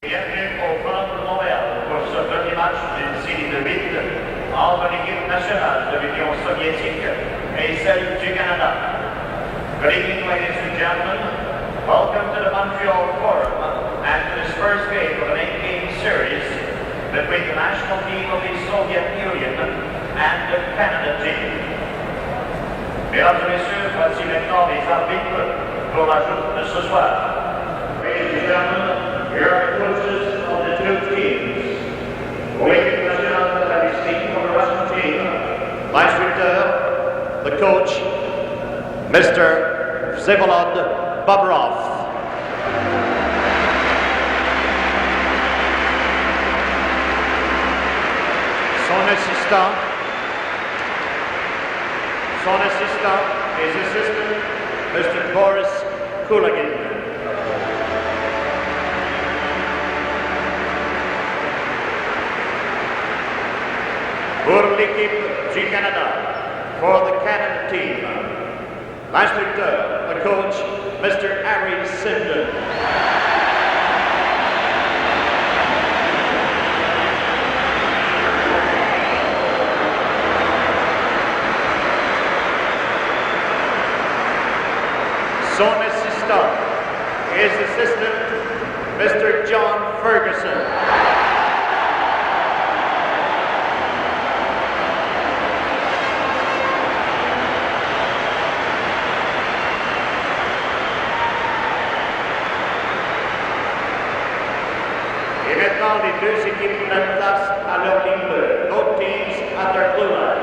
Bienvenue au Forum de Montréal pour ce premier match d'une série de 8 entre l'équipe nationale de l'Union soviétique et celle du Canada. Good evening, ladies and gentlemen. Welcome to the Montreal Forum and to this first game of an 8-game series between the national team of the Soviet Union and the Canada team. Mesdames et messieurs, voici maintenant les arbitres pour la joute de ce soir. Ladies and gentlemen, here are the coaches of the two teams. For l'équipe nationale de la Russie, for the Russian team, l'instructeur, the coach, Mr. Vsevolod Bobrov. Son assistant, his assistant, Mr. Boris Kulagin. Pour l'équipe du Canada, for the Canada team, l'instructeur, the coach, Mr. Harry Sinden. Son assistant, his assistant, Mr. John Ferguson. Et maintenant, les deux équipes prennent place à leur ligne bleue. Both teams at their blue lines.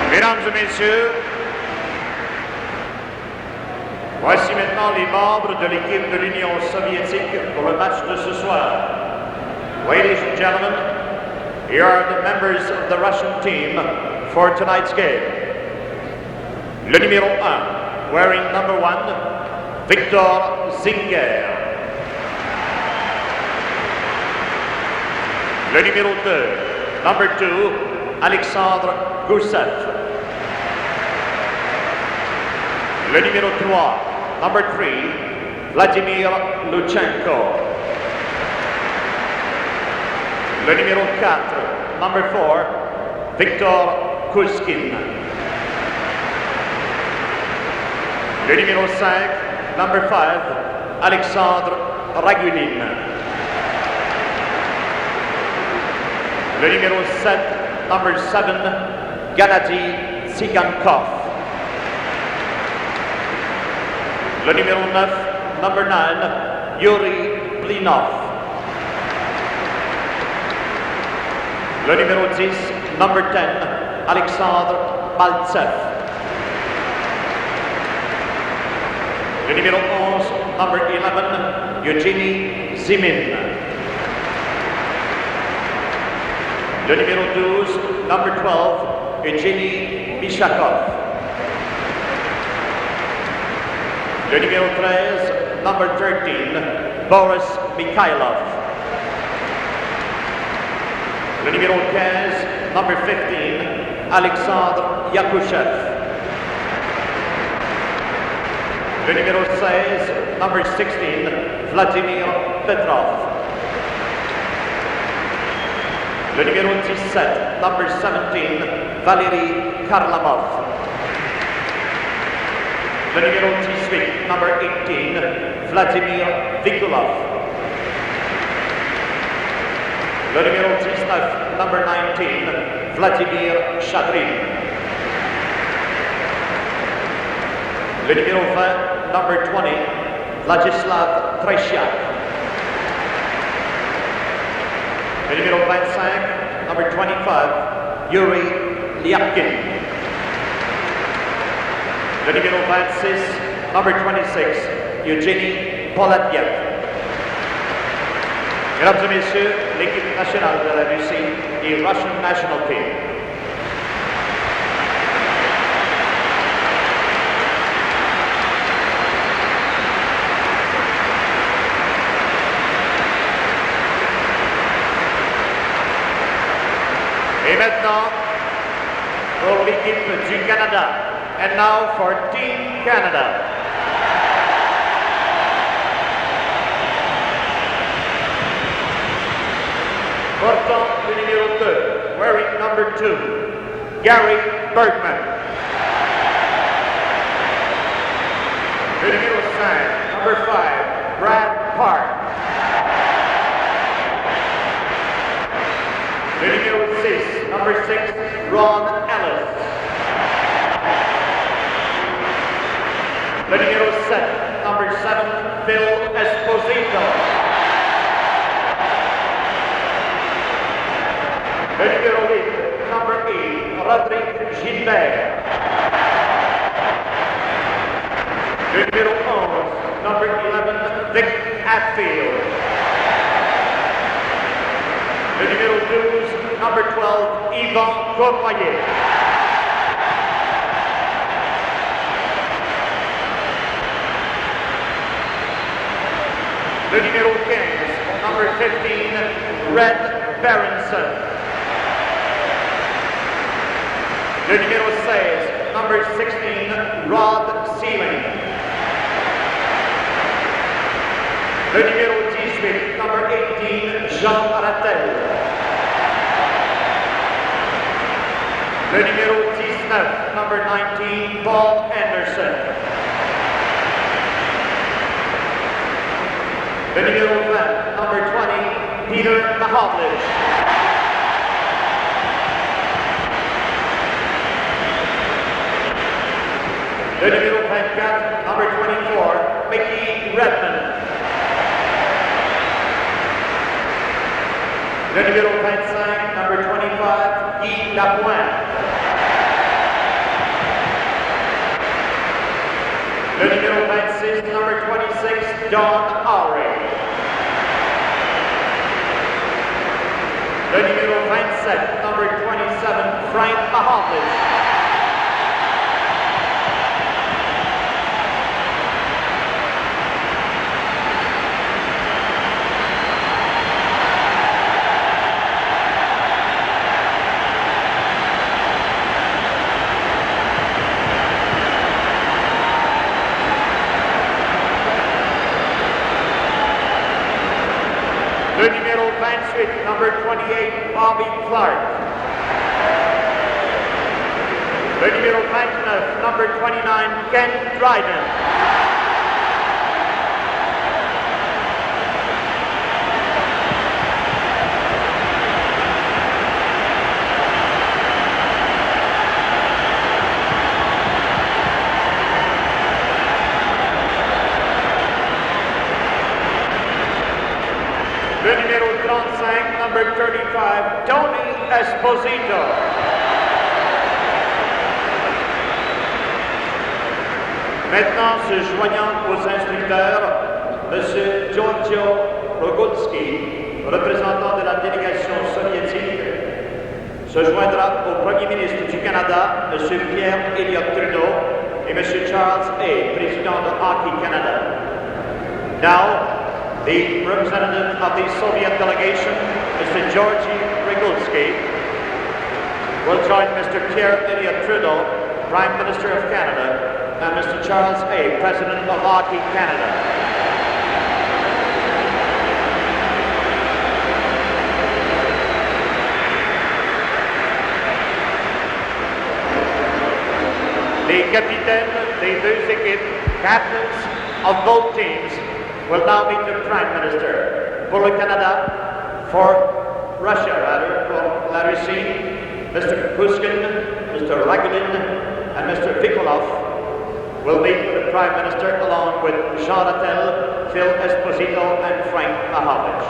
Mesdames et messieurs, voici maintenant les membres de l'équipe de l'Union soviétique pour le match de ce soir. Ladies and gentlemen, here are the members of the Russian team for tonight's game. Le numéro 1, wearing number 1, Victor Zinger. Le numéro 2, number 2, Alexandre Gusev. Le numéro 3, number 3, Vladimir Luchenko. Le numéro 4, number 4, Victor Kuskin. Le numéro 5, number 5, Alexandre Ragulin. Le numéro 7, number 7, Gennady Tsigankov. Le numéro 9, number 9, Yuri Blinov. Le numéro 10, number 10, Alexandre Maltsev. Le numéro 11, number 11, Eugenie Zimin. Le numéro 12, number 12, Evgeny Mishakov. Le numéro 13, number 13, Boris Mikhailov. Le numéro 15, number 15, Alexandre Yakushev. Le numéro 16, number 16, Vladimir Petrov. Le numéro 17, number 17, Valery Karlamov. Le numéro 18, number 18, Vladimir Vikulov. Le numéro 19, number 19, Vladimir Shadrin. Le numéro 20, number 20, Vladislav Treshyak. Le numéro 25, number 25, Yuri Lyapkin. Le numéro 26, number 26, Eugenie Polatiev. Mesdames et messieurs, l'équipe nationale de la Russie et Russian National Team. Et maintenant, pour l'équipe du Canada. And now for Team Canada. Portant le numéro 2, wearing number 2, Gary Bergman. Le numéro 5, number 5, Brad Park. Le numéro 6, number 6, Ron Ellis. Le numéro 7, number 7, Phil Esposito. Le numéro 8, number 8, Rodrigue Gilbert. Le numéro 11, number 11, Vic Hatfield. Le numéro 12, number 12, Yvan Cournoyer. Le numéro 15, number 15, Red Berenson. Le numéro 16, number 16, Rod Sealing. Le numéro 18, number 18, Jean Rattel. Le numéro 19, number 19, Paul Anderson. Le numéro 20, number 20, Peter Mahovlich. Le numéro 24, number 24, Mickey Redmond. Le numéro 25, number 25, Guy Lapointe. Le numéro 26, number 26, Don Howry. Le numéro 27, number 27, Frank Mahovlich. Le numéro 28, number 28, Bobby Clark. Le numéro 29, number 29, Ken Dryden. Le numéro 35, number 35, Tony Esposito. Maintenant, se joignant aux instructeurs, M. Giorgio Rogulski, représentant de la délégation soviétique, se joindra au Premier ministre du Canada, M. Pierre Elliott Trudeau, et M. Charles A., président de Hockey Canada. Now, the representative of the Soviet delegation, Mr. Georgy Rogulski, will join Mr. Pierre Elliott Trudeau, Prime Minister of Canada, and Mr. Charles A., President of Hockey Canada. The capitaines des deux équipes, captains of both teams, will now meet the Prime Minister. For the Canada, for Russia rather, for la Russie, Mr. Pushkin, Mr. Ragulin, and Mr. Vikolov will meet the Prime Minister along with Jean Rattel, Phil Esposito, and Frank Mahovlich.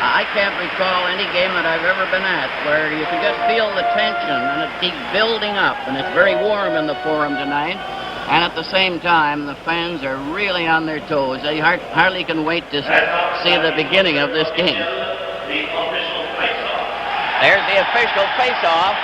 I can't recall any game that I've ever been at where you can just feel the tension and it keeps building up, and it's very warm in the Forum tonight. And at the same time, the fans are really on their toes. They hardly can wait to see the beginning of this game. There's the official face-off.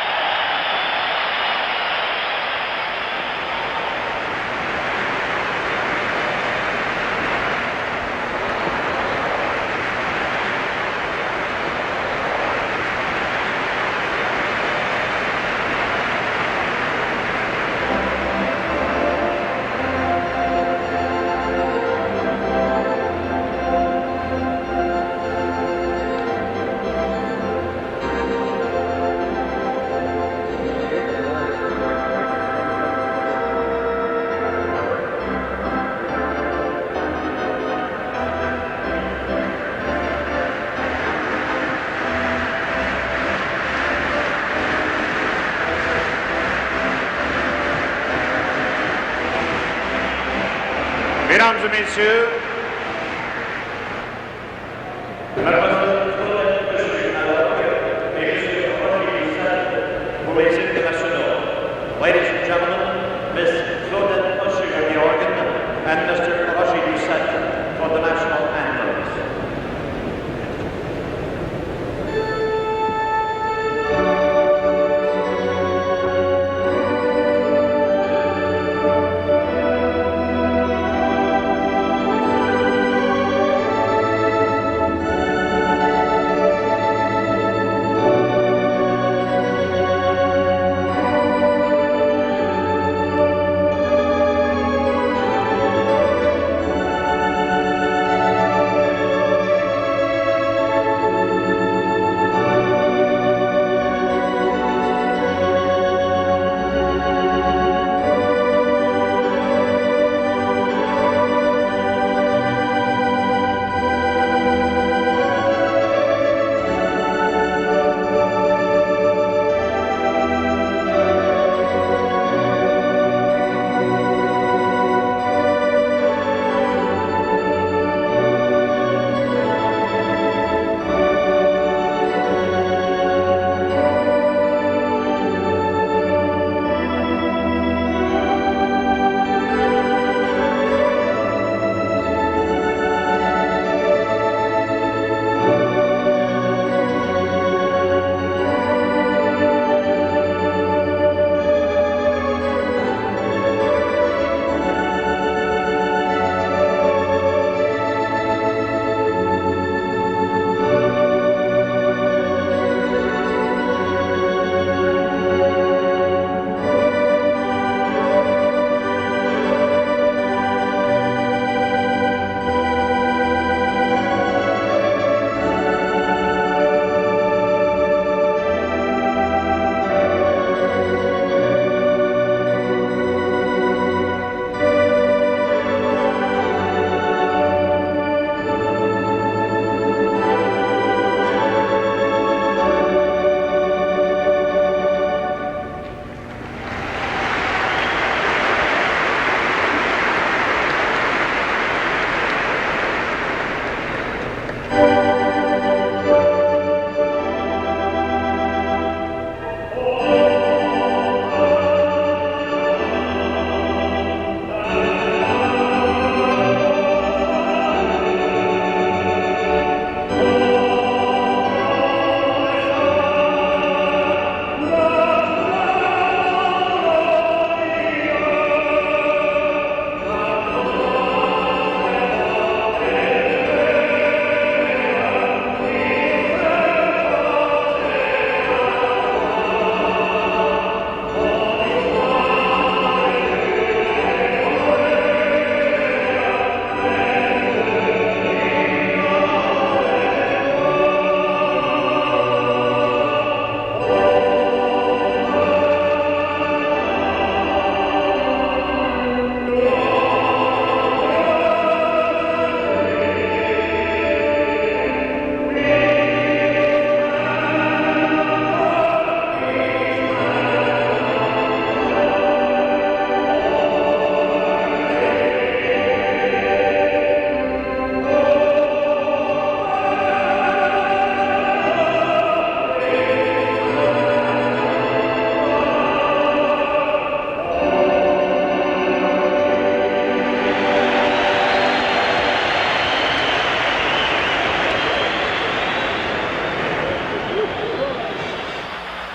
Mesdames et messieurs, pour les internationaux, ladies and gentlemen, Miss Claudette Usher on the organ and Mr. Roger Doucette for the national anthems.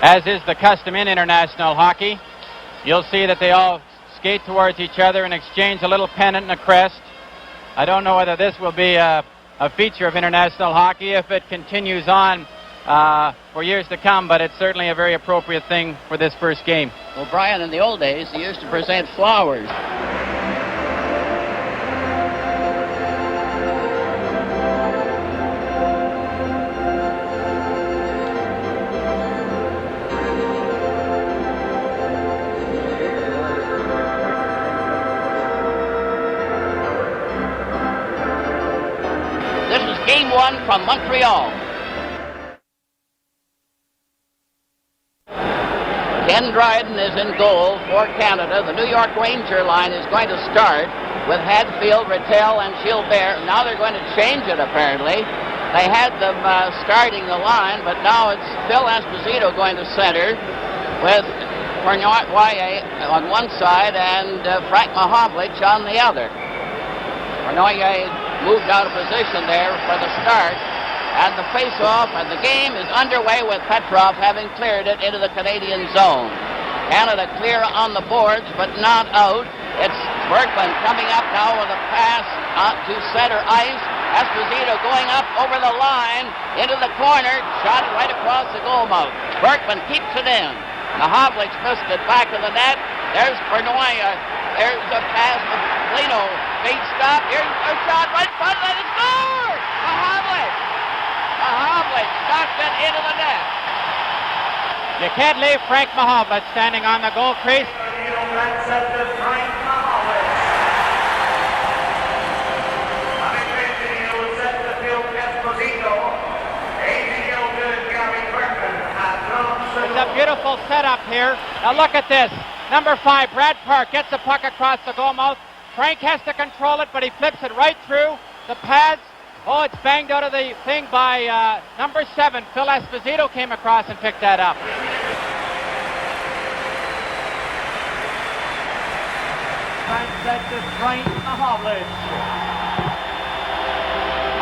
as is the custom in international hockey. You'll see that they all skate towards each other and exchange a little pennant and a crest. I don't know whether this will be a feature of international hockey if it continues on for years to come, but it's certainly a very appropriate thing for this first game. Well, Brian, in the old days, they used to present flowers. This is game one from Montreal. Ken Dryden is in goal for Canada. The New York Ranger line is going to start with Hadfield, Rattel, and Gilbert. Now they're going to change it, apparently. They had them starting the line, but now it's Phil Esposito going to center with Cornoyer on one side and Frank Mahovlich on the other. Cornoyer moved out of position there for the start. And the face-off, and the game is underway with Petrov having cleared it into the Canadian zone. Canada clear on the boards, but not out. It's Berkman coming up now with a pass to center ice. Esposito going up over the line, into the corner, shot it right across the goal mouth. Berkman keeps it in. Mahovlich missed it back of the net. There's Cornoyer. There's a pass from Lino. Big stop. Here's a shot right in front of it. Score! Mahovlich! Mahovlich knocked it into the net. You can't leave Frank Mahovlich standing on the goal crease. It's a beautiful setup here. Now look at this. Number 5, Brad Park, gets the puck across the goal mouth. Frank has to control it, but he flips it right through the pads. Oh, it's banged out of the thing by number 7. Phil Esposito came across and picked that up.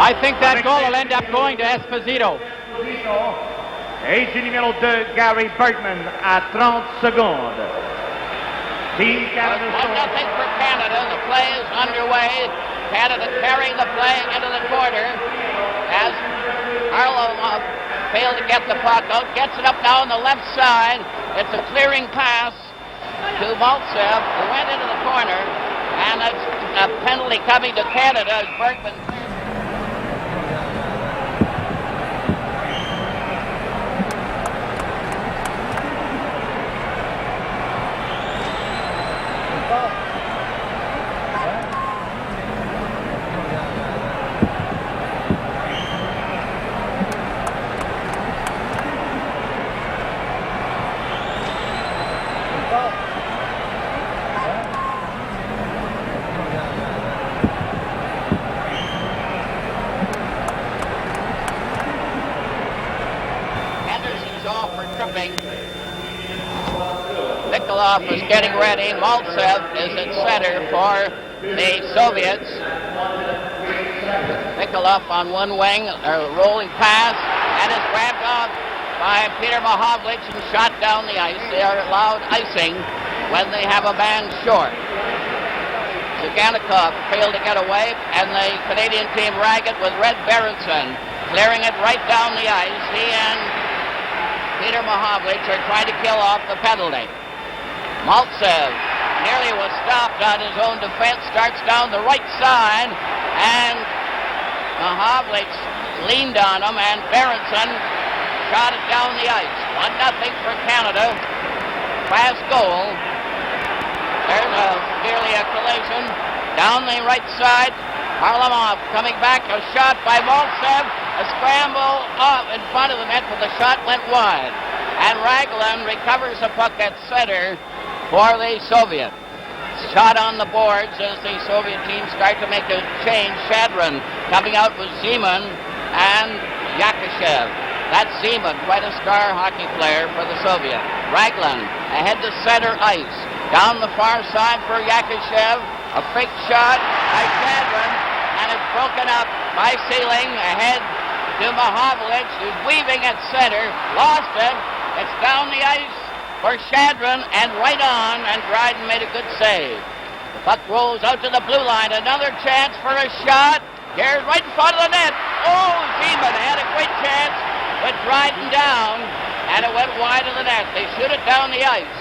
I think that goal will end up going to Esposito. Et du numéro 2, Gary Bergman, à 30 secondes. Team Canada. 1-0 for Canada. The play is underway. Canada carrying the play into the corner as Harlow failed to get the puck out. Gets it up now on the left side. It's a clearing pass to Maltsev, who went into the corner, and it's a penalty coming to Canada as Bergman. Nikolov is getting ready. Maltsev is at center for the Soviets. Nikolov on one wing, a rolling pass, and is grabbed off by Peter Mahovlich and shot down the ice. They are allowed icing when they have a man short. Zaganikov failed to get away, and the Canadian team rag it with Red Berenson, clearing it right down the ice. He and Peter Mahovlich are trying to kill off the penalty. Maltsev nearly was stopped on his own defense, starts down the right side, and Mahovlich leaned on him, and Berenson shot it down the ice. 1-0 for Canada. Fast goal. There's nearly a collision. Down the right side, Harlamov coming back, a shot by Maltsev, a scramble up in front of the net, but the shot went wide. And Raglan recovers the puck at center for the Soviet. Shot on the boards as the Soviet team start to make a change. Shadron coming out with Zeman and Yakashev. That's Zeman, quite a star hockey player for the Soviet. Raglan ahead to center ice. Down the far side for Yakashev. A fake shot by Shadron, and it's broken up by Sealing ahead to Mahovlich, who's weaving at center. Lost it. It's down the ice for Shadron and right on, and Dryden made a good save. The puck rolls out to the blue line. Another chance for a shot. Here's right in front of the net. Oh, Zeman had a great chance with Dryden down, and it went wide of the net. They shoot it down the ice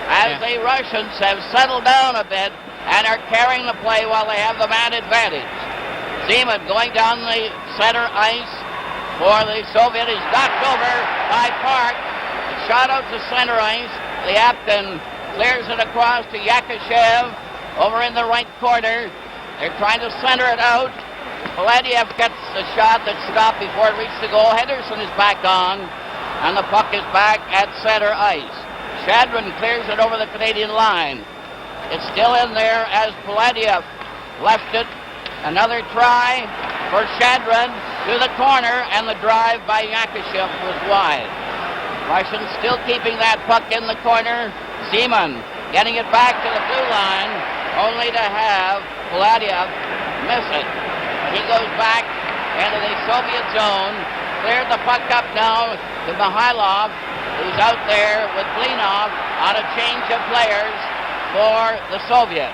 as the Russians have settled down a bit and are carrying the play while they have the man advantage. Zeman going down the center ice for the Soviet is knocked over by Park. It's shot out to center ice. Lyapkin clears it across to Yakashev over in the right corner. They're trying to center it out. Paladiev gets the shot that stopped before it reached the goal. Henderson is back on, and the puck is back at center ice. Shadron clears it over the Canadian line. It's still in there as Paladiev left it. Another try for Shadron to the corner, and the drive by Yakashev was wide. Russians still keeping that puck in the corner. Zeman getting it back to the blue line, only to have Paladiev miss it. He goes back into the Soviet zone, cleared the puck up now to Mikhailov, who's out there with Blinov on a change of players for the Soviet.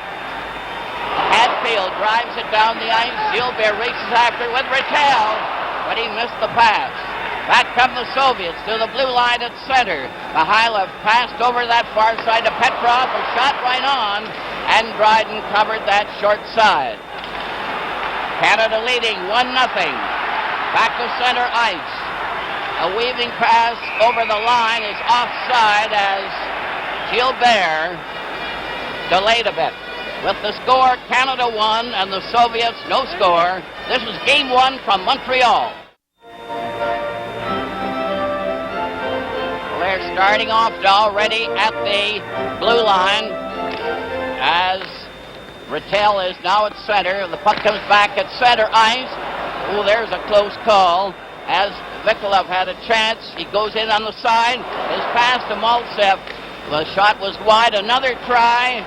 Hadfield drives it down the ice. Gilbert races after with Rattel, but he missed the pass. Back come the Soviets to the blue line at center. Mikhailov passed over that far side to Petrov, a shot right on, and Dryden covered that short side. Canada leading 1-0. Back to center ice. A weaving pass over the line is offside as Gilbert delayed a bit. With the score, Canada 1 and the Soviets no score. This is game 1 from Montreal. They're starting off already at the blue line as Rattel is now at center. The puck comes back at center ice. Oh, there's a close call as Vikolov had a chance. He goes in on the side. His pass to Maltsev. The shot was wide. Another try.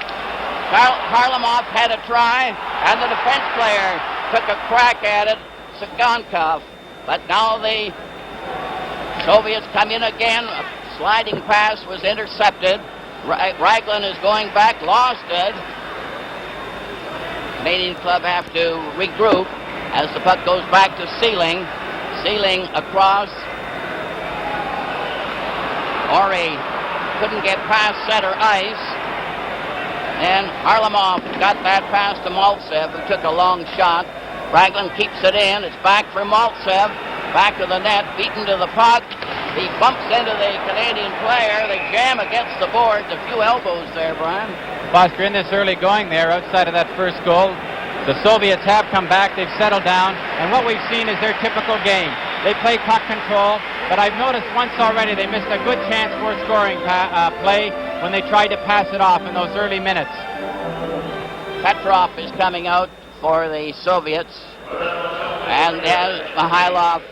Harlamov had a try, and the defense player took a crack at it, Sigankov. But now the Soviets come in again. A sliding pass was intercepted. Raglan is going back, lost it. Canadian club have to regroup as the puck goes back to Sealing. Sealing across. Ori couldn't get past center ice. And Harlamov got that pass to Maltsev, who took a long shot. Raglan keeps it in. It's back for Maltsev. Back to the net, beaten to the puck. He bumps into the Canadian player. They jam against the boards. A few elbows there, Brian. Foster, in this early going there, outside of that first goal, the Soviets have come back. They've settled down. And what we've seen is their typical game. They play puck control, but I've noticed once already they missed a good chance for a scoring play when they tried to pass it off in those early minutes. Petrov is coming out for the Soviets. And there's Mikhailov.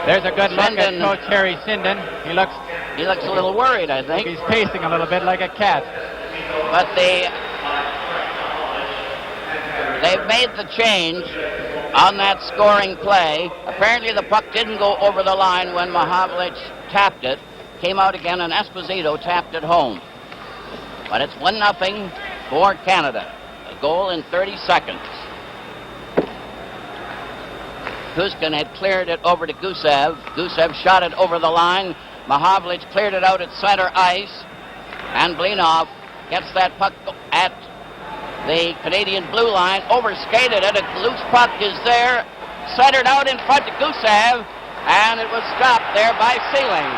There's a good look at Coach Harry Sinden. He looks a little worried, I think. He's pacing a little bit like a cat. But they've made the change on that scoring play. Apparently the puck didn't go over the line when Mahavlich tapped it. Came out again and Esposito tapped it home. But it's 1-0 for Canada. A goal in 30 seconds. Kuskin had cleared it over to Gusev. Gusev shot it over the line. Mahavlich cleared it out at center ice. And Blinov gets that puck at the Canadian blue line. Overskated it. A loose puck is there. Centered out in front to Gusev. And it was stopped there by Sealing.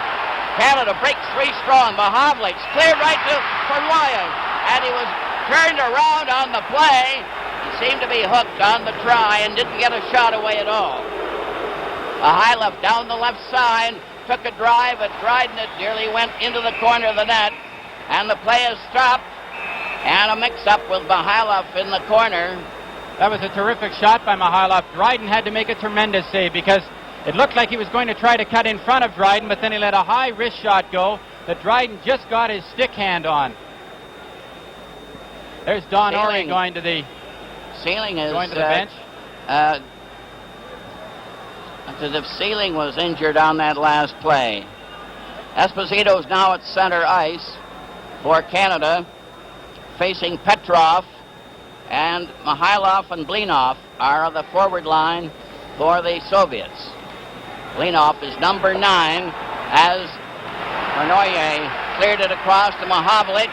Canada breaks 3 strong. Mahavlich cleared right to Korloyev. And he was turned around on the play. He seemed to be hooked on the try and didn't get a shot away at all. Mikhailov down the left side, took a drive, but Dryden it nearly went into the corner of the net. And the play is stopped. And a mix-up with Mikhailov in the corner. That was a terrific shot by Mikhailov. Dryden had to make a tremendous save because it looked like he was going to try to cut in front of Dryden, but then he let a high wrist shot go that Dryden just got his stick hand on. There's Don Ori going to the bench. As if Sealing was injured on that last play. Esposito's now at center ice for Canada, facing Petrov, and Mihailov and Blinov are the forward line for the Soviets. Blinov is number 9 as Kornoye cleared it across to Mahavlich.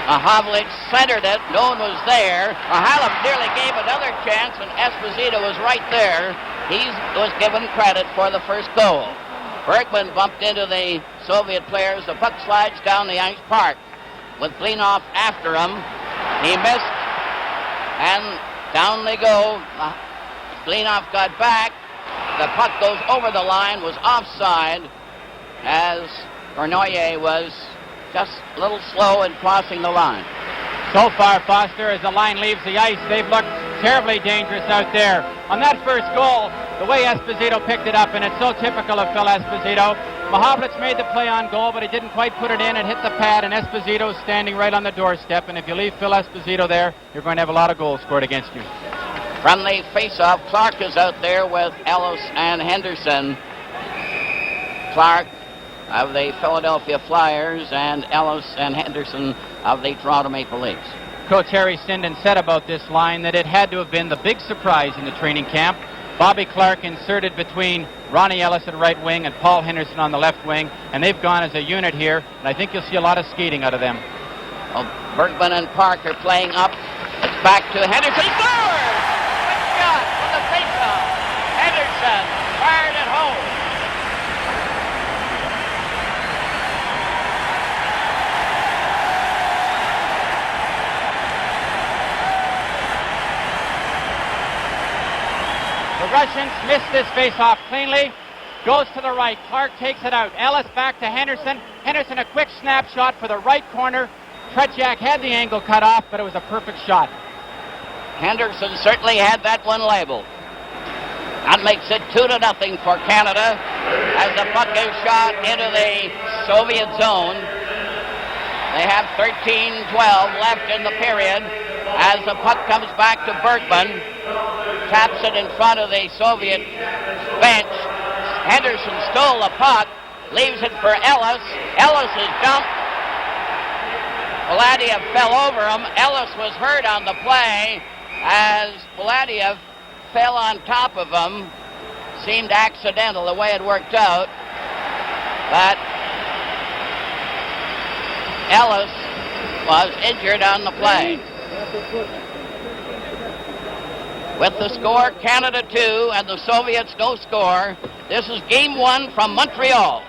Mahavlich centered it. No one was there. Mihailov nearly gave another chance, and Esposito was right there. He was given credit for the first goal. Bergman bumped into the Soviet players. The puck slides down the ice park with Blinov after him. He missed, and down they go. Blinov got back. The puck goes over the line, was offside, as Kornoye was just a little slow in crossing the line. So far, Foster, as the line leaves the ice, they've looked terribly dangerous out there. On that first goal, the way Esposito picked it up, and it's so typical of Phil Esposito, Mahavlich made the play on goal, but he didn't quite put it in. It hit the pad, and Esposito's standing right on the doorstep, and if you leave Phil Esposito there, you're going to have a lot of goals scored against you. From the face-off, Clark is out there with Ellis and Henderson. Clark of the Philadelphia Flyers and Ellis and Henderson of the Toronto Maple Leafs. Coach Harry Sinden said about this line that it had to have been the big surprise in the training camp. Bobby Clark inserted between Ronnie Ellis at right wing and Paul Henderson on the left wing, and they've gone as a unit here, and I think you'll see a lot of skating out of them. Well, Bergman and Park are playing up. It's back to Henderson. He scores! Good shot from the face-off. Henderson fired it home. The Russians missed this face-off cleanly. Goes to the right. Clark takes it out. Ellis back to Henderson. Henderson a quick snapshot for the right corner. Tretiak had the angle cut off, but it was a perfect shot. Henderson certainly had that one labeled. That makes it 2-0 for Canada as the puck is shot into the Soviet zone. They have 13-12 left in the period as the puck comes back to Bergman. Taps it in front of the Soviet bench. Henderson stole the puck, leaves it for Ellis. Ellis is dumped. Poladiev fell over him. Ellis was hurt on the play as Poladiev fell on top of him. Seemed accidental the way it worked out. But Ellis was injured on the play. With the score, Canada 2 and the Soviets no score. This is Game 1 from Montreal.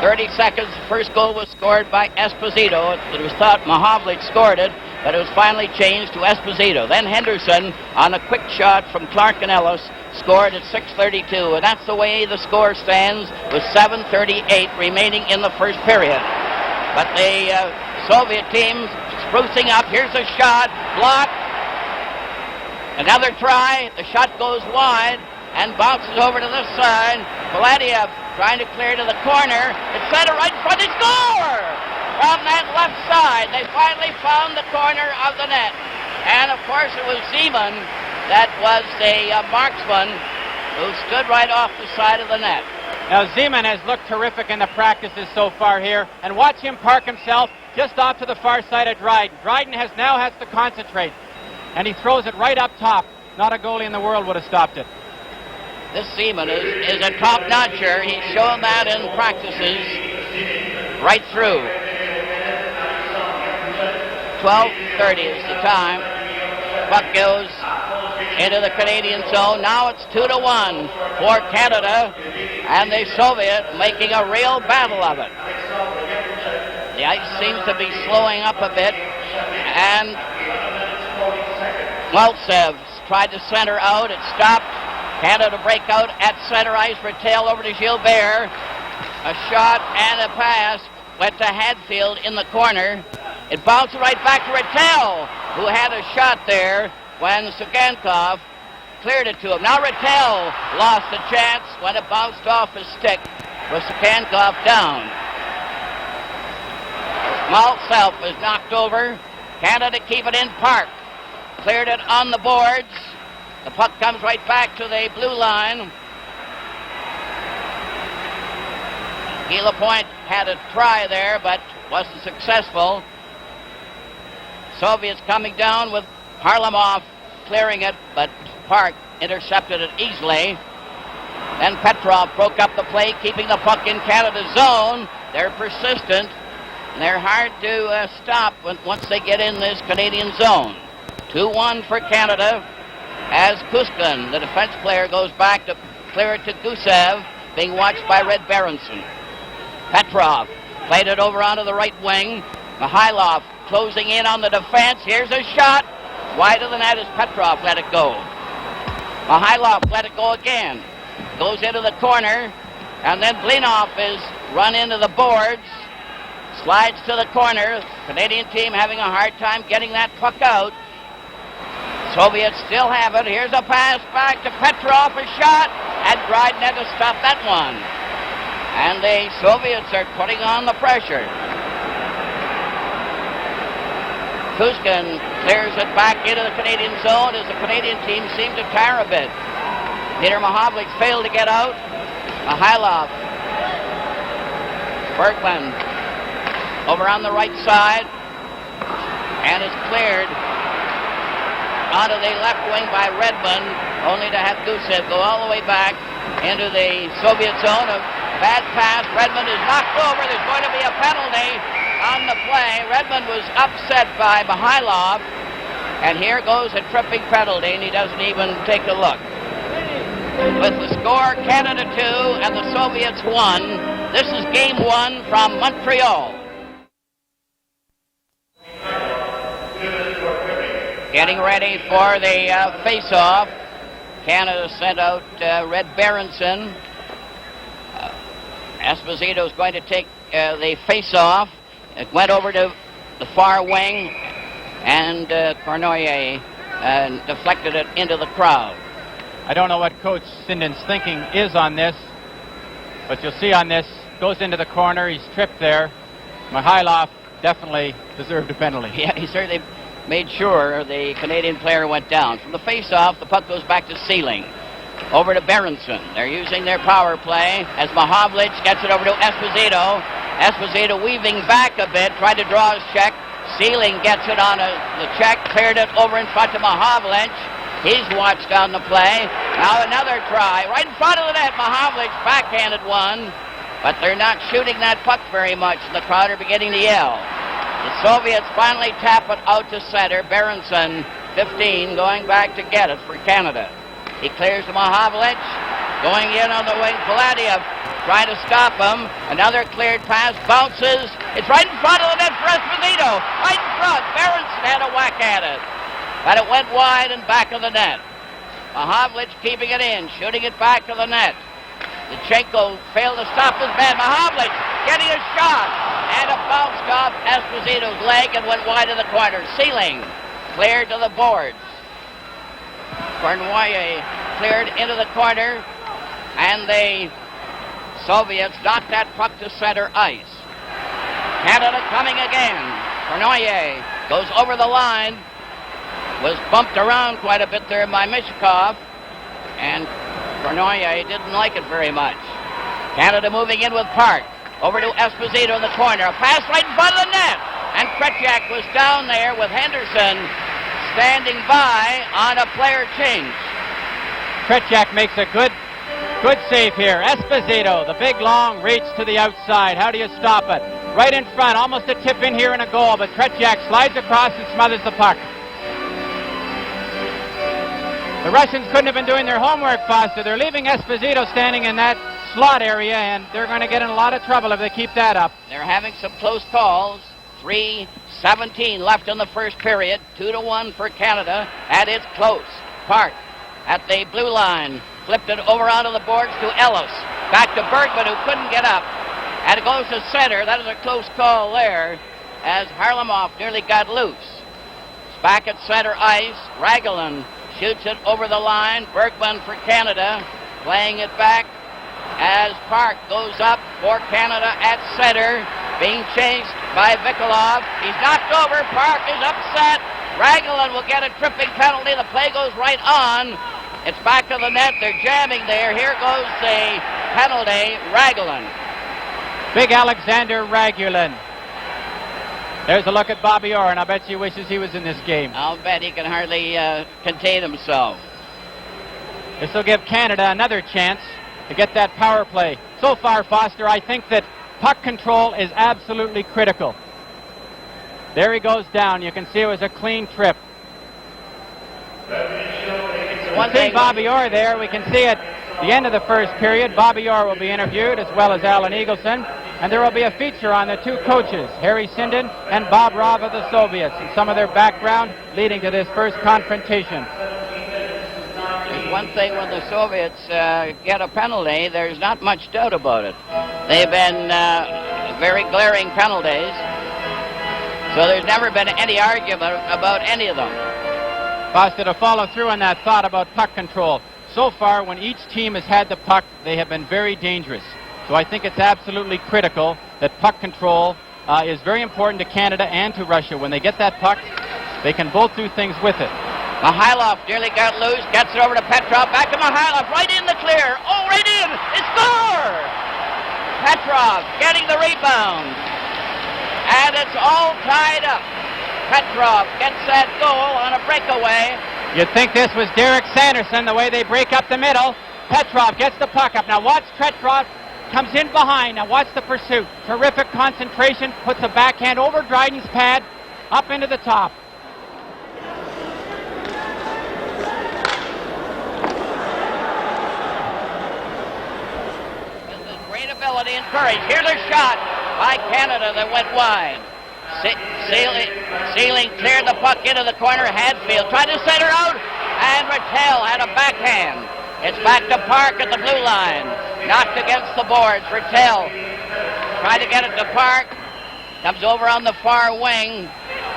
30 seconds, the first goal was scored by Esposito. It was thought Mahovlich scored it, but it was finally changed to Esposito. Then Henderson, on a quick shot from Clark and Ellis, scored at 6:32, and that's the way the score stands with 7:38 remaining in the first period. But the Soviet team sprucing up. Here's a shot, blocked. Another try, the shot goes wide and bounces over to this side. Valadiev trying to clear to the corner. It's center right in front, they score! From that left side, they finally found the corner of the net. And of course it was Zeman that was the marksman who stood right off the side of the net. Now, Zeman has looked terrific in the practices so far here, and watch him park himself just off to the far side of Dryden. Dryden now has to concentrate, and he throws it right up top. Not a goalie in the world would have stopped it. This Zeman is a top-notcher. He's shown that in practices right through. 12:30 is the time. Puck goes into the Canadian zone. Now it's 2-1 for Canada, and the Soviet making a real battle of it. The ice seems to be slowing up a bit, and Maltsev tried to center out. It stopped. Canada break out at center ice. Rattel over to Gilbert. A shot and a pass went to Hadfield in the corner. It bounced right back to Rattel, who had a shot there when Sugankov cleared it to him. Now Rattel lost a chance when it bounced off his stick with Sugankov down. Maltsev is knocked over. Canada keep it in park. Cleared it on the boards. The puck comes right back to the blue line. Guy Lapointe had a try there, but wasn't successful. Soviets coming down with Harlamov clearing it, but Park intercepted it easily. Then Petrov broke up the play, keeping the puck in Canada's zone. They're persistent, and they're hard to stop once they get in this Canadian zone. 2-1 for Canada as Kuskin, the defense player, goes back to clear it to Gusev, being watched by Red Berenson. Petrov played it over onto the right wing. Mikhailov closing in on the defense. Here's a shot. Wide of the net as Petrov let it go. Mikhailov let it go again. Goes into the corner, and then Blinov is run into the boards. Slides to the corner. Canadian team having a hard time getting that puck out. Soviets still have it. Here's a pass back to Petrov, a shot, and Dryden had to stop that one. And the Soviets are putting on the pressure. Kuskin clears it back into the Canadian zone as the Canadian team seemed to tire a bit. Peter Mahovlich failed to get out. Mikhailov. Bergman over on the right side, and is cleared onto the left wing by Redmond, only to have Gusev go all the way back into the Soviet zone. A bad pass. Redmond is knocked over. There's going to be a penalty on the play. Redmond was upset by Mikhailov, and here goes a tripping penalty, and he doesn't even take a look. With the score, Canada 2 and the Soviets 1. This is game 1 from Montreal. Getting ready for the face-off. Canada sent out Red Berenson. Esposito is going to take the face-off. It went over to the far wing, and Cornoyer deflected it into the crowd. I don't know what Coach Sinden's thinking is on this, but you'll see on this, goes into the corner, he's tripped there. Mikhailov definitely deserved a penalty. Yeah, he certainly made sure the Canadian player went down. From the face-off, the puck goes back to Sealing. Over to Berenson. They're using their power play as Mahovlich gets it over to Esposito. Esposito weaving back a bit, tried to draw his check. Sealing gets it on the check, cleared it over in front of Mahovlich. He's watched on the play. Now another try. Right in front of the net, Mahovlich backhanded one. But they're not shooting that puck very much. The crowd are beginning to yell. The Soviets finally tap it out to center. Berenson, 15, going back to get it for Canada. He clears to Mahovlich. Going in on the wing, Valadiev trying to stop him. Another cleared pass, bounces. It's right in front of the net for Esposito. Right in front. Berenson had a whack at it. But it went wide and back of the net. Mahovlich keeping it in, shooting it back to the net. Lechenko failed to stop his man. Mahovlich getting a shot. And it bounced off Esposito's leg and went wide in the corner. Sealing cleared to the boards. Cournoyer cleared into the corner. And the Soviets knocked that puck to center ice. Canada coming again. Cournoyer goes over the line. Was bumped around quite a bit there by Mishkov. And Cournoyer didn't like it very much. Canada moving in with Park. Over to Esposito in the corner. A pass right in front of the net. And Krejciak was down there with Henderson standing by on a player change. Krejciak makes a good save here. Esposito, the big long reach to the outside. How do you stop it? Right in front, almost a tip in here and a goal, but Krejciak slides across and smothers the puck. The Russians couldn't have been doing their homework faster. They're leaving Esposito standing in that slot area, and they're going to get in a lot of trouble if they keep that up. They're having some close calls. 3:17 left in the first period. 2-1 for Canada, and it's close. Park at the blue line. Flipped it over onto the boards to Ellis. Back to Bergman, who couldn't get up. And it goes to center. That is a close call there, as Harlamov nearly got loose. It's back at center ice. Raglan shoots it over the line. Bergman for Canada, playing it back as Park goes up for Canada at center, being chased by Vikolov. He's knocked over. Park is upset. Raglan will get a tripping penalty. The play goes right on. It's back to the net. They're jamming there. Here goes the penalty. Raglan. Big Alexander Ragulin. There's a look at Bobby Orr, and I bet he wishes he was in this game. I'll bet he can hardly contain himself. This will give Canada another chance to get that power play. So far, Foster, I think that puck control is absolutely critical. There he goes down. You can see it was a clean trip. One see thing, Bobby Orr there. We can see at the end of the first period, Bobby Orr will be interviewed, as well as Alan Eagleson. And there will be a feature on the two coaches, Harry Sinden and Bob Rov of the Soviets, and some of their background leading to this first confrontation. There's one thing when the Soviets get a penalty, there's not much doubt about it. They've been very glaring penalties, so there's never been any argument about any of them. Foster, to follow through on that thought about puck control. So far, when each team has had the puck, they have been very dangerous. So I think it's absolutely critical that puck control is very important to Canada and to Russia. When they get that puck, they can both do things with it. Mikhailov nearly got loose, gets it over to Petrov, back to Mikhailov, right in the clear. Oh, right in! They score! Petrov getting the rebound. And it's all tied up. Petrov gets that goal on a breakaway. You'd think this was Derek Sanderson, the way they break up the middle. Petrov gets the puck up. Now watch Petrov. Comes in behind. Now watch the pursuit. Terrific concentration. Puts a backhand over Dryden's pad. Up into the top. This is great ability and courage. Here's a shot by Canada that went wide. Sealing cleared the puck into the corner. Hadfield tried to center out. And Rattel had a backhand. It's back to Park at the blue line. Knocked against the boards. Rattel tried to get it to Park. Comes over on the far wing.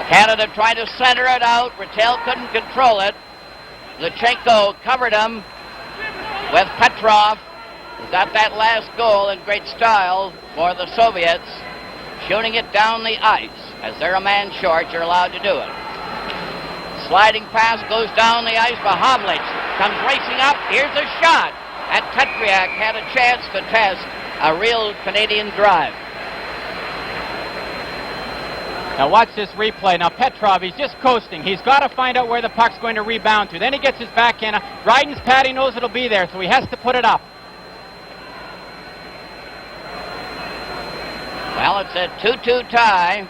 Canada tried to center it out. Rattel couldn't control it. Lechenko covered him with Petrov. He got that last goal in great style for the Soviets. Shooting it down the ice. As they're a man short, you're allowed to do it. Sliding pass goes down the ice. Mahovlich comes racing up. Here's a shot. And Tetriak had a chance to test a real Canadian drive. Now watch this replay. Now Petrov, he's just coasting. He's got to find out where the puck's going to rebound to. Then he gets his backhand. Dryden's pad, he knows it'll be there, so he has to put it up. Well, it's a 2-2 tie.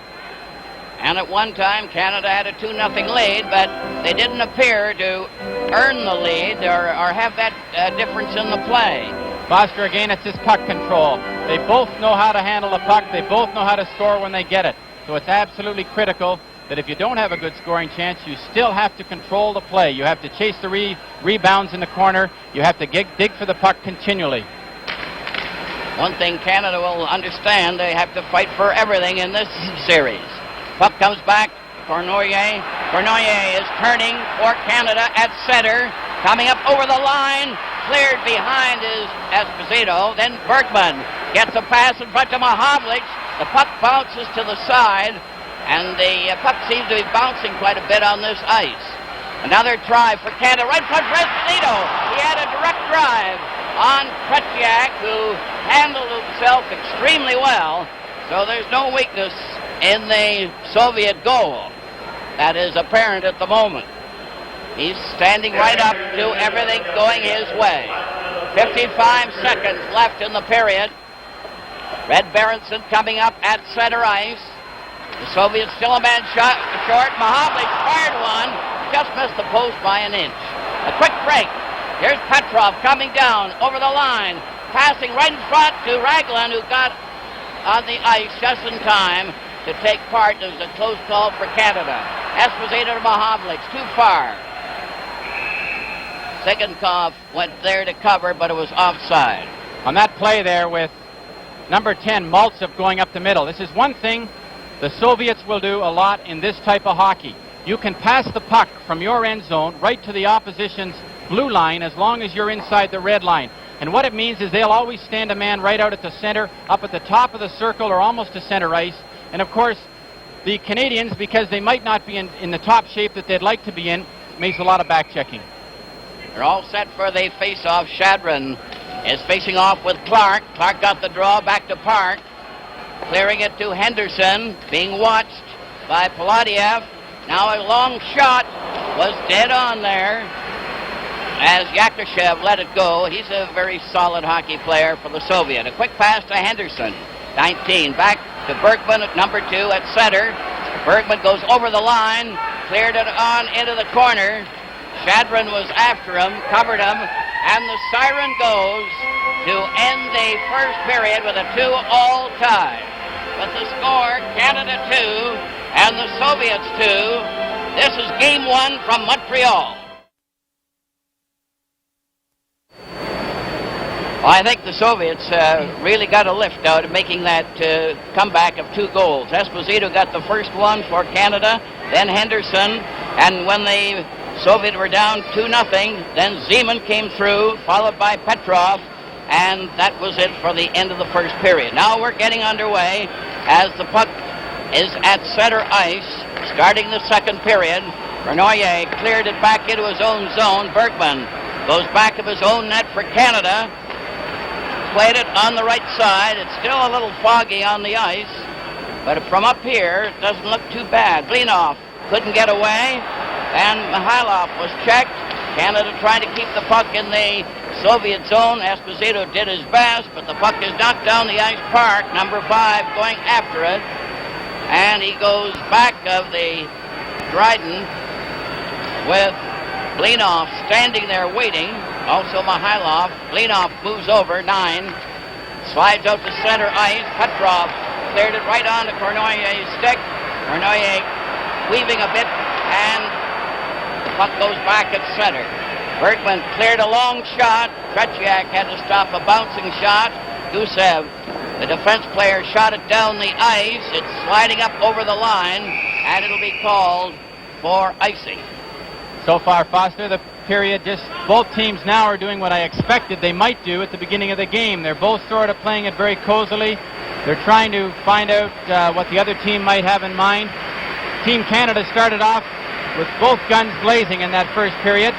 And at one time, Canada had a 2-0 lead, but they didn't appear to earn the lead or have that difference in the play. Foster, again, it's his puck control. They both know how to handle the puck. They both know how to score when they get it. So it's absolutely critical that if you don't have a good scoring chance, you still have to control the play. You have to chase the rebounds in the corner. You have to dig for the puck continually. One thing Canada will understand, they have to fight for everything in this series. Puck comes back. Cournoyer. Cournoyer is turning for Canada at center. Coming up over the line. Cleared behind is Esposito. Then Bergman gets a pass in front of Mahavlich. The puck bounces to the side. And the puck seems to be bouncing quite a bit on this ice. Another try for Canada. Right in front of Esposito. He had a direct drive on Tretiak, who handled himself extremely well. So there's no weakness in the Soviet goal. That is apparent at the moment. He's standing right up to everything going his way. 55 seconds left in the period. Red Berenson coming up at center ice. The Soviets still a man short. Mahavlich fired one. Just missed the post by an inch. A quick break. Here's Petrov coming down over the line. Passing right in front to Raglan, who got on the ice just in time to take part. It was a close call for Canada. Esposito to Mahavlich, too far. Sigankov went there to cover, but it was offside. On that play there with number 10, Maltsev, going up the middle. This is one thing the Soviets will do a lot in this type of hockey. You can pass the puck from your end zone right to the opposition's blue line as long as you're inside the red line. And what it means is they'll always stand a man right out at the center, up at the top of the circle or almost to center ice. And of course, the Canadians, because they might not be in the top shape that they'd like to be in, makes a lot of back checking. They're all set for the face-off. Shadron is facing off with Clark. Clark got the draw back to Park. Clearing it to Henderson, being watched by Paladiev. Now a long shot was dead on there as Yakushev let it go. He's a very solid hockey player for the Soviet. A quick pass to Henderson, 19. Back to Bergman at number 2 at center. Bergman goes over the line, cleared it on into the corner. Shadron was after him, covered him, and the siren goes to end the first period with a 2-all tie. With the score, Canada 2 and the Soviets 2. This is Game 1 from Montreal. Well, I think the Soviets really got a lift out of making that comeback of 2 goals. Esposito got the first one for Canada, then Henderson, and when the Soviets were down 2-0, then Zeman came through, followed by Petrov, and that was it for the end of the first period. Now we're getting underway as the puck is at center ice, starting the second period. Bernoyer cleared it back into his own zone. Bergman goes back of his own net for Canada. Played it on the right side. It's still a little foggy on the ice, but from up here, it doesn't look too bad. Blinov couldn't get away, and Mikhailov was checked. Canada trying to keep the puck in the Soviet zone. Esposito did his best, but the puck is knocked down the ice. Park, number 5, going after it, and he goes back of the Dryden with Blinov standing there waiting. Also Mikhailov. Blinov moves over, 9. Slides out to center ice. Petrov cleared it right on to Cournoyer's stick. Cournoyer weaving a bit, and the puck goes back at center. Bergman cleared a long shot. Tretiak had to stop a bouncing shot. Gusev, the defense player, shot it down the ice. It's sliding up over the line, and it'll be called for icing. So far, Foster, the period, just both teams now are doing what I expected they might do at the beginning of the game. They're both sort of playing it very cozily. They're trying to find out what the other team might have in mind. Team Canada started off with both guns blazing in that first period,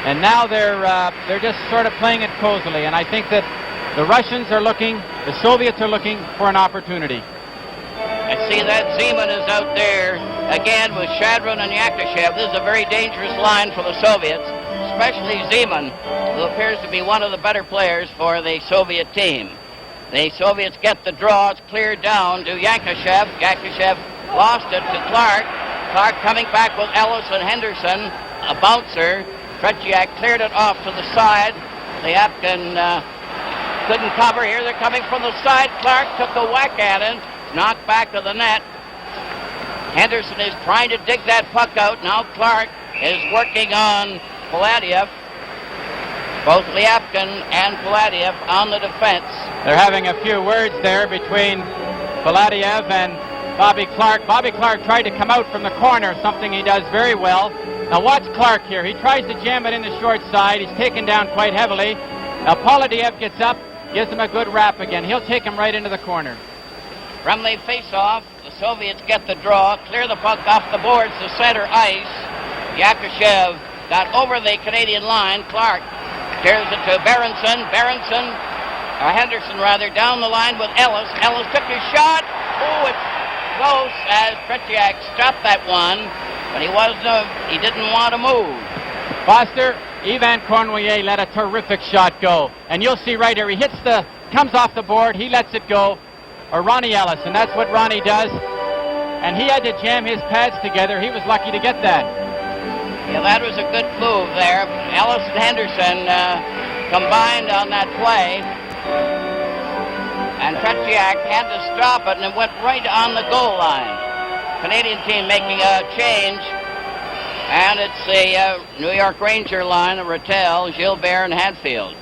and now they're just sort of playing it cozily. And I think that the Russians are looking, the Soviets are looking for an opportunity. I see that Zeman is out there again with Shadron and Yakushev. This is a very dangerous line for the Soviets, especially Zeman, who appears to be one of the better players for the Soviet team. The Soviets get the draw. It's cleared down to Yakushev. Yakushev lost it to Clark. Clark coming back with Ellis and Henderson. A bouncer. Tretiak cleared it off to the side. Lyapkin couldn't cover. Here they're coming from the side. Clark took a whack at it. Knocked back to the net. Henderson is trying to dig that puck out. Now Clark is working on Paladiev. Both Liapkin and Paladiev on the defense. They're having a few words there between Paladiev and Bobby Clark. Bobby Clark tried to come out from the corner, something he does very well. Now watch Clark here. He tries to jam it in the short side. He's taken down quite heavily. Now Paladiev gets up, gives him a good wrap again. He'll take him right into the corner. From the face-off, the Soviets get the draw, clear the puck off the boards to center ice. Yakushev got over the Canadian line. Clark clears it to Henderson, down the line with Ellis. Ellis took his shot. Oh, it's close as Tretiak stopped that one, but he didn't want to move. Foster, Ivan Cornoyer let a terrific shot go. And you'll see right here, comes off the board, he lets it go. Or Ronnie Ellis, and that's what Ronnie does. And he had to jam his pads together. He was lucky to get that. Yeah, that was a good move there. Ellis and Henderson combined on that play. And Tretiak had to stop it, and it went right on the goal line. Canadian team making a change. And it's the New York Ranger line of Rattel, Gilbert, and Hadfield.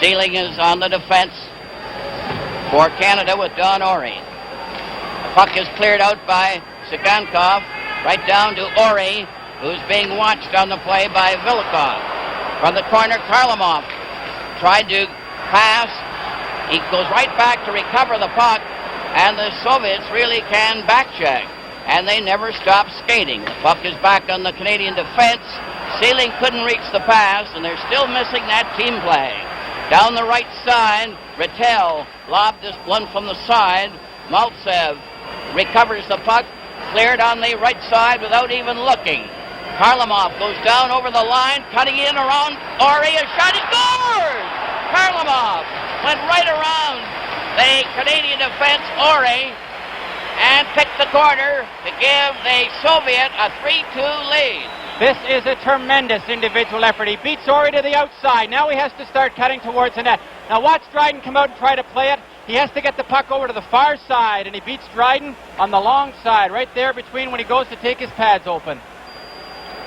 Sealing is on the defense for Canada with Don Orey. The puck is cleared out by Sikankov, right down to Orey, who's being watched on the play by Vilikov. From the corner, Karlamov tried to pass. He goes right back to recover the puck, and the Soviets really can backcheck, and they never stop skating. The puck is back on the Canadian defense. Sealing couldn't reach the pass, and they're still missing that team play. Down the right side, Rattel lobbed this one from the side. Maltsev recovers the puck, cleared on the right side without even looking. Karlamov goes down over the line, cutting in around Orey. A shot, he scores! Karlamov went right around the Canadian defense, Orey, and picked the corner to give the Soviet a 3-2 lead. This is a tremendous individual effort. He beats Orey to the outside. Now he has to start cutting towards the net. Now watch Dryden come out and try to play it. He has to get the puck over to the far side, and he beats Dryden on the long side, right there between when he goes to take his pads open.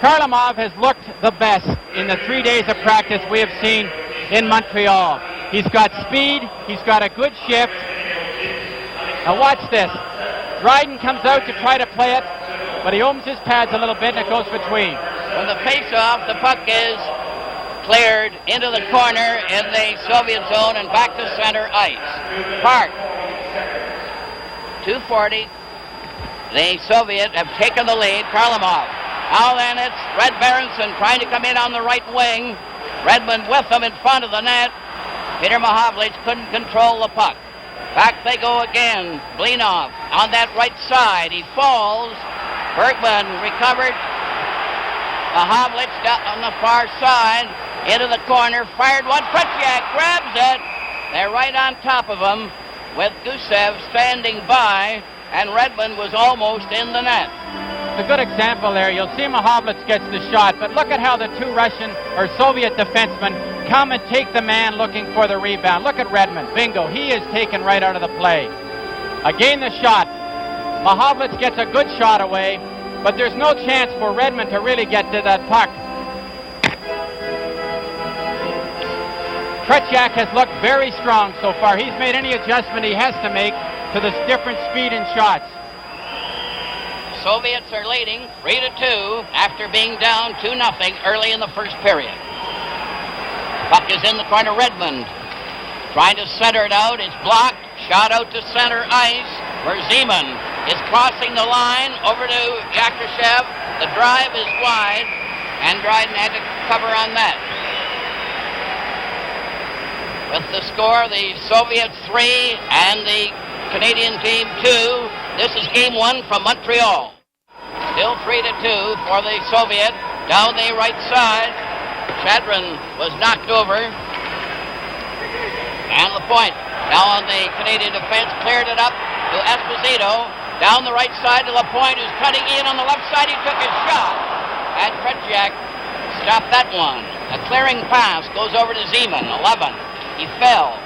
Karlamov has looked the best in the 3 days of practice we have seen in Montreal. He's got speed. He's got a good shift. Now watch this. Dryden comes out to try to play it, but he opens his pads a little bit and it goes between. From the face-off, the puck is cleared into the corner in the Soviet zone and back to center ice. Park. 2:40. The Soviet have taken the lead. Karlamov. Now then it's Red Berenson trying to come in on the right wing. Redmond with him in front of the net. Peter Mahovlich couldn't control the puck. Back they go again. Blinov on that right side. He falls. Bergman recovered. Mahovlich down on the far side. Into the corner. Fired one. Tretiak grabs it. They're right on top of him with Gusev standing by. And Redmond was almost in the net. It's a good example there. You'll see Mahovlich gets the shot, but look at how the two Russian or Soviet defensemen come and take the man looking for the rebound. Look at Redmond. Bingo. He is taken right out of the play. Again the shot. Mahovlich gets a good shot away, but there's no chance for Redmond to really get to that puck. Tretiak has looked very strong so far. He's made any adjustment he has to make to this different speed in shots. Soviets are leading 3-2 after being down 2-0 early in the first period. Puck is in the corner. Redmond trying to center it out. It's blocked. Shot out to center ice where Zeman is crossing the line over to Yakushev. The drive is wide, and Dryden had to cover on that. With the score, the Soviets 3 and the Canadian team 2. This is game 1 from Montreal. Still 3-2 for the Soviet. Down the right side. Chadron was knocked over. And Lapointe now on the Canadian defense. Cleared it up to Esposito. Down the right side to Lapointe, who's cutting in on the left side. He took his shot. And Tretiak stopped that one. A clearing pass goes over to Zeman. 11. he fell.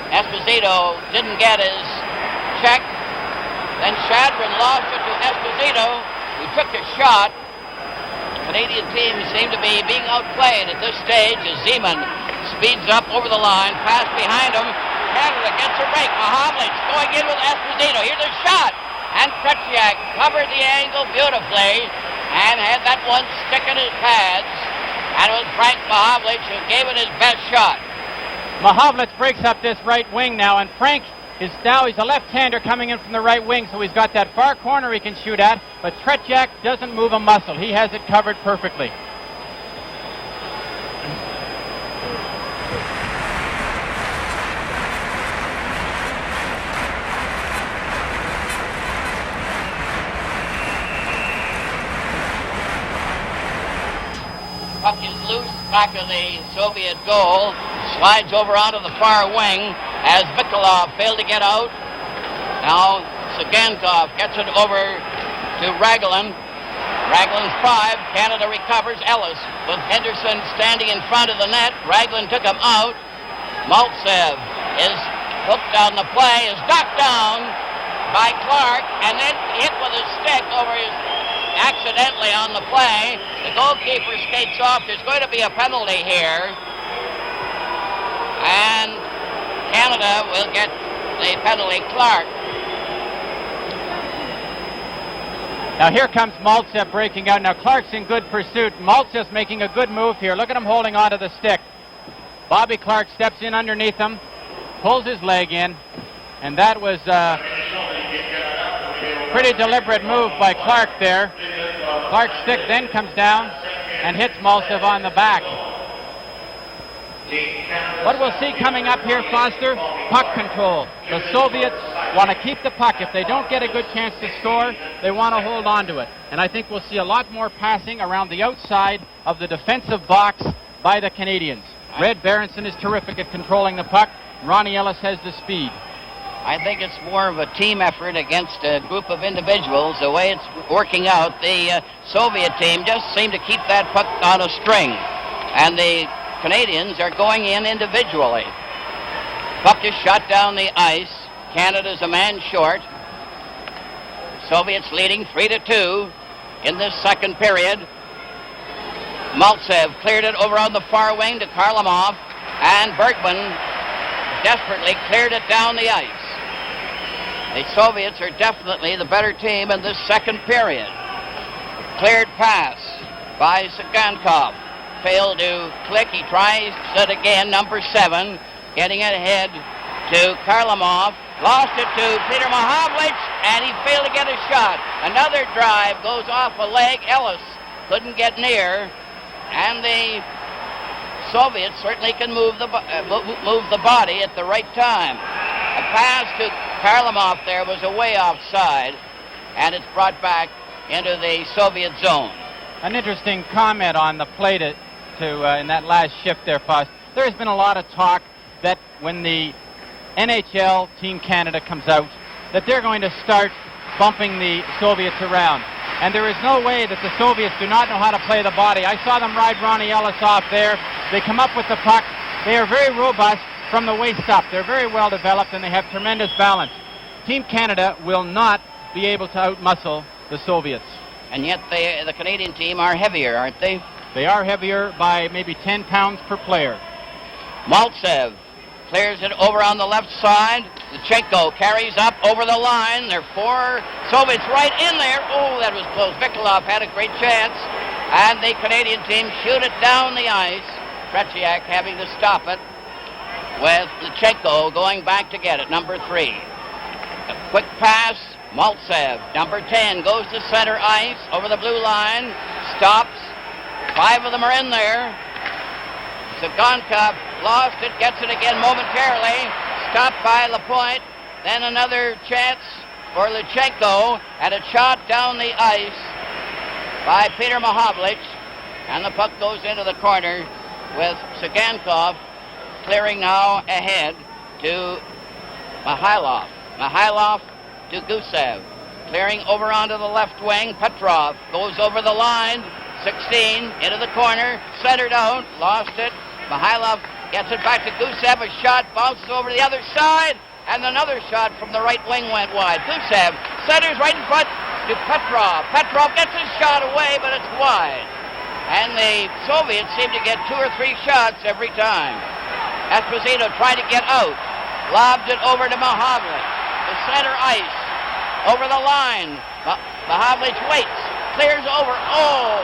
Esposito didn't get his check. Then Shadron lost it to Esposito, who took a shot. The Canadian team seemed to be being outplayed at this stage as Zeman speeds up over the line, pass behind him. Canada gets a break. Mahovlich going in with Esposito. Here's a shot. And Tretiak covered the angle beautifully and had that one stick in his pads. And it was Frank Mahovlich who gave it his best shot. Mahovlich breaks up this right wing now, and Frank is now, he's a left-hander coming in from the right wing, so he's got that far corner he can shoot at, but Tretiak doesn't move a muscle. He has it covered perfectly. Puck is loose back of the Soviet goal. Slides over onto the far wing as Mikolov failed to get out. Now Sagankov gets it over to Raglan. Raglan's 5. Canada recovers. Ellis with Henderson standing in front of the net. Raglan took him out. Maltsev is hooked on the play, is knocked down by Clark, and then hit with his stick over his accidentally on the play. The goalkeeper skates off. There's going to be a penalty here. And Canada will get the penalty. Clark. Now here comes Maltsev breaking out. Now Clark's in good pursuit. Maltsev's making a good move here. Look at him holding onto the stick. Bobby Clark steps in underneath him, pulls his leg in, and that was a pretty deliberate move by Clark there. Clark's stick then comes down and hits Maltsev on the back. What we'll see coming up here, Foster, puck control. The Soviets want to keep the puck. If they don't get a good chance to score, they want to hold on to it. And I think we'll see a lot more passing around the outside of the defensive box by the Canadians. Red Berenson is terrific at controlling the puck. Ronnie Ellis has the speed. I think it's more of a team effort against a group of individuals. The way it's working out, the Soviet team just seemed to keep that puck on a string. And the Canadians are going in individually. Puck is shot down the ice. Canada's a man short. Soviets leading 3-2 in this second period. Maltsev cleared it over on the far wing to Karlamov, and Bergman desperately cleared it down the ice. The Soviets are definitely the better team in this second period. Cleared pass by Sagankov. Failed to click. He tries it again. Number 7 getting it ahead to Karlamov. Lost it to Peter Mahovlich, and he failed to get a shot. Another drive goes off a leg. Ellis couldn't get near, and the Soviets certainly can move the body at the right time. A pass to Karlamov there was away offside, and it's brought back into the Soviet zone. An interesting comment on the play in that last shift there, Foss. There has been a lot of talk that when the NHL Team Canada comes out, that they're going to start bumping the Soviets around. And there is no way that the Soviets do not know how to play the body. I saw them ride Ronnie Ellis off there. They come up with the puck. They are very robust from the waist up. They're very well developed, and they have tremendous balance. Team Canada will not be able to outmuscle the Soviets. And yet the Canadian team are heavier, aren't they? They are heavier by maybe 10 pounds per player. Maltsev clears it over on the left side. Lechenko carries up over the line. There are 4 Soviets right in there. Oh, that was close. Mikolov had a great chance. And the Canadian team shoot it down the ice. Tretiak having to stop it with Lechenko going back to get it, number 3. A quick pass. Maltsev, number 10, goes to center ice over the blue line. Stops. 5 of them are in there. Sagankov lost it, gets it again momentarily. Stopped by Lapointe. Then another chance for Lechenko, and a shot down the ice by Peter Mahovlich. And the puck goes into the corner with Sagankov clearing now ahead to Mihailov. Mihailov to Gusev. Clearing over onto the left wing. Petrov goes over the line. 16 into the corner, centered out, lost it. Mihailov gets it back to Gusev. A shot bounces over the other side, and another shot from the right wing went wide. Gusev centers right in front to Petrov. Petrov gets his shot away, but it's wide. And the Soviets seem to get 2 or 3 shots every time. Esposito tried to get out. Lobs it over to Mahavlich. The center ice. Over the line. Mahavlich waits. Clears over. Oh!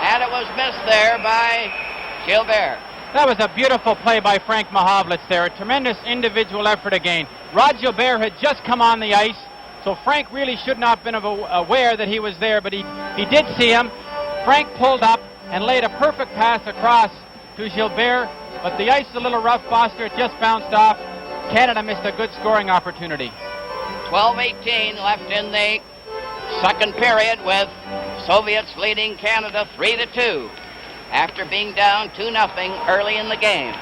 And it was missed there by Gilbert. That was a beautiful play by Frank Mahavlich there. A tremendous individual effort again. Rod Gilbert had just come on the ice, so Frank really should not have been aware that he was there, but he did see him. Frank pulled up and laid a perfect pass across to Gilbert, but the ice is a little rough, Foster. It just bounced off. Canada missed a good scoring opportunity. 12:18 left in the second period, with Soviets leading Canada 3-2 after being down 2-0 early in the game.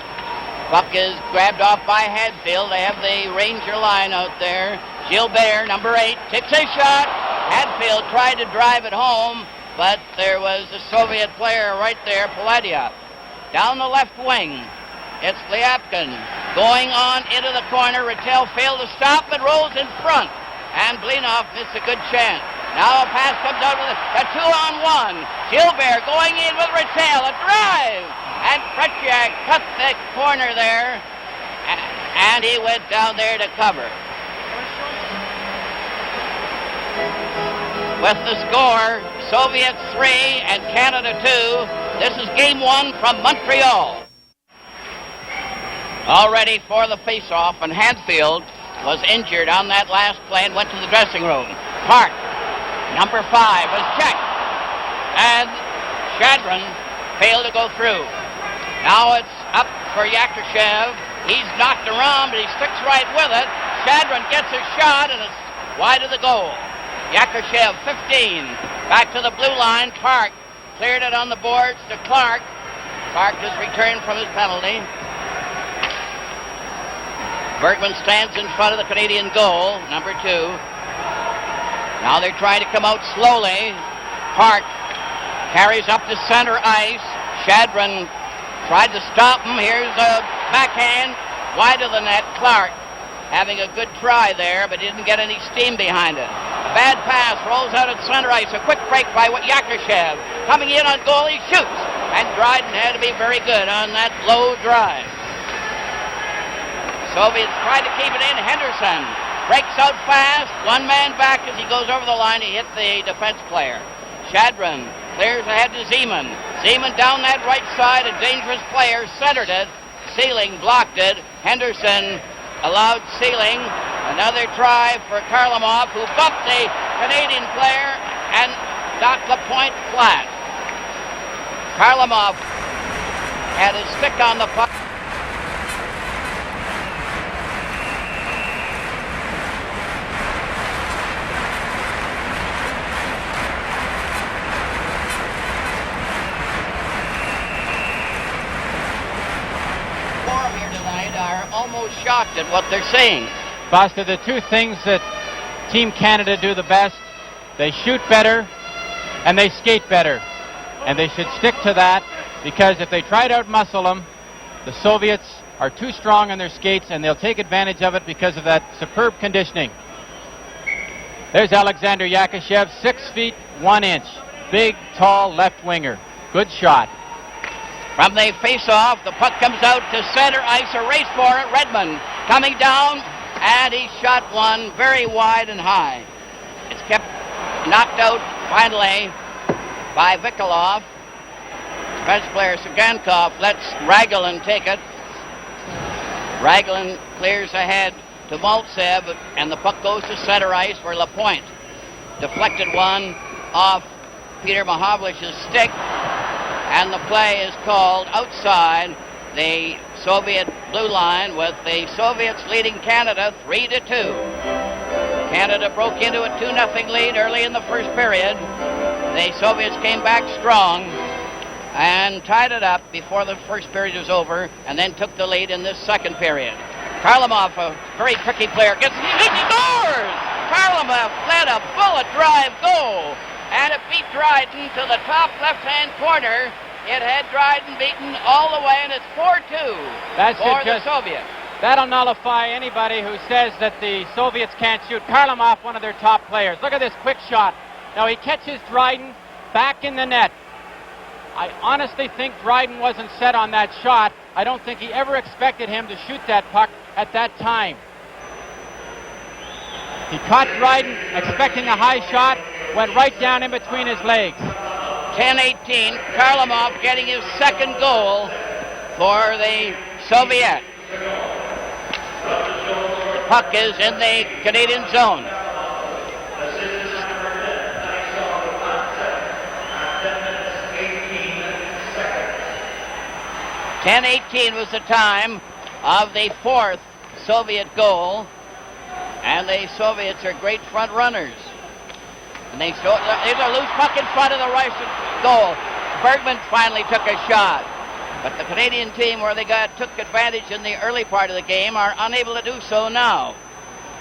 Puck is grabbed off by Hadfield. They have the Ranger line out there. Gilbert, number 8, takes a shot. Hadfield tried to drive it home, but there was a Soviet player right there, Paladyev. Down the left wing, it's Lyapkin going on into the corner. Rattel failed to stop, but rolls in front. And Blinov missed a good chance. Now a pass comes out with a 2-on-1. Gilbert going in with Rattel, a drive. And Fretchak cut the corner there. And he went down there to cover. With the score, Soviets 3 and Canada 2. This is game 1 from Montreal. All ready for the face-off, and Hadfield was injured on that last play and went to the dressing room. Park, number 5, was checked. And Shadron failed to go through. Now it's up for Yakushev. He's knocked around, but he sticks right with it. Shadron gets a shot, and it's wide of the goal. Yakushev, 15. Back to the blue line. Park cleared it on the boards to Clark. Clark has returned from his penalty. Bergman stands in front of the Canadian goal, number 2. Now they're trying to come out slowly. Park carries up to center ice. Shadron tried to stop him. Here's a backhand wide of the net. Clark having a good try there, but didn't get any steam behind it. A bad pass, rolls out at center ice. A quick break by Yakushev. Coming in on goal, he shoots. And Dryden had to be very good on that low drive. Soviets tried to keep it in. Henderson breaks out fast. One man back as he goes over the line. He hit the defense player. Shadron clears ahead to Zeman. Zeman down that right side. A dangerous player centered it. Sealing blocked it. Henderson allowed Sealing. Another try for Karlamov, who bumped the Canadian player and knocked the point flat. Karlamov had his stick on the puck. Almost shocked at what they're seeing. Foster, the 2 things that Team Canada do the best, they shoot better and they skate better. And they should stick to that, because if they try to outmuscle them, the Soviets are too strong on their skates, and they'll take advantage of it because of that superb conditioning. There's Alexander Yakushev, 6 feet 1 inch. Big, tall left winger. Good shot. From the face-off, the puck comes out to center ice. A race for it. Redmond coming down, and he shot one very wide and high. It's kept knocked out finally by Vikolov. French player Sagankov lets Raglan take it. Raglan clears ahead to Maltsev, and the puck goes to center ice for Lapointe. Deflected one off Peter Mahavlich's stick. And the play is called outside the Soviet blue line, with the Soviets leading Canada 3-2. Canada broke into a 2-0 lead early in the first period. The Soviets came back strong and tied it up before the first period was over, and then took the lead in this second period. Karlamov, a very tricky player, gets he scores! Karlamov led a bullet drive goal, and it beat Dryden to the top left-hand corner. it had Dryden beaten all the way, and it's 4-2 for the Soviets. That'll nullify anybody who says that the Soviets can't shoot. Kharlamov, one of their top players. Look at this quick shot. Now he catches Dryden back in the net. I honestly think Dryden wasn't set on that shot. I don't think he ever expected him to shoot that puck at that time. He caught Dryden expecting a high shot, went right down in between his legs. 10-18, Kharlamov getting his second goal for the Soviet. The puck is in the Canadian zone. 10-18 was the time of the fourth Soviet goal, and the Soviets are great front runners. And there's a loose puck in front of the Russian goal. Bergman finally took a shot, but the Canadian team, where they took advantage in the early part of the game, are unable to do so now.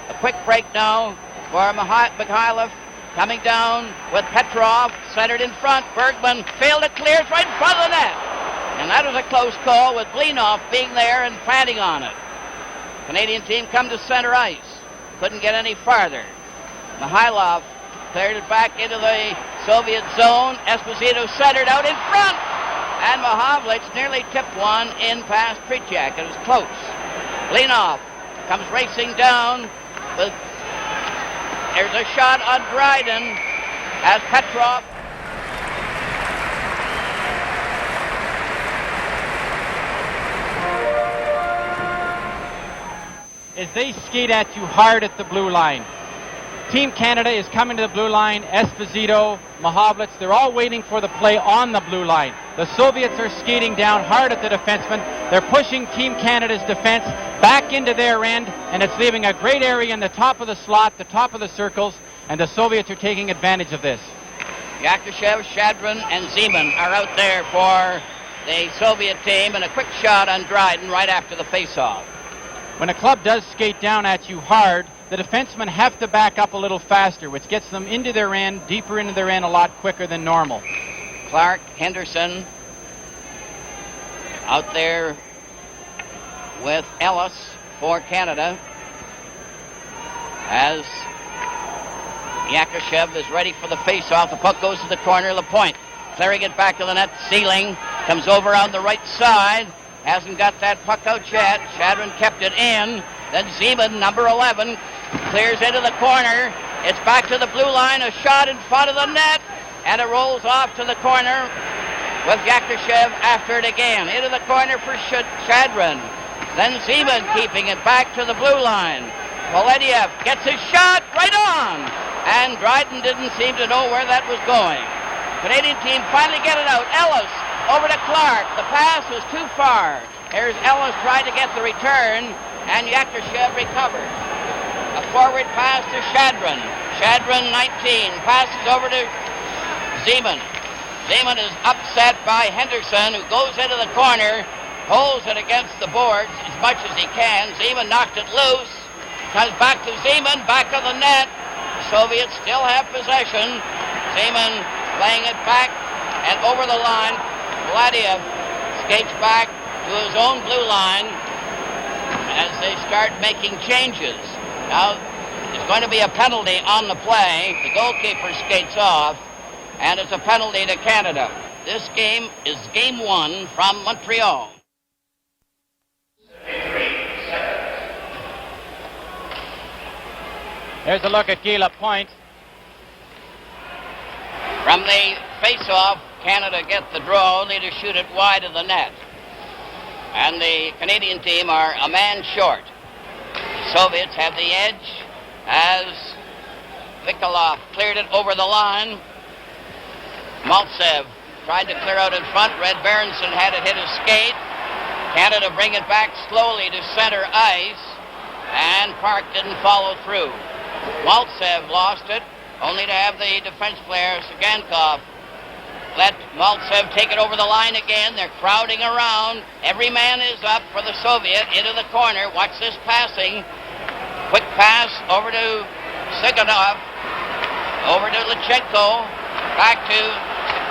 A quick break now for Mikhailov, coming down with Petrov, centered in front. Bergman failed to clear, it's right in front of the net. And that was a close call, with Blinov being there and planting on it. Canadian team come to center ice. Couldn't get any farther. Mikhailov cleared it back into the Soviet zone. Esposito centered out in front. And Mahavlich nearly tipped one in past Tretiak. It was close. Blinov comes racing down. There's a shot on Dryden as Petrov. As they skate at you hard at the blue line. Team Canada is coming to the blue line. Esposito, Mahavlich, they're all waiting for the play on the blue line. The Soviets are skating down hard at the defenseman. They're pushing Team Canada's defense back into their end, and it's leaving a great area in the top of the slot, the top of the circles, and the Soviets are taking advantage of this. Yakushev, Shadrin, and Zeman are out there for the Soviet team, and a quick shot on Dryden right after the face-off. When a club does skate down at you hard, the defensemen have to back up a little faster, which gets them into their end, deeper into their end, a lot quicker than normal. Clark, Henderson, out there with Ellis for Canada, as Yakushev is ready for the face-off. The puck goes to the corner of the point. Clearing it back to the net, Sealing comes over on the right side. Hasn't got that puck out yet. Shadrin kept it in. Then Zeman, number 11, clears into the corner. It's back to the blue line. A shot in front of the net. And it rolls off to the corner with Yakushev after it again. Into the corner for Shadrin. Then Zeman keeping it back to the blue line. Polediev gets his shot right on. And Dryden didn't seem to know where that was going. Canadian team finally get it out. Ellis over to Clark. The pass was too far. Here's Ellis trying to get the return, and Yakushev recovered. A forward pass to Shadrin. Shadrin, 19, passes over to Zeman. Zeman is upset by Henderson, who goes into the corner, holds it against the boards as much as he can. Zeman knocked it loose. Comes back to Zeman, back of the net. The Soviets still have possession. Zeman playing it back and over the line. Vladiev skates back to his own blue line as they start making changes. Now, there's going to be a penalty on the play. The goalkeeper skates off, and it's a penalty to Canada. This game is game one from Montreal. Here's a look at Gila Point. From the face-off, Canada get the draw, only to shoot it wide of the net. And the Canadian team are a man short. The Soviets have the edge as Vikolov cleared it over the line. Maltsev tried to clear out in front. Red Berenson had it hit his skate. Canada bring it back slowly to center ice, and Park didn't follow through. Maltsev lost it, only to have the defense player, Sagankov, let Maltsev take it over the line again. They're crowding around. Every man is up for the Soviet into the corner. Watch this passing. Quick pass over to Siganov, over to Lichenko, back to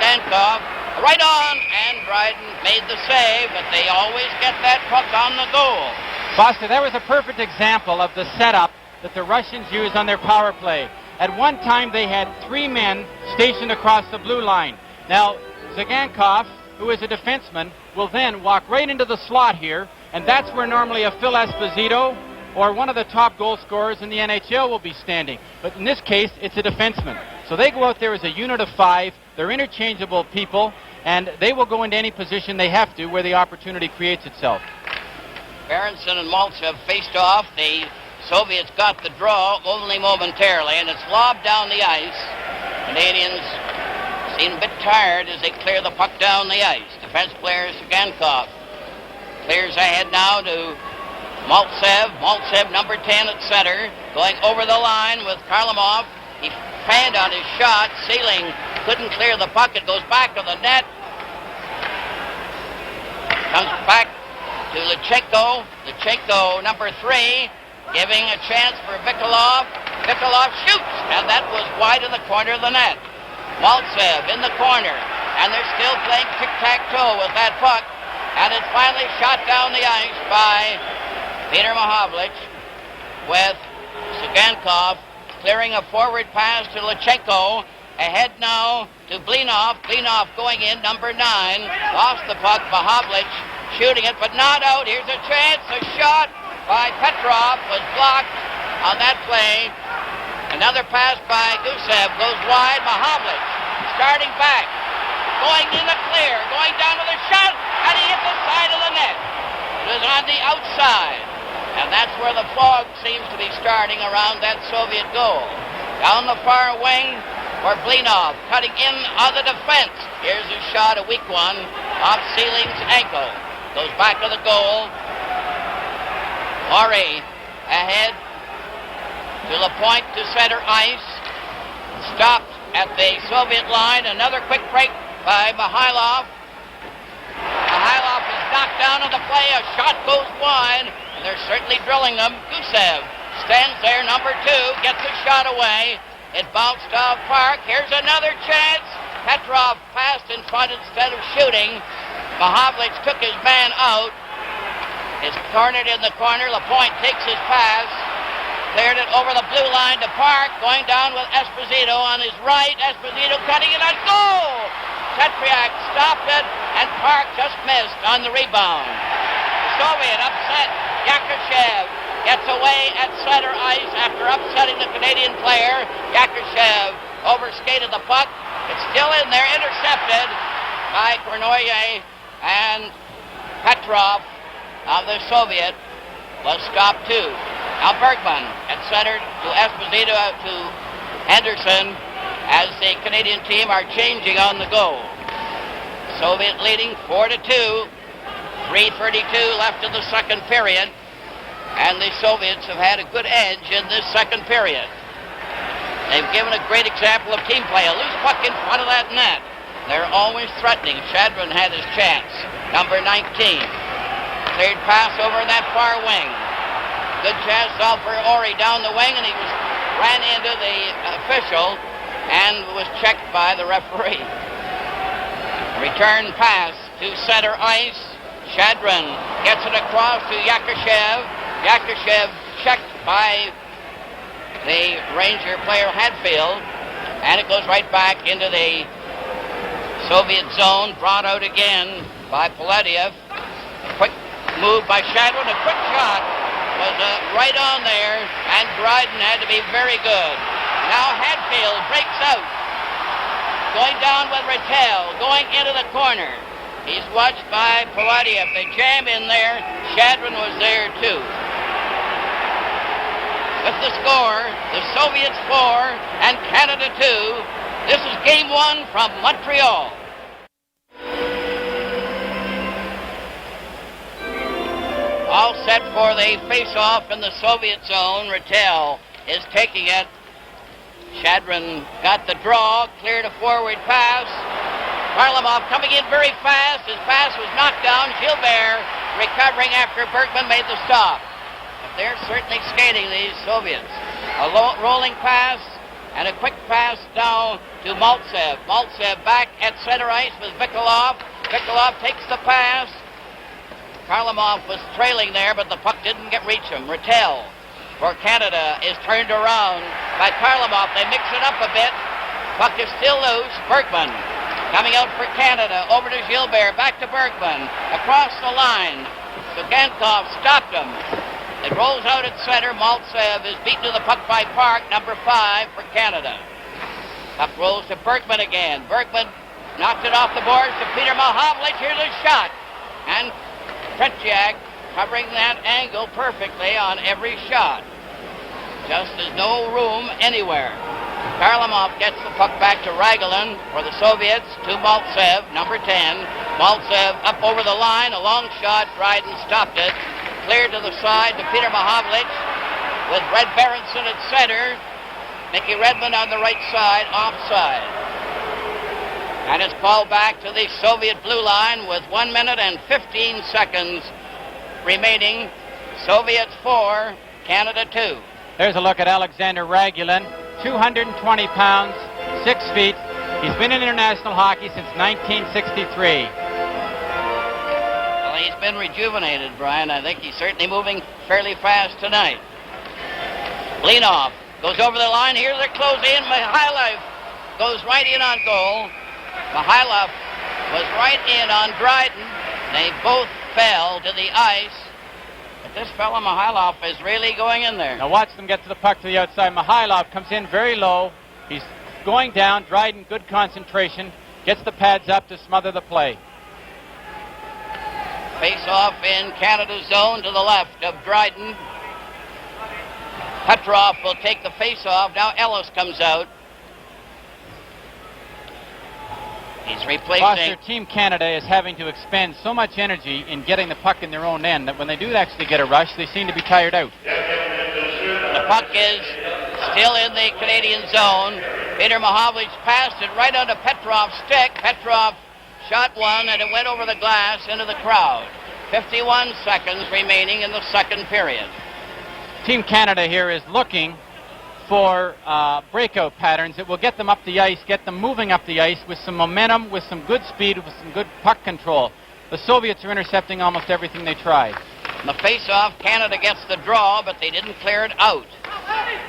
Sagankov, Right on, and Dryden made the save, but they always get that puck on the goal. Foster, that was a perfect example of the setup that the Russians used on their power play. At one time, they had 3 men stationed across the blue line. Now, Zigankov, who is a defenseman, will then walk right into the slot here, and that's where normally a Phil Esposito or one of the top goal scorers in the NHL will be standing. But in this case, it's a defenseman. So they go out there as a unit of 5. They're interchangeable people, and they will go into any position they have to where the opportunity creates itself. Berenson and Maltsev faced off. The Soviets got the draw only momentarily, and it's lobbed down the ice. Canadians seem a bit tired as they clear the puck down the ice. Defense player Zigankov clears ahead now to Maltsev. Maltsev, number 10 at center, going over the line with Karlamov. He fanned on his shot. Sealing couldn't clear the puck. It goes back to the net. Comes back to Lechenko. Lechenko, number 3, giving a chance for Vikolov. Vikolov shoots, and that was wide in the corner of the net. Maltsev in the corner, and they're still playing tic-tac-toe with that puck, and it's finally shot down the ice by Peter Mahovlich, with Zigankov clearing a forward pass to Lechenko. Ahead now to Blinov. Blinov going in, number 9. Lost the puck. Mahovlich shooting it, but not out. Here's a chance. A shot by Petrov was blocked on that play. Another pass by Gusev goes wide. Mahovlich starting back. Going in the clear. Going down to the shot. And he hit the side of the net. It was on the outside. And that's where the fog seems to be starting around that Soviet goal. Down the far wing for Blinov, cutting in on the defense. Here's a shot, a weak one, off Sealing's ankle. Goes back to the goal. Murray ahead to the point to center ice. Stopped at the Soviet line. Another quick break by Mikhailov. Mikhailov is knocked down on the play. A shot goes wide. And they're certainly drilling them. Gusev stands there, number 2, gets a shot away. It bounced off Park. Here's another chance. Petrov passed in front instead of shooting. Mahovlich took his man out. Is cornered in the corner. Lapointe takes his pass. Cleared it over the blue line to Park. Going down with Esposito on his right. Esposito cutting it on goal. Tetriak stopped it, and Park just missed on the rebound. Soviet upset. Yakushev gets away at center ice after upsetting the Canadian player. Yakushev overskated the puck. It's still in there, intercepted by Kornoye, and Petrov of the Soviet was stopped too. Now Bergman at center to Esposito, to Henderson, as the Canadian team are changing on the goal. Soviet leading 4-2. 3:32 left in the second period, and the Soviets have had a good edge in this second period. They've given a great example of team play. A loose puck in front of that net. They're always threatening. Shadron had his chance. Number 19. Cleared pass over that far wing. Good chance now for Ori down the wing, and he ran into the official and was checked by the referee. Return pass to center ice. Shadron gets it across to Yakushev. Yakushev checked by the Ranger player Hadfield, and it goes right back into the Soviet zone, brought out again by Poladiev. A quick move by Shadron, a quick shot was right on there, and Dryden had to be very good. Now Hadfield breaks out, going down with Rattel, going into the corner. He's watched by Poladiev. They jam in there. Shadron was there too. With the score, the Soviets 4 and Canada 2. This is game 1 from Montreal. All set for the face-off in the Soviet zone. Rattel is taking it. Shadron got the draw, cleared a forward pass. Varlamov coming in very fast. His pass was knocked down. Gilbert recovering after Bergman made the stop. But they're certainly skating, these Soviets. A rolling pass And a quick pass now to Maltsev. Maltsev back at center ice with Vikolov. Vikolov takes the pass. Karlamov was trailing there, but the puck didn't reach him. Rattel for Canada is turned around by Karlamov. They mix it up a bit. Puck is still loose. Bergman coming out for Canada. Over to Gilbert. Back to Bergman. Across the line. Sugankov stopped him. It rolls out at center. Maltsev is beaten to the puck by Park, number 5 for Canada. Puck rolls to Bergman again. Bergman knocked it off the boards to Peter Mahovlich. Here's a shot. And Tretiak covering that angle perfectly on every shot. Just as no room anywhere. Karlamov gets the puck back to Ragulin for the Soviets, to Maltsev, number 10. Maltsev up over the line, a long shot. Dryden stopped it. Cleared to the side to Peter Mahovlich with Red Berenson at center. Mickey Redmond on the right side, offside. And it's called back to the Soviet blue line with 1 minute and 15 seconds remaining. Soviets 4, Canada 2. There's a look at Alexander Ragulin, 220 pounds, 6 feet. He's been in international hockey since 1963. He's been rejuvenated, Brian. I think he's certainly moving fairly fast tonight. Blinov goes over the line. Here's a close in. Mihailov goes right in on goal. Mihailov was right in on Dryden. They both fell to the ice. But this fellow Mihailov is really going in there. Now watch them get to the puck to the outside. Mihailov comes in very low. He's going down. Dryden, good concentration. Gets the pads up to smother the play. Face-off in Canada's zone to the left of Dryden. Petrov will take the face-off. Now Ellis comes out. He's replacing... Foster, Team Canada is having to expend so much energy in getting the puck in their own end that when they do actually get a rush, they seem to be tired out. The puck is still in the Canadian zone. Peter Mahovlich passed it right onto Petrov's stick. Petrov shot one, and it went over the glass into the crowd. 51 seconds remaining in the second period. Team Canada here is looking for breakout patterns that will get them up the ice, get them moving up the ice with some momentum, with some good speed, with some good puck control. The Soviets are intercepting almost everything they try. In the face-off, Canada gets the draw, but they didn't clear it out.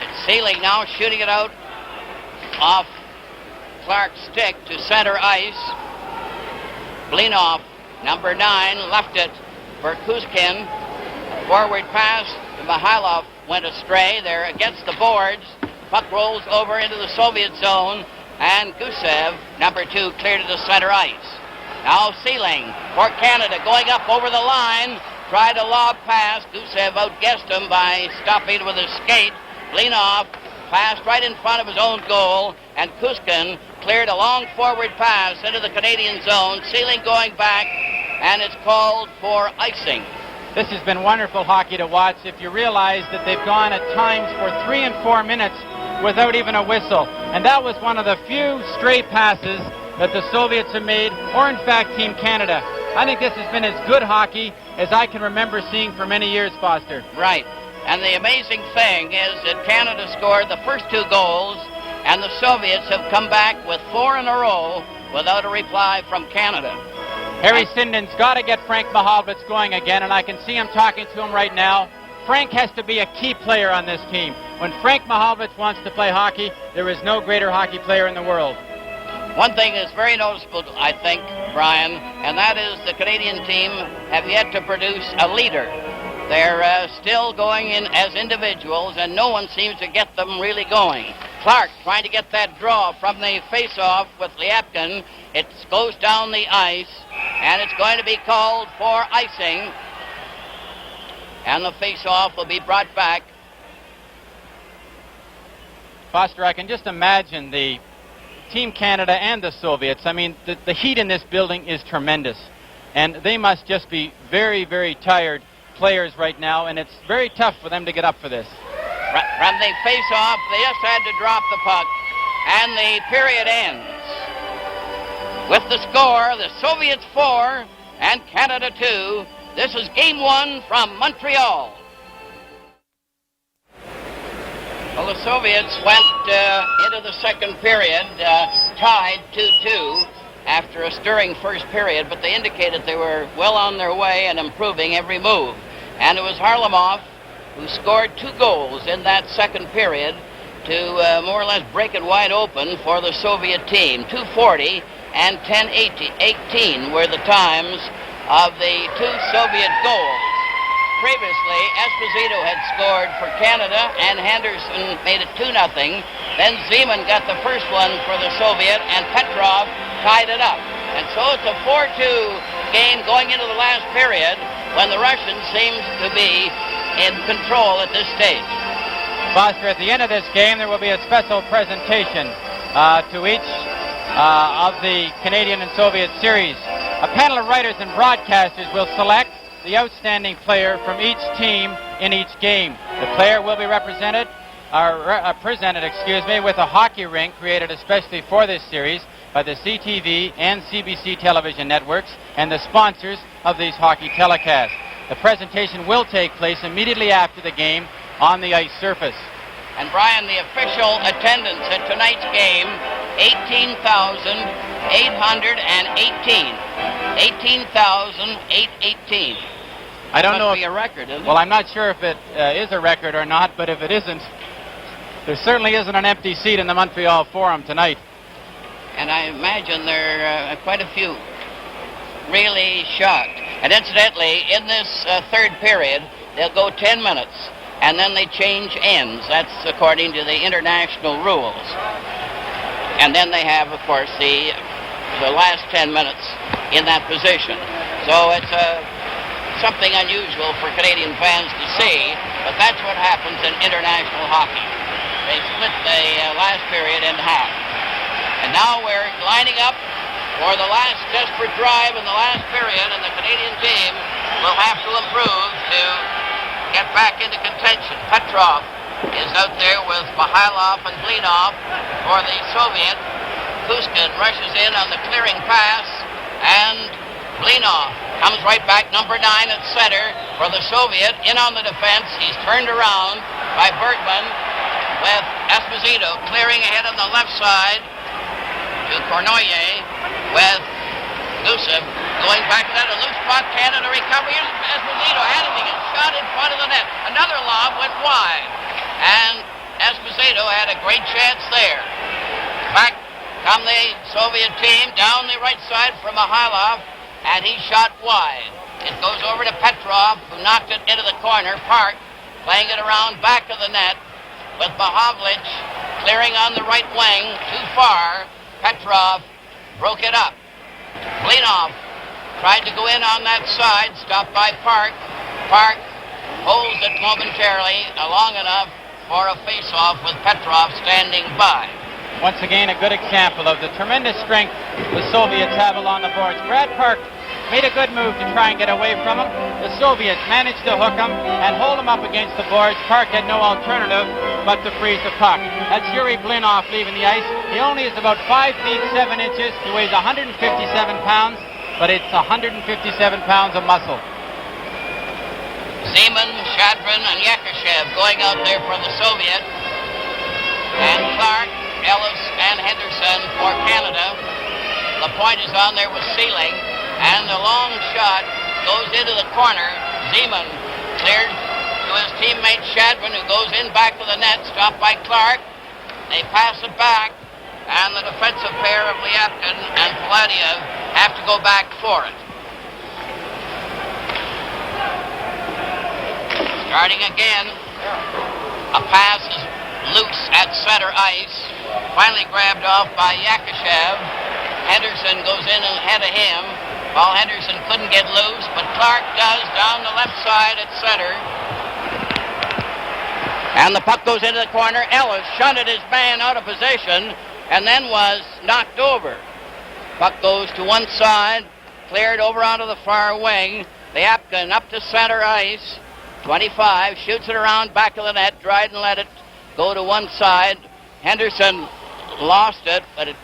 It's Sealing now shooting it out off Clark's stick to center ice. Blinov, number 9, left it for Kuzkin. Forward pass to Mihailov went astray there against the boards. Puck rolls over into the Soviet zone, and Gusev, number 2, cleared to the center ice. Now Sealing for Canada, going up over the line, tried a lob pass. Gusev outguessed him by stopping with his skate. Blinov passed right in front of his own goal, and Kuzkin cleared a long forward pass into the Canadian zone. Sealing going back, and it's called for icing. This has been wonderful hockey to watch if you realize that they've gone at times for 3 and 4 minutes without even a whistle. And that was one of the few stray passes that the Soviets have made, or in fact Team Canada. I think this has been as good hockey as I can remember seeing for many years, Foster. Right. And the amazing thing is that Canada scored the first 2 goals, and the Soviets have come back with 4 in a row without a reply from Canada. Harry Sinden's got to get Frank Mahovlich going again, and I can see him talking to him right now. Frank has to be a key player on this team. When Frank Mahovlich wants to play hockey, there is no greater hockey player in the world. One thing is very noticeable, I think, Brian, and that is the Canadian team have yet to produce a leader. They're still going in as individuals, and no one seems to get them really going. Clark trying to get that draw from the face-off with Lyapkin. It goes down the ice, and it's going to be called for icing. And the face-off will be brought back. Foster, I can just imagine the Team Canada and the Soviets. I mean, the heat in this building is tremendous. And they must just be very, very tired players right now, and it's very tough for them to get up for this. From the face-off, they just had to drop the puck, and the period ends. With the score, the Soviets 4 and Canada 2. This is Game 1 from Montreal. Well, the Soviets went into the second period, tied 2-2 after a stirring first period, but they indicated they were well on their way and improving every move. And it was Harlamov who scored 2 goals in that second period to more or less break it wide open for the Soviet team. 2:40 and 10:18 were the times of the 2 Soviet goals. Previously, Esposito had scored for Canada, and Henderson made it 2-0. Then Zeman got the first one for the Soviet, and Petrov tied it up. And so it's a 4-2 game going into the last period when the Russians seem to be in control at this stage. Foster, at the end of this game, there will be a special presentation to each of the Canadian and Soviet series. A panel of writers and broadcasters will select the outstanding player from each team in each game. The player will be presented with a hockey rink created especially for this series by the CTV and CBC television networks and the sponsors of these hockey telecasts. The presentation will take place immediately after the game on the ice surface. And Brian, the official attendance at tonight's game, 18,818. 18,818. I don't know Must if be a record, isn't it? Well, I'm not sure if it is a record or not, but if it isn't, there certainly isn't an empty seat in the Montreal Forum tonight. And I imagine there are quite a few really shocked. And incidentally, in this third period, they'll go 10 minutes, and then they change ends. That's according to the international rules. And then they have, of course, the last 10 minutes in that position. So it's something unusual for Canadian fans to see, but that's what happens in international hockey. They split the last period in half. And now we're lining up for the last desperate drive in the last period, and the Canadian team will have to improve to get back into contention. Petrov is out there with Mikhailov and Blinov for the Soviet. Kuskin rushes in on the clearing pass, and Blinov comes right back, number 9 at center for the Soviet. In on the defense, he's turned around by Bergman with Esposito clearing ahead on the left side to Kornoye with Gusev going back to that. A loose puck, Canada recovery. Esposito had it, he gets shot in front of the net. Another lob went wide, and Esposito had a great chance there. Back come the Soviet team down the right side from Mikhailov, and he shot wide. It goes over to Petrov, who knocked it into the corner. Park playing it around back of the net with Mahovlich clearing on the right wing too far. Petrov broke it up. Blinov tried to go in on that side, stopped by Park. Park holds it momentarily long enough for a face-off with Petrov standing by. Once again, a good example of the tremendous strength the Soviets have along the boards. Brad Park made a good move to try and get away from him. The Soviets managed to hook him and hold him up against the boards. Park had no alternative but to freeze the puck. That's Yuri Blinov leaving the ice. He only is about 5 feet 7 inches. He weighs 157 pounds, but it's 157 pounds of muscle. Zeman, Shadrin, and Yakushev going out there for the Soviet. And Clark, Ellis, and Henderson for Canada. LaPointe is on there with Sealing, and the long shot goes into the corner. Zeman cleared to his teammate Shadrin, who goes in back to the net, stopped by Clark. They pass it back, and the defensive pair of Lyapkin and Paladiev have to go back for it. Starting again, a pass is loose at center ice, finally grabbed off by Yakushev. Henderson goes in ahead of him. Paul Henderson couldn't get loose, but Clark does down the left side at center. And the puck goes into the corner. Ellis shunted his man out of position and then was knocked over. Puck goes to one side, cleared over onto the far wing. Lyapkin up to center ice. 25, shoots it around back of the net. Dryden let it go to one side. Henderson lost it, but it's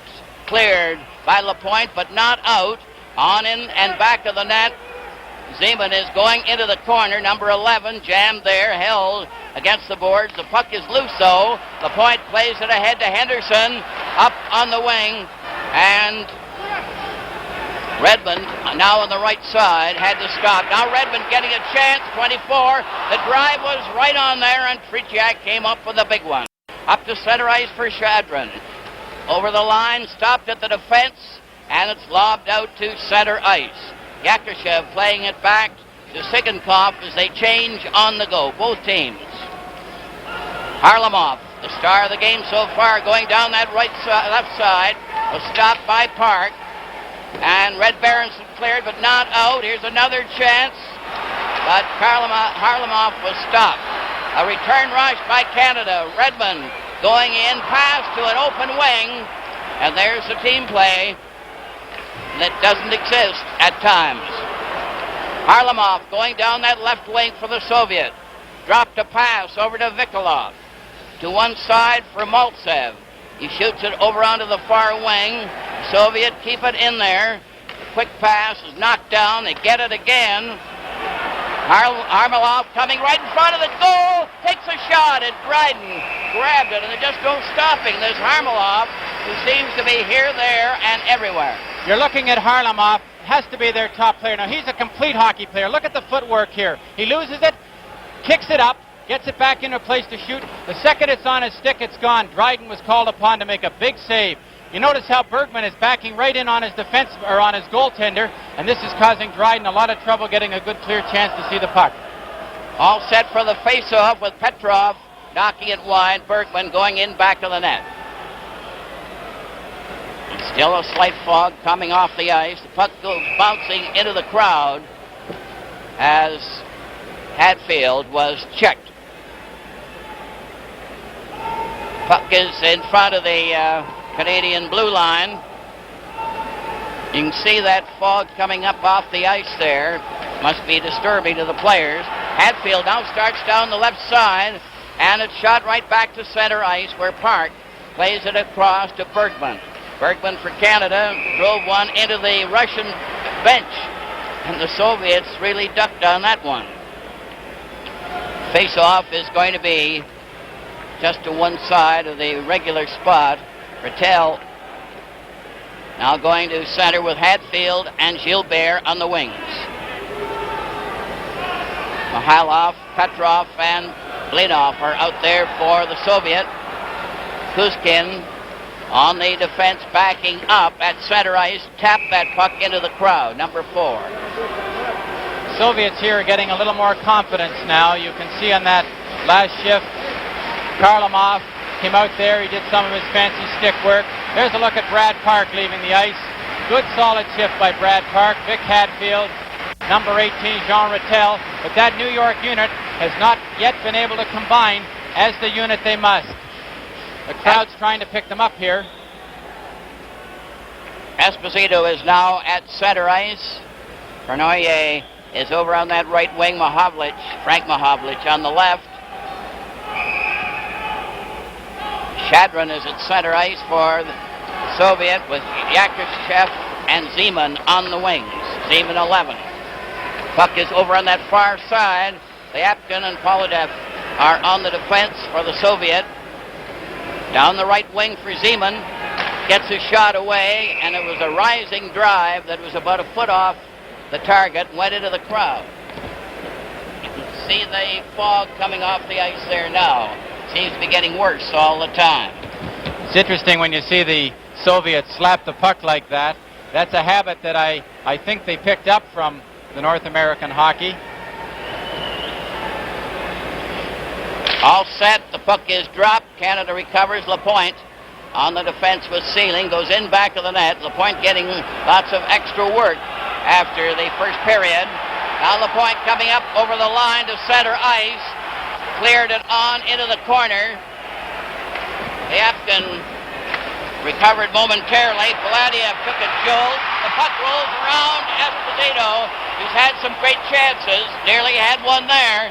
cleared by LaPointe, but not out. On in and back of the net Zeman is going into the corner. Number 11 jammed there, held against the boards. The puck is loose, though. LaPointe plays it ahead to Henderson, up on the wing, and Redmond, now on the right side, had to stop. Now Redmond getting a chance, 24. The drive was right on there, and Tretiak came up with a big one. Up to center ice for Shadron. Over the line, stopped at the defense, and it's lobbed out to center ice. Yakushev playing it back to Sigankov as they change on the go, both teams. Harlamov, the star of the game so far, going down that left side, was stopped by Park. And Red Berenson cleared, but not out. Here's another chance, but Harlamov was stopped. A return rush by Canada. Redmond going in, pass to an open wing, and there's the team play that doesn't exist at times. Harlamov going down that left wing for the Soviet. Dropped a pass over to Vikolov. To one side for Maltsev. He shoots it over onto the far wing. Soviet keep it in there. Quick pass is knocked down. They get it again. Harlamov coming right in front of the goal. Takes a shot, and Dryden grabbed it, and there's just no stopping this Harlamov, who seems to be here, there, and everywhere. You're looking at Harlamov, has to be their top player. Now, he's a complete hockey player. Look at the footwork here. He loses it, kicks it up, gets it back into a place to shoot. The second it's on his stick, it's gone. Dryden was called upon to make a big save. You notice how Bergman is backing right in on his defense, or on his goaltender, and this is causing Dryden a lot of trouble getting a good clear chance to see the puck. All set for the face-off with Petrov knocking it wide. Bergman going in back of the net. Still a slight fog coming off the ice. The puck goes bouncing into the crowd as Hatfield was checked. Puck is in front of the Canadian blue line. You can see that fog coming up off the ice there. Must be disturbing to the players. Hatfield now starts down the left side, and it's shot right back to center ice where Park plays it across to Bergman. Bergman for Canada drove one into the Russian bench, and the Soviets really ducked on that one. Face-off is going to be just to one side of the regular spot. Rattel now going to center with Hatfield and Gilbert on the wings. Mihailov, Petrov, and Blinov are out there for the Soviet. Kuzkin on the defense backing up at center ice, tapped that puck into the crowd, number 4. Soviets here are getting a little more confidence now. You can see on that last shift, Karlamov came out there. He did some of his fancy stick work. There's a look at Brad Park leaving the ice. Good solid shift by Brad Park. Vic Hadfield, number 18, Jean Rattel. But that New York unit has not yet been able to combine as the unit they must. The crowd's trying to pick them up here. Esposito is now at center ice. Bernoyer is over on that right wing. Frank Mahovlich on the left. Shadron is at center ice for the Soviet with Yakushev and Zeman on the wings. Zeman 11. Puck is over on that far side. Lyapkin and Polodev are on the defense for the Soviet. Down the right wing for Zeman. Gets his shot away, and it was a rising drive that was about a foot off the target and went into the crowd. You can see the fog coming off the ice there now. Seems to be getting worse all the time. It's interesting when you see the Soviets slap the puck like that. That's a habit that I think they picked up from the North American hockey. All set. The puck is dropped. Canada recovers. LaPointe on the defense with Sealing. Goes in back of the net. LaPointe getting lots of extra work after the first period. Now LaPointe coming up over the line to center ice. Cleared it on into the corner. Lyapkin recovered momentarily. Paladiev took a jolt. The puck rolls around Esposito, who's had some great chances. Nearly had one there.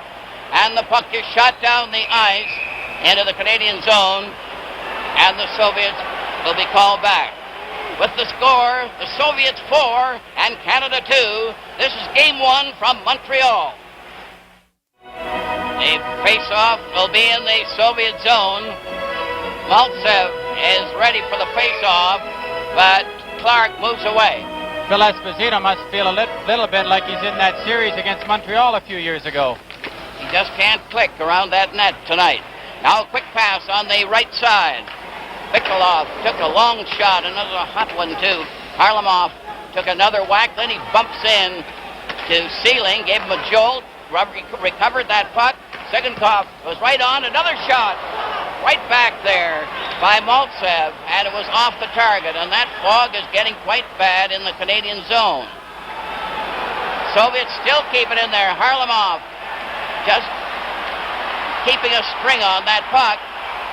And the puck is shot down the ice into the Canadian zone. And the Soviets will be called back. With the score, the Soviets 4 and Canada 2. This is game one from Montreal. The face-off will be in the Soviet zone. Maltsev is ready for the face-off, but Clark moves away. Phil Esposito must feel a little bit like he's in that series against Montreal a few years ago. He just can't click around that net tonight. Now a quick pass on the right side. Vikolov took a long shot, another hot one too. Harlamov took another whack, then he bumps in to Sealing, gave him a jolt, recovered that puck. Segenkov was right on, another shot, right back there by Maltsev, and it was off the target, and that fog is getting quite bad in the Canadian zone. Soviets still keep it in there. Harlamov just keeping a string on that puck.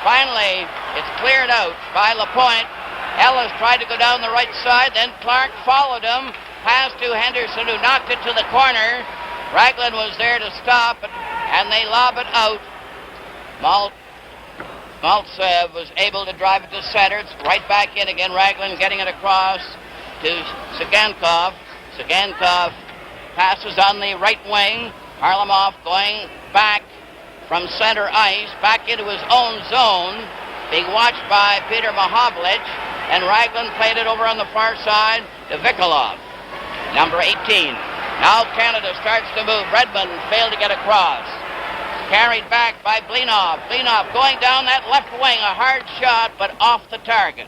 Finally, it's cleared out by Lapointe. Ellis tried to go down the right side, then Clark followed him, passed to Henderson, who knocked it to the corner. Raglan was there to stop it, and they lob it out. Maltsev was able to drive it to center. It's right back in again. Raglan getting it across to Segenkov. Segenkov passes on the right wing. Harlamov going back from center ice, back into his own zone, being watched by Peter Mahovlich, and Raglan played it over on the far side to Vikolov, number 18. Now Canada starts to move. Redmond failed to get across. Carried back by Blinov. Blinov going down that left wing, a hard shot, but off the target.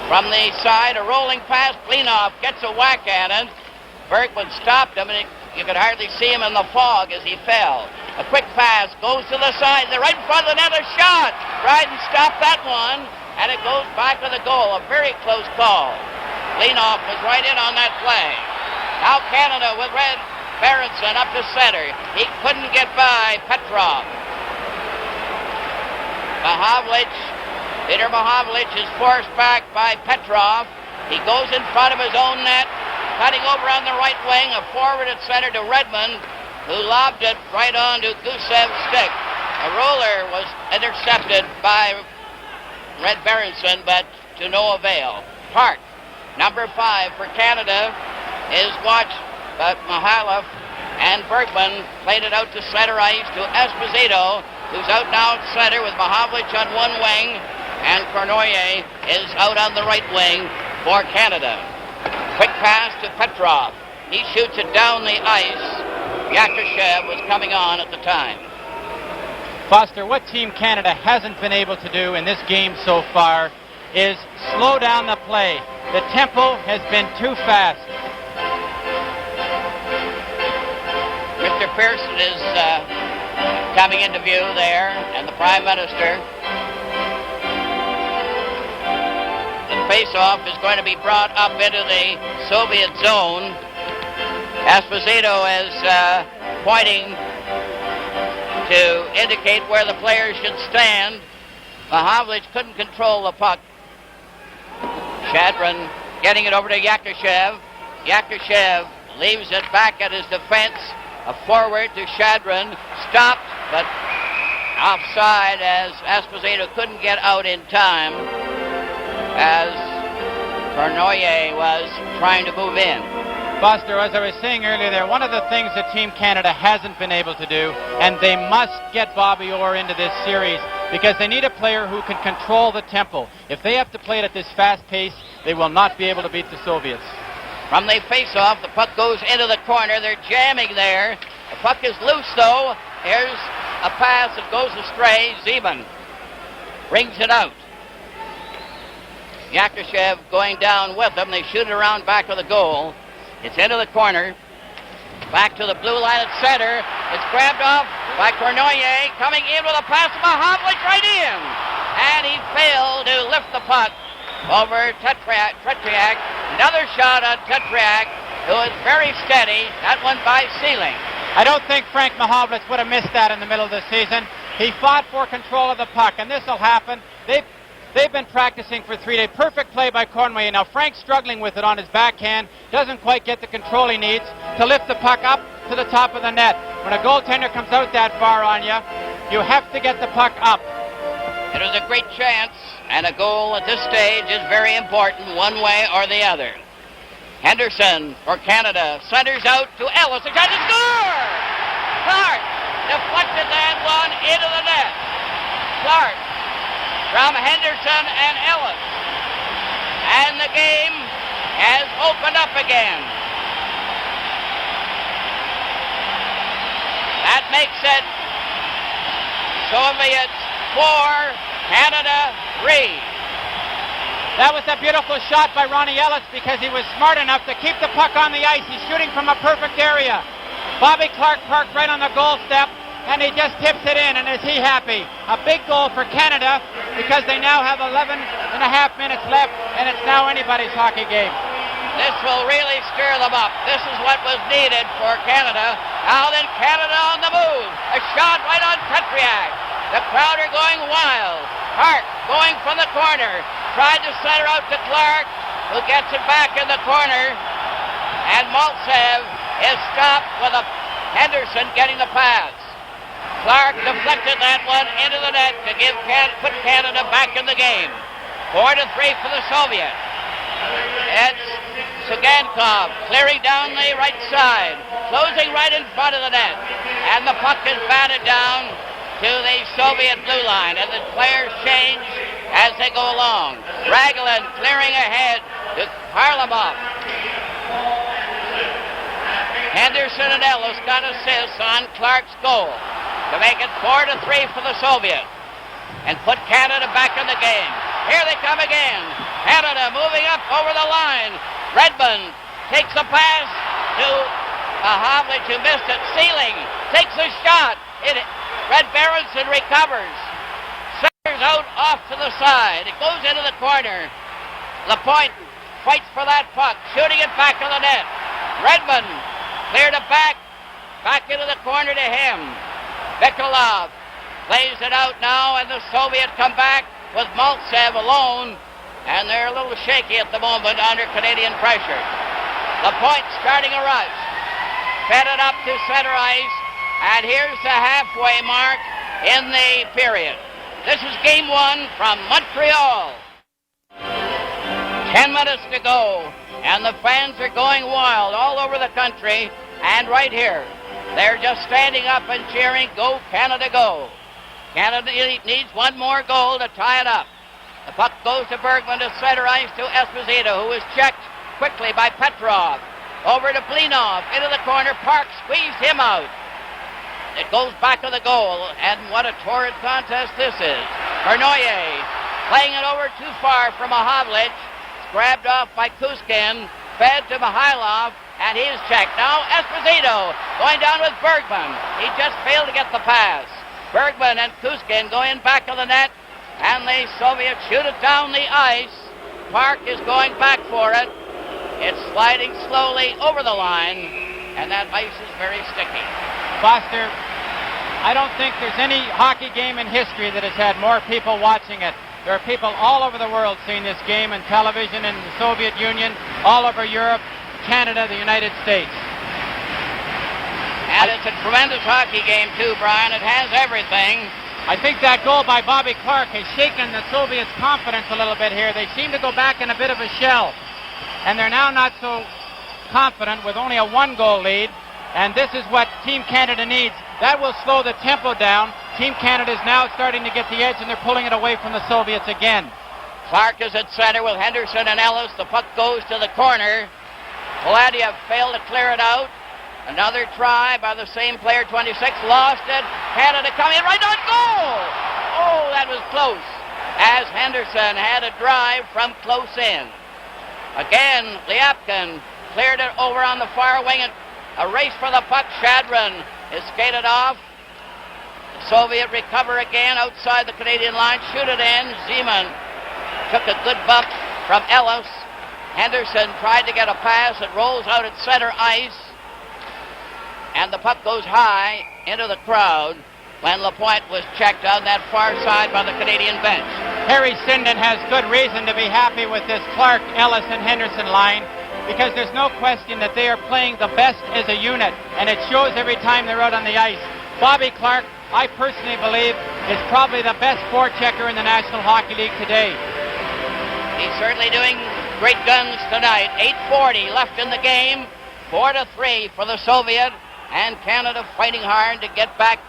From the side, a rolling pass. Blinov gets a whack at it. Bergman stopped him, and you could hardly see him in the fog as he fell. A quick pass goes to the side. They're right in front of another shot. Dryden stopped that one, and it goes back to the goal. A very close call. Blinov was right in on that play. Now Canada with Red Berenson up to center. He couldn't get by Petrov. Peter Mahovlich is forced back by Petrov. He goes in front of his own net, cutting over on the right wing, a forward at center to Redmond, who lobbed it right on to Gusev's stick. A roller was intercepted by Red Berenson, but to no avail. Hart, number 5 for Canada, is watched, but Mihailov and Bergman played it out to center ice to Esposito, who's out now at center with Mahovlich on one wing, and Cournoyer is out on the right wing for Canada. Quick pass to Petrov. He shoots it down the ice. Yakushev was coming on at the time. Foster, what Team Canada hasn't been able to do in this game so far is slow down the play. The tempo has been too fast. Mr. Pearson is coming into view there, and the Prime Minister. The face-off is going to be brought up into the Soviet zone. Esposito is pointing to indicate where the players should stand. Mahovlich couldn't control the puck. Shadron getting it over to Yakushev. Yakushev leaves it back at his defense. A forward to Shadron. Stopped, but offside as Esposito couldn't get out in time as Cournoyer was trying to move in. Foster, as I was saying earlier there, one of the things that Team Canada hasn't been able to do, and they must get Bobby Orr into this series, because they need a player who can control the tempo. If they have to play it at this fast pace, they will not be able to beat the Soviets. From the face-off, the puck goes into the corner. They're jamming there. The puck is loose, though. Here's a pass that goes astray. Zeman brings it out. Yakushev going down with them. They shoot it around back of the goal. It's into the corner. Back to the blue line at center. It's grabbed off by Cournoyer. Coming in with a pass to Mahovlich right in. And he failed to lift the puck over Tetriak. Another shot on Tetriak, who is very steady. That one by Sealing. I don't think Frank Mahovlich would have missed that in the middle of the season. He fought for control of the puck, and this will happen. They've been practicing for 3 days. Perfect play by Cournoyer. Now Frank's struggling with it on his backhand. Doesn't quite get the control he needs to lift the puck up to the top of the net. When a goaltender comes out that far on you, you have to get the puck up. It was a great chance, and a goal at this stage is very important one way or the other. Henderson for Canada. Centers out to Ellis. He tries to score! Clark deflected that one into the net. Clark from Henderson and Ellis. And the game has opened up again. That makes it Soviets 4, Canada 3. That was a beautiful shot by Ronnie Ellis because he was smart enough to keep the puck on the ice. He's shooting from a perfect area. Bobby Clark parked right on the goal step, and he just tips it in, and is he happy? A big goal for Canada because they now have 11 and a half minutes left, and it's now anybody's hockey game. This will really stir them up. This is what was needed for Canada. Now then, Canada on the move. A shot right on Petriak. The crowd are going wild. Hart going from the corner. Tried to center out to Clark, who gets it back in the corner. And Maltsev is stopped with a Henderson getting the pass. Clark deflected that one into the net to put Canada back in the game. 4-3 for the Soviets. It's Sugankov clearing down the right side, closing right in front of the net. And the puck is batted down to the Soviet blue line, and the players change as they go along. Raglan clearing ahead to Harlamov. Henderson and Ellis got assists on Clark's goal to make it 4-3 for the Soviets and put Canada back in the game. Here they come again. Canada moving up over the line. Redmond takes a pass to Havlich, who missed it. Sealing takes a shot. Red Berenson recovers. Centers out off to the side. It goes into the corner. Lapointe fights for that puck, shooting it back to the net. Redmond cleared it back into the corner to him. Vikolov plays it out now, and the Soviets come back with Maltsev alone, and they're a little shaky at the moment under Canadian pressure. Lapointe starting a rush. Fed it up to center ice, and here's the halfway mark in the period. This is game 1 from Montreal. 10 minutes to go, and the fans are going wild all over the country, and right here. They're just standing up and cheering, "Go Canada, go." Canada needs one more goal to tie it up. The puck goes to Bergman to center ice to Esposito, who is checked quickly by Petrov. Over to Blinov, into the corner. Park squeezed him out. It goes back to the goal, and what a torrid contest this is. Bernoyer playing it over too far from Havlich. Grabbed off by Kuskin, fed to Mihailov, and he's checked. Now Esposito going down with Bergman. He just failed to get the pass. Bergman and Kuskin going back to the net, and the Soviets shoot it down the ice. Park is going back for it. It's sliding slowly over the line, and that ice is very sticky. Foster, I don't think there's any hockey game in history that has had more people watching it. There are people all over the world seeing this game on television in the Soviet Union, all over Europe, Canada, the United States. And it's a tremendous hockey game too, Brian. It has everything. I think that goal by Bobby Clark has shaken the Soviets' confidence a little bit here. They seem to go back in a bit of a shell. And they're now not so confident with only a 1-goal lead. And this is what Team Canada needs. That will slow the tempo down. Team Canada is now starting to get the edge, and they're pulling it away from the Soviets again. Clark is at center with Henderson and Ellis. The puck goes to the corner. Poladiev failed to clear it out. Another try by the same player, 26, lost it. Canada coming right on goal! Oh, that was close, as Henderson had a drive from close in. Again, Lyapkin cleared it over on the far wing. A race for the puck. Shadron is skated off. The Soviet recover again outside the Canadian line. Shoot it in. Zeman took a good bump from Ellis. Henderson tried to get a pass. It rolls out at center ice. And the puck goes high into the crowd when Lapointe was checked on that far side by the Canadian bench. Harry Sinden has good reason to be happy with this Clark, Ellis, and Henderson line, because there's no question that they are playing the best as a unit, and it shows every time they're out on the ice. Bobby Clark, I personally believe, is probably the best forechecker in the National Hockey League today. He's certainly doing great guns tonight. 8:40 left in the game. 4-3 for the Soviet, and Canada fighting hard to get back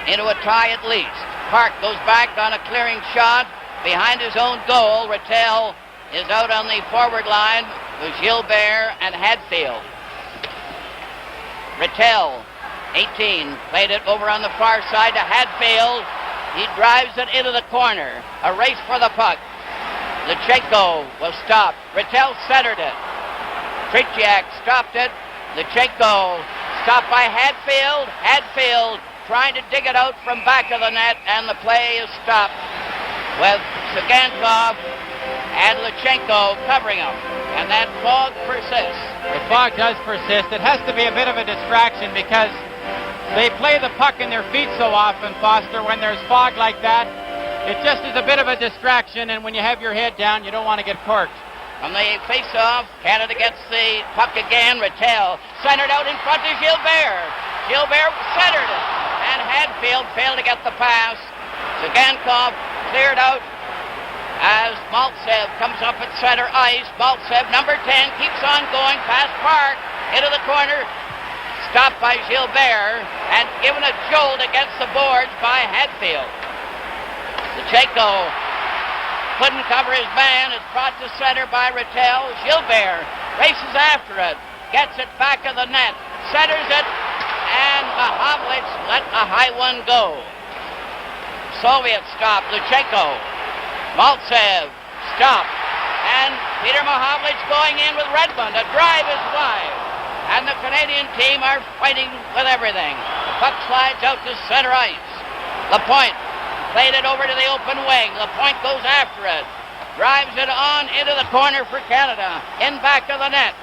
into a tie at least. Park goes back on a clearing shot behind his own goal. Rattel is out on the forward line with Gilbert and Hadfield. Rattel, 18, played it over on the far side to Hadfield. He drives it into the corner. A race for the puck. Lechenko was stopped. Rattel centered it. Tretiak stopped it. Lechenko stopped by Hadfield. Hadfield trying to dig it out from back of the net, and the play is stopped with Sagankov and Lechenko covering him. And that fog persists. The fog does persist. It has to be a bit of a distraction because they play the puck in their feet so often, Foster, when there's fog like that. It just is a bit of a distraction, and when you have your head down, you don't want to get corked. From the face-off, Canada gets the puck again. Rattel centered out in front of Gilbert. Gilbert centered it, and Hadfield failed to get the pass. Sagankov cleared out as Maltsev comes up at center ice. Maltsev, number 10, keeps on going past Park into the corner. Stopped by Gilbert and given a jolt against the boards by Hadfield. Lechenko couldn't cover his man. It's brought to center by Rattel. Gilbert races after it. Gets it back of the net. Centers it. And Mahavlich let a high one go. Soviet stop. Lechenko. Maltsev stopped. And Peter Mahavlich going in with Redmond. A drive is wide. And the Canadian team are fighting with everything. The puck slides out to center ice. Lapointe played it over to the open wing. Lapointe goes after it. Drives it on into the corner for Canada. In back of the net.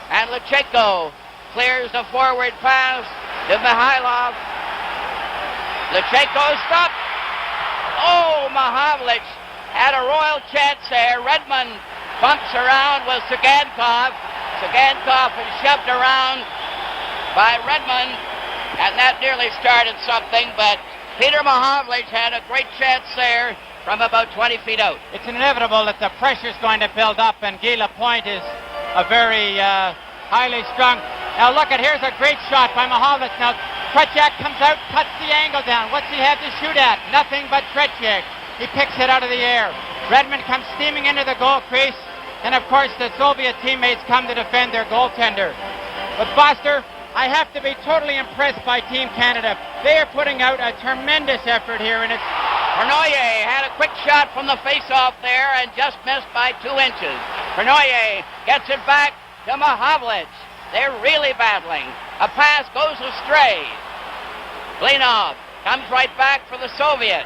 And Lechenko clears the forward pass to Mihailov. Lechenko stopped. Oh, Mahavlich had a royal chance there. Redmond bumps around with Sagankov. Sagankov is shoved around by Redmond, and that nearly started something, but Peter Mahavlich had a great chance there from about 20 feet out. It's inevitable that the pressure's going to build up, and Guy Lapointe is a very highly strung. Now look at, here's a great shot by Mahavlich. Now Tretiak comes out, cuts the angle down. What's he have to shoot at? Nothing but Tretiak. He picks it out of the air. Redmond comes steaming into the goal crease. And of course, the Soviet teammates come to defend their goaltender. But Foster, I have to be totally impressed by Team Canada. They are putting out a tremendous effort here, and it's... Pernoyer had a quick shot from the face-off there and just missed by 2 inches. Pernoyer gets it back to Mahavlich. They're really battling. A pass goes astray. Blinov comes right back for the Soviet.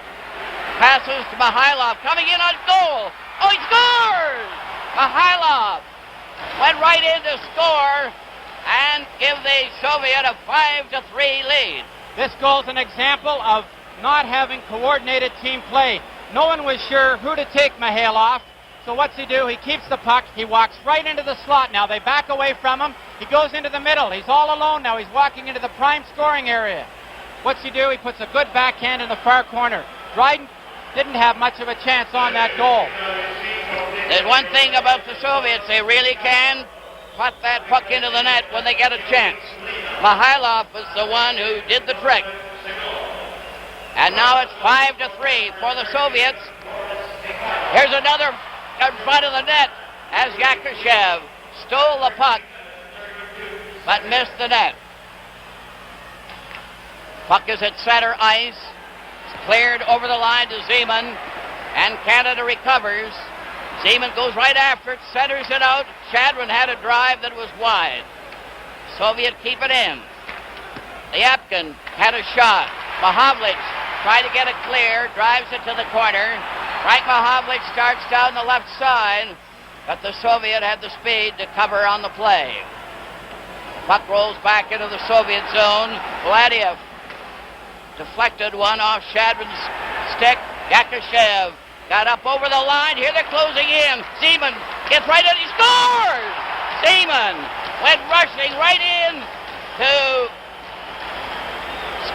Passes to Mihailov, coming in on goal. Oh, he scores! Mihailov went right in to score and give the Soviet a 5-3 lead. This goal's an example of not having coordinated team play. No one was sure who to take Mihailov. So what's he do? He keeps the puck. He walks right into the slot. Now they back away from him. He goes into the middle. He's all alone now. He's walking into the prime scoring area. What's he do? He puts a good backhand in the far corner. Dryden didn't have much of a chance on that goal. There's one thing about the Soviets, they really can put that puck into the net when they get a chance. Mihailov was the one who did the trick. And now it's 5-3 for the Soviets. Here's another in front of the net as Yakushev stole the puck but missed the net. Puck is at center ice. It's cleared over the line to Zeman, and Canada recovers. Zeman goes right after it, centers it out. Chadwin had a drive that was wide. Soviet keep it in. Lyapkin had a shot. Mahavlich tried to get it clear, drives it to the corner. Frank Mahavlich starts down the left side, but the Soviet had the speed to cover on the play. Puck rolls back into the Soviet zone. Vladiev deflected one off Chadwin's stick. Yakushev got up over the line. Here they're closing in. Zeman gets right in. He scores! Zeman went rushing right in to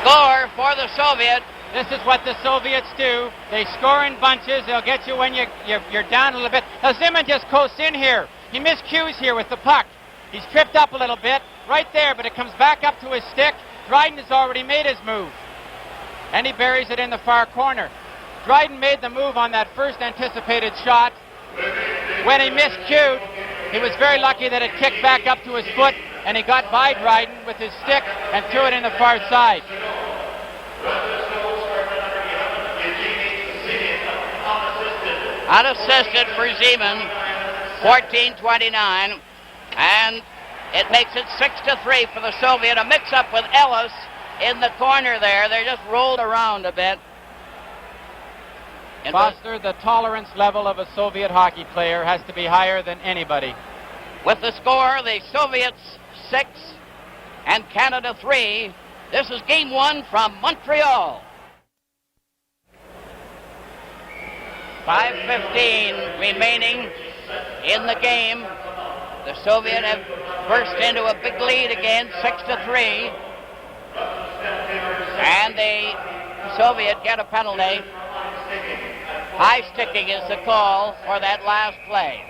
score for the Soviet. This is what the Soviets do. They score in bunches. They'll get you when you're down a little bit. Now Zimin just coasts in here. He miscues here with the puck. He's tripped up a little bit right there, but it comes back up to his stick. Dryden has already made his move, and he buries it in the far corner. Dryden made the move on that first anticipated shot. When he miscued, he was very lucky that it kicked back up to his foot, and he got by Dryden with his stick and threw it in the far side. Unassisted for Zeman, 14-29, and it makes it 6-3 for the Soviet. A mix-up with Ellis in the corner there. They just rolled around a bit. Foster, the tolerance level of a Soviet hockey player has to be higher than anybody. With the score, the Soviets 6 and Canada 3. This is Game 1 from Montreal. 5:15 remaining in the game. The Soviets have burst into a big lead again, 6-3. And the Soviet get a penalty. High sticking is the call for that last play.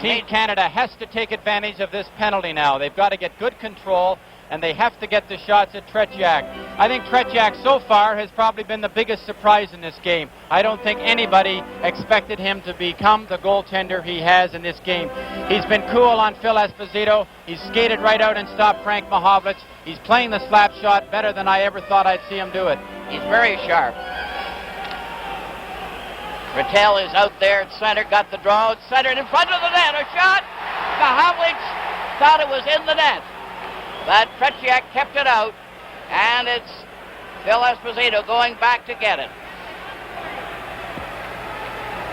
Team Canada has to take advantage of this penalty now. They've got to get good control, and they have to get the shots at Tretiak. I think Tretiak so far has probably been the biggest surprise in this game. I don't think anybody expected him to become the goaltender he has in this game. He's been cool on Phil Esposito. He's skated right out and stopped Frank Mahovlich. He's playing the slap shot better than I ever thought I'd see him do it. He's very sharp. Rattel is out there at center, got the draw, centered in front of the net, a shot. Mahovlich thought it was in the net, but Tretiak kept it out, and it's Phil Esposito going back to get it.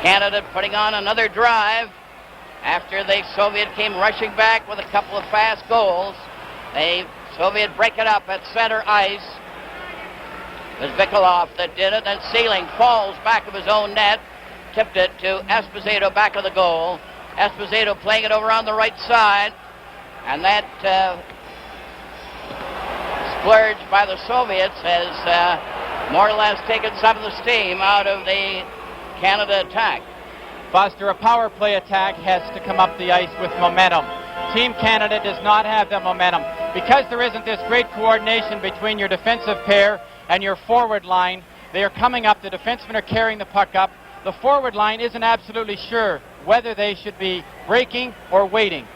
Canada putting on another drive after the Soviet came rushing back with a couple of fast goals. The Soviet break it up at center ice. It was Vikolov that did it, and Sealing falls back of his own net, tipped it to Esposito back of the goal. Esposito playing it over on the right side, and that splurge by the Soviets has more or less taken some of the steam out of the Canada attack. Foster, a power play attack has to come up the ice with momentum. Team Canada does not have the momentum. Because there isn't this great coordination between your defensive pair and your forward line, they are coming up, the defensemen are carrying the puck up. The forward line isn't absolutely sure whether they should be breaking or waiting.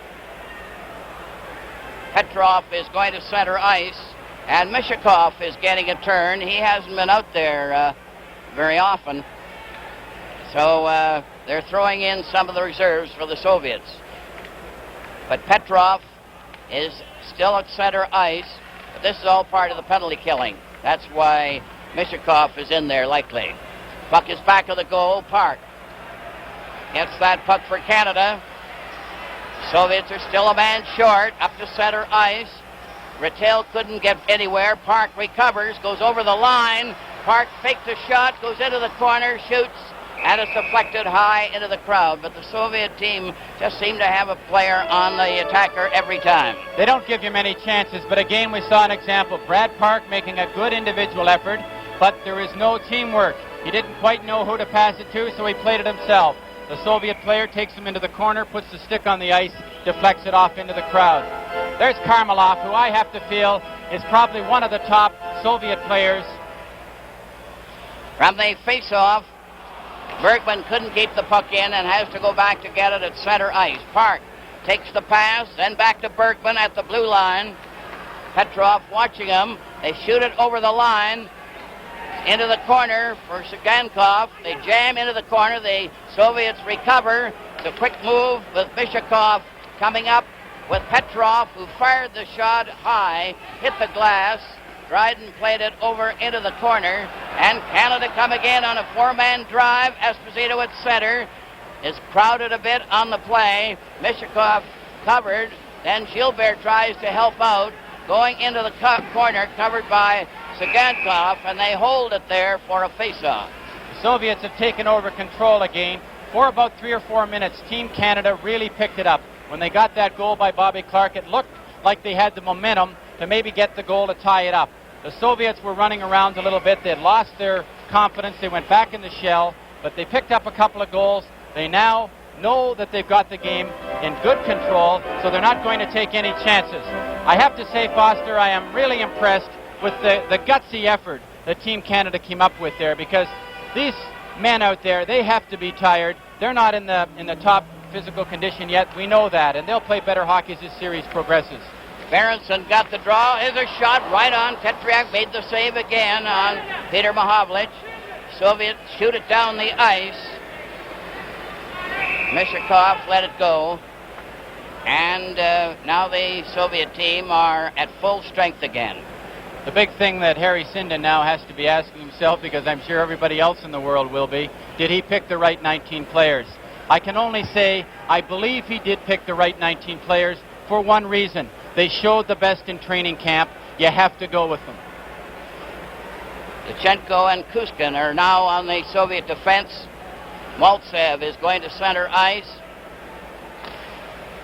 Petrov is going to center ice, and Mishakov is getting a turn. He hasn't been out there very often. So they're throwing in some of the reserves for the Soviets. But Petrov is still at center ice, but this is all part of the penalty killing. That's why Mishakov is in there likely. Puck is back of the goal. Park gets that puck for Canada. Soviets are still a man short, up to center ice. Rattel couldn't get anywhere. Park recovers, goes over the line. Park fakes a shot, goes into the corner, shoots, and it's deflected high into the crowd. But the Soviet team just seemed to have a player on the attacker every time. They don't give you many chances, but again we saw an example. Brad Park making a good individual effort, but there is no teamwork. He didn't quite know who to pass it to, so he played it himself. The Soviet player takes him into the corner, puts the stick on the ice, deflects it off into the crowd. There's Karmelov, who I have to feel is probably one of the top Soviet players. From the face-off, Bergman couldn't keep the puck in and has to go back to get it at center ice. Park takes the pass, then back to Bergman at the blue line. Petrov watching him. They shoot it over the line into the corner for Sagankov. They jam into the corner. The Soviets recover. The quick move with Mishakov coming up with Petrov, who fired the shot high, hit the glass. Dryden played it over into the corner, and Canada come again on a four-man drive. Esposito at center is crowded a bit on the play. Mishakov covered. Then Gilbert tries to help out, going into the corner, covered by Sagankov, and they hold it there for a face-off. The Soviets have taken over control again. For about 3 or 4 minutes, Team Canada really picked it up. When they got that goal by Bobby Clark, it looked like they had the momentum to maybe get the goal to tie it up. The Soviets were running around a little bit. They had lost their confidence. They went back in the shell, but they picked up a couple of goals. They now know that they've got the game in good control, so they're not going to take any chances. I have to say, Foster, I am really impressed with the gutsy effort that Team Canada came up with there, because these men out there, they have to be tired. They're not in the top physical condition yet. We know that, and they'll play better hockey as this series progresses. Berenson got the draw. Here's a shot right on. Tetriak made the save again on Peter Mahovlich. Soviets shoot it down the ice. Mishakov let it go. And now the Soviet team are at full strength again. The big thing that Harry Sinden now has to be asking himself, because I'm sure everybody else in the world will be, did he pick the right 19 players? I can only say I believe he did pick the right 19 players for one reason. They showed the best in training camp. You have to go with them. Yachenko and Kuskin are now on the Soviet defense. Maltsev is going to center ice.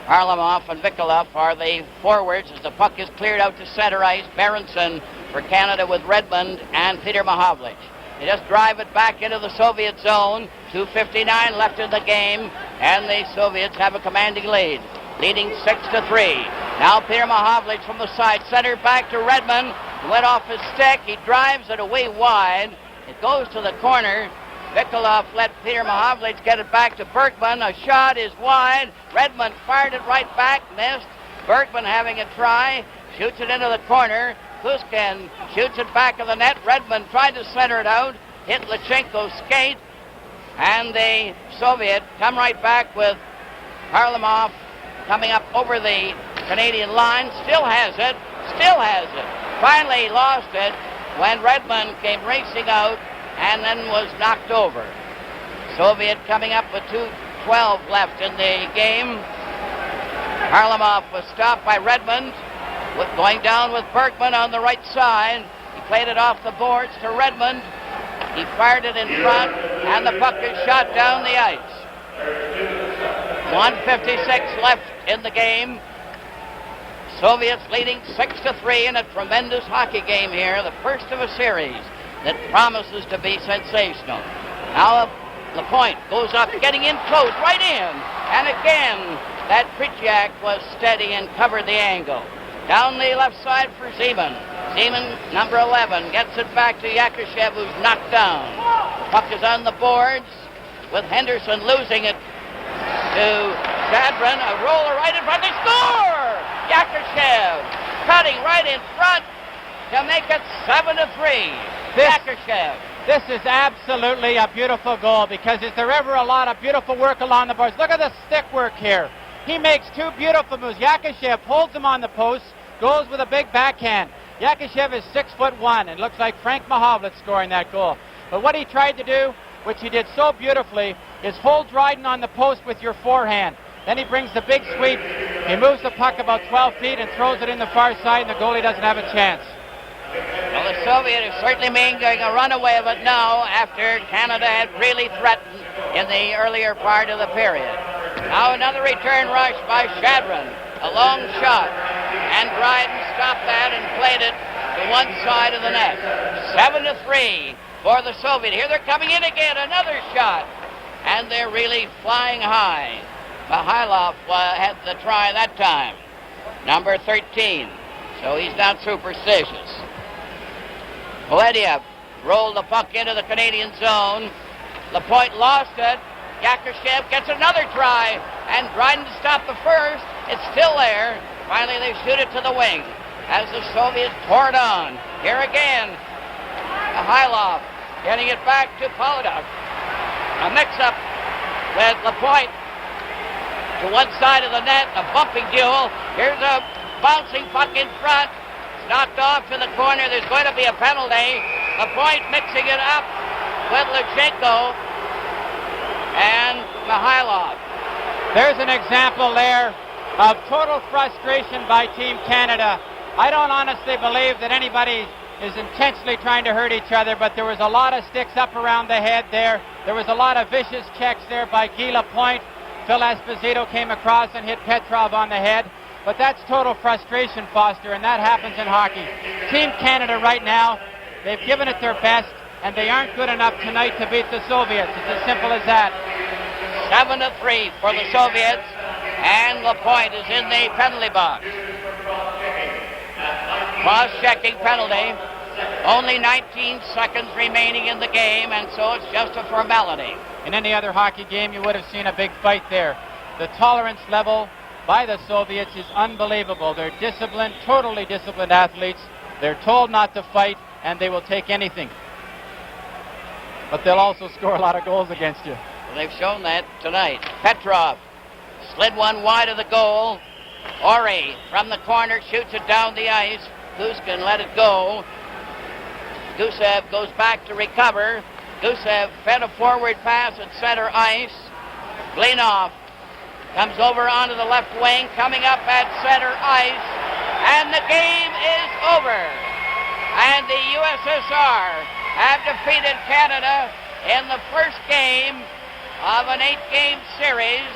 Harlamov and Vikolov are the forwards as the puck is cleared out to center ice. Berenson for Canada with Redmond and Peter Mahovlich. They just drive it back into the Soviet zone. 2:59 left in the game, and the Soviets have a commanding lead, leading 6-3. Now Peter Mahovlich from the side, center back to Redmond. He went off his stick. He drives it away wide. It goes to the corner. Vikolov let Peter Mahovlich get it back to Bergman. A shot is wide. Redmond fired it right back, missed. Bergman having a try, shoots it into the corner. Kuskin shoots it back of the net. Redmond tried to center it out, hit Lachenko's skate, and the Soviet come right back with Harlamov coming up over the Canadian line. Still has it. Finally lost it when Redmond came racing out and then was knocked over. Soviet coming up with 2:12 left in the game. Harlamov was stopped by Redmond, going down with Bergman on the right side. He played it off the boards to Redmond. He fired it in front, and the puck is shot down the ice. 1:56 left in the game. Soviets leading 6-3 in a tremendous hockey game here, the first of a series that promises to be sensational. Now Lapointe goes up, getting in close, right in. And again, that Tretiak was steady and covered the angle. Down the left side for Zeman. Zeman, number 11, gets it back to Yakushev, who's knocked down. Puck is on the boards with Henderson losing it to Shadron. A roller right in front. They score! Yakushev cutting right in front to make it 7-3. Yakushev. This is absolutely a beautiful goal, because is there ever a lot of beautiful work along the boards? Look at the stick work here. He makes two beautiful moves. Yakushev holds him on the post, goes with a big backhand. Yakushev is 6'1", and looks like Frank Mahovlich scoring that goal. But what he tried to do, which he did so beautifully, is hold Dryden on the post with your forehand. Then he brings the big sweep. He moves the puck about 12 feet and throws it in the far side, and the goalie doesn't have a chance. Well, the Soviet is certainly making a runaway of it now after Canada had really threatened in the earlier part of the period. Now another return rush by Shadron. A long shot. And Dryden stopped that and played it to one side of the net. 7-3 for the Soviet. Here they're coming in again. Another shot. And they're really flying high. Mihailov had the try that time. Number 13. So he's not superstitious. Polediev rolled the puck into the Canadian zone. Lapointe lost it. Yakushev gets another try, and Dryden stopped the first. It's still there. Finally, they shoot it to the wing as the Soviets pour it on. Here again, Mihailov getting it back to Polediev. A mix-up with Lapointe to one side of the net, a bumping duel. Here's a bouncing puck in front. Knocked off to the corner. There's going to be a penalty. Lapointe mixing it up with Lachenko and Mihailov. There's an example there of total frustration by Team Canada. I don't honestly believe that anybody is intentionally trying to hurt each other, but there was a lot of sticks up around the head there. There was a lot of vicious checks there by Guy Lapointe. Phil Esposito came across and hit Petrov on the head. But that's total frustration, Foster, and that happens in hockey. Team Canada right now, they've given it their best, and they aren't good enough tonight to beat the Soviets. It's as simple as that. 7-3 for the Soviets, and Lapointe is in the penalty box. Cross-checking penalty. Only 19 seconds remaining in the game, and so it's just a formality. In any other hockey game, you would have seen a big fight there. The tolerance level by the Soviets is unbelievable. They're disciplined, totally disciplined athletes. They're told not to fight, and they will take anything. But they'll also score a lot of goals against you. Well, they've shown that tonight. Petrov slid one wide of the goal. Ori from the corner shoots it down the ice. Guskin let it go. Gusev goes back to recover. Gusev fed a forward pass at center ice. Glinov comes over onto the left wing, coming up at center ice, and the game is over. And the USSR have defeated Canada in the first game of an 8-game series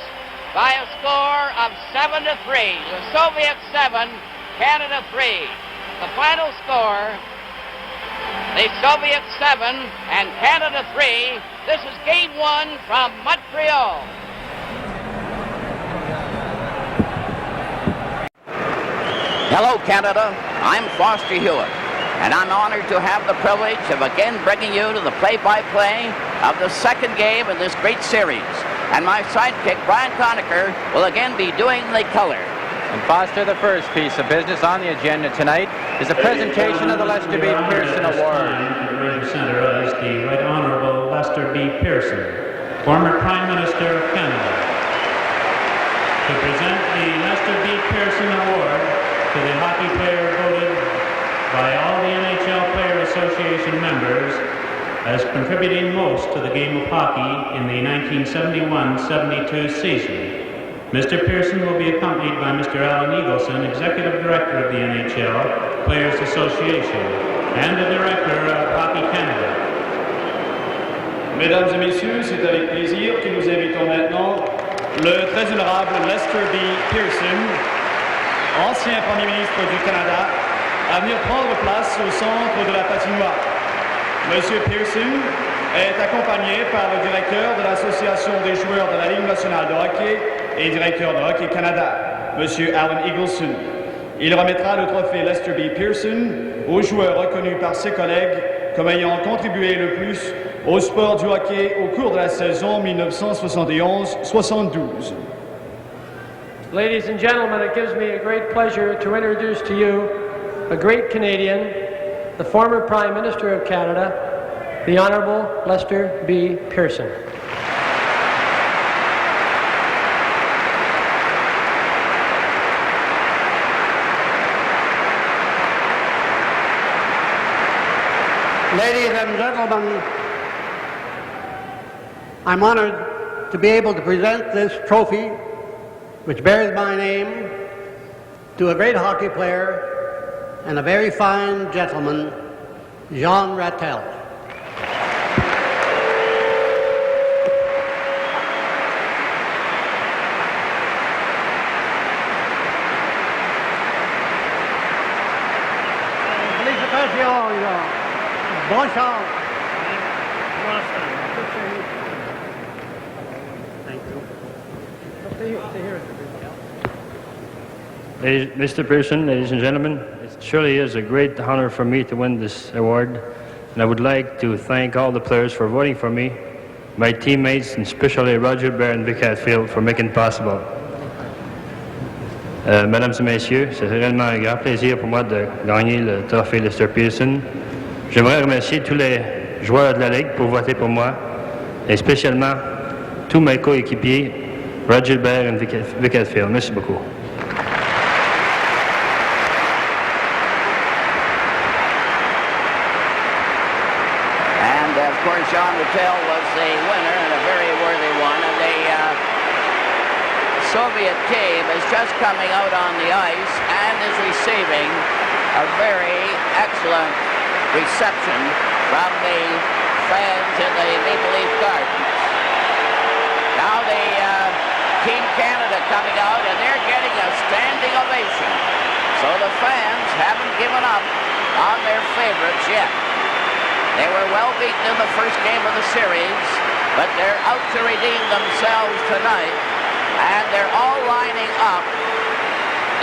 by a score of 7-3. The Soviets 7, Canada 3. The final score, the Soviets 7 and Canada 3. This is Game 1 from Montreal. Hello, Canada. I'm Foster Hewitt, and I'm honored to have the privilege of again bringing you to the play-by-play of the second game in this great series. And my sidekick, Brian Conacher, will again be doing the color. And Foster, the first piece of business on the agenda tonight is a presentation of the Lester B. Pearson Award. The center is the Right Honorable Lester B. Pearson, former Prime Minister of Canada. To present the Lester B. Pearson Award to the hockey player voted by all the NHL Player Association members as contributing most to the game of hockey in the 1971-72 season. Mr. Pearson will be accompanied by Mr. Alan Eagleson, Executive Director of the NHL Players Association and the Director of Hockey Canada. Mesdames et messieurs, c'est avec plaisir que nous invitons maintenant le très honorable Lester B. Pearson, ancien Premier ministre du Canada, à venir prendre place au centre de la patinoire. Monsieur Pearson est accompagné par le directeur de l'Association des joueurs de la Ligue nationale de hockey et directeur de Hockey Canada, Monsieur Alan Eagleson. Il remettra le trophée Lester B. Pearson aux joueurs reconnus par ses collègues comme ayant contribué le plus au sport du hockey au cours de la saison 1971-72. Ladies and gentlemen, it gives me a great pleasure to introduce to you a great Canadian, the former Prime Minister of Canada, the Honorable Lester B. Pearson. Ladies and gentlemen, I'm honored to be able to present this trophy, which bears my name, to a great hockey player and a very fine gentleman, Jean Rattel. Bonne chance. Thank you. Mr. Pearson, ladies and gentlemen, it surely is a great honor for me to win this award, and I would like to thank all the players for voting for me, my teammates, and especially Roger Bear and Vic Hatfield for making it possible. Mesdames et messieurs, c'est réellement un grand plaisir pour moi de gagner le trophée Lester Pearson. J'aimerais remercier tous les joueurs de la Ligue pour voter pour moi, et spécialement tous mes coéquipiers, Roger Bear et Vic Hatfield. Merci beaucoup. And of course, Jean Rattel was the winner, and a very worthy one. And the Soviet team is just coming out on the ice and is receiving a very excellent reception from the fans in the Maple Leaf Gardens. Now the Team Canada coming out, and they're getting a standing ovation. So the fans haven't given up, on their favorites yet. They were well beaten in the first game of the series, but they're out to redeem themselves tonight, and they're all lining up.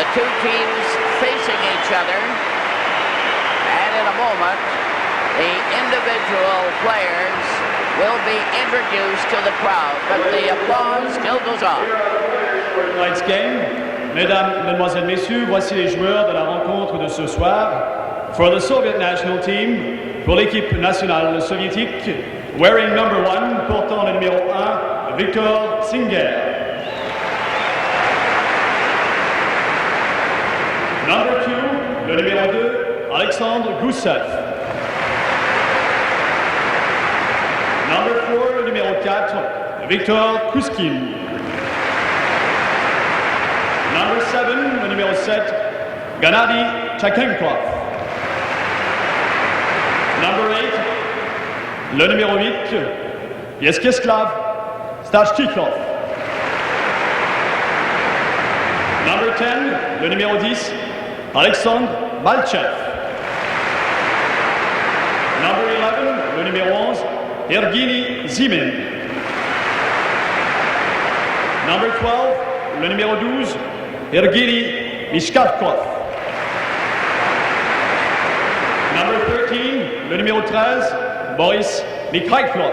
The two teams facing each other, and in a moment, the individual players will be introduced to the crowd, but the applause still goes on. Tonight's game. Mesdames, Mesdemoiselles, Messieurs, voici les joueurs de la rencontre de ce soir. For the Soviet national team, pour l'équipe nationale soviétique, wearing number 1, portant le numéro 1, Viktor Singer. Number 2, le numéro 2, Alexandre Goussev. Number 4, le numéro 4, Viktor Kuskin. Number 7, le numéro 7, Gennady Tchakenkov. Number 8, le numéro 8, Vyacheslav Stashchikov. Number 10, le numéro 10, Alexandre Balchev. Number 11, le numéro 11, Evgeny Zimin. Number 12, le numéro 12, Evgeny Mishkavkov. Number 13, le numéro 13, Boris Mikhailov.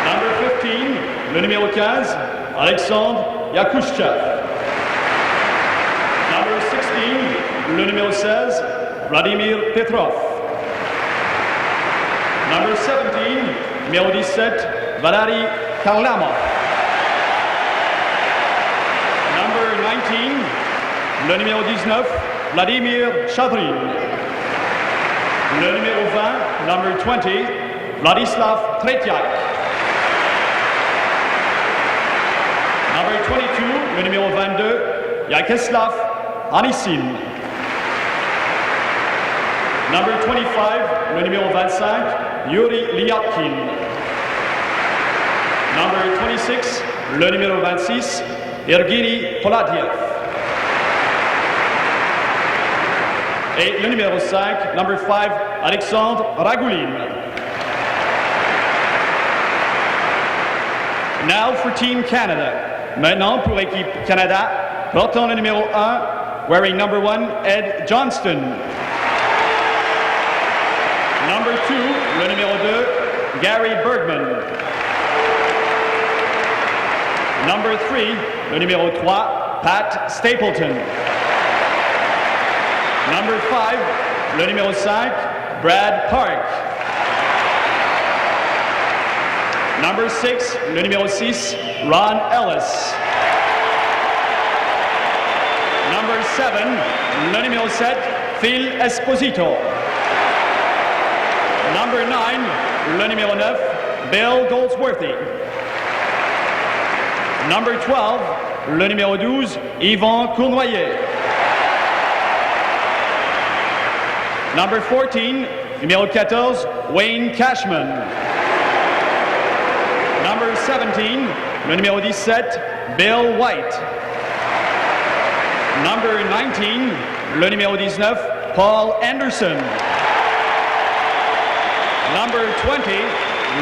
Number 15, le numéro 15, Alexandre Yakushchev. Number 16, le numéro 16, Vladimir Petrov. Number 17, numéro 17, Valery Karlamov. Number 19, le numéro 19, Vladimir Chadrin. Le numéro 20, number 20, Vladislav Tretiak. Number 22, le numéro 22, Vyacheslav Anisin. Number 25, le numéro 25, Yuri Lyatkin. Number 26, le numéro 26, Evgeny Poladiev. Et le numéro 5, number 5, Alexandre Ragulin. Now for Team Canada. Maintenant pour l'équipe Canada, portant le numéro 1, wearing number 1, Ed Johnston. Number 2, le numéro 2, Gary Bergman. Number 3, le numéro 3, Pat Stapleton. Number 5, le numéro 5, Brad Park. Number 6, le numéro 6, Ron Ellis. Number 7, le numéro 7, Phil Esposito. Number 9, le numéro 9, Bill Goldsworthy. Number 12, le numéro 12, Yvan Cournoyer. Number 14, numéro 14, Wayne Cashman. Number 17, le numéro 17, Bill White. Number 19, le numéro 19, Paul Anderson. Number 20,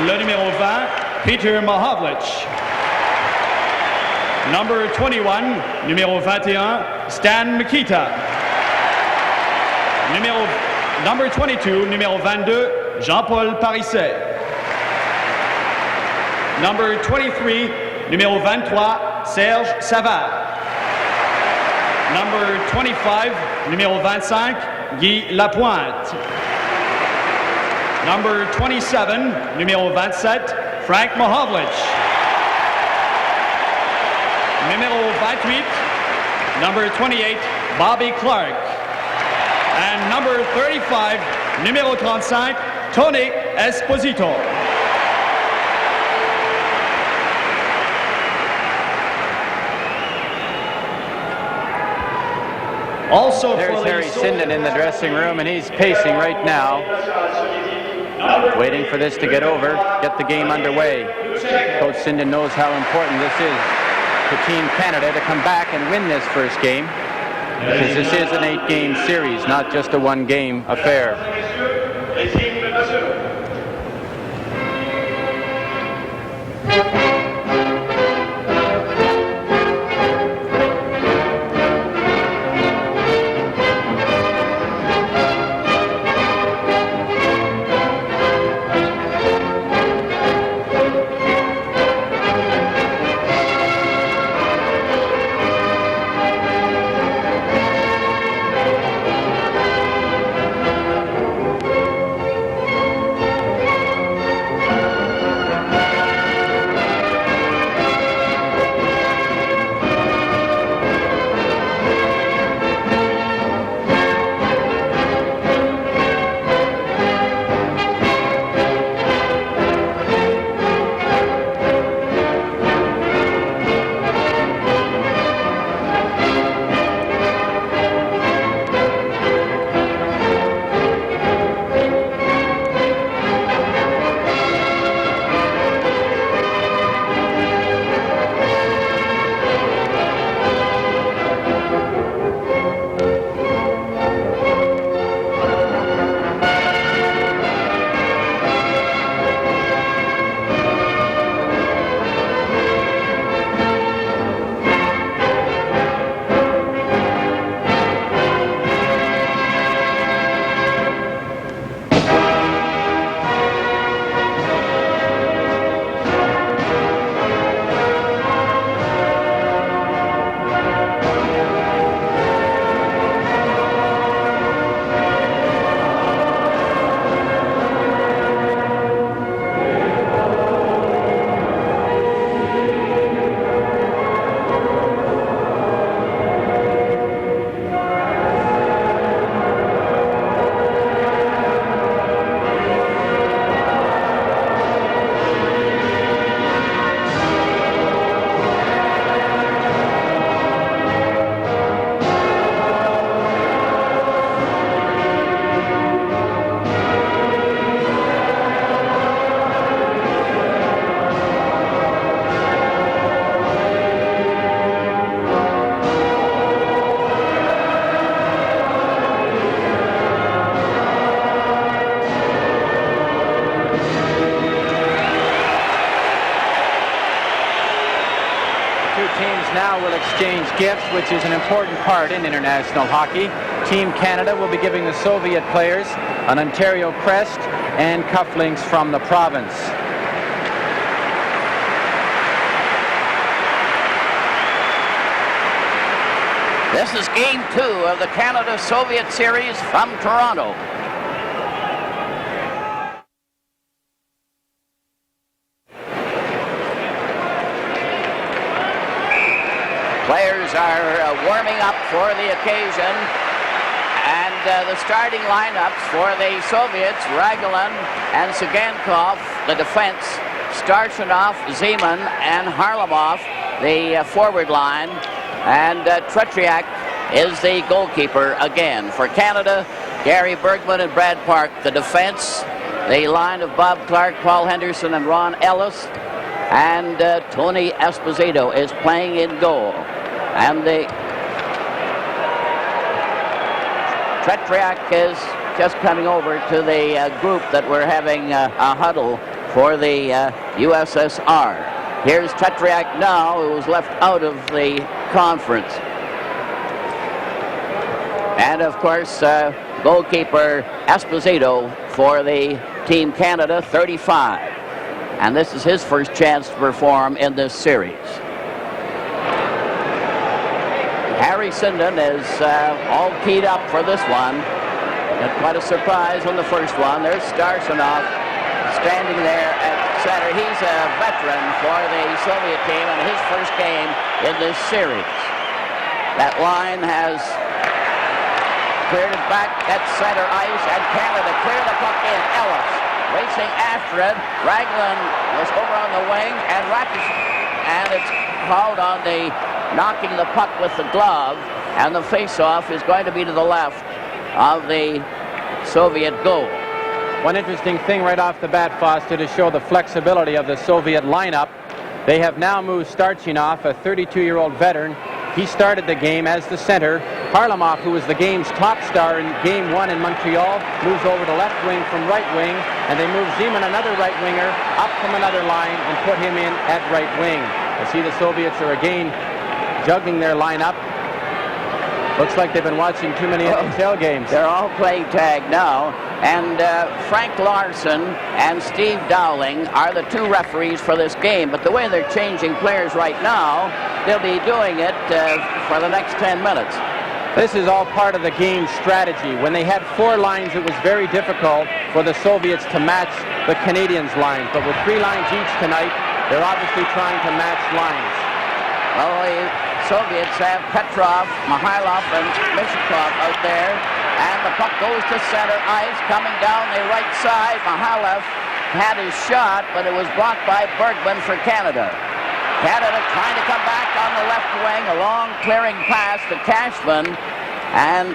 le numéro 20, Peter Mahovlich. Number 21, numéro 21, Stan Mikita. Number 22, numéro 22, Jean-Paul Parisset. Number 23, numéro 23, Serge Savard. Number 25, numéro 25, Guy Lapointe. Number 27, numéro 27, Frank Mahovlich. Numéro 28, number 28, Bobby Clark. And number 35, numéro 35, Tony Esposito. Also, there's Harry Sinden in the dressing room, and he's pacing right now, waiting for this to get over, get the game underway. Coach Sinden knows how important this is to Team Canada to come back and win this first game. because this is an 8-game series, not just a 1-game affair. Now will exchange gifts, which is an important part in international hockey. Team Canada will be giving the Soviet players an Ontario crest and cufflinks from the province. This is Game 2 of the Canada-Soviet series from Toronto. Players are warming up for the occasion, and the starting lineups for the Soviets: Ragulin and Sigankov, the defense; Starshinov, Zeman, and Harlamov, the forward line, and Tretriak is the goalkeeper again. For Canada, Gary Bergman and Brad Park, the defense; the line of Bob Clark, Paul Henderson, and Ron Ellis, and Tony Esposito is playing in goal. And the Tretriak is just coming over to the group that we're having a huddle for the USSR. Here's Tretriak now, who was left out of the conference. And of course, goalkeeper Esposito for the Team Canada, 35. And this is his first chance to perform in this series. Harry Sinden is all keyed up for this one. And quite a surprise on the first one. There's Starshinov standing there at center. He's a veteran for the Soviet team and his first game in this series. That line has cleared it back at center ice, and Canada clear the puck in. Ellis racing after it. Raglan was over on the wing, and it's called on the knocking the puck with the glove, and the face-off is going to be to the left of the Soviet goal. One interesting thing right off the bat, Foster, to show the flexibility of the Soviet lineup, they have now moved Starchinov, a 32-year-old veteran. He started the game as the center Harlamov, who was the game's top star in Game 1 in Montreal, moves over to left wing from right wing, and they move Zeman, another right winger, up from another line and put him in at right wing. I see the Soviets are again juggling their lineup. Looks like they've been watching too many NHL games. They're all play tag now. And Frank Larson and Steve Dowling are the two referees for this game. But the way they're changing players right now, they'll be doing it for the next 10 minutes. This is all part of the game's strategy. When they had 4 lines, it was very difficult for the Soviets to match the Canadians' lines. But with 3 lines each tonight, they're obviously trying to match lines. Well, the Soviets have Petrov, Mikhailov, and Mishikov out there. And the puck goes to center ice, coming down the right side. Mikhailov had his shot, but it was blocked by Bergman for Canada. Canada trying to come back on the left wing, a long clearing pass to Cashman, and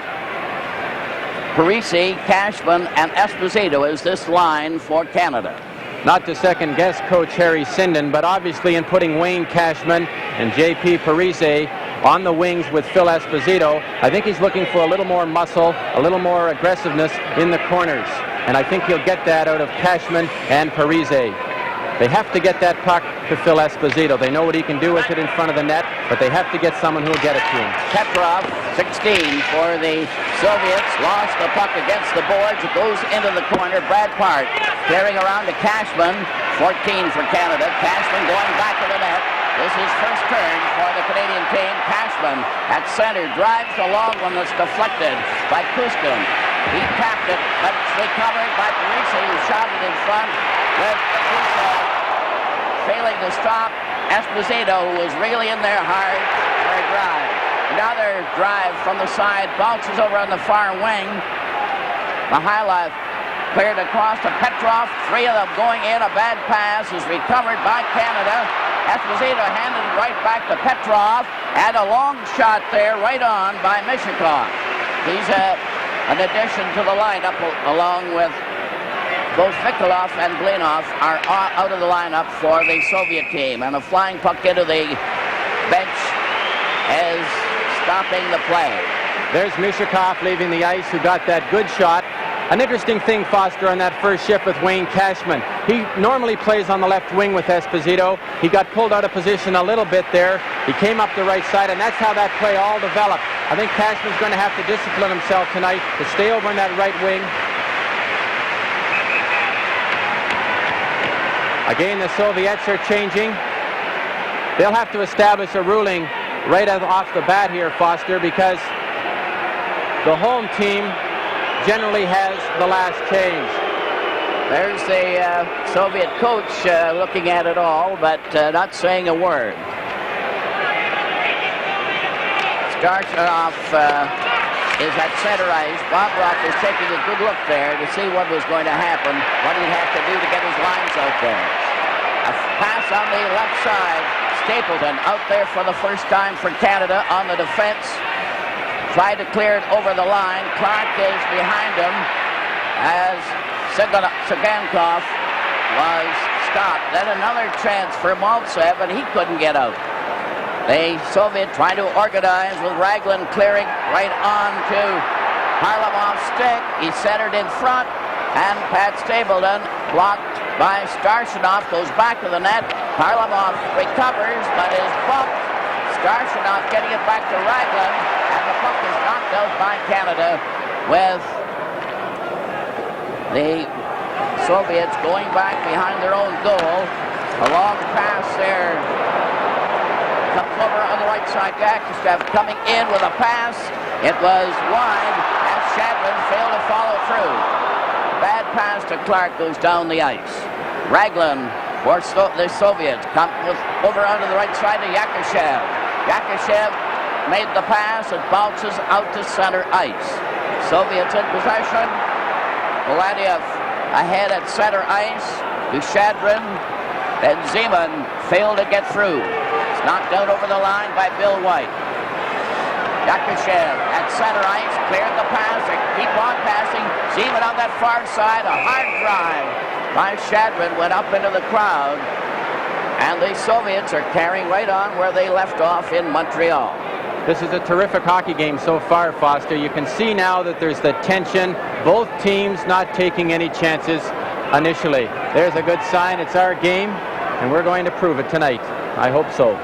Parisi, Cashman, and Esposito is this line for Canada. Not to second-guess Coach Harry Sinden, but obviously in putting Wayne Cashman and J.P. Parise on the wings with Phil Esposito, I think he's looking for a little more muscle, a little more aggressiveness in the corners. And I think he'll get that out of Cashman and Parise. They have to get that puck to Phil Esposito. They know what he can do with it in front of the net, but they have to get someone who will get it to him. Petrov, 16 for the Soviets, lost the puck against the boards. It goes into the corner. Brad Park clearing around to Cashman, 14 for Canada. Cashman going back to the net. This is first turn for the Canadian team. Cashman at center drives the long one that's deflected by Kuskin. He tapped it, but it's recovered by Parisi, who shot it in front with Kuskin failing to stop Esposito, who was really in there hard for a drive. Another drive from the side, bounces over on the far wing. Mikhailov cleared across to Petrov. 3 of them going in. A bad pass is recovered by Canada. Esposito handed it right back to Petrov, and a long shot there right on by Mishikov. He's an addition to the lineup, along with both Mikulov and Blinov are out of the lineup for the Soviet team, and a flying puck into the bench is stopping the play. There's Mishikov leaving the ice, who got that good shot. An interesting thing, Foster, on that first shift with Wayne Cashman. He normally plays on the left wing with Esposito. He got pulled out of position a little bit there. He came up the right side, and that's how that play all developed. I think Cashman's going to have to discipline himself tonight to stay over in that right wing. Again, the Soviets are changing. They'll have to establish a ruling right off the bat here, Foster, because the home team generally has the last change. There's the Soviet coach looking at it all, but not saying a word. Starsharov is at center ice. Bobrov is taking a good look there to see what was going to happen, what he'd have to do to get his lines out there. A pass on the left side. Stapleton out there for the first time for Canada on the defense. Tried to clear it over the line. Clark is behind him as Sagankov was stopped. Then another chance for Maltsev, and he couldn't get out. The Soviet trying to organize with Raglan clearing right on to Harlamov's stick. He centered in front, and Pat Stapleton blocked by Starshanov, goes back to the net. Harlamov recovers, but is bumped. Starshanov getting it back to Raglan, and the puck is knocked out by Canada with the Soviets going back behind their own goal. A long pass there. Comes over on the right side. Yakuchev coming in with a pass. It was wide, and Shadman failed to follow through. Bad pass to Clark, goes down the ice. Raglan for the Soviets comes over onto the right side to Yakuchev. Yakuchev made the pass. It bounces out to center ice. Soviets in possession. Vladiev ahead at center ice to Shadrin. Then Zeman failed to get through. Knocked out over the line by Bill White. Yakushev at center ice, cleared the pass, they keep on passing. Zeman on that far side, a hard drive by Shadrin went up into the crowd. And the Soviets are carrying right on where they left off in Montreal. This is a terrific hockey game so far, Foster. You can see now that there's the tension. Both teams not taking any chances initially. There's a good sign. It's our game, and we're going to prove it tonight. I hope so.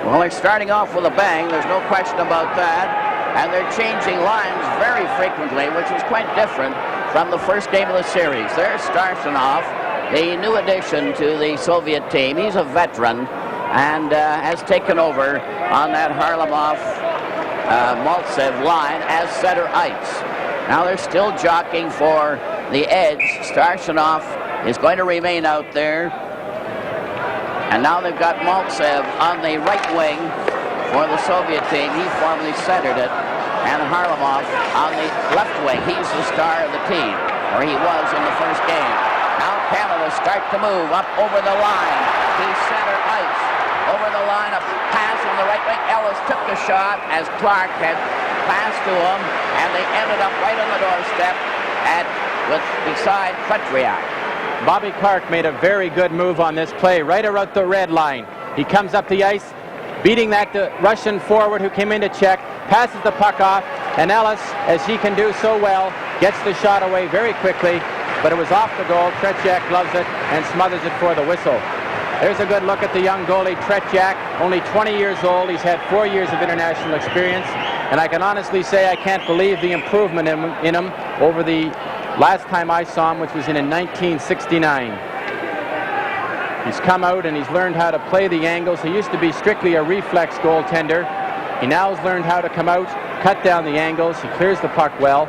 Well, they're starting off with a bang. There's no question about that. And they're changing lines very frequently, which is quite different from the first game of the series. There's Starshinov, the new addition to the Soviet team. He's a veteran and has taken over on that Harlamov-Maltsev line as center ice. Now they're still jockeying for the edge. Starshinov is going to remain out there. And now they've got Maltsev on the right wing for the Soviet team. He formerly centered it. And Harlamov on the left wing. He's the star of the team, or he was in the first game. Now Canada start to move up over the line. He's center ice. Over the line, a pass on the right wing. Ellis took the shot as Clark had passed to him, and they ended up right on the doorstep beside Petriak. Bobby Clark made a very good move on this play, right around the red line. He comes up the ice, beating that Russian forward who came in to check, passes the puck off, and Ellis, as he can do so well, gets the shot away very quickly, but it was off the goal. Tretiak loves it and smothers it for the whistle. There's a good look at the young goalie, Tretiak, only 20 years old. He's had 4 years of international experience, and I can honestly say I can't believe the improvement in him over the last time I saw him, which was in 1969. He's come out and he's learned how to play the angles. He used to be strictly a reflex goaltender. He now has learned how to come out, cut down the angles. He clears the puck well,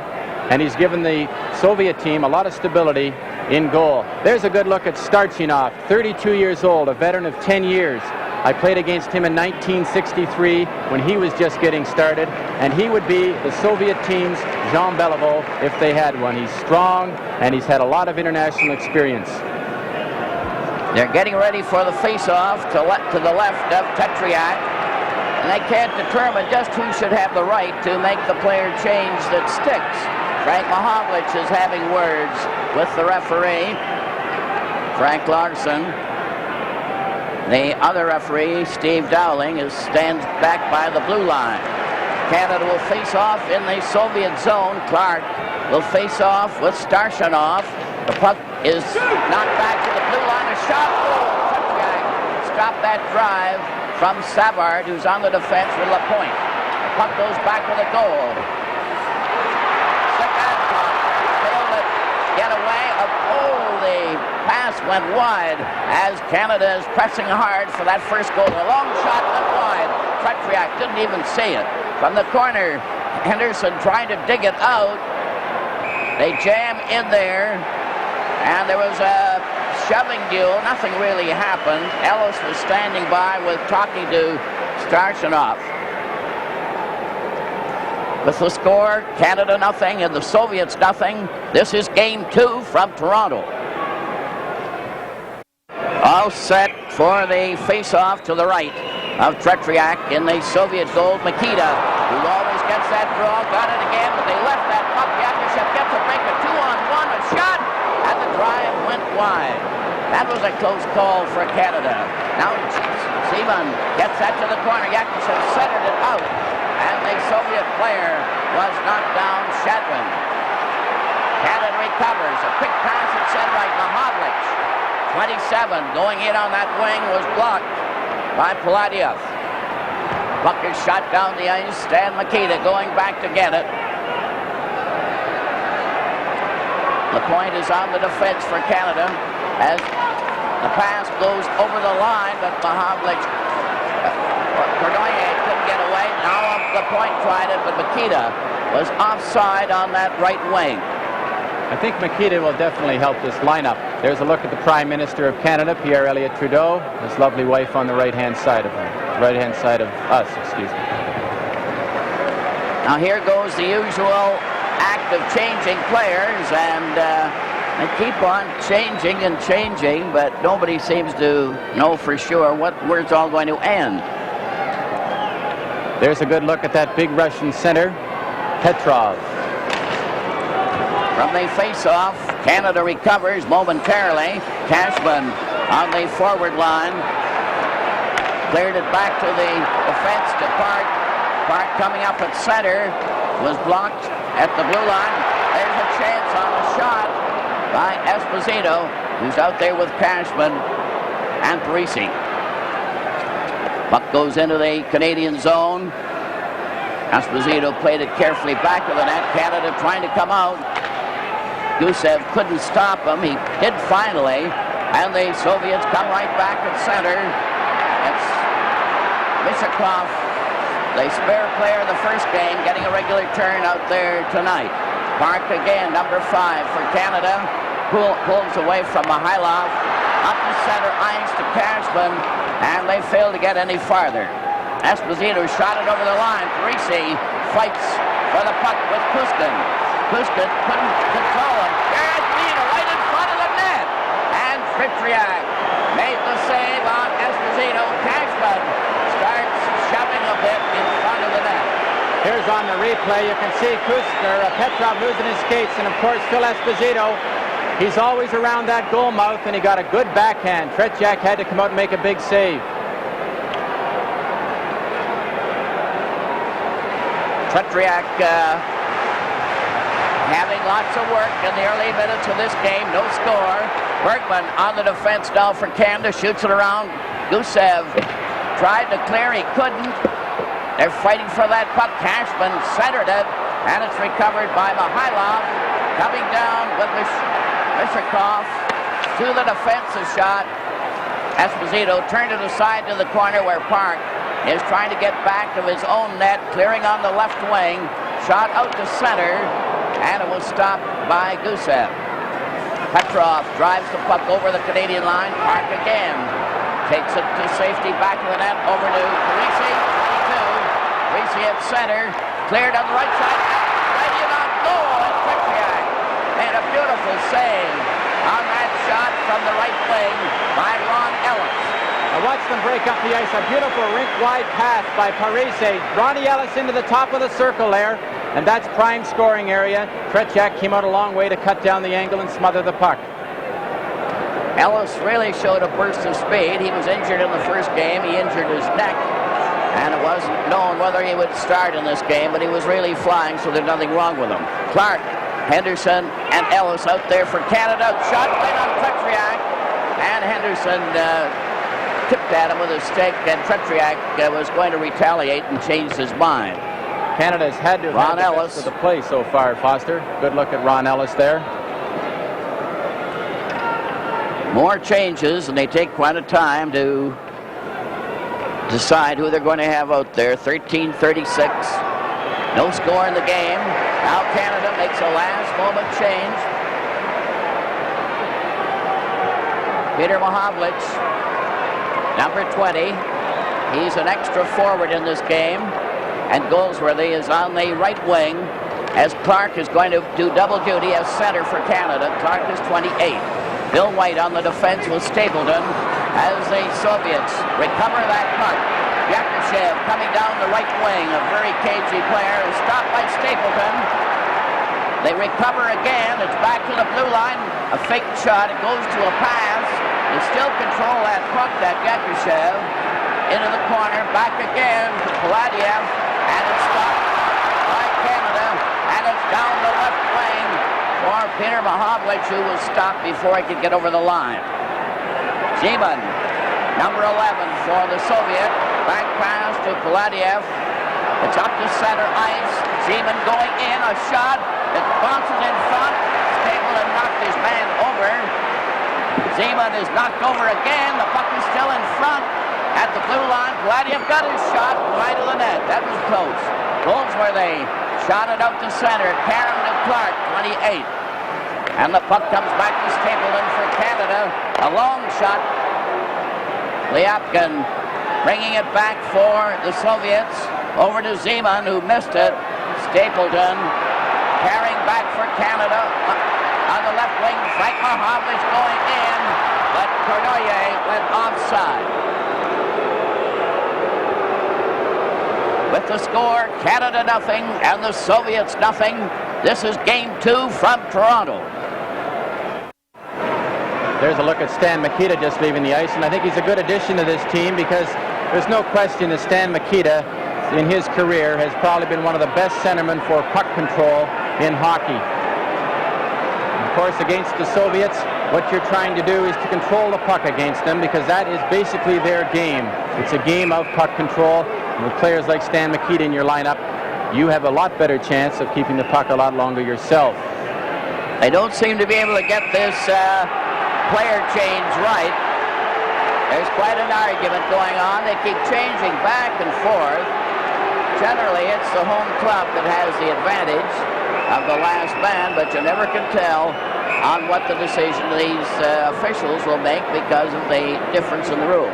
and he's given the Soviet team a lot of stability in goal. There's a good look at Starchinov, 32 years old, a veteran of 10 years. I played against him in 1963 when he was just getting started, and he would be the Soviet team's Jean Beliveau if they had one. He's strong, and he's had a lot of international experience. They're getting ready for the face-off to the left of Petriak, and they can't determine just who should have the right to make the player change that sticks. Frank Mahovlich is having words with the referee, Frank Larson. The other referee, Steve Dowling, stands back by the blue line. Canada will face off in the Soviet zone. Clark will face off with Starshinov. The puck is knocked back to the blue line. A shot. Oh, Petriak stopped that drive from Savard, who's on the defense with Lapointe. The puck goes back to the goal. Get away. The pass went wide as Canada is pressing hard for that first goal. A long shot went wide. Petriak didn't even see it. From the corner, Henderson trying to dig it out. They jam in there, and there was a shoving duel. Nothing really happened. Ellis was standing by talking to Starshinov. With the score, Canada nothing and the Soviets nothing. This is game 2 from Toronto. All set for the face-off to the right of Petriak in the Soviet goal. Mikita, who always gets that draw, got it again, but they left that puck. Yakashev gets a break, a 2-on-1, a shot, and the drive went wide. That was a close call for Canada. Now Seaman gets that to the corner. Yakashev centered it out. And the Soviet player was knocked down, Shadwin. Canada recovers. A quick pass at center right. Mahovlich, 27, going in on that wing, was blocked by Paladiev. Puck is shot down the ice. Stan Mikita going back to get it. Lapointe is on the defense for Canada as the pass goes over the line, but Mahovlich, Cordogne couldn't get away. Now Lapointe tried it, but Mikita was offside on that right wing. I think Mikita will definitely help this lineup. There's a look at the Prime Minister of Canada, Pierre Elliott Trudeau, his lovely wife on the right-hand side of him. Right-hand side of us, excuse me. Now here goes the usual act of changing players, and they keep on changing and changing, but nobody seems to know for sure where it's all going to end. There's a good look at that big Russian center, Petrov. From the face-off, Canada recovers momentarily. Cashman on the forward line. Cleared it back to the defense to Park. Park coming up at center was blocked at the blue line. There's a chance on a shot by Esposito, who's out there with Cashman and Parisi. Puck goes into the Canadian zone. Esposito played it carefully back of the net. Canada trying to come out. Gusev couldn't stop him. He did finally. And the Soviets come right back at center. It's Mishakov, the spare player of the first game, getting a regular turn out there tonight. Park again, number 5 for Canada. Pulls away from Mihailov. Up to center ice to Cashman. And they fail to get any farther. Esposito shot it over the line. Parisi fights for the puck with Puskin. Puskin couldn't control him. There's Lina right in front of the net. And Tritriak made the save on Esposito. Cashman starts shoving a bit in front of the net. Here's on the replay, you can see Petrov losing his skates, and of course Phil Esposito, he's always around that goal mouth, and he got a good backhand. Tritriak had to come out and make a big save. Tritriak having lots of work in the early minutes of this game. No score. Bergman on the defense now for Canada. Shoots it around. Gusev tried to clear. He couldn't. They're fighting for that puck. Cashman centered it. And it's recovered by Mihailov. Coming down with Mishakov to the defensive shot. Esposito turned it aside to the corner where Park is trying to get back of his own net, clearing on the left wing. Shot out to center, and it was stopped by Gusev. Petrov drives the puck over the Canadian line. Park again takes it to safety, back of the net, over to Parisi, 22. Parisi at center, cleared on the right side. Ready on goal, and Tritriak made a beautiful save on that shot from the right wing by Ron Ellis. Now watch them break up the ice. A beautiful rink-wide pass by Parisi. Ronnie Ellis into the top of the circle there, and that's prime scoring area. Tritriak came out a long way to cut down the angle and smother the puck. Ellis really showed a burst of speed. He was injured in the first game. He injured his neck, and it wasn't known whether he would start in this game, but he was really flying, so there's nothing wrong with him. Clark, Henderson, and Ellis out there for Canada. Shot right on Tritriak, and Henderson tipped at him with a stick, and Tritriak was going to retaliate and changed his mind. Canada's had to have the best of the play so far, Foster. Good look at Ron Ellis there. More changes, and they take quite a time to decide who they're going to have out there. 13:36. No score in the game. Now Canada makes a last moment change. Peter Mahovlich, number 20. He's an extra forward in this game. And Goldsworthy is on the right wing as Clark is going to do double duty as center for Canada. Clark is 28. Bill White on the defense with Stapleton as the Soviets recover that puck. Yakushev coming down the right wing, a very cagey player, is stopped by Stapleton. They recover again. It's back to the blue line. A fake shot. It goes to a pass. They still control that puck, that Yakushev. Into the corner. Back again to Paladiev. And it's stopped by Canada. And it's down the left wing for Peter Mahovlich, who was stopped before he could get over the line. Zeman, number 11 for the Soviet. Back pass to Paladiev. It's up to center ice. Zeman going in. A shot. It bounces in front. Stapleton knocked his man over. Zeman is knocked over again. The puck is still in front at the blue line. Paladiev got his shot right of the net. That was close. Goldsworthy shot it out to center. Karen to Clark, 28. And the puck comes back to Stapleton for Canada. A long shot. Lyapkin bringing it back for the Soviets. Over to Zeman, who missed it. Stapleton carrying back for Canada. On the left wing, Frank Mahovlich going in, but Cornoyer went offside. With the score, Canada nothing and the Soviets nothing. This is game 2 from Toronto. There's a look at Stan Mikita just leaving the ice, and I think he's a good addition to this team because there's no question that Stan Mikita in his career, has probably been one of the best centermen for puck control in hockey. Of course, against the Soviets, what you're trying to do is to control the puck against them, because that is basically their game. It's a game of puck control. And with players like Stan Mikita in your lineup, you have a lot better chance of keeping the puck a lot longer yourself. They don't seem to be able to get this player change right. There's quite an argument going on. They keep changing back and forth. Generally, it's the home club that has the advantage of the last man, but you never can tell on what the decision these officials will make because of the difference in the rules.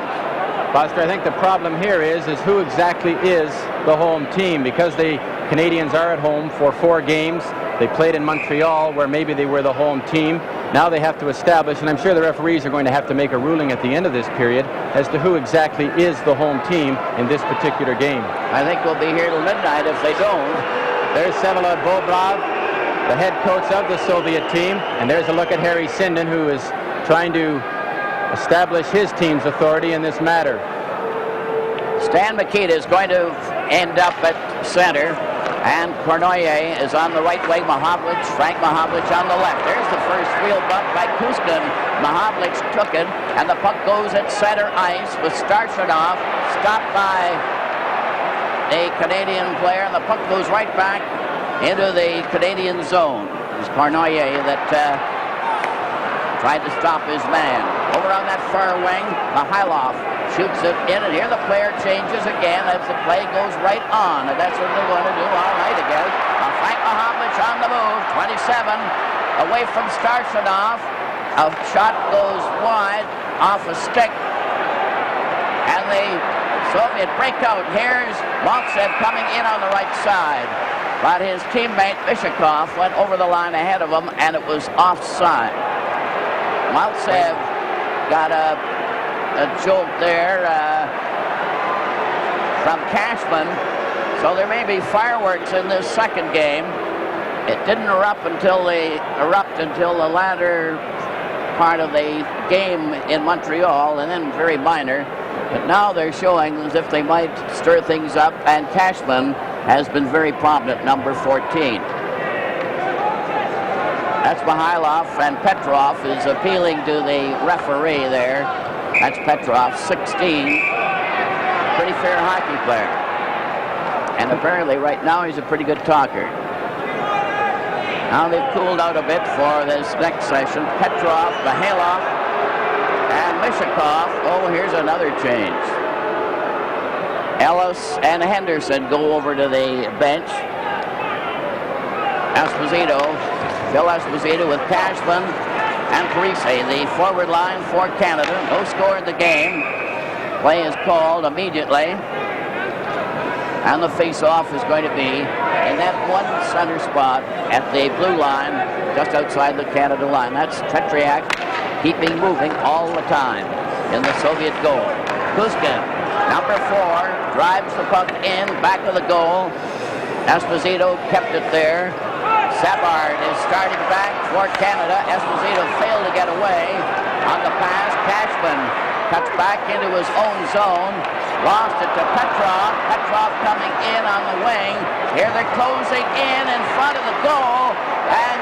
Buster, I think the problem here is who exactly is the home team, because the Canadians are at home for 4 games. They played in Montreal, where maybe they were the home team. Now they have to establish, and I'm sure the referees are going to have to make a ruling at the end of this period as to who exactly is the home team in this particular game. I think we'll be here till midnight if they don't. There's Vsevolod Bobrov, the head coach of the Soviet team, and there's a look at Harry Sinden, who is trying to establish his team's authority in this matter. Stan Mikita is going to end up at center, and Kornoye is on the right wing. Frank Mahovlich on the left. There's the first wheel bump by Kuskin. Mahovlich took it, and the puck goes at center ice with Starchinov stopped by a Canadian player, and the puck goes right back into the Canadian zone. It was Kornoye that tried to stop his man. Over on that far wing, Mikhailov shoots it in, and here the player changes again as the play goes right on, and that's what they're going to do all night again. Frank Mahovlich on the move, 27, away from Starchinov. A shot goes wide off a stick, and the Soviet breakout. Here's Maltsev coming in on the right side, but his teammate Bishakov went over the line ahead of him, and it was offside. Maltsev got a jolt there from Cashman, so there may be fireworks in this second game. It didn't erupt until the latter part of the game in Montreal, and then very minor. But now they're showing as if they might stir things up, and Cashman has been very prominent, number 14. That's Mikhailov, and Petrov is appealing to the referee there. That's Petrov, 16. Pretty fair hockey player. And apparently right now he's a pretty good talker. Now they've cooled out a bit for this next session. Petrov, Mikhailov, and Mishakov. Oh, here's another change. Ellis and Henderson go over to the bench. Phil Esposito with Cashman and Parise, the forward line for Canada. No score in the game. Play is called immediately. And the face-off is going to be in that one center spot at the blue line, just outside the Canada line. That's Tretiak keeping moving all the time in the Soviet goal. Kuskin, number 4, drives the puck in, back of the goal. Esposito kept it there. Savard is starting back for Canada. Esposito failed to get away on the pass. Cashman cuts back into his own zone. Lost it to Petrov. Petrov coming in on the wing. Here they're closing in front of the goal. And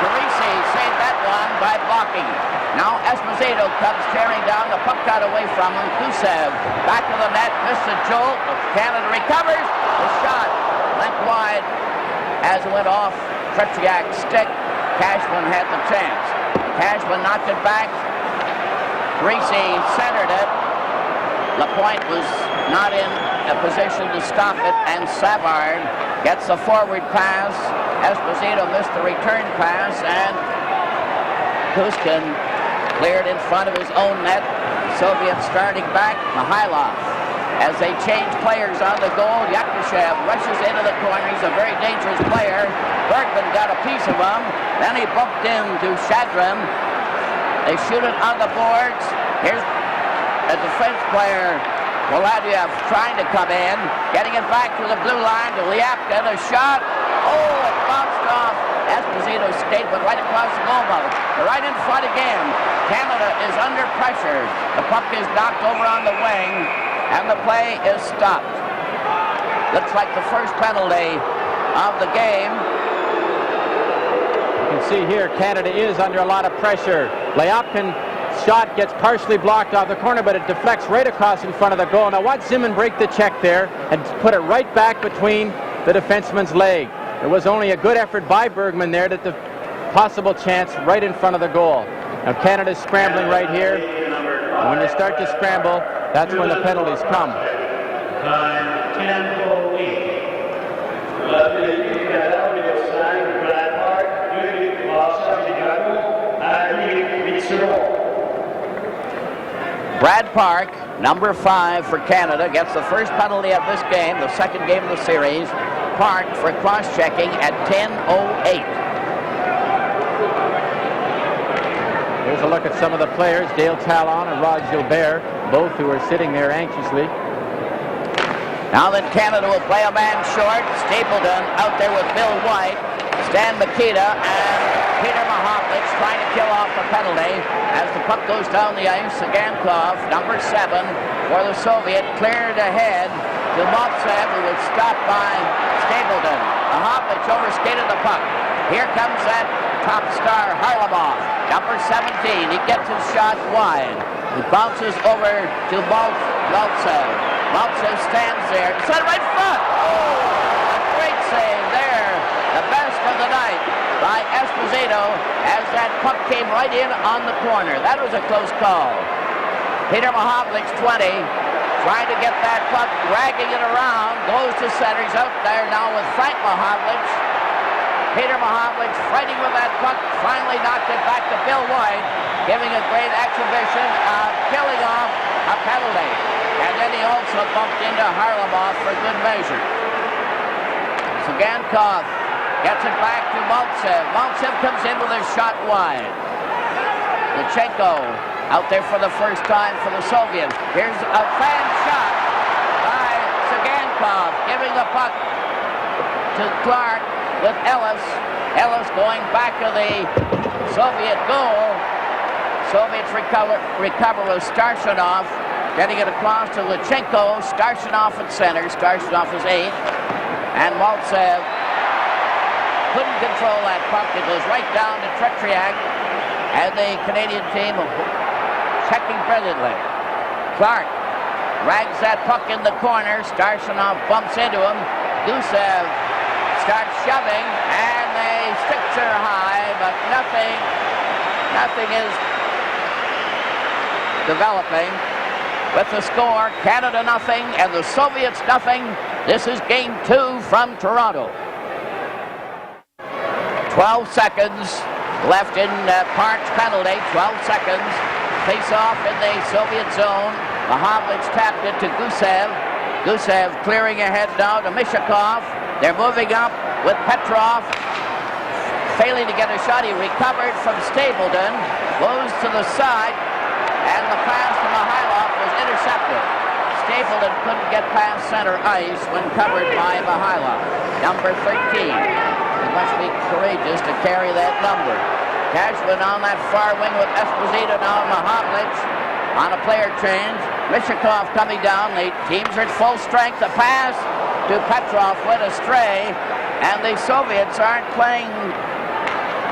Parise saved that one by blocking. Now Esposito comes tearing down. The puck got away from him. Kusev back to the net. Missed the jolt. Canada recovers. The shot went wide as it went off Tretiak's stick. Cashman had the chance. Cashman knocked it back. Parise centered it. Lapointe was not in a position to stop it, and Savard gets the forward pass. Esposito missed the return pass, and Kuskin cleared in front of his own net. Soviets starting back. Mikhailov. As they change players on the goal, Yakushev rushes into the corner. He's a very dangerous player. Bergman got a piece of him. Then he bumped into Shadrin. They shoot it on the boards. Here's a defense player, Voladiev, trying to come in. Getting it back to the blue line to Lyapkin. A shot. Oh, it bounced off Esposito's skate, but right across the goal mouth. Right in front again. Canada is under pressure. The puck is knocked over on the wing, and the play is stopped. Looks like the first penalty of the game. You can see here Canada is under a lot of pressure. Leopkin's shot gets partially blocked off the corner, but it deflects right across in front of the goal. Now watch Zimmern break the check there and put it right back between the defenseman's leg. There was only a good effort by Bergman there that the possible chance right in front of the goal. Now Canada's scrambling right here. And when you start to scramble, that's when the penalties come. Time 10:08. Brad Park, number 5 for Canada, gets the first penalty of this game, the second game of the series. Park for cross-checking at 10:08. Here's a look at some of the players, Dale Talon and Rod Gilbert, both who are sitting there anxiously. Now then Canada will play a man short. Stapleton out there with Bill White, Stan Mikita, and Peter Mahovlich trying to kill off the penalty. As the puck goes down the ice, Sagankov, number 7 for the Soviet, cleared ahead to Motsev, who was stopped by Stapleton. Mahovlich overskated the puck. Here comes that top star, Harlamov, number 17. He gets his shot wide. He bounces over to Maltsev. Maltsev stands there. Set right front. Oh, a great save there. The best of the night by Esposito as that puck came right in on the corner. That was a close call. Peter Mahovlich, 20, trying to get that puck, dragging it around, goes to center. He's out there now with Frank Mahovlich. Peter Mahovlich fighting with that puck, finally knocked it back to Bill White, giving a great exhibition of killing off a penalty. And then he also bumped into Harlamov for good measure. Sagankov gets it back to Maltsev. Maltsev comes in with a shot wide. Lutsenko out there for the first time for the Soviets. Here's a fan shot by Sagankov, giving the puck to Clark with Ellis. Ellis going back to the Soviet goal. Soviets recover with Starshinov, getting it across to Lutsenko. Starshinov at center. Starshinov is 8. And Maltsev couldn't control that puck. It goes right down to Tretriak. And the Canadian team checking brilliantly. Clark drags that puck in the corner. Starshinov bumps into him. Gusev starts shoving, and the sticks are high, but nothing is developing. With the score, Canada nothing, and the Soviets nothing. This is game 2 from Toronto. 12 seconds left in Park's penalty. 12 seconds. Face off in the Soviet zone. Mahovlich tapped it to Gusev. Gusev clearing ahead now to Mishakov. They're moving up with Petrov. Failing to get a shot. He recovered from Stapleton. Goes to the side. And the pass to Mihailov was intercepted. Stapleton couldn't get past center ice when covered by Mihailov. Number 13. He must be courageous to carry that number. Cashman on that far wing with Esposito now. Mahovlich on a player change. Mishakov coming down. The teams are at full strength. The pass to Petrov went astray. And the Soviets aren't playing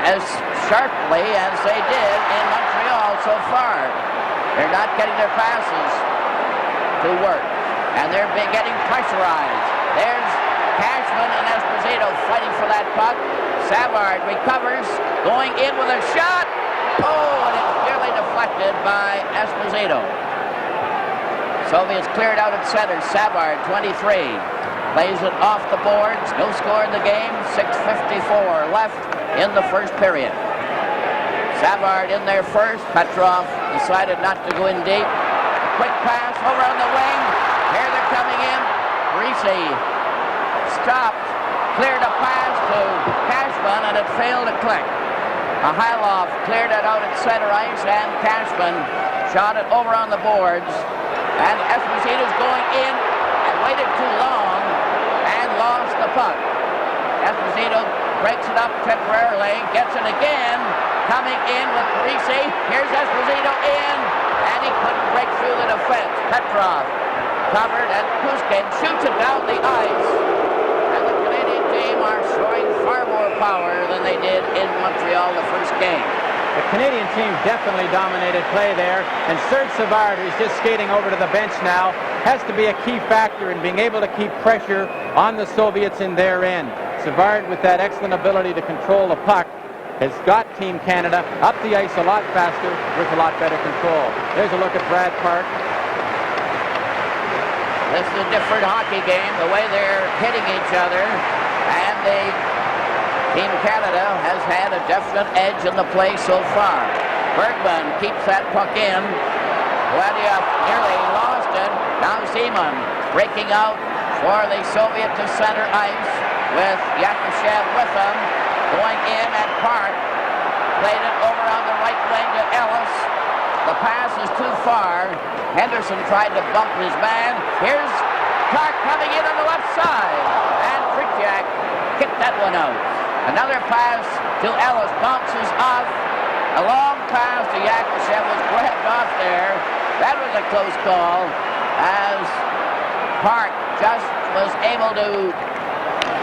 as sharply as they did in Montreal so far. They're not getting their passes to work. And they're getting pressurized. There's Cashman and Esposito fighting for that puck. Savard recovers, going in with a shot. Oh, and it's nearly deflected by Esposito. Soviets cleared out at center. Savard, 23. Plays it off the boards. No score in the game. 6:54 left in the first period. Savard in there first. Petrov decided not to go in deep. Quick pass over on the wing. Here they're coming in. Greasy stopped. Cleared a pass to Cashman, and it failed to click. Mihailov cleared it out at center ice, and Cashman shot it over on the boards. And Esposito's going in and waited too long and lost the puck. Esposito breaks it up temporarily, gets it again, coming in with Greasy. Here's Esposito in, and he couldn't break through the defense. Petrov covered, and Kuskind shoots it down the ice. And the Canadian team are showing far more power than they did in Montreal the first game. The Canadian team definitely dominated play there, and Serge Savard, who's just skating over to the bench now, has to be a key factor in being able to keep pressure on the Soviets in their end. Savard, with that excellent ability to control the puck, has got Team Canada up the ice a lot faster with a lot better control. There's a look at Brad Park. This is a different hockey game, the way they're hitting each other, and Team Canada has had a definite edge in the play so far. Bergman keeps that puck in. Gladiev nearly lost it. Now Zeman breaking out for the Soviet to center ice with Yakushev with them. Going in at Park. Played it over on the right wing to Ellis. The pass is too far. Henderson tried to bump his man. Here's Park coming in on the left side. And Tretiak kicked that one out. Another pass to Ellis, bounces off. A long pass to Yakushev was grabbed off there. That was a close call as Park just was able to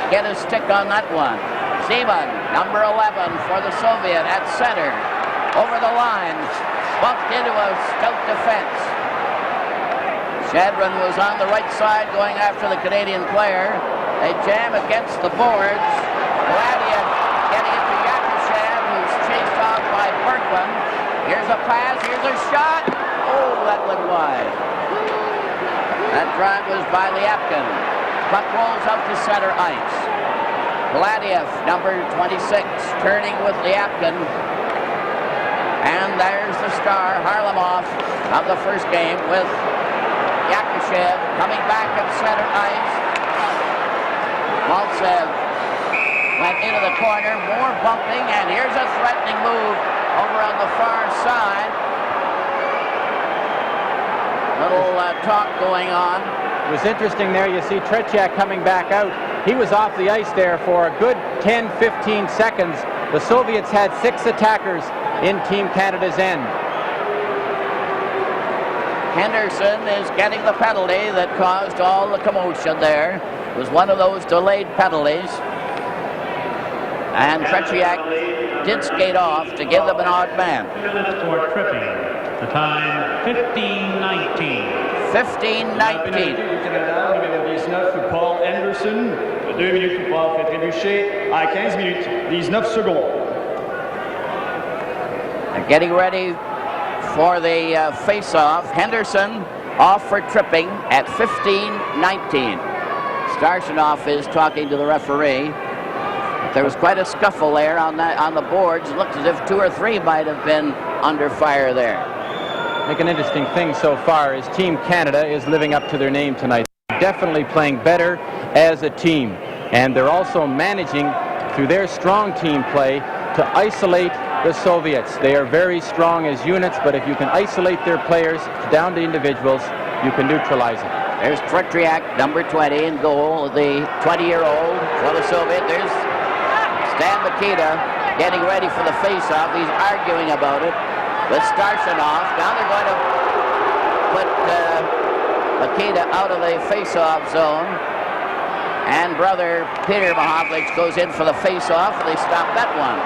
get a stick on that one. Zeman, number 11 for the Soviet at center. Over the line, bumped into a stout defense. Shadron was on the right side going after the Canadian player. They jam against the boards. Gladiev getting it to Yakushev, who's chased off by Bergman. Here's a pass, here's a shot. Oh, that went wide. That drive was by Liapkin. Puck rolls up to center ice. Gladiev, number 26, turning with Liapkin. And there's the star, Harlamov, of the first game with Yakushev coming back at center ice. Maltsev went into the corner, more bumping, and here's a threatening move over on the far side. Little talk going on. It was interesting there. You see Tretiak coming back out. He was off the ice there for a good 10-15 seconds. The Soviets had 6 attackers in Team Canada's end. Henderson is getting the penalty that caused all the commotion there. It was one of those delayed penalties. And Tretiak did skate off to give them an odd man. 2 minutes for tripping. The time 15-19. 15-19. Canada, numéro 19 pour Paul Anderson. 2 minutes pour Paul fait trébucher à 15 minutes 19 secondes. They're getting ready for the face-off. Henderson off for tripping at 15-19. Starshinov is talking to the referee. There was quite a scuffle there on the boards. It looked as if 2 or 3 might have been under fire there. I think an interesting thing so far is Team Canada is living up to their name tonight. They're definitely playing better as a team. And they're also managing, through their strong team play, to isolate the Soviets. They are very strong as units, but if you can isolate their players down to individuals, you can neutralize them. There's Tretiak, number 20, in goal, the 20-year-old for the Soviet. There's Stan Mikita getting ready for the face-off. He's arguing about it with Starshinov. Now they're going to put Mikita out of the face-off zone. And brother Peter Mahovlich goes in for the face-off, and they stop that one.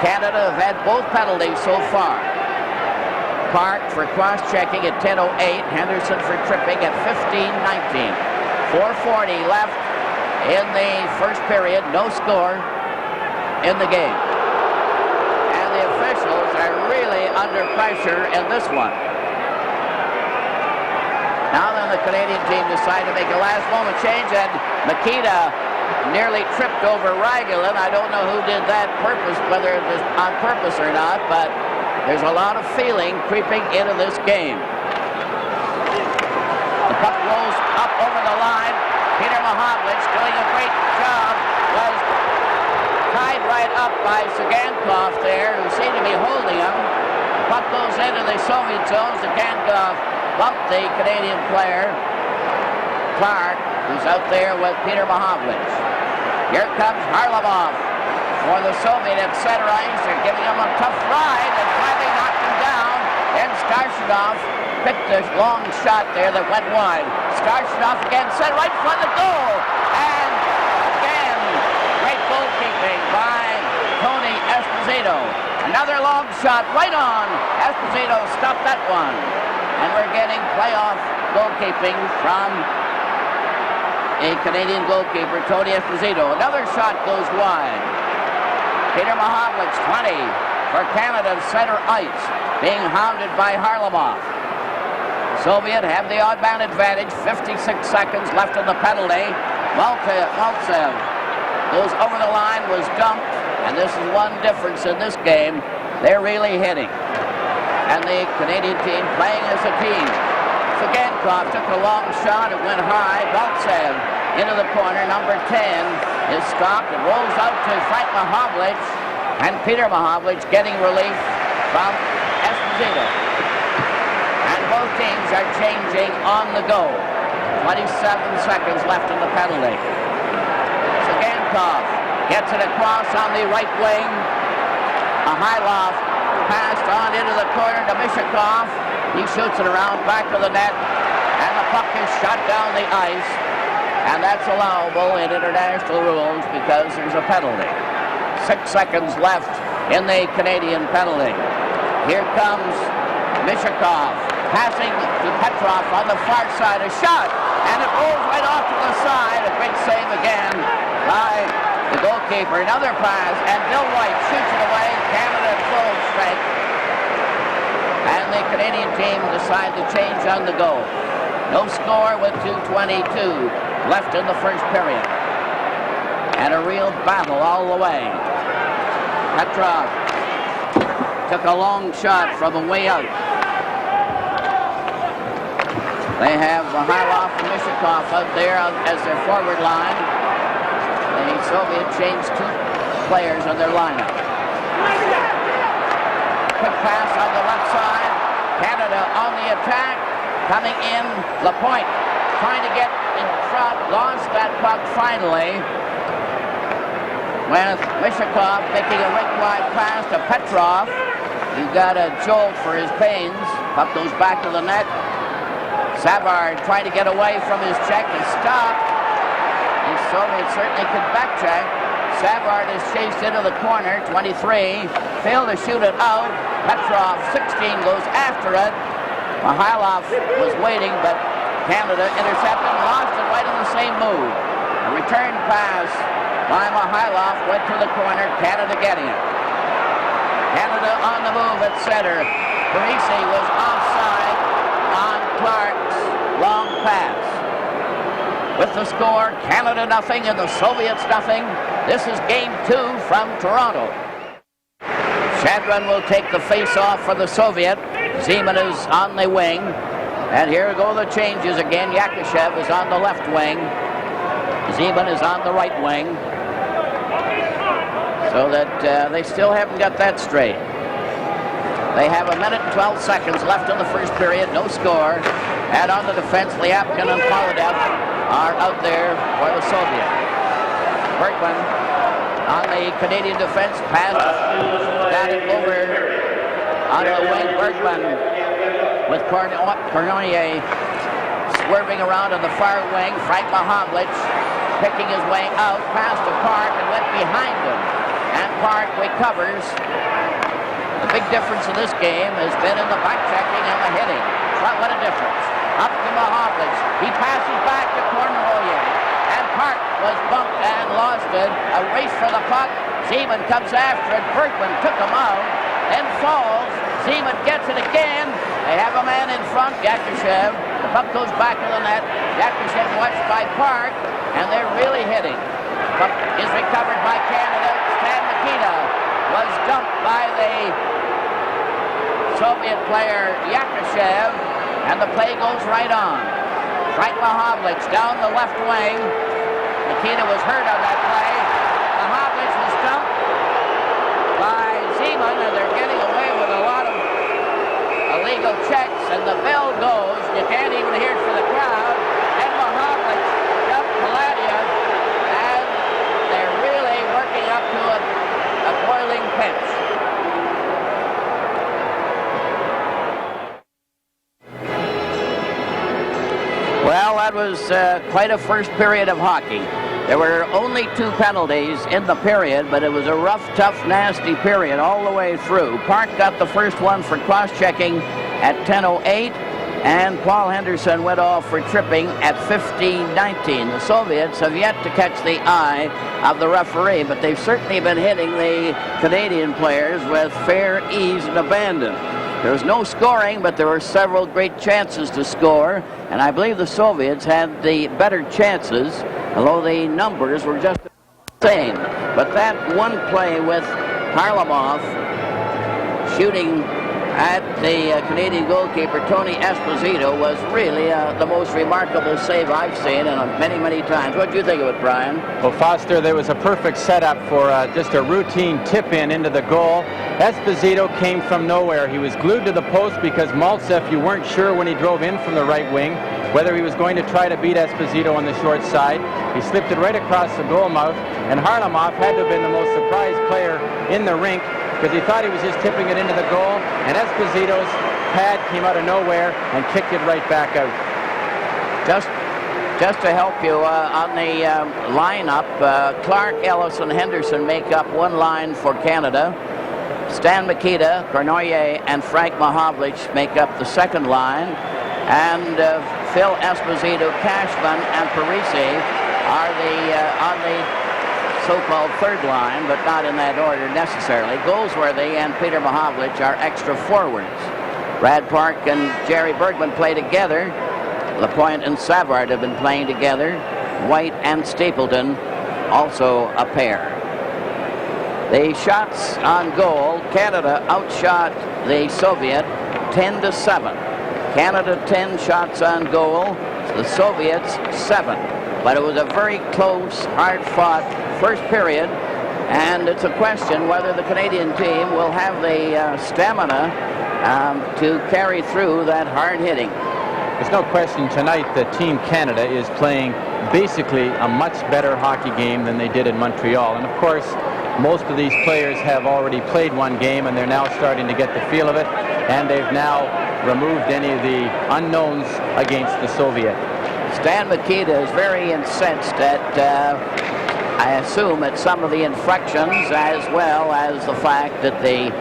Canada have had both penalties so far. Park for cross-checking at 10:08. Henderson for tripping at 15-19. 4:40 left in the first period. No score in the game. And the officials are really under pressure in this one. Now then, the Canadian team decided to make a last-moment change, and Mikita nearly tripped over Ragulin. I don't know who did that whether it was on purpose or not, but there's a lot of feeling creeping into this game. The puck rolls up over the line. Peter Mahovlich doing a great job. Was tied right up by Sagankov there, who seemed to be holding him. The puck goes into the Soviet zone. Sagankov bumped the Canadian player, Clark, who's out there with Peter Mahovlich. Here comes Harlamov for the Soviet at center ice. They're giving him a tough ride and finally knocked him down. And Starshinov picked a long shot there that went wide. Starts it off again, set right in front of the goal. And again, great goalkeeping by Tony Esposito. Another long shot right on. Esposito stopped that one. And we're getting playoff goalkeeping from a Canadian goalkeeper, Tony Esposito. Another shot goes wide. Peter Mahovlich, 20 for Canada's center ice, being hounded by Harlamov. Soviet have the odd man advantage. 56 seconds left in the penalty. Maltsev goes over the line, was dumped, and this is one difference in this game. They're really hitting. And the Canadian team playing as a team. Sagankov took a long shot. It went high. Maltsev into the corner. Number 10 is stopped. It rolls out to Frank Mahovlich. And Peter Mahovlich getting relief from Esposito. And both teams are changing on the go. 27 seconds left in the penalty. Sagankov gets it across on the right wing. Mihailov passed on into the corner to Mishakov. He shoots it around back of the net. And the puck is shot down the ice. And that's allowable in international rules because there's a penalty. 6 seconds left in the Canadian penalty. Here comes Mishakov passing to Petrov on the far side. A shot, and it rolls right off to the side. A great save again by the goalkeeper. Another pass, and Bill White shoots it away. Canada at full strength. And the Canadian team decide to change on the go. No score with 2:22 left in the first period. And a real battle all the way. Petrov took a long shot from the way out. They have Mihailov and Mishakov out there as their forward line. The Soviet changed 2 players on their lineup. Quick pass on the left side. Canada on the attack. Coming in, Lapointe trying to get in front. Lost that puck finally. With Mishakov making a rink-wide pass to Petrov. He got a jolt for his pains. Puck goes back to the net. Savard trying to get away from his check and stopped. The Soviets certainly could back check. Savard is chased into the corner, 23. Failed to shoot it out. Petrov, 16, goes after it. Mihailov was waiting, but Canada intercepted and lost it right in the same move. A return pass by Mihailov went to the corner. Canada getting it. Canada on the move at center. Parisi was offside on Clark's long pass. With the score, Canada nothing and the Soviets nothing. This is game 2 from Toronto. Shadron will take the face-off for the Soviet. Zeman is on the wing. And here go the changes again. Yakushev is on the left wing. Zeman is on the right wing. So that they still haven't got that straight. They have 1 minute and 12 seconds left in the first period. No score. And on the defense, Lyapkin and Poladev are out there for the Soviet. Bergman on the Canadian defense. Pass got it over on the wing. Bergman with Cornoyer swerving around on the far wing. Frank Mahovlich picking his way out past the Park and went behind him. And Park recovers. The big difference in this game has been in the back checking and the hitting. What a difference. Up to Mahovlich. He passes back to Cornoyer. And Park was bumped and lost it. A race for the puck. Zeman comes after it. Bergman took him out. Then falls. Zeman gets it again. They have a man in front, Yakushev. The puck goes back to the net. Yakushev watched by Park. And they're really hitting. Puck is recovered by Canada. Stan Mikita was dumped by the Soviet player Yakushev, and the play goes right on. Frank Mahovlich down the left wing. Mikita was hurt on that play. Mahovlich was dumped by Zeman, and they're getting away with a lot of illegal checks, and the bell goes. You can't even hear it for the crowd. And Mahovlich dumped Paladia, and they're really working up to a boiling pitch. Well, that was quite a first period of hockey. There were only 2 penalties in the period, but it was a rough, tough, nasty period all the way through. Park got the first one for cross-checking at 10:08, and Paul Henderson went off for tripping at 15:19. The Soviets have yet to catch the eye of the referee, but they've certainly been hitting the Canadian players with fair ease and abandon. There was no scoring, but there were several great chances to score, and I believe the Soviets had the better chances, although the numbers were just the same. But that one play with Harlamov shooting at the Canadian goalkeeper, Tony Esposito, was really the most remarkable save I've seen many, many times. What do you think of it, Brian? Well, Foster, there was a perfect setup for just a routine tip-in into the goal. Esposito came from nowhere. He was glued to the post because Maltsev, you weren't sure when he drove in from the right wing whether he was going to try to beat Esposito on the short side. He slipped it right across the goal mouth, and Harlamov had to have been the most surprised player in the rink because he thought he was just tipping it into the goal, and Esposito's pad came out of nowhere and kicked it right back out. Just to help you on the lineup, Clark, Ellis, and Henderson make up one line for Canada. Stan Mikita, Cournoyer, and Frank Mahovlich make up the second line, and Phil Esposito, Cashman, and Parisi are on the so-called third line, but not in that order necessarily. Goldsworthy and Peter Mahovlich are extra forwards. Brad Park and Jerry Bergman play together. Lapointe and Savard have been playing together. White and Stapleton also a pair. The shots on goal, Canada outshot the Soviet 10-7. Canada 10 shots on goal, the Soviets 7. But it was a very close, hard-fought first period, and it's a question whether the Canadian team will have the stamina to carry through that hard hitting. There's no question tonight that Team Canada is playing basically a much better hockey game than they did in Montreal. And of course, most of these players have already played one game, and they're now starting to get the feel of it, and they've now removed any of the unknowns against the Soviet. Stan Mikita is very incensed at I assume at some of the infractions, as well as the fact that the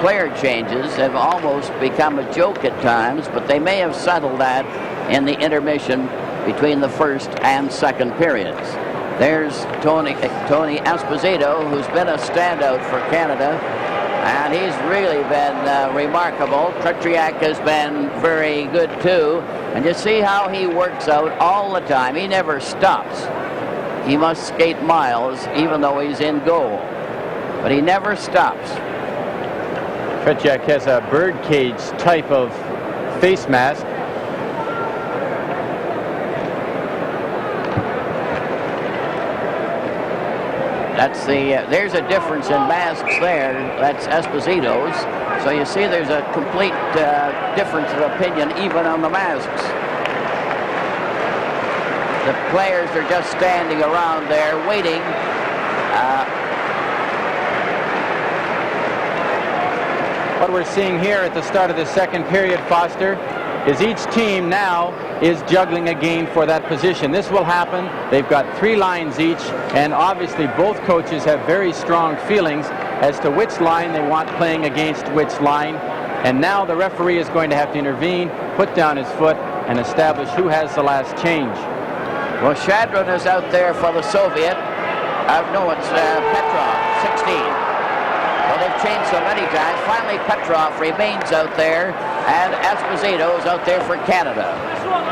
player changes have almost become a joke at times, but they may have settled that in the intermission between the first and second periods. There's Tony Esposito, who's been a standout for Canada, and he's really been remarkable. Tretiak has been very good too, and you see how he works out all the time. He never stops. He must skate miles even though he's in goal, but he never stops. Tretiak has a birdcage type of face mask. There's a difference in masks there. That's Esposito's. So you see there's a complete difference of opinion even on the masks. The players are just standing around there waiting. What we're seeing here at the start of the second period, Foster, is each team now is juggling a game for that position. This will happen. They've got 3 lines each, and obviously both coaches have very strong feelings as to which line they want playing against which line. And now the referee is going to have to intervene, put down his foot, and establish who has the last change. Well, Shadron is out there for the Soviet. No, it's Petrov, 16. Well, they've changed so many times. Finally, Petrov remains out there, and Esposito is out there for Canada.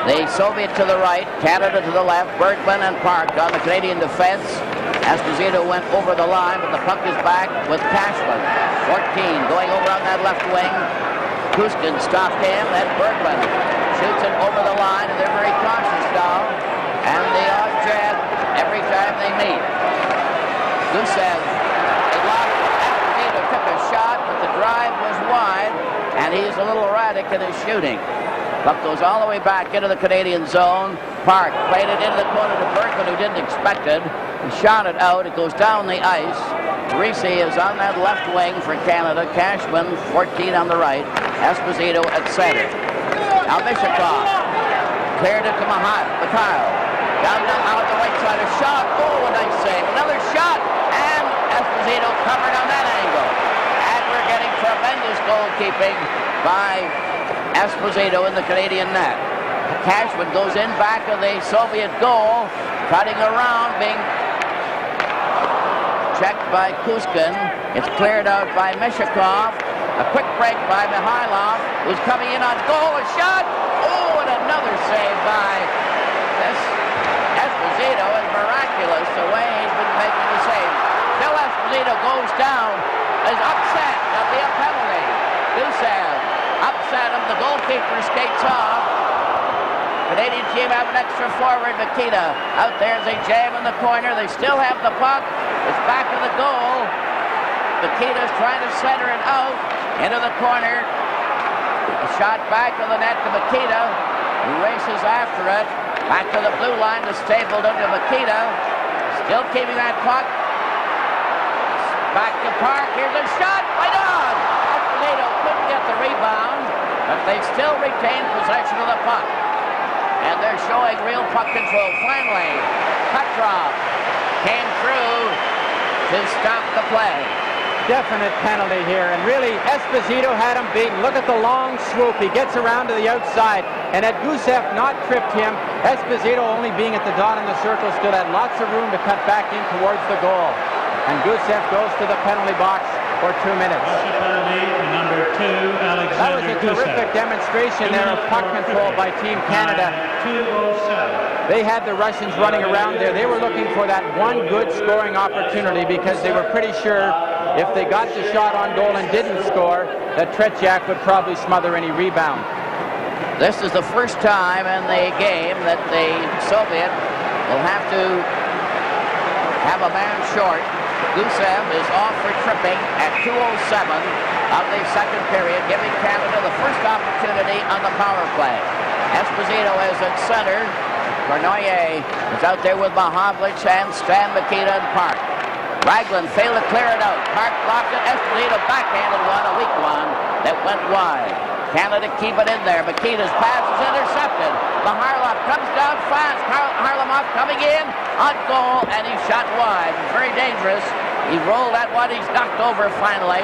The Soviet to the right, Canada to the left, Bergman and Park on the Canadian defense. Esposito went over the line, but the puck is back with Cashman. 14 going over on that left wing. Kuskin stopped him, then Bergman shoots it over the line, and they're very cautious now. And the object every time they meet. Gusev, Esposito took a shot, but the drive was wide, and he's a little erratic in his shooting. Puck goes all the way back into the Canadian zone. Park played it into the corner to Bergman, who didn't expect it. He shot it out. It goes down the ice. Parisi is on that left wing for Canada. Cashman, 14 on the right. Esposito at center. Now Mishakov Cleared it to Mikhail. Down now at the right side, a shot. Oh, a nice save. Another shot. And Esposito covered on that angle. And we're getting tremendous goalkeeping by Esposito in the Canadian net. Cashman goes in back of the Soviet goal, cutting around, being checked by Kuskin. It's cleared out by Mishakov. A quick break by Mikhailov, who's coming in on goal. A shot. Oh, and another save by this Esposito. Is miraculous the way he's been making the save. Bill Esposito goes down, is upset. There'll be a penalty. Gusev upset him. The goalkeeper skates off. Canadian team have an extra forward. Mikita out there as they jam in the corner. They still have the puck. It's back of the goal. Mikita's trying to center it out into the corner. A shot back of the net to Mikita, who races after it. Back to the blue line, to stabled into Mikita. Still keeping that puck. Back to Park. Here's a shot. Right on. Esposito couldn't get the rebound, but they still retain possession of the puck. And they're showing real puck control. Finally, Petrov came through to stop the play. Definite penalty here, and really Esposito had him beaten. Look at the long swoop. He gets around to the outside, and had Gusev not tripped him, Esposito, only being at the dot in the circle, still had lots of room to cut back in towards the goal. And Gusev goes to the penalty box for 2 minutes. Penalty, number 2, Alexander That was a terrific demonstration there of puck control by Team Canada. 2:07. They had the Russians running around there. They were looking for that one good scoring opportunity because they were pretty sure if they got the shot on goal and didn't score, that Tretiak would probably smother any rebound. This is the first time in the game that the Soviet will have to have a man short. Gusev is off for tripping at 2:07 of the second period, giving Canada the first opportunity on the power play. Esposito is at center. Cornoyer is out there with Mahovlich and Stan Mikita and Park. Raglan failed to clear it out. Park blocked it. Esposito backhanded one, a weak one that went wide. Canada keep it in there. Mikita's pass is intercepted. Maharlov comes down fast. Harlamov coming in on goal, and he shot wide. Very dangerous. He rolled that one. He's knocked over finally.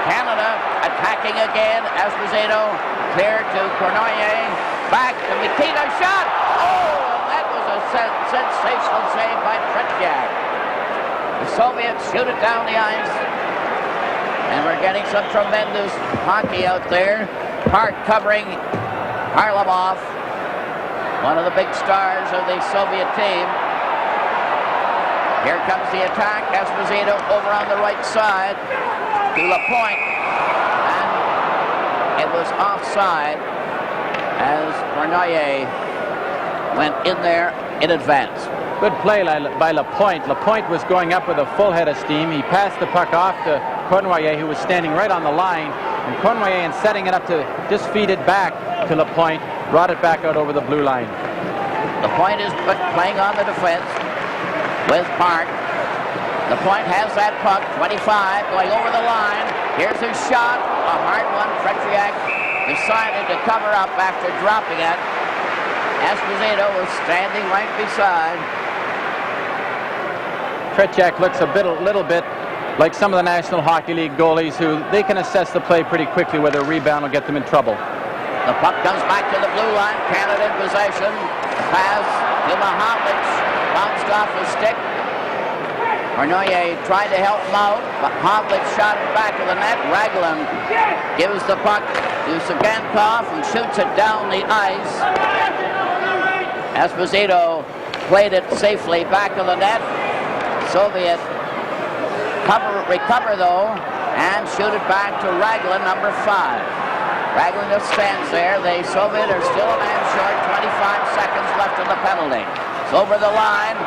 Canada attacking again. Esposito cleared to Cornoyer. Back to Mikita. Shot! Oh, that was a sensational save by Tretiak. The Soviets shoot it down the ice. And we're getting some tremendous hockey out there. Park covering Harlamov, one of the big stars of the Soviet team. Here comes the attack. Esposito over on the right side to Lapointe. And it was offside as Cornoyer went in there in advance. Good play by Lapointe. Lapointe was going up with a full head of steam. He passed the puck off to Cornoyer, who was standing right on the line. And Cornoyer, in setting it up to just feed it back to Lapointe, brought it back out over the blue line. Lapointe is playing on the defense with Park. Lapointe has that puck, 25, going over the line. Here's his shot, a hard one. Tretiak decided to cover up after dropping it. Esposito was standing right beside. Tretiak looks a little bit like some of the National Hockey League goalies who they can assess the play pretty quickly whether a rebound will get them in trouble. The puck comes back to the blue line. Canada in possession. The pass to Mahovlich. Bounced off his stick. Cornoyer tried to help him out. Mahovlich shot it back to the net. Raglan gives the puck to Sagankov and shoots it down the ice. Esposito played it safely back of the net. Soviet recover though and shoot it back to Raglan, number 5. Raglan just stands there. The Soviet are still a man short. 25 seconds left in the penalty. It's over the line.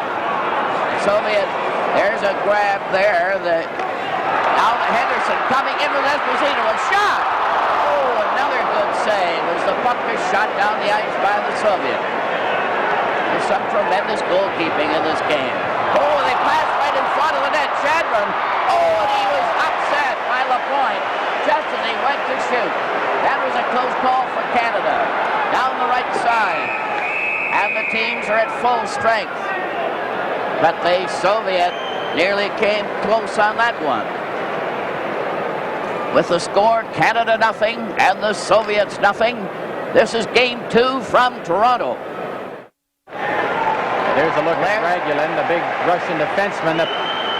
Soviet, there's a grab there. Alva Henderson coming in with Esposito. A shot! Oh, another good save as the puck is shot down the ice by the Soviet. There's some tremendous goalkeeping in this game. Oh, they passed right in front of the net. Chadron. Oh, and he was upset by the point, just as he went to shoot. That was a close call for Canada. Down the right side. And the teams are at full strength. But the Soviet nearly came close on that one. With the score, Canada nothing and the Soviets nothing. This is game 2 from Toronto. There's a look at Dragulin, the big Russian defenseman.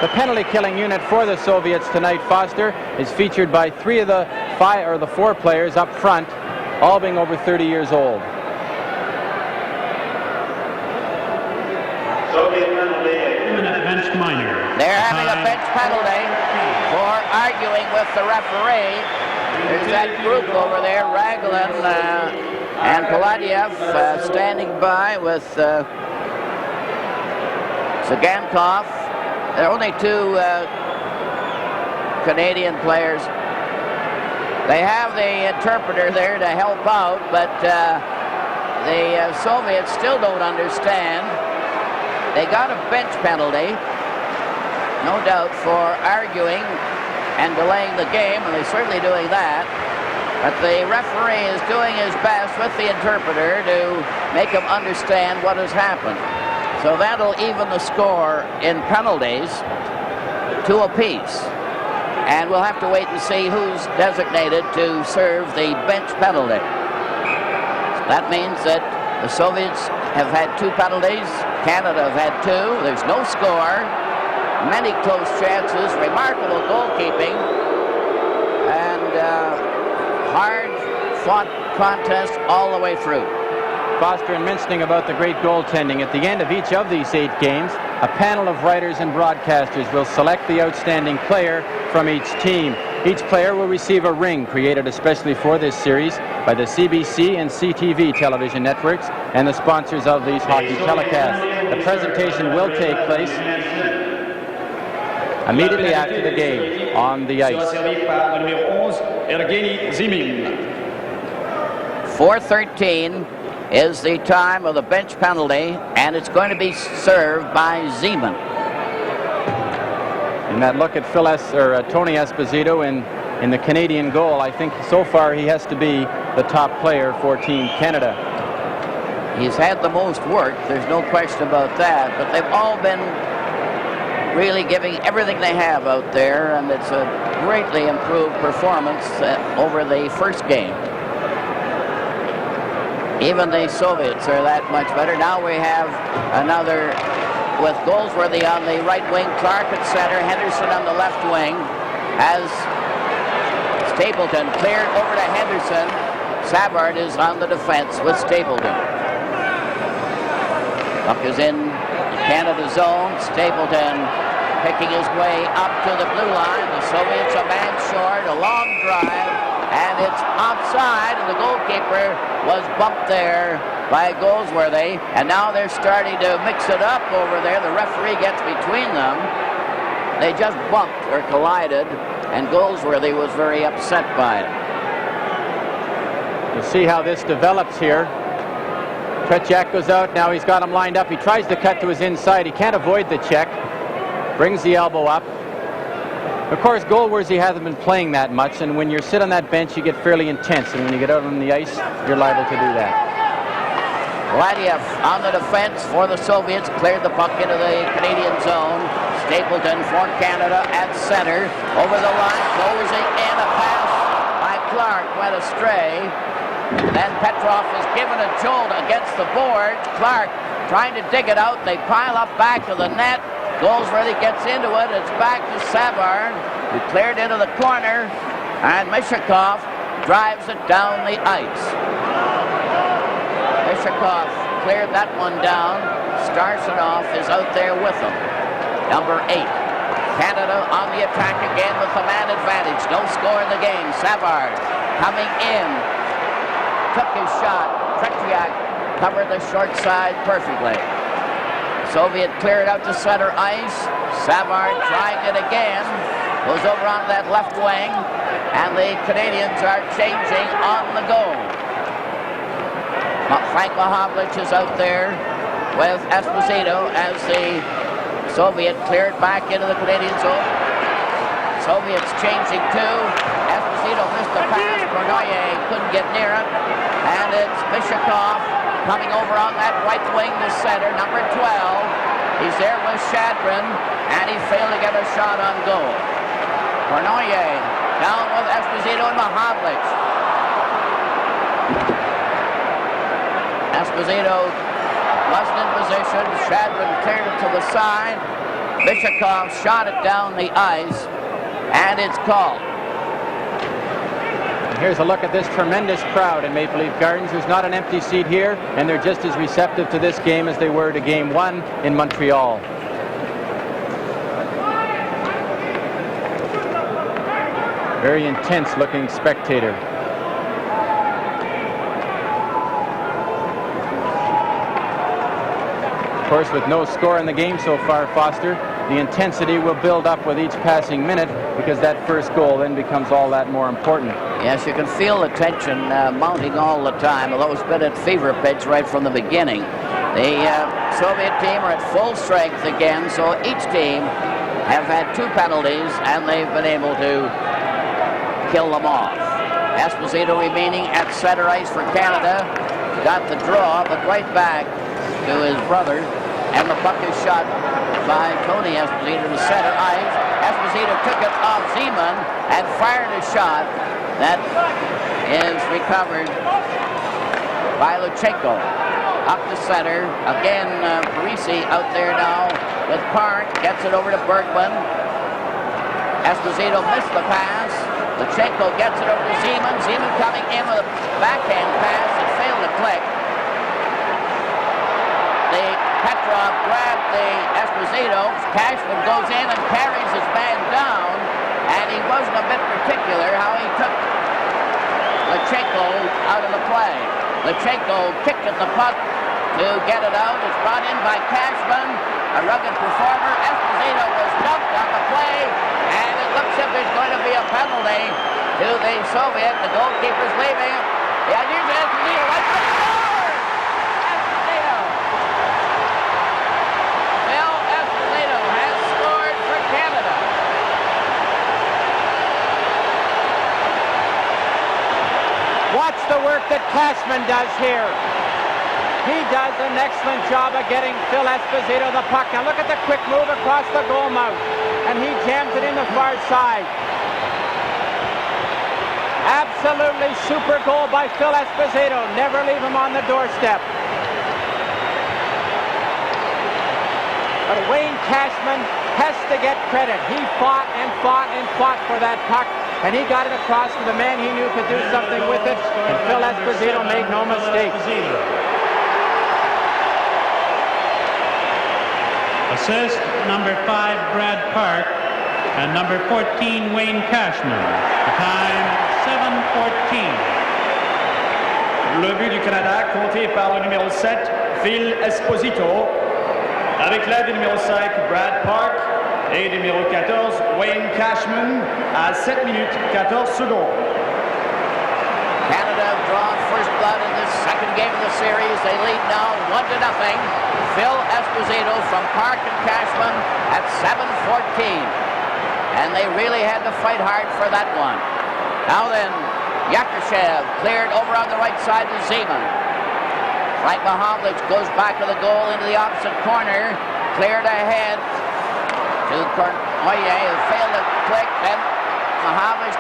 The penalty-killing unit for the Soviets tonight, Foster, is featured by 3 of the 5 or the 4 players up front, all being over 30 years old. Soviet penalty, a 2-minute bench minor. They're having a bench penalty for arguing with the referee. There's that group over there, Raglan and Paladiev standing by with Zagankov. There are only 2 Canadian players. They have the interpreter there to help out, but the Soviets still don't understand. They got a bench penalty, no doubt, for arguing and delaying the game, and they're certainly doing that. But the referee is doing his best with the interpreter to make him understand what has happened. So that'll even the score in penalties 2 apiece. And we'll have to wait and see who's designated to serve the bench penalty. That means that the Soviets have had 2 penalties. Canada have had 2. There's no score. Many close chances. Remarkable goalkeeping. And hard-fought contest all the way through. Foster, and mentioning about the great goaltending, at the end of each of these 8 games, a panel of writers and broadcasters will select the outstanding player from each team. Each player will receive a ring created especially for this series by the CBC and CTV television networks and the sponsors of these hockey telecasts. The presentation will take place immediately after the game on the ice. 4:13 is the time of the bench penalty, and it's going to be served by Zeman. And that look at Tony Esposito in the Canadian goal, I think so far he has to be the top player for Team Canada. He's had the most work, there's no question about that, but they've all been really giving everything they have out there, and it's a greatly improved performance over the first game. Even the Soviets are that much better. Now we have another with Goldsworthy on the right wing, Clark at center, Henderson on the left wing, as Stapleton cleared over to Henderson. Savard is on the defense with Stapleton. Puck is in Canada zone. Stapleton picking his way up to the blue line. The Soviets a man short, a long drive, and it's offside, and the goalkeeper was bumped there by Goldsworthy, and now they're starting to mix it up over there. The referee gets between them. They just bumped or collided, and Goldsworthy was very upset by it. We'll see how this develops here. Tretiak goes out, now he's got him lined up. He tries to cut to his inside. He can't avoid the check. Brings the elbow up. Of course, Goldsworthy hasn't been playing that much, and when you sit on that bench, you get fairly intense, and when you get out on the ice, you're liable to do that. Vladiev on the defense for the Soviets, cleared the puck into the Canadian zone. Stapleton for Canada at center, over the line, closing in, a pass by Clark went astray. Then Petrov is given a jolt against the board. Clark trying to dig it out. They pile up back to the net. Goldsworthy gets into it. It's back to Savard, who cleared into the corner, and Mishakov drives it down the ice. Mishakov cleared that one down. Starsonoff is out there with him. Number 8. Canada on the attack again with the man advantage. No score in the game. Savard coming in. Took his shot. Tretiak covered the short side perfectly. Soviet cleared out to center ice. Savard trying it again. Goes over onto that left wing. And the Canadians are changing on the goal. Frank Mahovlich is out there with Esposito as the Soviet cleared back into the Canadian zone. Soviets changing too. Esposito missed the pass. Cornoyer couldn't get near it. And it's Bishakov coming over on that right wing to center, number 12. He's there with Shadrin, and he failed to get a shot on goal. Cornoyer down with Esposito and Mahavlich. Esposito wasn't in position. Shadrin cleared it to the side. Bishakov shot it down the ice, and it's called. Here's a look at this tremendous crowd in Maple Leaf Gardens. There's not an empty seat here, and they're just as receptive to this game as they were to Game 1 in Montreal. Very intense-looking spectator. Of course, with no score in the game so far, Foster, the intensity will build up with each passing minute because that first goal then becomes all that more important. Yes, you can feel the tension mounting all the time, although it's been at fever pitch right from the beginning. The Soviet team are at full strength again, so each team have had 2 penalties, and they've been able to kill them off. Esposito remaining at center ice for Canada. Got the draw, but right back to his brother, and the puck is shot by Tony Esposito to center ice. Esposito took it off Zeman and fired a shot that is recovered by Luchenko. Up the center, again Parisi out there now with Park, gets it over to Bergman. Esposito missed the pass. Luchenko gets it over to Zeman. Zeman coming in with a backhand pass that failed to click. Petrov grabbed the Esposito. Cashman goes in and carries his man down, and he wasn't a bit particular how he took Luchenko out of the play. Luchenko kicked at the puck to get it out. It's brought in by Cashman, a rugged performer. Esposito was dumped on the play, and it looks as if there's going to be a penalty to the Soviet. The goalkeeper's leaving. Yeah, here's Esposito. Let's go! Watch the work that Cashman does here. He does an excellent job of getting Phil Esposito the puck. Now look at the quick move across the goal mouth, and he jams it in the far side. Absolutely super goal by Phil Esposito. Never leave him on the doorstep. But Wayne Cashman has to get credit. He fought and fought and fought for that puck, and he got it across to the man he knew could do something with it, and Phil Esposito made no mistake. Assist number 5, Brad Park, and number 14, Wayne Cashman. The time, 7:14. Le but du Canada compté par le numéro 7, Phil Esposito, avec l'aide du numéro 5, Brad Park, et du numéro 14, Wayne Cashman, à 7 minutes 14 secondes. Canada have drawn first blood in this second game of the series. They lead now 1-0. Phil Esposito from Park and Cashman at 7:14. And they really had to fight hard for that one. Now then, Yakushev cleared over on the right side to Zeman. Frank Mahavlich goes back to the goal into the opposite corner. Cleared ahead to Cornoyer, who failed to click. Then Mahavlich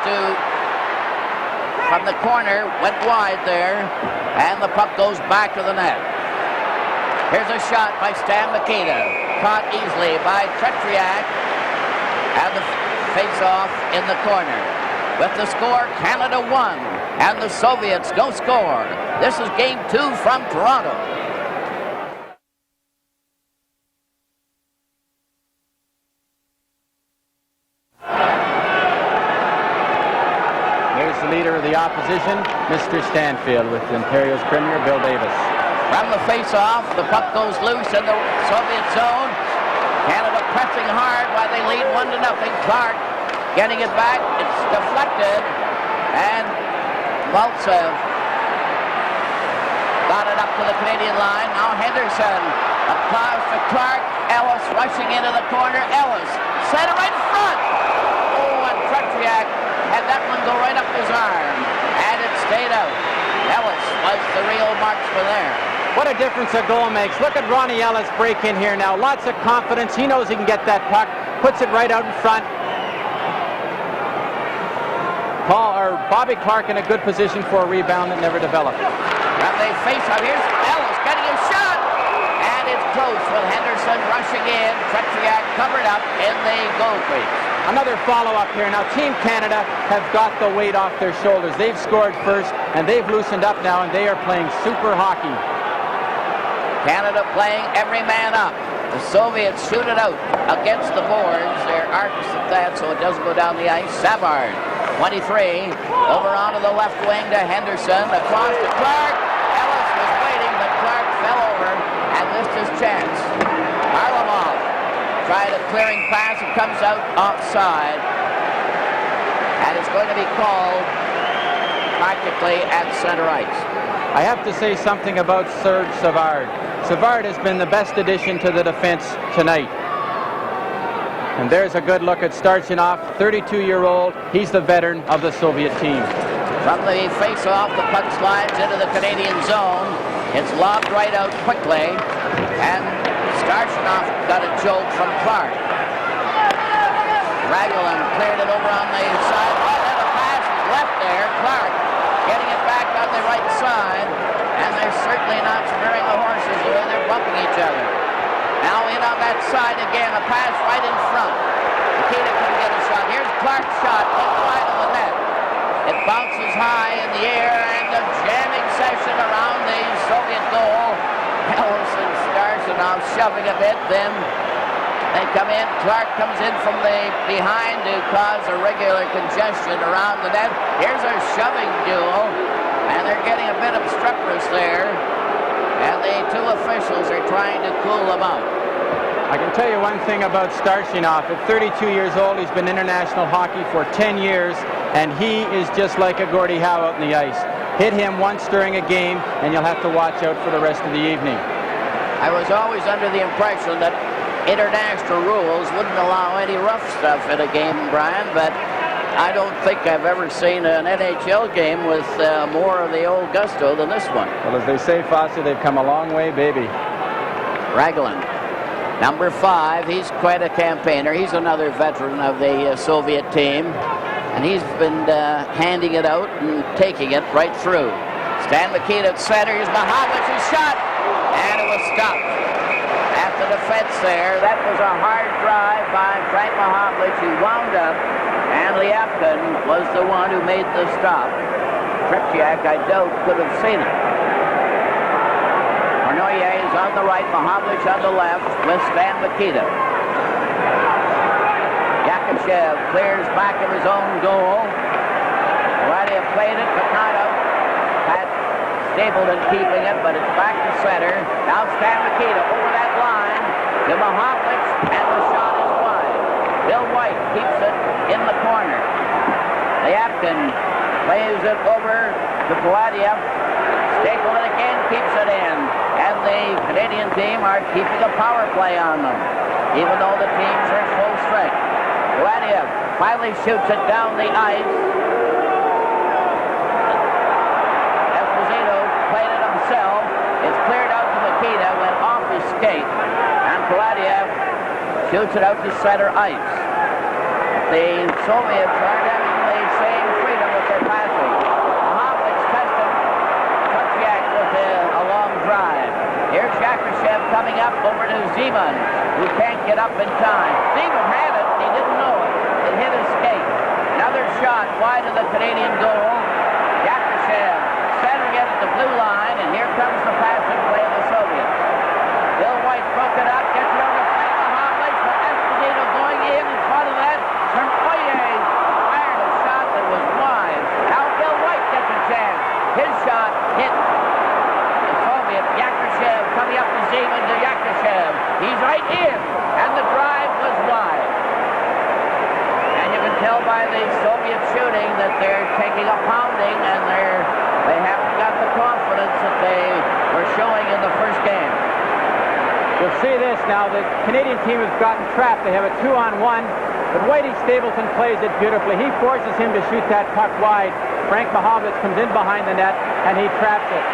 from the corner, went wide there, and the puck goes back to the net. Here's a shot by Stan Mikita, caught easily by Tretriak, and the face-off in the corner. With the score, Canada won, and the Soviets don't score. This is Game 2 from Toronto. Here's the leader of the opposition, Mr. Stanfield, with Ontario's Premier, Bill Davis. From the face-off, the puck goes loose in the Soviet zone. Canada pressing hard while they lead 1-0. Clark getting it back. It's deflected, and Maltsev got it up to the Canadian line. Now Henderson, a pass to Clark. Ellis rushing into the corner. Ellis center right front. Oh, and Tretiak had that one go right up his arm, and it stayed out. Ellis was the real marksman there. What a difference a goal makes. Look at Ronnie Ellis break in here now. Lots of confidence. He knows he can get that puck. Puts it right out in front. Bobby Clark in a good position for a rebound that never developed. And they face up. Here's Ellis getting his shot. And it's close with Henderson rushing in. Tretiak covered up in the goal crease. Another follow-up here. Now, Team Canada have got the weight off their shoulders. They've scored first, and they've loosened up now, and they are playing super hockey. Canada playing every man up. The Soviets shoot it out against the boards. They're artists at that, so it doesn't go down the ice. Savard, 23, over onto the left wing to Henderson, across to Clark. Ellis was waiting, but Clark fell over and missed his chance. Varlamov tried a clearing pass. It comes out offside. And it's going to be called practically at center ice. I have to say something about Serge Savard. Savard has been the best addition to the defense tonight. And there's a good look at Starchinov, 32-year-old. He's the veteran of the Soviet team. From the face-off, the puck slides into the Canadian zone. It's lobbed right out quickly. And Starchinov got a jolt from Clark. Raglan cleared it over on the side. Right, and a pass is left there. Clark getting it back on the right side. And they're certainly not sparing the horses the way they're bumping each other. Now in on that side again, a pass right in front. Nikita couldn't get a shot. Here's Clark's shot, wide of the net. It bounces high in the air, and a jamming session around the Soviet goal. Ellis and Starchinov shoving a bit, then they come in. Clark comes in from the behind to cause a regular congestion around the net. Here's a shoving duel, and they're getting a bit obstreperous there. And the two officials are trying to cool them out. I can tell you one thing about Starchinov. At 32 years old, he's been international hockey for 10 years, and he is just like a Gordie Howe out in the ice. Hit him once during a game, and you'll have to watch out for the rest of the evening. I was always under the impression that international rules wouldn't allow any rough stuff in a game, Brian, but I don't think I've ever seen an NHL game with more of the old gusto than this one. Well, as they say, Fossey, they've come a long way, baby. Raglan, number 5, he's quite a campaigner. He's another veteran of the Soviet team, and he's been handing it out and taking it right through. Stan Mikita at center. Here's Mahavlich's shot, and it was stopped at the defense there. That was a hard drive by Frank Mahavlich, who wound up. And Lyapkin was the one who made the stop. Tretiak, I doubt, could have seen it. Arnoyer is on the right, Mahavlich on the left with Stan Mikita. Yakushev clears back of his own goal. Vladimir played it, but not out. Pat Stapleton keeping it, but it's back to center. Now Stan Mikita over that line to Mahavlich, and the shot is wide. Bill White keeps it in the corner. Lyapkin plays it over to Gladiev. Stapleton again keeps it in. And the Canadian team are keeping a power play on them, even though the teams are full strength. Gladiev finally shoots it down the ice. Esposito played it himself. It's cleared out to Nikita, went off his skate. And Gladiev shoots it out to center ice. The Soviets aren't having the same freedom with their passing. Mahavlich tested Tretiak with a long drive. Here's Yakushev coming up over to Zeman, who can't get up in time. Zeman had it, he didn't know it. It hit his skate. Another shot wide of the Canadian goal. Yakushev centering it at the blue line, and here comes the passing play of the Soviets. Bill White broke it up, gets it over to Mahavlich, but Esposito going in front of that. Oye fired a shot that was wide. Now Bill White gets a chance. His shot hit the Soviet. Yakushev coming up to Zeman to Yakushev. He's right in, and the drive was wide. And you can tell by the Soviet shooting that they're taking a pounding, and they haven't got the confidence that they were showing in the first game. You'll see this now. The Canadian team has gotten trapped. They have a 2-on-1. But Whitey Stapleton plays it beautifully. He forces him to shoot that puck wide. Frank Mahovlich comes in behind the net, and he traps it.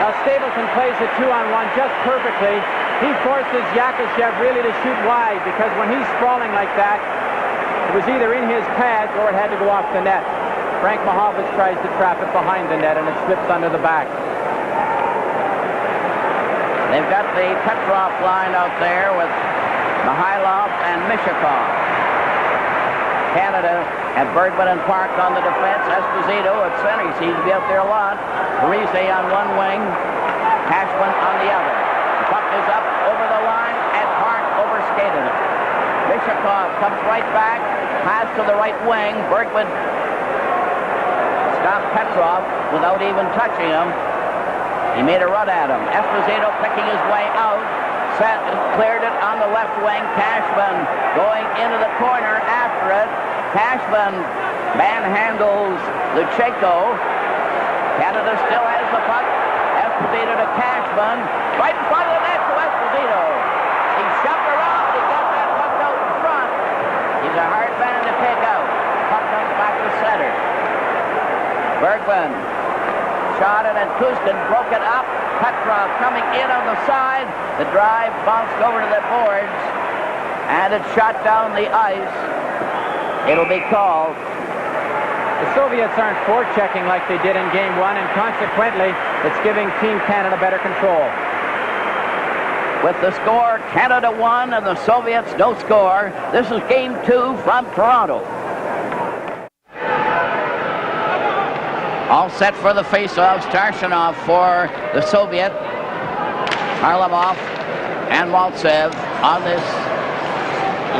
Now Stapleton plays it 2-on-1 just perfectly. He forces Yakushev really to shoot wide, because when he's sprawling like that, it was either in his path or it had to go off the net. Frank Mahovlich tries to trap it behind the net, and it slips under the back. They've got the Petrov line out there with Mikhailov and Mishakov. Canada had Bergman and Park on the defense. Esposito at center. He seems to be out there a lot. Parise on one wing. Cashman on the other. The puck is up over the line, and Park overskated it. Mishakov comes right back. Pass to the right wing. Bergman stopped Petrov without even touching him. He made a run at him. Esposito picking his way out. Cleared it on the left wing. Cashman going into the corner after it. Cashman manhandles Lucheko. Canada still has the puck. Esposito to Cashman. Right in front of the net to Esposito. He shoved around. He got that puck out in front. He's a hard man to take out. Puck comes back to center. Bergman shot it, and Kustin broke it up. Petrov coming in on the side. The drive bounced over to the boards, and it shot down the ice. It'll be called. The Soviets aren't forechecking like they did in Game 1, and consequently, it's giving Team Canada better control. With the score, Canada 1 and the Soviets no score. This is Game 2 from Toronto. All set for the face-off. Starshinov for the Soviet. Harlamov and Maltsev on this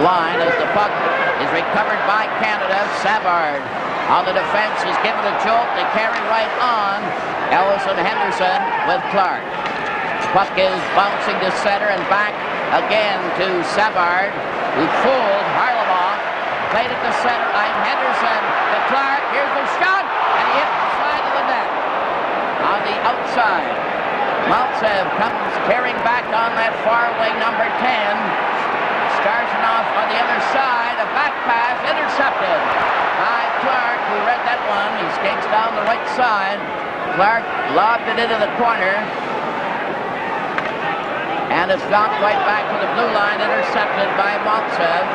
line as the puck is recovered by Canada. Savard on the defense is given a jolt. They carry right on. Ellison Henderson with Clark. Puck is bouncing to center and back again to Savard, who fooled Harlamov. Played it to center line. Henderson to Clark. Here's the shot, and he hit the side of the net. On the outside, Maltsev comes carrying back on that far wing, number 10. Starshinov on the other side. A back pass intercepted by Clark, who read that one. He skates down the right side. Clark lobbed it into the corner. And it's knocked right back to the blue line, intercepted by Maltsev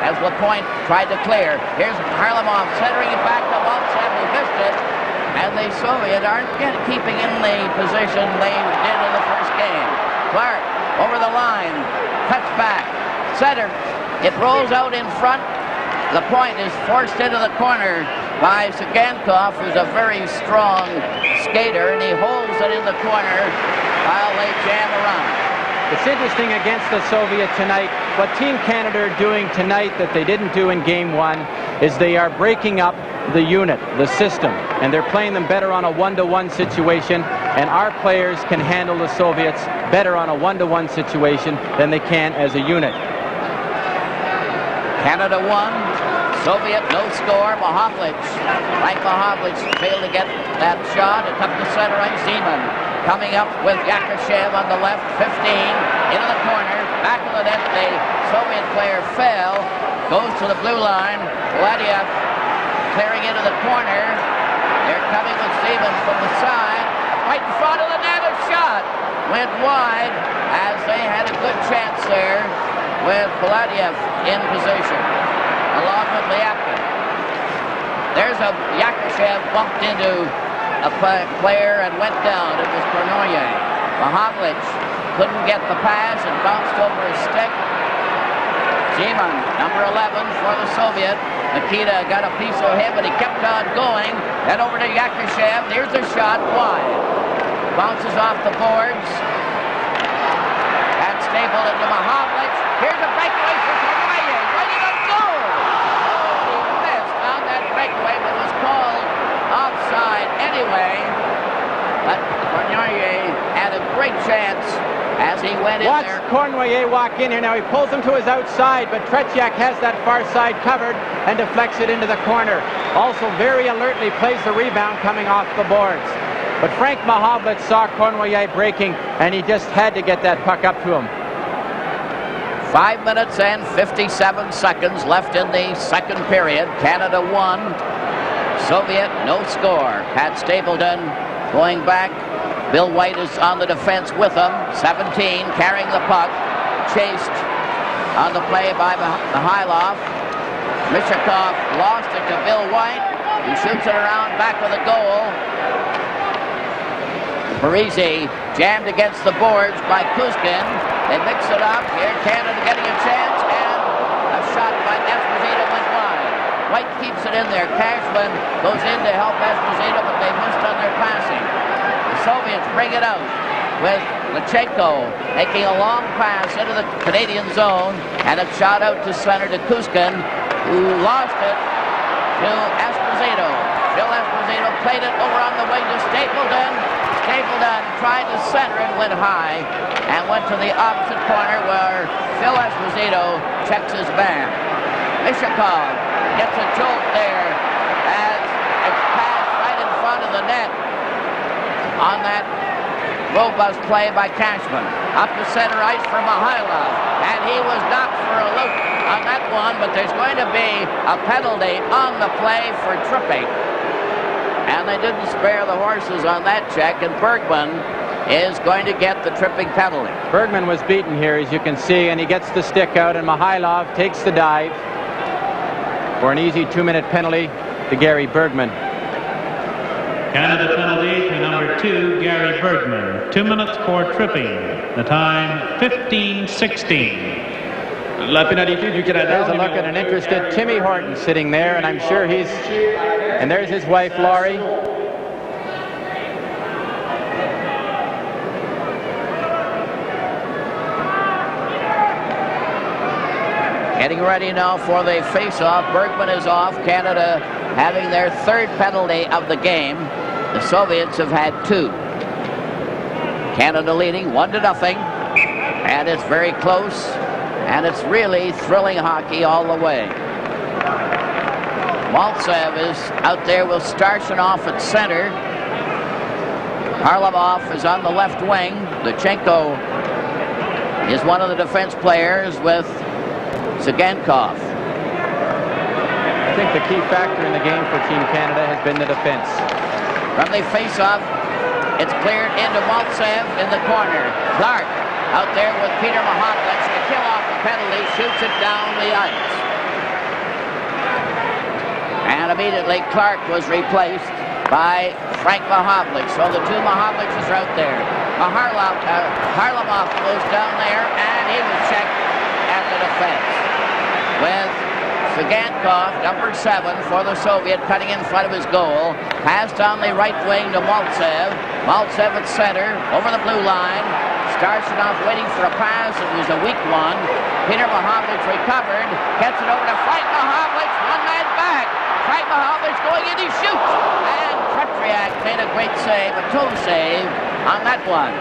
as LaPointe tried to clear. Here's Harlamov centering it back to Maltsev, who missed it. And the Soviets aren't keeping in the position they did in the first game. Clark over the line, cuts back, center. It rolls out in front. LaPointe is forced into the corner by Sagankov, who's a very strong skater, and he holds it in the corner while they jam around. It's interesting against the Soviet tonight. What Team Canada are doing tonight that they didn't do in Game 1 is they are breaking up the unit, the system, and they're playing them better on a one-to-one situation, and our players can handle the Soviets better on a one-to-one situation than they can as a unit. Canada 1, Soviet no score. Mahovlich. Frank Mahovlich failed to get that shot. It's up to center ice. Zeman coming up with Yakushev on the left, 15, into the corner, back of the net. The Soviet player fell, goes to the blue line. Vladiev clearing into the corner. They're coming with Stevens from the side. Right in front of the net, a shot went wide as they had a good chance there with Vladiev in position, along with Lyapkin. There's a Yakushev bumped into a player and went down. It was Kornoye. Mahovlich couldn't get the pass and bounced over his stick. Zeman, number 11 for the Soviet. Nikita got a piece of him, but he kept on going. Then over to Yakushev. Here's a shot wide. Bounces off the boards. That's stapled into Mahovlich. Here's a breakaway for Kornoye. Ready to go! He missed on that breakaway, but was called offside anyway. But Kornoye had a great chance as he went in there. Watch Kornoye walk in here now. He pulls him to his outside, but Tretiak has that far side covered and deflects it into the corner. Also very alertly plays the rebound coming off the boards. But Frank Mahovlich saw Kornoye breaking, and he just had to get that puck up to him. 5 minutes and 57 seconds left in the second period. Canada 1, Soviet no score. Pat Stapleton going back. Bill White is on the defense with him. 17 carrying the puck. Chased on the play by Mihailov. Mishakov lost it to Bill White, who shoots it around back of the goal. Parisi jammed against the boards by Kuzkin. They mix it up. Here Canada getting a chance, and a shot by Esposito went wide. White keeps it in there. Cashman goes in to help Esposito, but they missed on their passing. The Soviets bring it out with Lachenko making a long pass into the Canadian zone, and a shot out to center to Kuzkin, who lost it to Esposito. Phil Esposito played it over on the wing to Stapleton. Stapleton tried to center it, went high, and went to the opposite corner where Phil Esposito checks his man. Mishakov gets a jolt there as it's passed right in front of the net on that robust play by Cashman. Up to center ice for Mihailov, and he was knocked for a loop on that one, but there's going to be a penalty on the play for tripping. And they didn't spare the horses on that check, and Bergman is going to get the tripping penalty. Bergman was beaten here, as you can see, and he gets the stick out, and Mihailov takes the dive for an easy 2-minute penalty to Gary Bergman. Canada penalty to number 2, Gary Bergman. 2 minutes for tripping. The time, 15:16. La pénalité du Canada. There's a look at an interested Timmy Horton sitting there, and I'm sure he's... And there's his wife, Laurie. Getting ready now for the face-off. Bergman is off. Canada having their third penalty of the game. The Soviets have had 2. Canada leading 1-0, and it's very close, and it's really thrilling hockey all the way. Maltsev is out there with Starshinov at center. Harlamov is on the left wing. Lachenko is one of the defense players with Zagankov. I think the key factor in the game for Team Canada has been the defense. From the face-off, it's cleared into Maltsev in the corner. Clark out there with Peter Mahovlich to kill off the penalty, shoots it down the ice. And immediately Clark was replaced by Frank Mahovlich. So the 2 Mahovliches are out there. Harlamov goes down there, and he was checked at the defense. With Zagankov, number 7 for the Soviet, cutting in front of his goal. Passed on the right wing to Maltsev. Maltsev at center, over the blue line. Starshinov waiting for a pass. It was a weak one. Peter Mahovlich recovered. Gets it over to Frank Mahovlich. One man back. Frank Mahovlich going in, he shoots. And Petriak made a great save, a toe save on that one.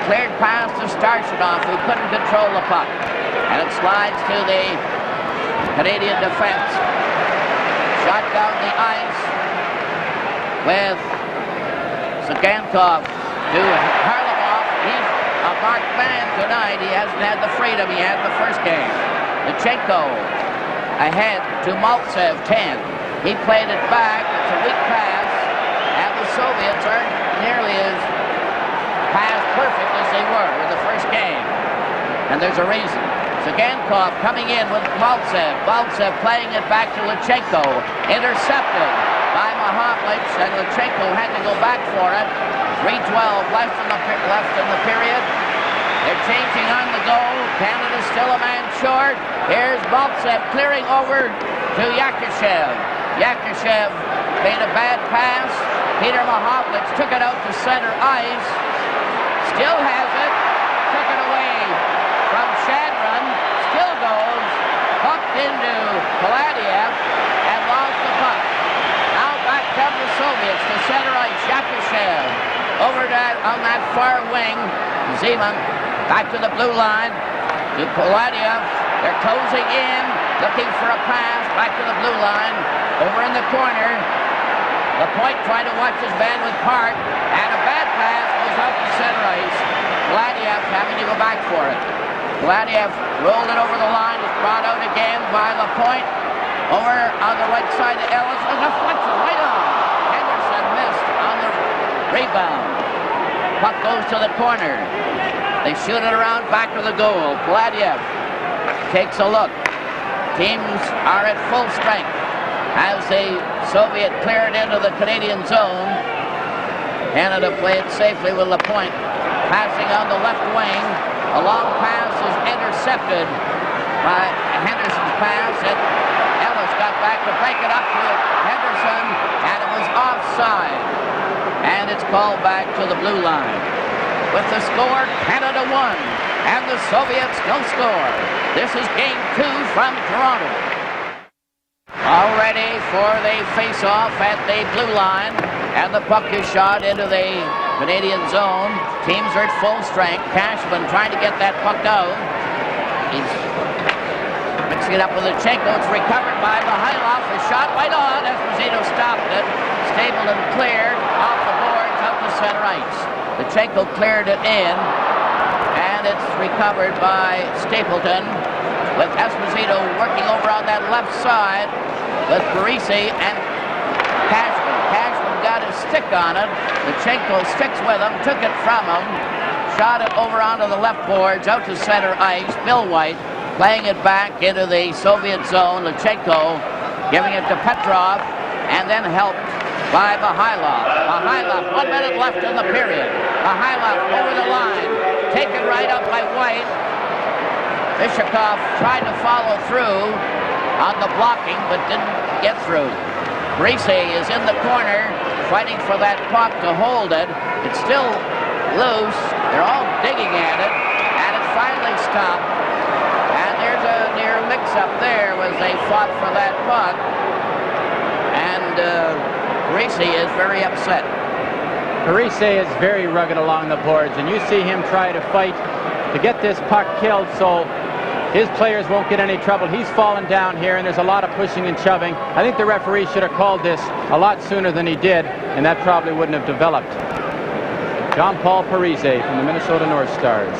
Cleared pass to Starshinov, who couldn't control the puck. And it slides to the Canadian defense. Shot down the ice with Zagankov to Harlamov. He's a marked man tonight. He hasn't had the freedom he had in the first game. Lachenko ahead to Maltsev, 10. He played it back. It's a weak pass. And the Soviets aren't nearly as pass perfect as they were in the first game. And there's a reason. Zagankov coming in with Maltsev. Maltsev playing it back to Lachenko. Intercepted by Mahovlich, and Lachenko had to go back for it. 3:12 left in the period. They're changing on the goal. Canada's still a man short. Here's Maltsev clearing over to Yakushev. Yakushev made a bad pass. Peter Mahovlich took it out to center ice. Still has it. Took it away from Shadron. Still goes. Hooked into Paladiev and lost the puck. Now back come the Soviets to center ice. Yakushev over that on that far wing. Zeman back to the blue line to Paladiev. They're closing in, looking for a pass back to the blue line. Over in the corner. The point trying to watch his man with Park, and a bad pass goes out to center ice. Paladiev having to go back for it. Gladiev rolled it over the line. It's brought out again by Lapointe. Over on the right side to Ellis. A deflection right on. Henderson missed on the rebound. Puck goes to the corner. They shoot it around back of the goal. Gladiev takes a look. Teams are at full strength as the Soviet cleared into the Canadian zone. Canada played safely with Lapointe. Passing on the left wing. A long pass is intercepted by Henderson's pass, and Ellis got back to break it up to Henderson, and it was offside. And it's called back to the blue line. With the score, Canada won, and the Soviets no score. This is game 2 from Toronto. All ready for the face-off at the blue line, and the puck is shot into the Canadian zone. Teams are at full strength. Cashman trying to get that puck out. He's mixing it up with Lechenko. It's recovered by Mihailov. A shot right on. Esposito stopped it. Stapleton cleared off the boards out to center ice. Lechenko cleared it in, and it's recovered by Stapleton with Esposito working over on that left side with Parisi and Cashman. Cashman got his stick on it. Lechenko sticks with him, took it from him, shot it over onto the left boards, out to center ice. Bill White playing it back into the Soviet zone. Lechenko giving it to Petrov, and then helped by Mihailov. Mihailov, 1 minute left in the period. Mihailov over the line, taken right up by White. Ishikov tried to follow through on the blocking, but didn't get through. Parisi is in the corner, fighting for that puck to hold it. It's still loose. They're all digging at it, and it finally stopped. And there's a near mix-up there as they fought for that puck. And Parisi is very upset. Parisi is very rugged along the boards, and you see him try to fight to get this puck killed so his players won't get any trouble. He's fallen down here, and there's a lot of pushing and shoving. I think the referee should have called this a lot sooner than he did, and that probably wouldn't have developed. Jean-Paul Parisi from the Minnesota North Stars.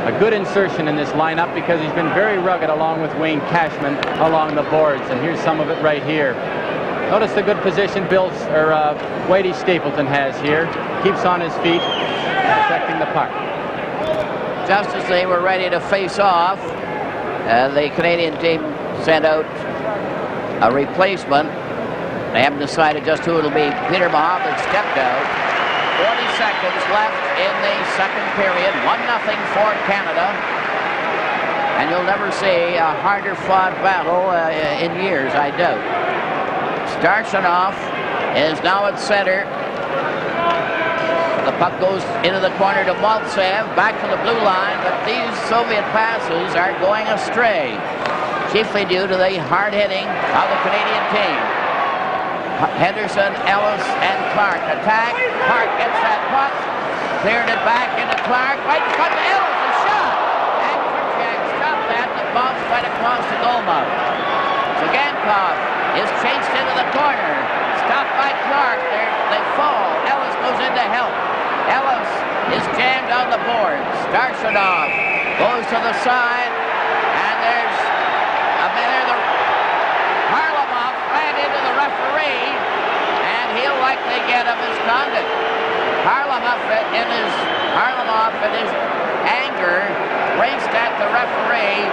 A good insertion in this lineup because he's been very rugged along with Wayne Cashman along the boards, and here's some of it right here. Notice the good position Whitey Stapleton has here. Keeps on his feet, protecting the puck. Just as they were ready to face off, the Canadian team sent out a replacement. They haven't decided just who it'll be. Peter Mohammed stepped out. 40 seconds left in the second period. 1-0 for Canada. And you'll never see a harder fought battle in years, I doubt. Starshanov is now at center. The puck goes into the corner to Maltsev, back to the blue line, but these Soviet passes are going astray, chiefly due to the hard hitting of the Canadian team. Henderson, Ellis, and Clark attack. Clark gets that puck, cleared it back into Clark, right in front of Ellis, a shot! And Krutchak stopped that, the bounce right across the goal mouth. Zagankov is chased into the corner, stopped by Clark, they fall, Ellis goes in to help. Ellis is jammed on the board. Starshanov goes to the side, and there's a minute. Harlamov ran into the referee, and he'll likely get a misconduct. Harlamov in his anger raced at the referee,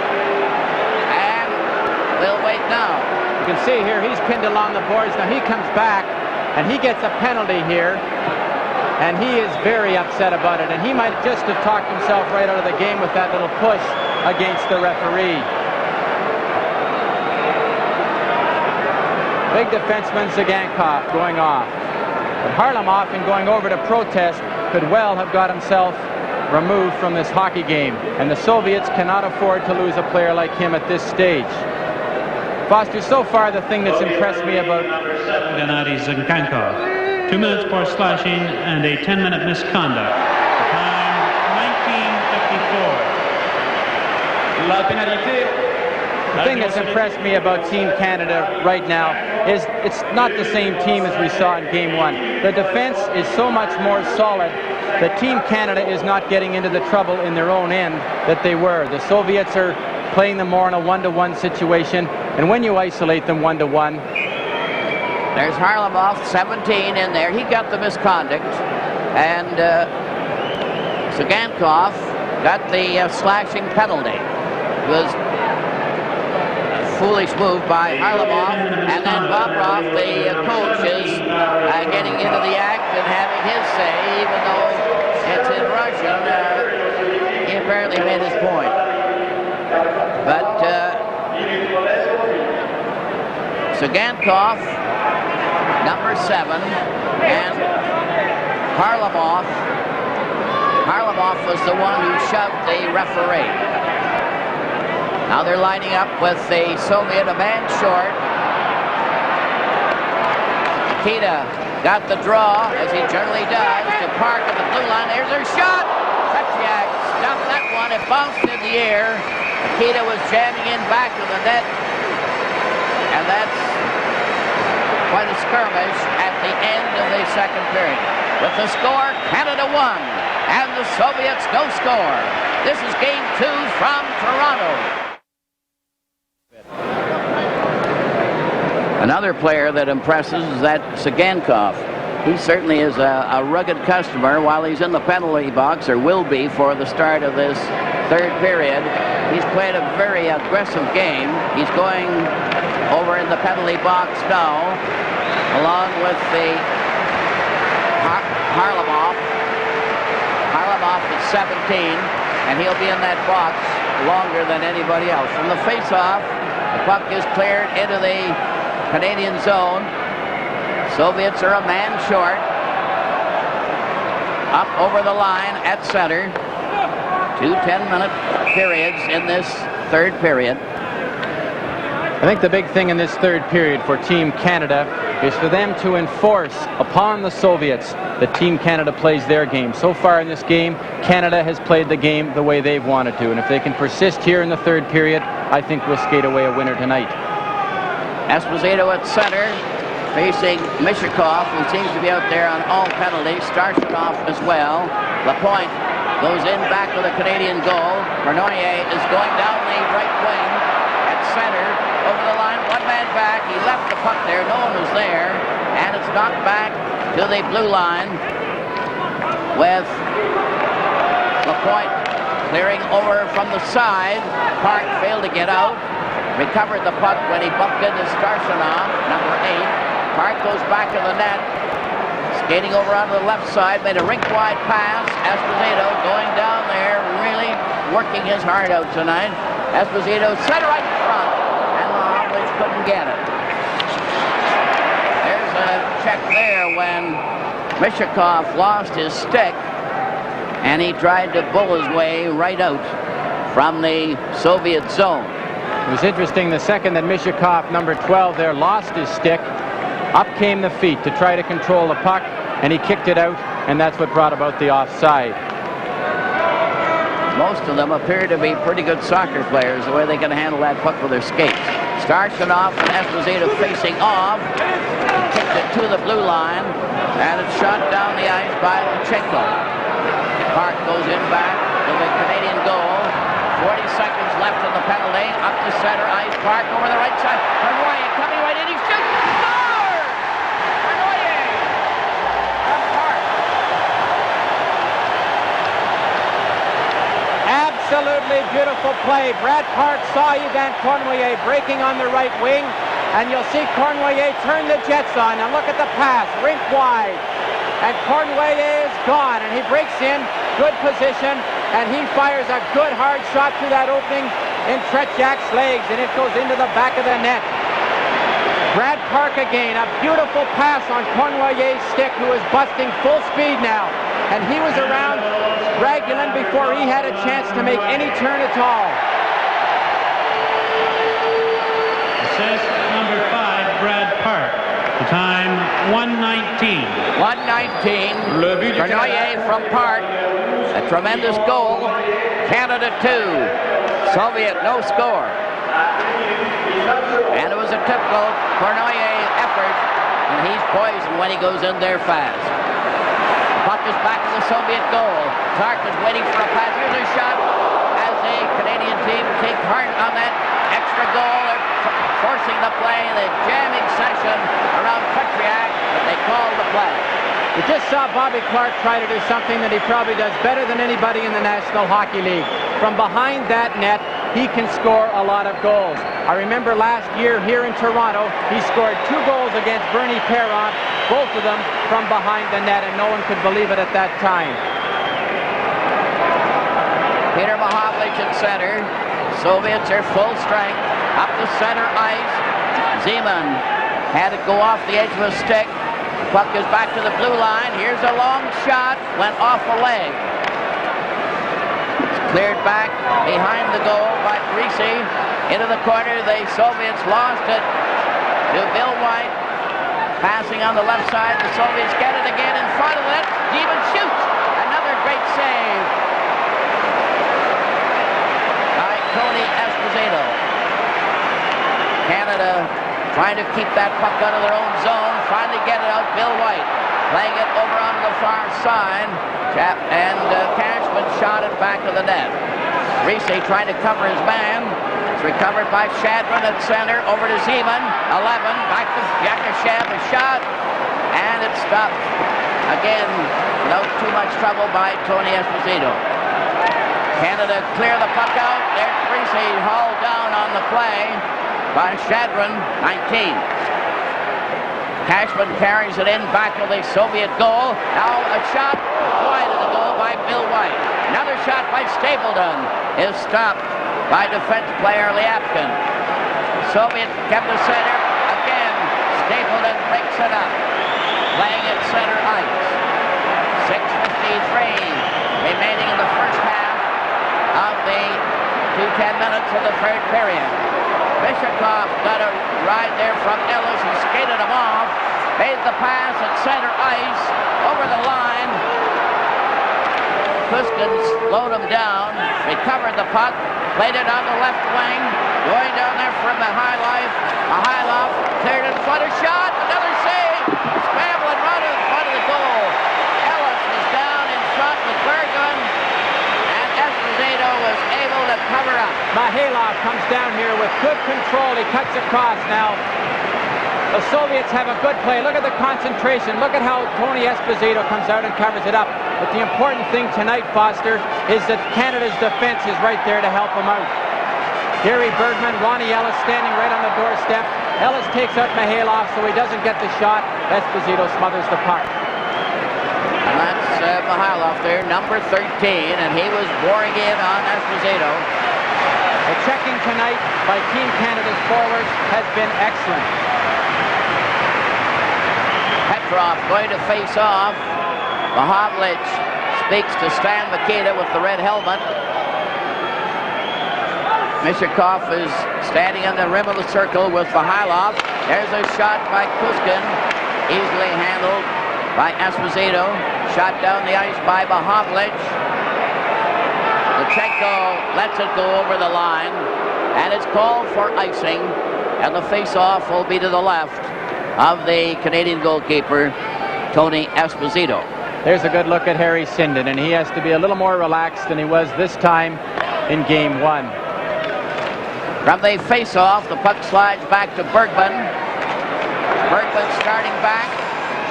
and we'll wait now. You can see here he's pinned along the boards. Now he comes back, and he gets a penalty here. And he is very upset about it. And he might just have talked himself right out of the game with that little push against the referee. Big defenseman Zagankov going off. But Harlamov, in going over to protest, could well have got himself removed from this hockey game. And the Soviets cannot afford to lose a player like him at this stage. Foster, so far the thing that's impressed me about Gennady Zagankov. 2 minutes for slashing and a 10-minute misconduct. The time, 19:54. La pénalité. The thing that's impressed me about Team Canada right now is it's not the same team as we saw in Game 1. The defense is so much more solid that Team Canada is not getting into the trouble in their own end that they were. The Soviets are playing them more in a one-to-one situation, and when you isolate them one-to-one. There's Harlamov, 17 in there. He got the misconduct, and Sagankov got the slashing penalty. It was a foolish move by Harlamov, and then Bobrov, the coach, is getting into the act and having his say, even though it's in Russian. He apparently made his point. But Sagankov, number 7, and Harlamov was the one who shoved the referee. Now they're lining up with the Soviet, a man short. Nikita got the draw, as he generally does, to Park at the blue line. There's their shot! Tretiak stopped that one. It bounced in the air. Nikita was jamming in back of the net. And that's quite a skirmish at the end of the second period. With the score, Canada won, and the Soviets no score. This is Game 2 from Toronto. Another player that impresses is that Sagankov. He certainly is a rugged customer while he's in the penalty box, or will be for the start of this third period. He's played a very aggressive game. He's going over in the penalty box now, along with the Harlamov. Harlamov is 17, and he'll be in that box longer than anybody else. From the face-off, the puck is cleared into the Canadian zone. Soviets are a man short. Up over the line at center. 2 10-minute periods in this third period. I think the big thing in this third period for Team Canada is for them to enforce upon the Soviets that Team Canada plays their game. So far in this game, Canada has played the game the way they've wanted to, and if they can persist here in the third period, I think we'll skate away a winner tonight. Esposito at center, facing Mishakov, who seems to be out there on all penalties. Starshakov as well. Lapointe goes in back of the Canadian goal. Bernoullier is going down the right wing at center. Over the line, one man back. He left the puck there. No one was there. And it's knocked back to the blue line with Lapointe clearing over from the side. Park failed to get out. Recovered the puck when he bumped into Starshakov, number 8. Park goes back to the net. Skating over onto the left side, made a rink-wide pass. Esposito going down there, really working his heart out tonight. Esposito set right in front, and Mahovlich couldn't get it. There's a check there when Mishakov lost his stick, and he tried to bull his way right out from the Soviet zone. It was interesting, the second that Mishakov, number 12 there, lost his stick, up came the feet to try to control the puck, and he kicked it out, and that's what brought about the offside. Most of them appear to be pretty good soccer players, the way they can handle that puck with their skates. Starshakov and Esposito facing off. He kicked it to the blue line, and it's shot down the ice by Lutsenko. Park goes in back to the Canadian goal. 40 seconds left in the penalty. Up to center ice. Park over the right side. Bernoullier coming right in. He shoots. Score! Bernoullier from Park. Absolutely beautiful play. Brad Park saw Yvan Cournoyer breaking on the right wing, and you'll see Cournoyer turn the jets on. And look at the pass, rink wide. And Cournoyer is gone, and he breaks in, good position, and he fires a good hard shot to that opening in Tretiak's legs, and it goes into the back of the net. Brad Park again, a beautiful pass on Cournoyer's stick, who is busting full speed now. And he was around Ragulin before he had a chance to make any turn at all. Assist number 5, Brad Park. The time, 1:19. 1:19. Bernoullier from Park. A tremendous goal. Canada 2. Soviet no score. And it was a typical Cournoyer effort. And he's poisoned when he goes in there fast. Puck is back to the Soviet goal. Clark is waiting for a pass. Here's a shot as the Canadian team take part on that extra goal. They're forcing the play, the jamming session around Kutriak, but they called the play. We just saw Bobby Clark try to do something that he probably does better than anybody in the National Hockey League. From behind that net, he can score a lot of goals. I remember last year here in Toronto, he scored 2 goals against Bernie Perron, both of them from behind the net, and no one could believe it at that time. Peter Mahovlich at center. Soviets are full strength. Up the center ice. Zeman had it go off the edge of a stick. Puck is back to the blue line. Here's a long shot. Went off a leg. It's cleared back behind the goal by Greasy. Into the corner. The Soviets lost it to Bill White. Passing on the left side. The Soviets get it again in front of it. Zeman shoots. Another great save by Tony Esposito. Canada trying to keep that puck out of their own zone. Finally get it out. Bill White playing it over onto the far side. And Cashman shot it back to the net. Reese trying to cover his man. It's recovered by Shadman at center. Over to Zeman. 11. Back to Yakashev. A shot. And it's stopped. Again, without too much trouble by Tony Esposito. Canada clear the puck out. There's Reese hauled down on the play by Shadron, 19. Cashman carries it in back to the Soviet goal. Now a shot wide of the goal by Bill White. Another shot by Stapleton is stopped by defense player Lyapkin. Soviet kept the center. Again, Stapleton breaks it up. Playing at center ice. 6:53 remaining in the first half of the 2:10 minutes of the third period. Bishopov got a ride there from Ellis and skated him off. Made the pass at center ice. Over the line. Kuskin slowed him down. Recovered the puck. Played it on the left wing. Going down there from the Mihailov. Cleared in front. A shot. Another save. Scrambling right in front of the goal. Ellis was down in front with Bergen. Esposito was able to cover up. Mihailov comes down here with good control. He cuts across now. The Soviets have a good play. Look at the concentration. Look at how Tony Esposito comes out and covers it up. But the important thing tonight, Foster, is that Canada's defense is right there to help them out. Gary Bergman, Ronnie Ellis standing right on the doorstep. Ellis takes out Mihailov so he doesn't get the shot. Esposito smothers the puck. And that's Mihailov there, number 13, and he was boring in on Esposito. The checking tonight by Team Canada's forwards has been excellent. Petrov going to face off. Mahovlich speaks to Stan Mikita with the red helmet. Mishakov is standing on the rim of the circle with Mihailov. There's a shot by Kuskin, easily handled by Esposito. Shot down the ice by Mahovlich. Lechecko lets it go over the line, and it's called for icing, and the face-off will be to the left of the Canadian goalkeeper, Tony Esposito. There's a good look at Harry Sinden, and he has to be a little more relaxed than he was this time in Game 1. From the face-off, the puck slides back to Bergman. Bergman starting back.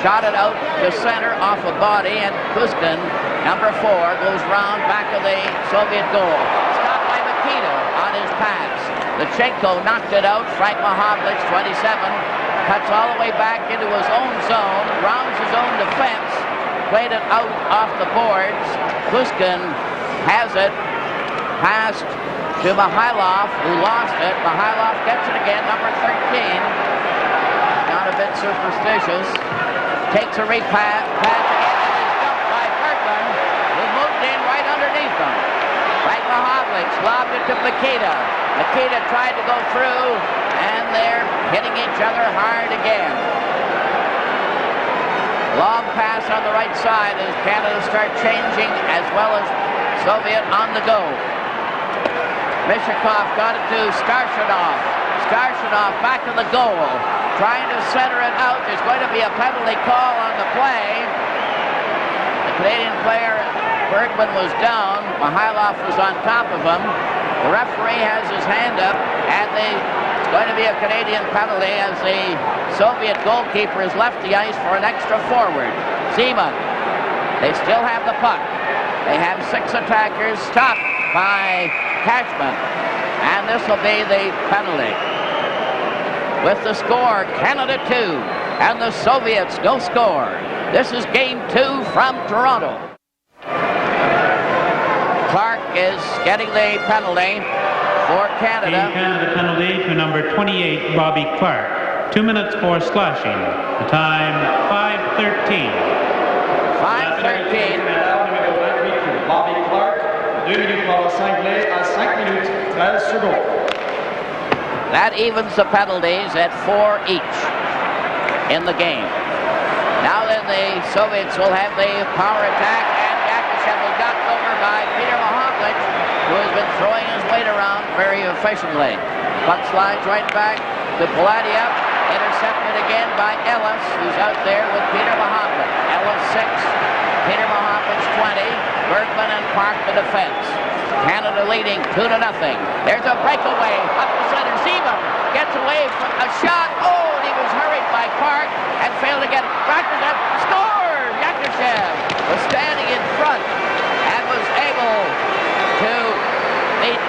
Shot it out to center off a body, and Kuskin, number 4, goes round back of the Soviet goal. Stopped by Mikita on his pass. Lechecko knocked it out. Frank Mahovlich, 27, cuts all the way back into his own zone, rounds his own defense, played it out off the boards. Kuskin has it, passed to Mihailov, who lost it. Mihailov gets it again, number 13. Not a bit superstitious. Takes a repass, pass again, and is dumped by Bergman, who moved in right underneath him. Frank Mahovlich lobbed it to Mikita. Mikita tried to go through, and they're hitting each other hard again. Long pass on the right side as Canada start changing, as well as Soviet on the go. Mishakov got it to Starshinov. Starshinov back to the goal. Trying to center it out. There's going to be a penalty call on the play. The Canadian player, Bergman, was down. Mihailov was on top of him. The referee has his hand up, and it's going to be a Canadian penalty as the Soviet goalkeeper has left the ice for an extra forward. Zeman. They still have the puck. They have 6 attackers, stopped by Cashman. And this will be the penalty. With the score, Canada 2, and the Soviets no score. This is game 2 from Toronto. Clark is getting the penalty for Canada. The Canada penalty to number 28, Bobby Clark. 2 minutes for slashing. The time, 5:13. 5:13. Bobby Clark, 2 minutes pour cingler à 5 minutes 13 secondes. That evens the penalties at 4 each in the game. Now then, the Soviets will have the power attack, and Yakushev was knocked over by Peter Mahovlich, who has been throwing his weight around very efficiently. Puck slides right back to Paladiev, intercepted again by Ellis, who's out there with Peter Mahovlich. Ellis 6, Peter Mahovlich 20, Bergman and Park the defense. Canada leading 2-0. There's a breakaway up the center. Zeman gets away from a shot. Oh, and he was hurried by Park and failed to get it. Yakushev scored! Yakushev was standing in front and was able to beat.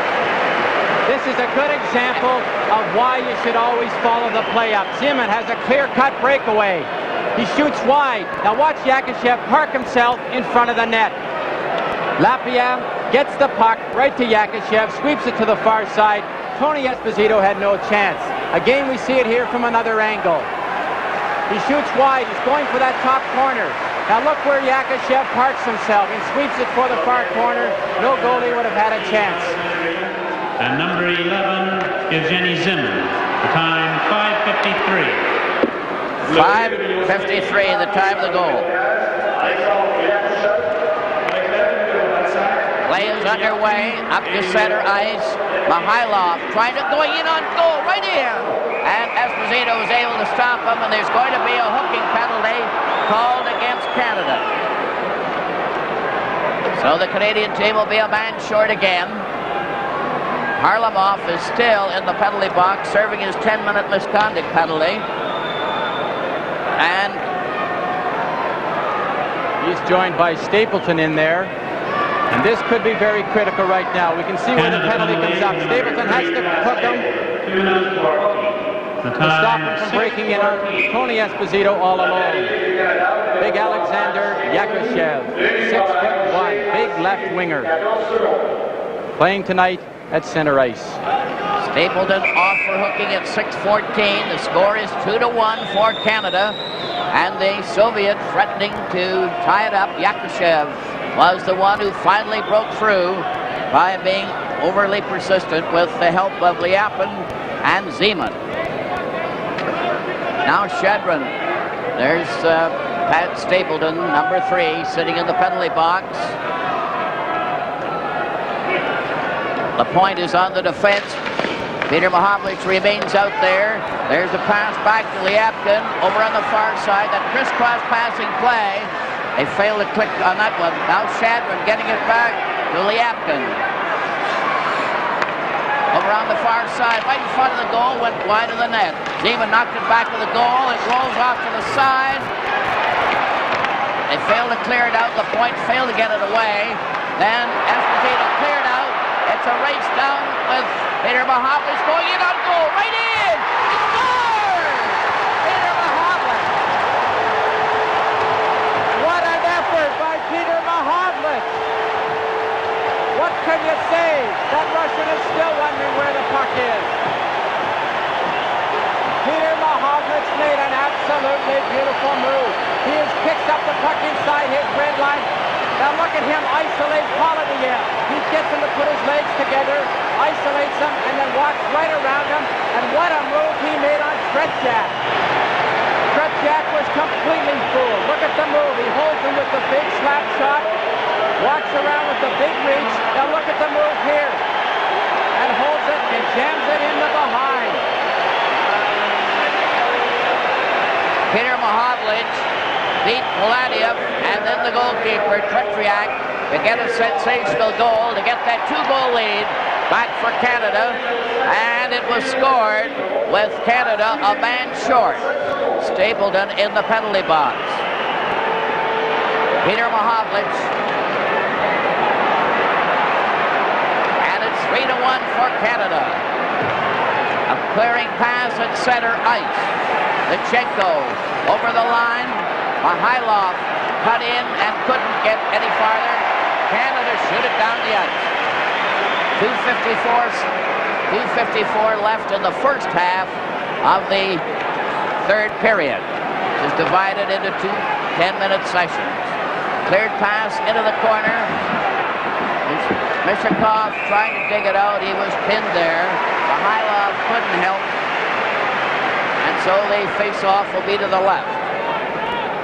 This is a good example of why you should always follow the play-up. Zeman has a clear-cut breakaway. He shoots wide. Now watch Yakushev park himself in front of the net. Lapierre gets the puck right to Yakushev, sweeps it to the far side. Tony Esposito had no chance. Again, we see it here from another angle. He shoots wide. He's going for that top corner. Now look where Yakushev parks himself and sweeps it for the far corner. No goalie would have had a chance. And number 11 is Jenny Zeman. The time, 5:53. 5:53, the time of the goal. Play is underway, up to center ice. Mihailov trying to go in on goal, right in. And Esposito was able to stop him, and there's going to be a hooking penalty called against Canada. So the Canadian team will be a man short again. Harlamov is still in the penalty box, serving his 10-minute misconduct penalty. And he's joined by Stapleton in there. And this could be very critical right now. We can see where the penalty comes up. Stapleton has to hook him to stop him from breaking in on Tony Esposito all alone. Big Alexander Yakushev, 6'1", big left winger, playing tonight at center ice. Stapleton off for hooking at 6:14. The score is 2-1 for Canada, and the Soviet threatening to tie it up. Yakushev was the one who finally broke through by being overly persistent with the help of Liapin and Zeman. Now Shedrin. There's Pat Stapleton, number 3, sitting in the penalty box. The point is on the defense. Peter Mahovlich remains out there. There's a pass back to Liapkin over on the far side. That crisscross passing play. They failed to click on that one. Now Shadron getting it back to Liapkin. Over on the far side, right in front of the goal, went wide of the net. Zeman knocked it back to the goal. It rolls off to the side. They failed to clear it out. The point failed to get it away. Then Esposito cleared out. It's a race down with Peter Mahovlich going in on goal. Right in! He scores! Peter Mahovlich. What an effort by Peter Mahovlich. What can you say? That Russian is still wondering where the puck is. Peter Mahovlich made an absolutely beautiful move. He has picked up the puck inside his red line. Now look at him isolate Poladiev. He gets him to put his legs together, isolates him, and then walks right around him. And what a move he made on Tretiak. Tretiak was completely fooled. Look at the move. He holds him with the big slap shot, walks around with the big reach. Now look at the move here. And holds it and jams it in the behind. Peter Mahovlich beat Paladiev, and then the goalkeeper, Tretiak, to get a sensational goal, to get that 2-goal lead back for Canada. And it was scored with Canada a man short. Stapleton in the penalty box. Peter Mahovlich. And it's 3-1 for Canada. A clearing pass at center ice. Lechenko over the line. Mihailov cut in and couldn't get any farther. Canada shoot it down the ice. 2:54 left in the first half of the third period. It is divided into two 10-minute sessions. Cleared pass into the corner. Mishakov trying to dig it out. He was pinned there. Mihailov couldn't help. And so the face-off will be to the left.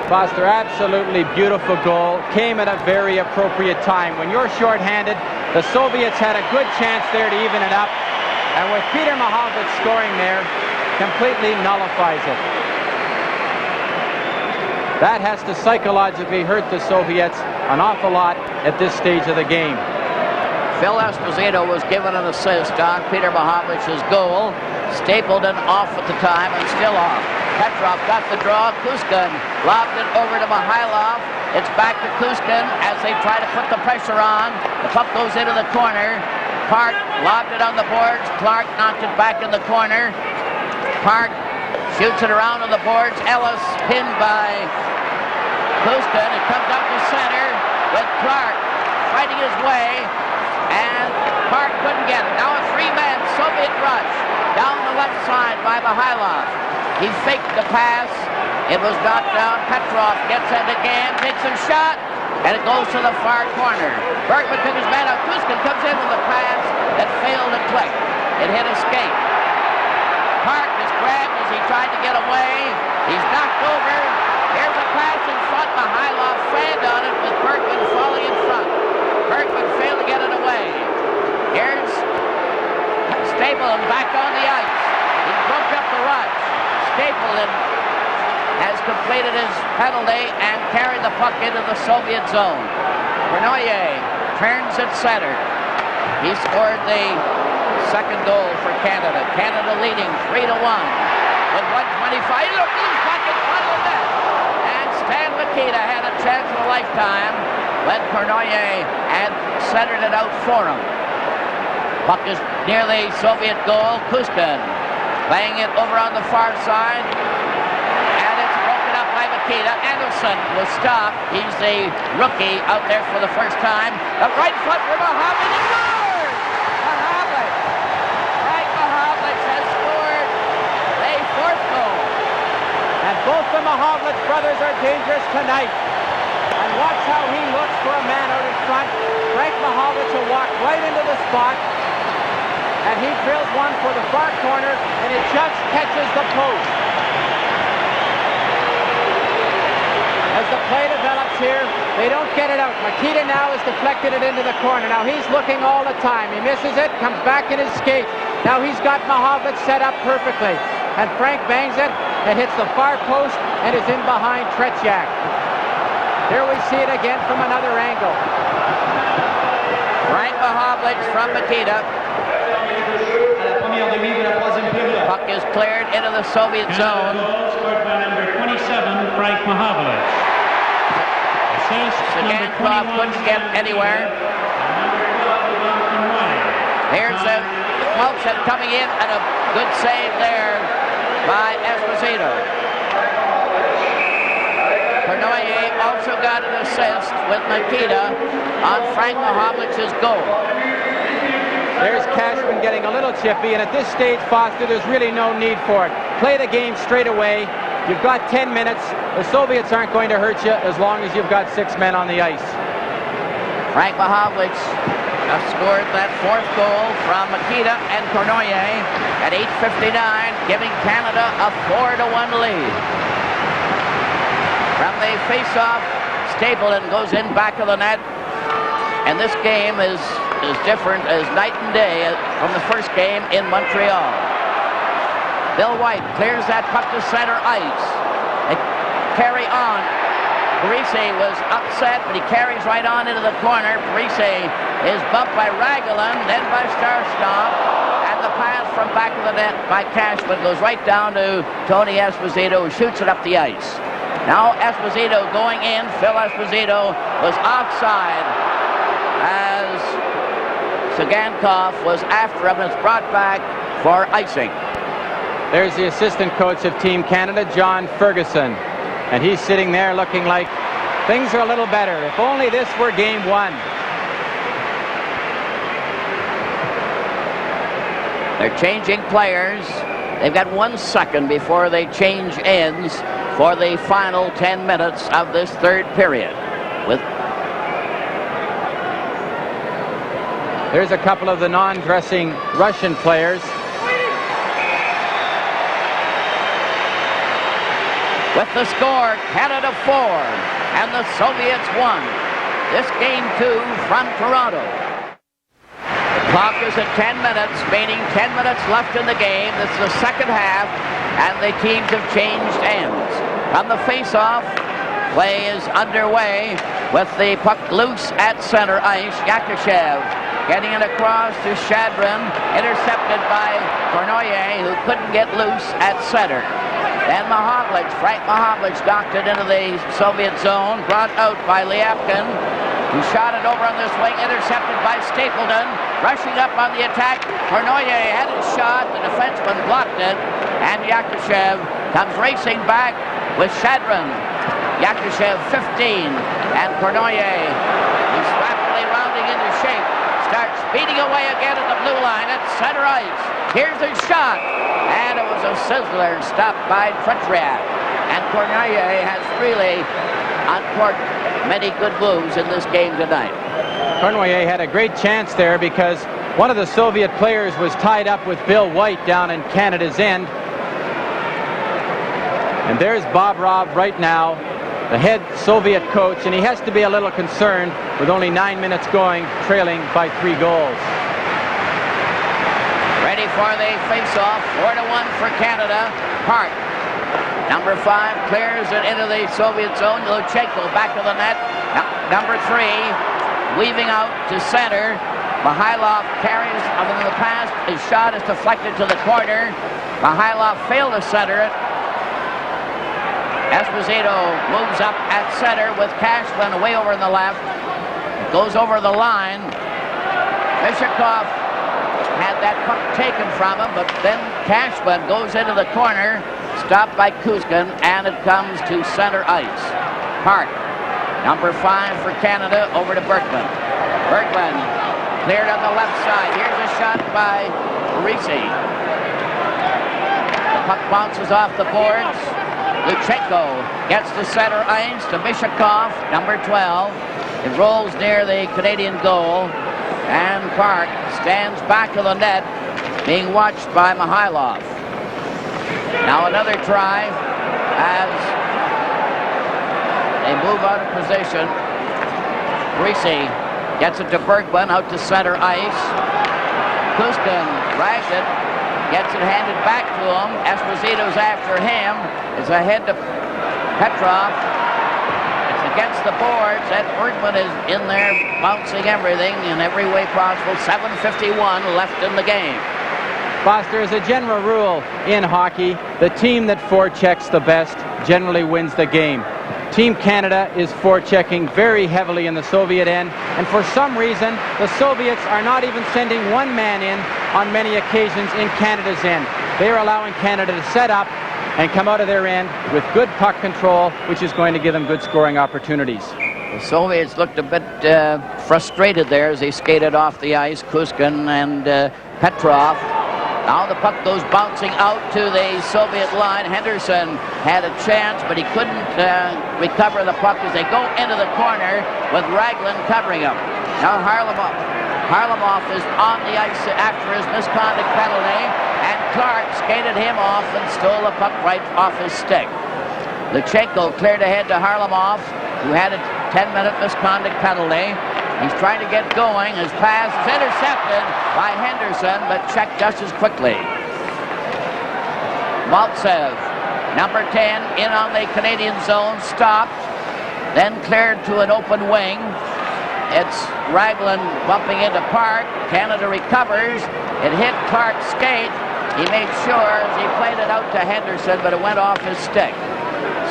Foster, absolutely beautiful goal. Came at a very appropriate time. When you're shorthanded, the Soviets had a good chance there to even it up. And with Peter Mahovlich scoring there, completely nullifies it. That has to psychologically hurt the Soviets an awful lot at this stage of the game. Phil Esposito was given an assist on Peter Mahovlich's goal. Stapleton off at the time and still off. Petrov got the draw. Kuskin lobbed it over to Mihailov. It's back to Kuskin as they try to put the pressure on. The puck goes into the corner. Park lobbed it on the boards. Clark knocked it back in the corner. Park shoots it around on the boards. Ellis pinned by Kuskin. It comes up to center with Clark fighting his way. And Park couldn't get it. Now a three-man Soviet rush down the left side by Mihailov. He faked the pass. It was knocked down. Petrov gets it again, takes a shot, and it goes to the far corner. Bergman took his man out. Kuskin comes in with a pass that failed to click. It hit a skate. Park is grabbed as he tried to get away. He's knocked over. Here's a pass in front. Mihailov fanned on it with Bergman falling in front. Bergman failed to get it away. Here's Stapleton back on the ice. He broke up the rush. Stapleton has completed his penalty and carried the puck into the Soviet zone. Bernoyer turns at center. He scored the second goal for Canada. Canada leading 3-1 with 1:25. Look, he's back in front of the net. And Stan Mikita had a chance of a lifetime when Bernoyer had centered it out for him. Puck is near the Soviet goal. Kuskin playing it over on the far side. And it's broken up by Mikita. Anderson was stopped. He's the rookie out there for the first time. The right foot for Mahovlich. He scores! Mahovlich. Frank Mahovlich has scored the fourth goal. And both the Mahovlich brothers are dangerous tonight. And watch how he looks for a man out in front. Frank Mahovlich will walk right into the spot. And he drills one for the far corner, and it just catches the post. As the play develops here, they don't get it out. Mikita now has deflected it into the corner. Now he's looking all the time. He misses it, comes back in his skate. Now he's got Mahovlich set up perfectly. And Frank bangs it. It hits the far post and is in behind Tretiak. Here we see it again from another angle. Frank Mahovlich from Mikita. Puck is cleared into the Soviet zone. Goal scored by number 27, Frank Mahovlich. Assist number 21, couldn't get anywhere. Here's the Malchin coming in, and a good save there by Esposito. Bernoyer also got an assist with Mikita on Frank Mahovlich's goal. There's Cashman getting a little chippy, and at this stage, Foster, there's really no need for it. Play the game straight away. You've got 10 minutes. The Soviets aren't going to hurt you as long as you've got 6 men on the ice. Frank Mahovlich scored that fourth goal from Mikita and Bernoyer at 8:59, giving Canada a 4-1 lead. From the face-off, Stapleton goes in back of the net, and this game is as different as night and day from the first game in Montreal. Bill White clears that puck to center ice. They carry on. Parise was upset, but he carries right on into the corner. Parise is bumped by Raglan, then by Starstop, and the pass from back of the net by Cashman goes right down to Tony Esposito, who shoots it up the ice. Now Esposito going in. Phil Esposito was offside as Sagankov was after him and is brought back for icing. There's the assistant coach of Team Canada, John Ferguson. And he's sitting there looking like things are a little better. If only this were game one. They're changing players. They've got 1 second before they change ends for the final 10 minutes of this third period. There's a couple of the non-dressing Russian players. With the score, Canada 4 and the Soviets 1. This game 2 from Toronto. The clock is at 10 minutes, meaning 10 minutes left in the game. This is the second half, and the teams have changed ends. On the face-off, play is underway with the puck loose at center ice. Yakushev getting it across to Shadrin, intercepted by Cournoyer, who couldn't get loose at center. Then Frank Mahovlich knocked it into the Soviet zone, brought out by Lyapkin, who shot it over on this wing, intercepted by Stapleton, rushing up on the attack. Cournoyer had it shot, the defenseman blocked it, and Yakushev comes racing back with Shadrin. Yakushev 15, and Cournoyer, who's rapidly rounding into shape, starts speeding away again at the blue line at center ice. Here's his shot, and it was a sizzler stopped by Tretriak. And Cournoyer has really uncorked many good moves in this game tonight. Cournoyer had a great chance there because one of the Soviet players was tied up with Bill White down in Canada's end. And there's Bobrov right now, the head Soviet coach, and he has to be a little concerned with only 9 minutes going, trailing by 3 goals. Ready for the face-off, 4-1 for Canada. Park, number 5, clears it into the Soviet zone. Luchenko back of the net. Number 3, weaving out to center. Mihailov carries in the pass. His shot is deflected to the corner. Mihailov failed to center it. Esposito moves up at center with Cashman way over in the left. Goes over the line. Mishakov had that puck taken from him, but then Cashman goes into the corner, stopped by Kuzkin, and it comes to center ice. Park, number 5 for Canada, over to Berkman. Berkman cleared on the left side. Here's a shot by Parise. The puck bounces off the boards. Luchenko gets to center ice to Mishakov, number 12. It rolls near the Canadian goal, and Park stands back of the net, being watched by Mihailov. Now another try as they move out of position. Parise gets it to Bergman, out to center ice. Kuzkin drags it, gets it handed back to him. Esposito's after him. It's ahead to Petrov. It's against the boards. Ed Bergman is in there bouncing everything in every way possible. 7:51 left in the game. Foster, as a general rule in hockey, the team that forechecks the best generally wins the game. Team Canada is forechecking very heavily in the Soviet end, and for some reason, the Soviets are not even sending one man in on many occasions in Canada's end. They are allowing Canada to set up and come out of their end with good puck control, which is going to give them good scoring opportunities. The Soviets looked a bit frustrated there as they skated off the ice, Kuzkin and Petrov. Now the puck goes bouncing out to the Soviet line. Henderson had a chance, but he couldn't recover the puck as they go into the corner with Raglan covering him. Now Harlamov is on the ice after his misconduct penalty, and Clark skated him off and stole the puck right off his stick. Luchenko cleared ahead to Harlamov, who had a 10-minute misconduct penalty. He's trying to get going. His pass is intercepted by Henderson, but checked just as quickly. Maltsev, number 10, in on the Canadian zone, stopped. then cleared to an open wing. It's Raglan bumping into Park. Canada recovers. It hit Clark's skate. He made sure as he played it out to Henderson, but it went off his stick.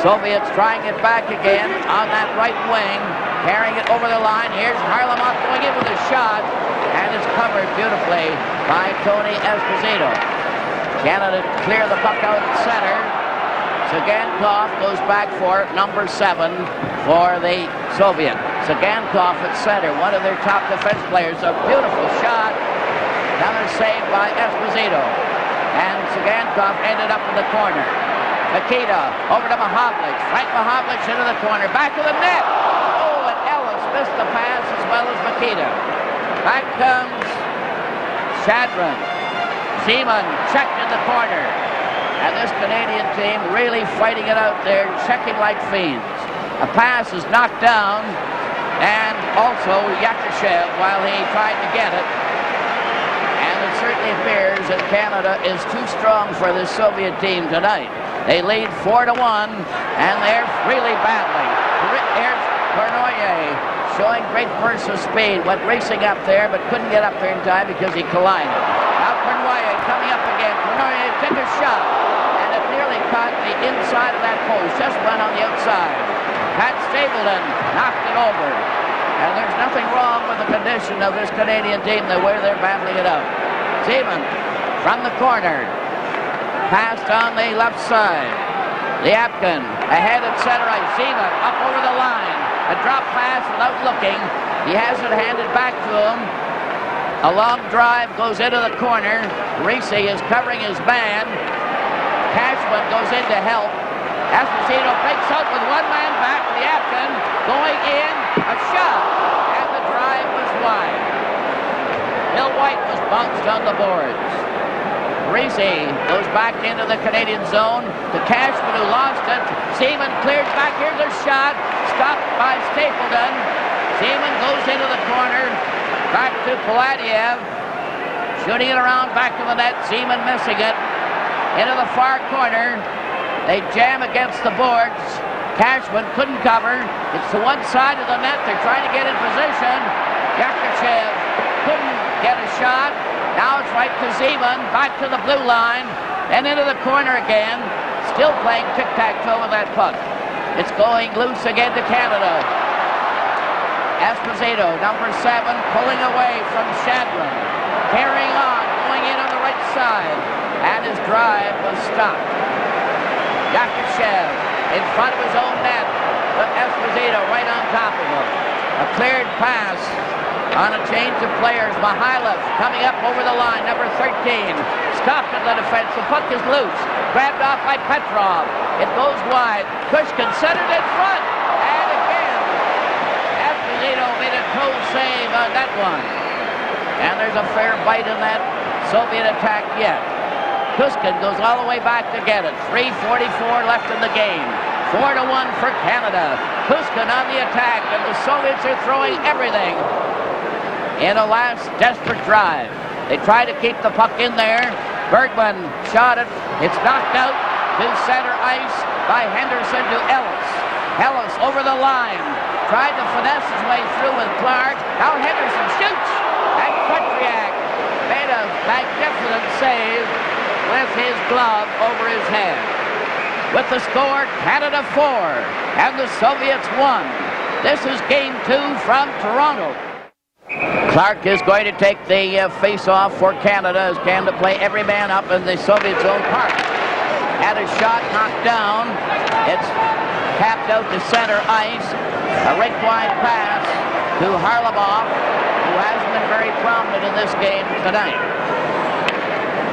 Soviets trying it back again on that right wing, carrying it over the line. Here's Harlamov going in with a shot, and it's covered beautifully by Tony Esposito. Canada clear the puck out at center. Sagankov goes back for number 7 for the Soviet. Sagankov at center, one of their top defense players. A beautiful shot. Another save by Esposito. And Sagankov ended up in the corner. Nikita over to Mahovlich. Frank Mahovlich into the corner. Back to the net. Oh, and Ellis missed the pass as well as Nikita. Back comes Shadron. Seaman checked in the corner. And this Canadian team really fighting it out there, checking like fiends. A pass is knocked down. And also Yakushev while he tried to get it. And it certainly appears that Canada is too strong for this Soviet team tonight. They lead 4-1, and they're really battling. Here's Cournoyer showing great bursts of speed. Went racing up there, but couldn't get up there in time because he collided. Now Cournoyer coming up again. Cournoyer took a shot, and it nearly caught the inside of that post. Just went on the outside. Pat Stapleton knocked it over. And there's nothing wrong with the condition of this Canadian team, the way they're battling it out. Seaman from the corner. Passed on the left side. Liapkin ahead at center ice. Seaman up over the line. A drop pass without looking. He has it handed back to him. A long drive goes into the corner. Ricci is covering his man. Cashman goes in to help. Esposito breaks out with one man back. Liapkin going in. A shot. And the drive was wide. Bill White was bounced on the boards. Ricci goes back into the Canadian zone to Cashman, who lost it. Seaman clears back. Here's a shot. Stopped by Stapleton. Seaman goes into the corner. Back to Paladiev. Shooting it around back to the net. Seaman missing it. Into the far corner. They jam against the boards. Cashman couldn't cover. It's to one side of the net. They're trying to get in position. Yakushev couldn't get a shot. Now it's right to Zeman, back to the blue line, and into the corner again. Still playing tic-tac-toe with that puck. It's going loose again to Canada. Esposito, number 7, pulling away from Shadron. Carrying on, going in on the right side, and his drive was stopped. Yakushev in front of his own net, but Esposito right on top of him. A cleared pass on a change of players. Mihailov coming up over the line, number 13. Stopped at the defense. The puck is loose. Grabbed off by Petrov. It goes wide. Pushkin centered in front. And again, Esposito made a toe save on that one. And there's a fair bite in that Soviet attack yet. Pushkin goes all the way back to get it. 3:44 left in the game. 4-1 for Canada. Pushkin on the attack, and the Soviets are throwing everything in a last desperate drive. They try to keep the puck in there. Bergman shot it. It's knocked out to center ice by Henderson to Ellis. Ellis over the line. Tried to finesse his way through with Clark. Now Henderson shoots. And Kutriak made a magnificent save with his glove over his head. With the score, Canada 4 and the Soviets 1. This is game 2 from Toronto. Clark is going to take the face-off for Canada as Canada play every man up in the Soviet zone. Park had a shot knocked down. It's tapped out to center ice. A rink-wide pass to Harlamov, who hasn't been very prominent in this game tonight.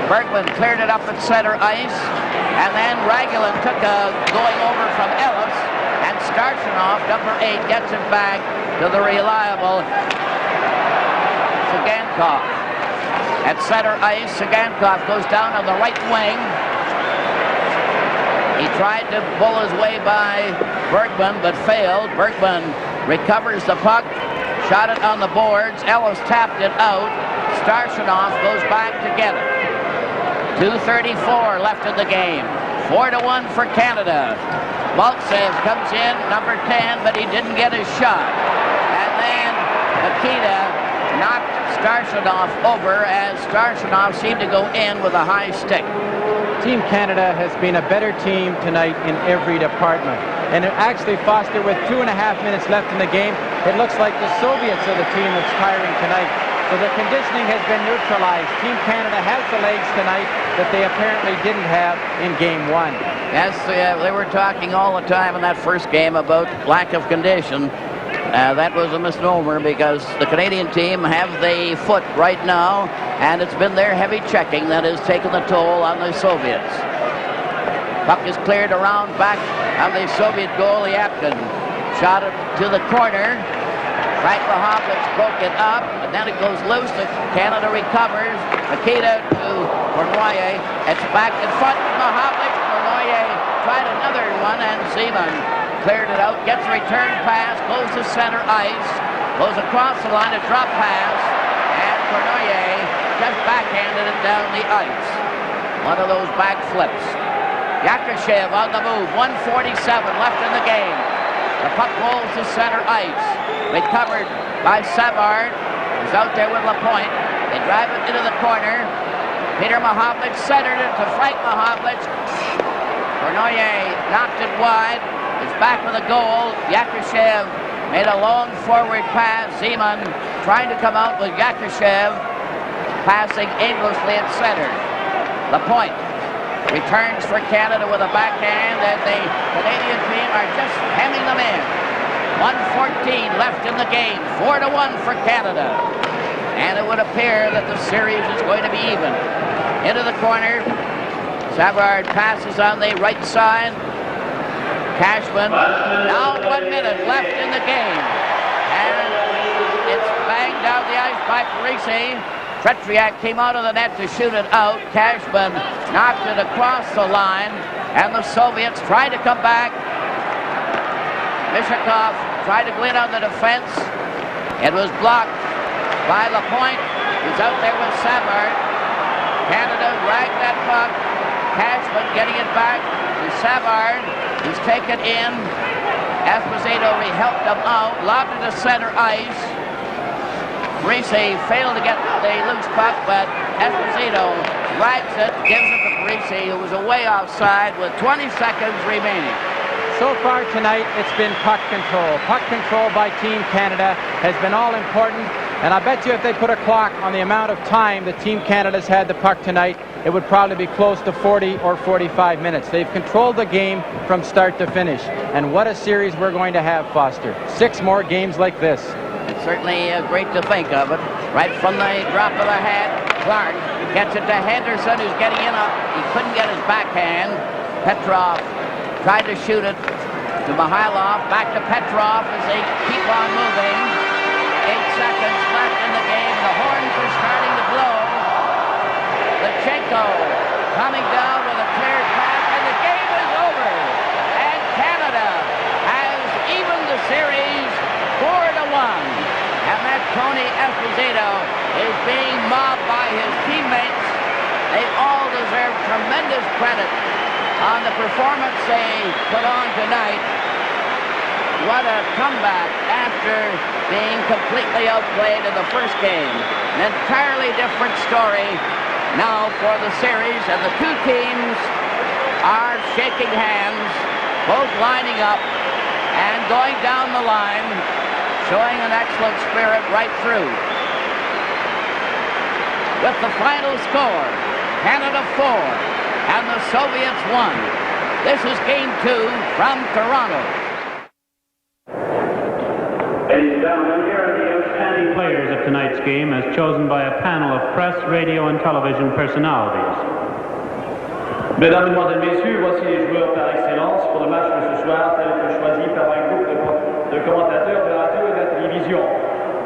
Bergman cleared it up at center ice, and then Raglan took a going over from Ellis, and Starshinov, number 8, gets it back to the reliable Sagankov. At center ice, Sagankov goes down on the right wing. He tried to bull his way by Bergman, but failed. Bergman recovers the puck, shot it on the boards. Ellis tapped it out. Starshinov goes back to get it. 2:34 left in the game. 4-1 for Canada. Maltsev comes in, number 10, but he didn't get his shot. And then Nikita knocked Starshinov over as Starshinov seemed to go in with a high stick. Team Canada has been a better team tonight in every department. And actually, Foster, with 2.5 minutes left in the game, it looks like the Soviets are the team that's tiring tonight. So the conditioning has been neutralized. Team Canada has the legs tonight that they apparently didn't have in Game 1. Yes, they were talking all the time in that first game about lack of condition. That was a misnomer because the Canadian team have the foot right now, and it's been their heavy checking that has taken the toll on the Soviets. Puck is cleared around back on the Soviet goal. Yapkin shot it to the corner. Frank Mahovlich broke it up, and then it goes loose. Canada recovers. Nikita to Cournoyer. It's back in front of Mahovlich. Cournoyer tried another one, and Zeman cleared it out. Gets a return pass. Goes to center ice. Goes across the line. A drop pass. And Cournoyer just backhanded it down the ice. One of those back flips. Yakushev on the move. 1:47 left in the game. The puck rolls to center ice. Recovered by Savard. He's out there with Lapointe. They drive it into the corner. Peter Mahovlich centered it to Frank Mahovlich. Cournoyer knocked it wide. It's back with a goal. Yakushev made a long forward pass. Zeman trying to come out with Yakushev passing aimlessly at center. Lapointe returns for Canada with a backhand, and the Canadian team are just hemming them in. 1:14 left in the game. 4-1 for Canada. And it would appear that the series is going to be even. Into the corner. Savard passes on the right side. Cashman. Now 1 minute left in the game. And it's banged down the ice by Parise. Tretriak came out of the net to shoot it out. Cashman knocked it across the line. And the Soviets tried to come back. Mishakov tried to go in on the defense. It was blocked by Lapointe. He's out there with Savard. Canada dragged that puck. Cashman getting it back to Savard. He's taken in. Esposito helped him out. Lobbed it to center ice. Parise failed to get the loose puck, but Esposito drags it, gives it to Parise, who was away offside with 20 seconds remaining. So far tonight, it's been puck control. Puck control by Team Canada has been all important, and I bet you if they put a clock on the amount of time that Team Canada's had the puck tonight, it would probably be close to 40 or 45 minutes. They've controlled the game from start to finish, and what a series we're going to have, Foster. 6 more games like this. It's certainly great to think of it. Right from the drop of the hat, Clark gets it to Henderson, who's getting in. He couldn't get his backhand. Petrov tried to shoot it to Mihailov. Back to Petrov as they keep on moving. 8 seconds left in the game. The horns are starting to blow. Lechenko coming down with a cleared pass, and the game is over. And Canada has evened the series 4-1. And that Tony Esposito is being mobbed by his teammates. They all deserve tremendous credit on the performance they put on tonight. What a comeback after being completely outplayed in the first game. An entirely different story now for the series, and the two teams are shaking hands, both lining up and going down the line, showing an excellent spirit right through. With the final score, Canada 4 and the Soviets 1. This is Game 2 from Toronto. Ladies and gentlemen, here are the outstanding players of tonight's game as chosen by a panel of press, radio, and television personalities. Mesdames, Mesdemoiselles, Messieurs, voici les joueurs par excellence pour le match de ce soir, tel que choisi par un groupe de commentateurs de radio et de télévision.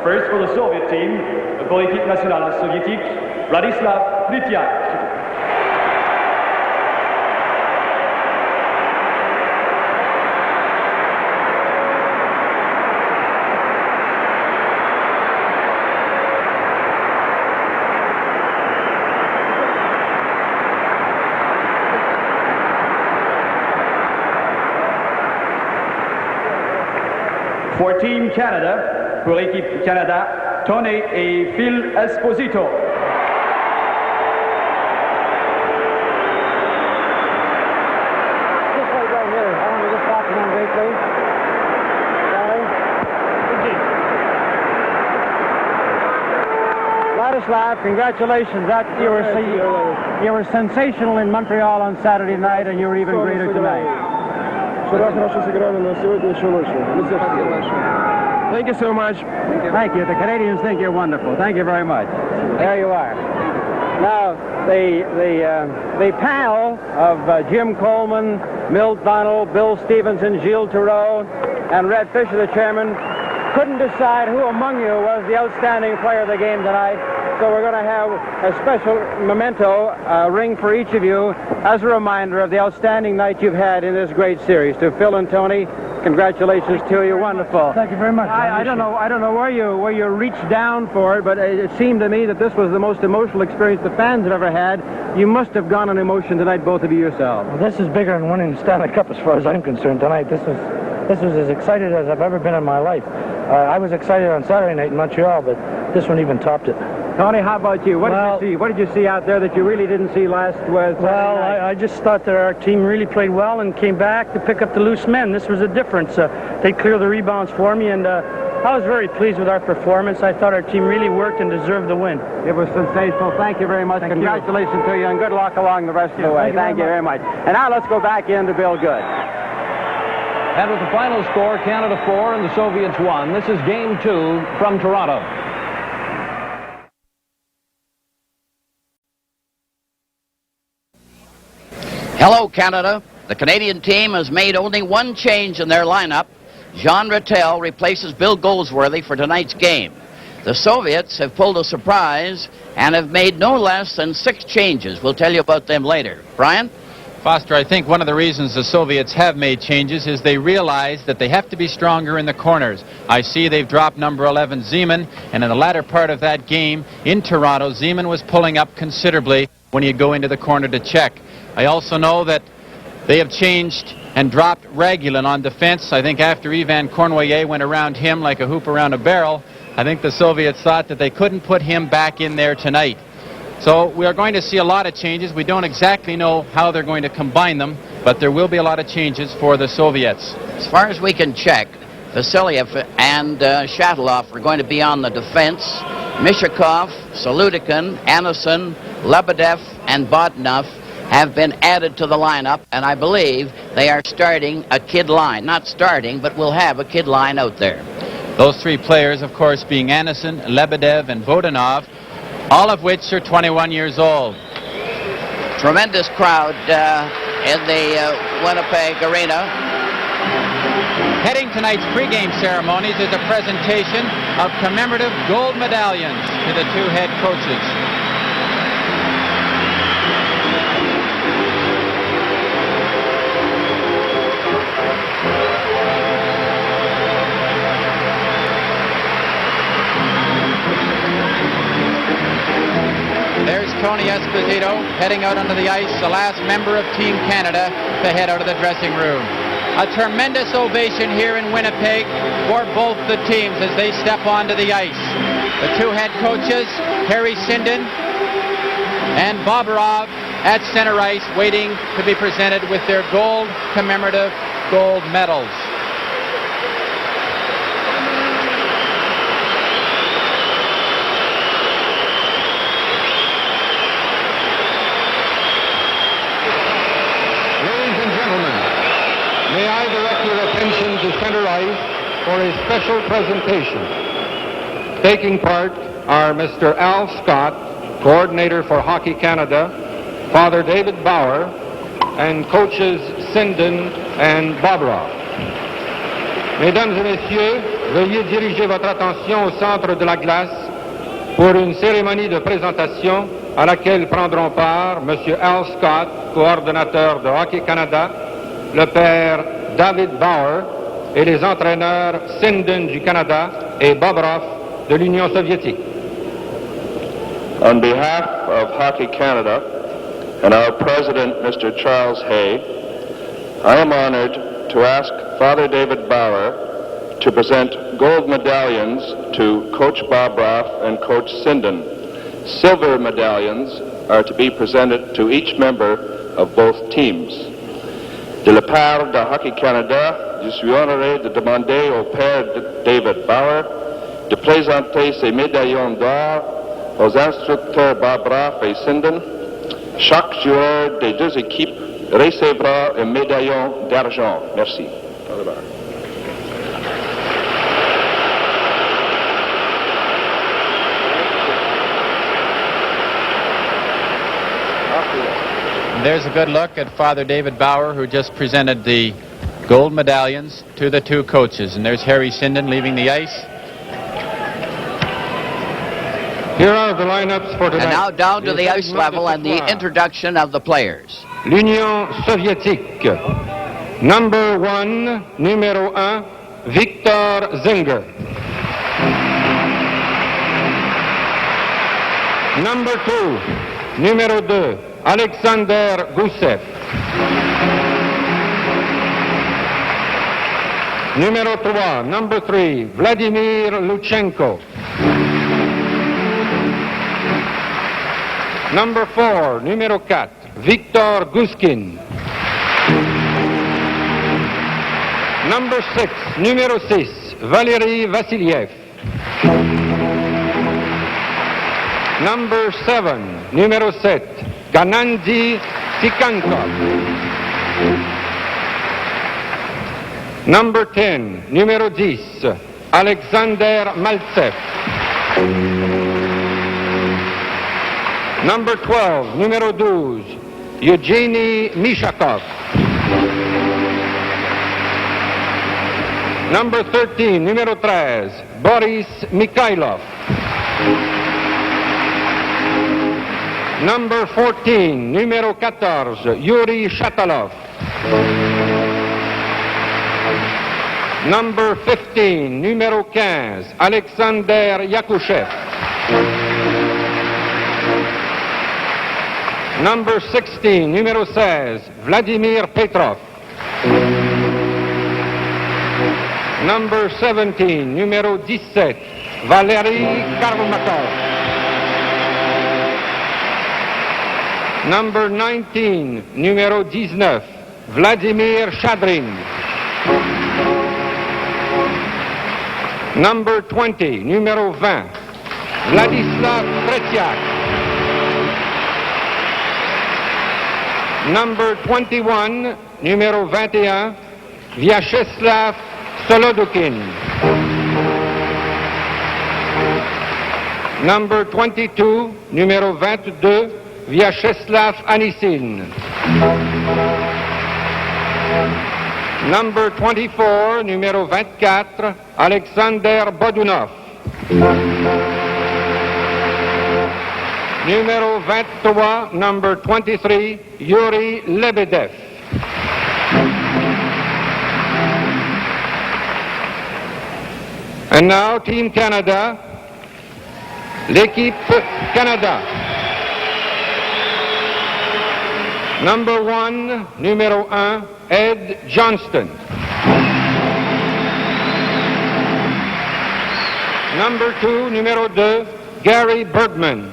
First for the Soviet team, pour l'équipe nationale soviétique, Vladislav Plitiak. For Team Canada, pour l'équipe Canada, Tony et Phil Esposito. Ladislav, congratulations. You were sensational in Montreal on Saturday night, and you were even greater tonight. Thank you so much. Thank you. The Canadians think you're wonderful. Thank you very much. There you are. Now, the panel of Jim Coleman, Milt Donnell, Bill Stevenson, Gilles Theroux, and Red Fisher, the chairman, couldn't decide who among you was the outstanding player of the game tonight. So we're going to have a special memento ring for each of you as a reminder of the outstanding night you've had in this great series. To Phil and Tony, congratulations to you. Wonderful. Thank you very much. I don't know where you reached down for it, but it seemed to me that this was the most emotional experience the fans have ever had. You must have gone on emotion tonight, both of you yourselves. Well, this is bigger than winning the Stanley Cup as far as I'm concerned tonight. This was as excited as I've ever been in my life. I was excited on Saturday night in Montreal, but this one even topped it. Tony, how about you? What did you see? What did you see out there that you really didn't see last Saturday night? I just thought that our team really played well and came back to pick up the loose men. This was a difference. They cleared the rebounds for me, and I was very pleased with our performance. I thought our team really worked and deserved the win. It was sensational. Thank you very much. Congratulations to you, and good luck along the rest of the way. Thank you very much. And now let's go back in to Bill Good. And with the final score, Canada 4 and the Soviets 1. This is Game 2 from Toronto. Hello, Canada. The Canadian team has made only one change in their lineup. Jean Rattel replaces Bill Goldsworthy for tonight's game. The Soviets have pulled a surprise and have made no less than 6 changes. We'll tell you about them later. Brian? Foster, I think one of the reasons the Soviets have made changes is they realize that they have to be stronger in the corners. I see they've dropped number 11, Zeman, and in the latter part of that game in Toronto, Zeman was pulling up considerably when he'd go into the corner to check. I also know that they have changed and dropped Ragulin on defense. I think after Ivan Cornoyer went around him like a hoop around a barrel, I think the Soviets thought that they couldn't put him back in there tonight. So we are going to see a lot of changes. We don't exactly know how they're going to combine them, but there will be a lot of changes for the Soviets. As far as we can check, Vasiliev and Shatilov are going to be on the defense. Mishakov, Saludikin, Anderson, Lebedev, and Bodnov have been added to the lineup, and I believe they are starting a kid line. Not starting, but we'll have a kid line out there. Those 3 players, of course, being Anderson, Lebedev, and Vodanov, all of which are 21 years old. Tremendous crowd in the Winnipeg Arena. Heading tonight's pregame ceremonies is a presentation of commemorative gold medallions to the 2 head coaches. There's Tony Esposito heading out onto the ice, the last member of Team Canada to head out of the dressing room. A tremendous ovation here in Winnipeg for both the teams as they step onto the ice. The 2 head coaches, Harry Sinden and Bobarov, at center ice waiting to be presented with their gold commemorative gold medals. May I direct your attention to center ice for a special presentation. Taking part are Mr. Al Scott, coordinator for Hockey Canada, Father David Bauer, and coaches Sinden and Bobrov. Mesdames et messieurs, veuillez diriger votre attention au centre de la glace pour une cérémonie de présentation à laquelle prendront part Monsieur Al Scott, coordonnateur de Hockey Canada, le père David Bauer et les entraîneurs Sinden du Canada et Bobrov de l'Union soviétique. On behalf of Hockey Canada and our president, Mr. Charles Hay, I am honored to ask Father David Bauer to present gold medallions to Coach Bob Roth and Coach Sinden. Silver medallions are to be presented to each member of both teams. De la part de Hockey Canada, je suis honoré de demander au père David Bauer de présenter ces médaillons d'or aux instructeurs Bob Roth et Sinden. Chaque joueur des deux équipes recevra un médaillon d'argent. Merci. There's a good look at Father David Bauer, who just presented the gold medallions to the two coaches. And there's Harry Sinden leaving the ice. Here are the lineups for tonight. And now down to the ice level and the introduction of the players. L'Union soviétique. Number 1, numéro 1, Victor Zinger. Number 2, numéro 2, Alexander Gusev. Numéro 3, number 3, Vladimir Luchenko. Number 4, numéro 4, Victor Guskin. Number 6, numéro 6, Valery Vassiliev. Number 7, numéro 7, Ganandi Sikankov. Number 10, numéro 10, Alexander Maltsev. Number 12, numéro 12, Eugenie Mishakov. Number 13, numéro 13, Boris Mikhailov. Number 14, numéro 14, Yuri Shatalov. Number 15, numéro 15, Alexander Yakushev. Number 16, numéro 16, Vladimir Petrov. Number 17, numéro 17, Valery Karmakov. Number 19, numéro 19, Vladimir Shadrin. Number 20, numéro 20, Vladislav Tretiak. Number 21, numéro 21, Vyacheslav Solodukin. Number 22, numéro 22, Vyacheslav Anisin. Number 24, numéro 24, Alexander Bodunov. Numéro 23, number 23, Yuri Lebedev. And now, Team Canada, l'équipe Canada. Number 1, numéro 1, Ed Johnston. Number 2, numéro 2, Gary Bergman.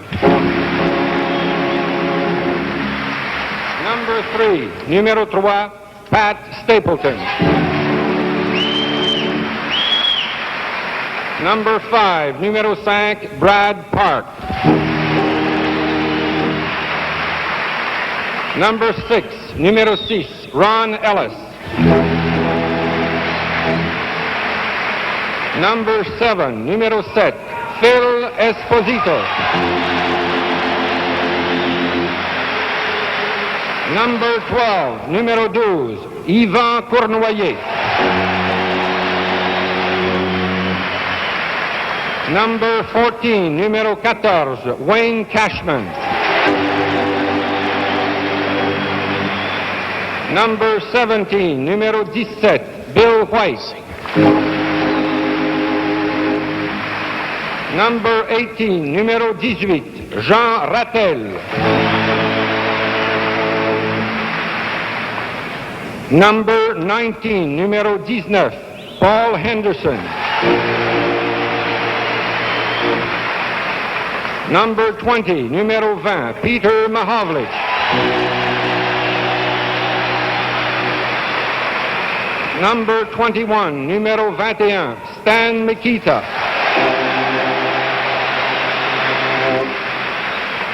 Number 3, numéro 3, Pat Stapleton. Number 5, numéro 5, Brad Park. Number 6, numéro 6, Ron Ellis. Number 7, numéro 7, Phil Esposito. Number 12, numéro 12, Yvan Cournoyer. Number 14, numéro 14, Wayne Cashman. Number 17, numéro 17, Bill White. Number 18, numéro 18, Jean Rattel. Number 19, numéro 19, Paul Henderson. Number 20, numéro 20, Peter Mahovlich. Number 21, numéro 21, Stan Mikita.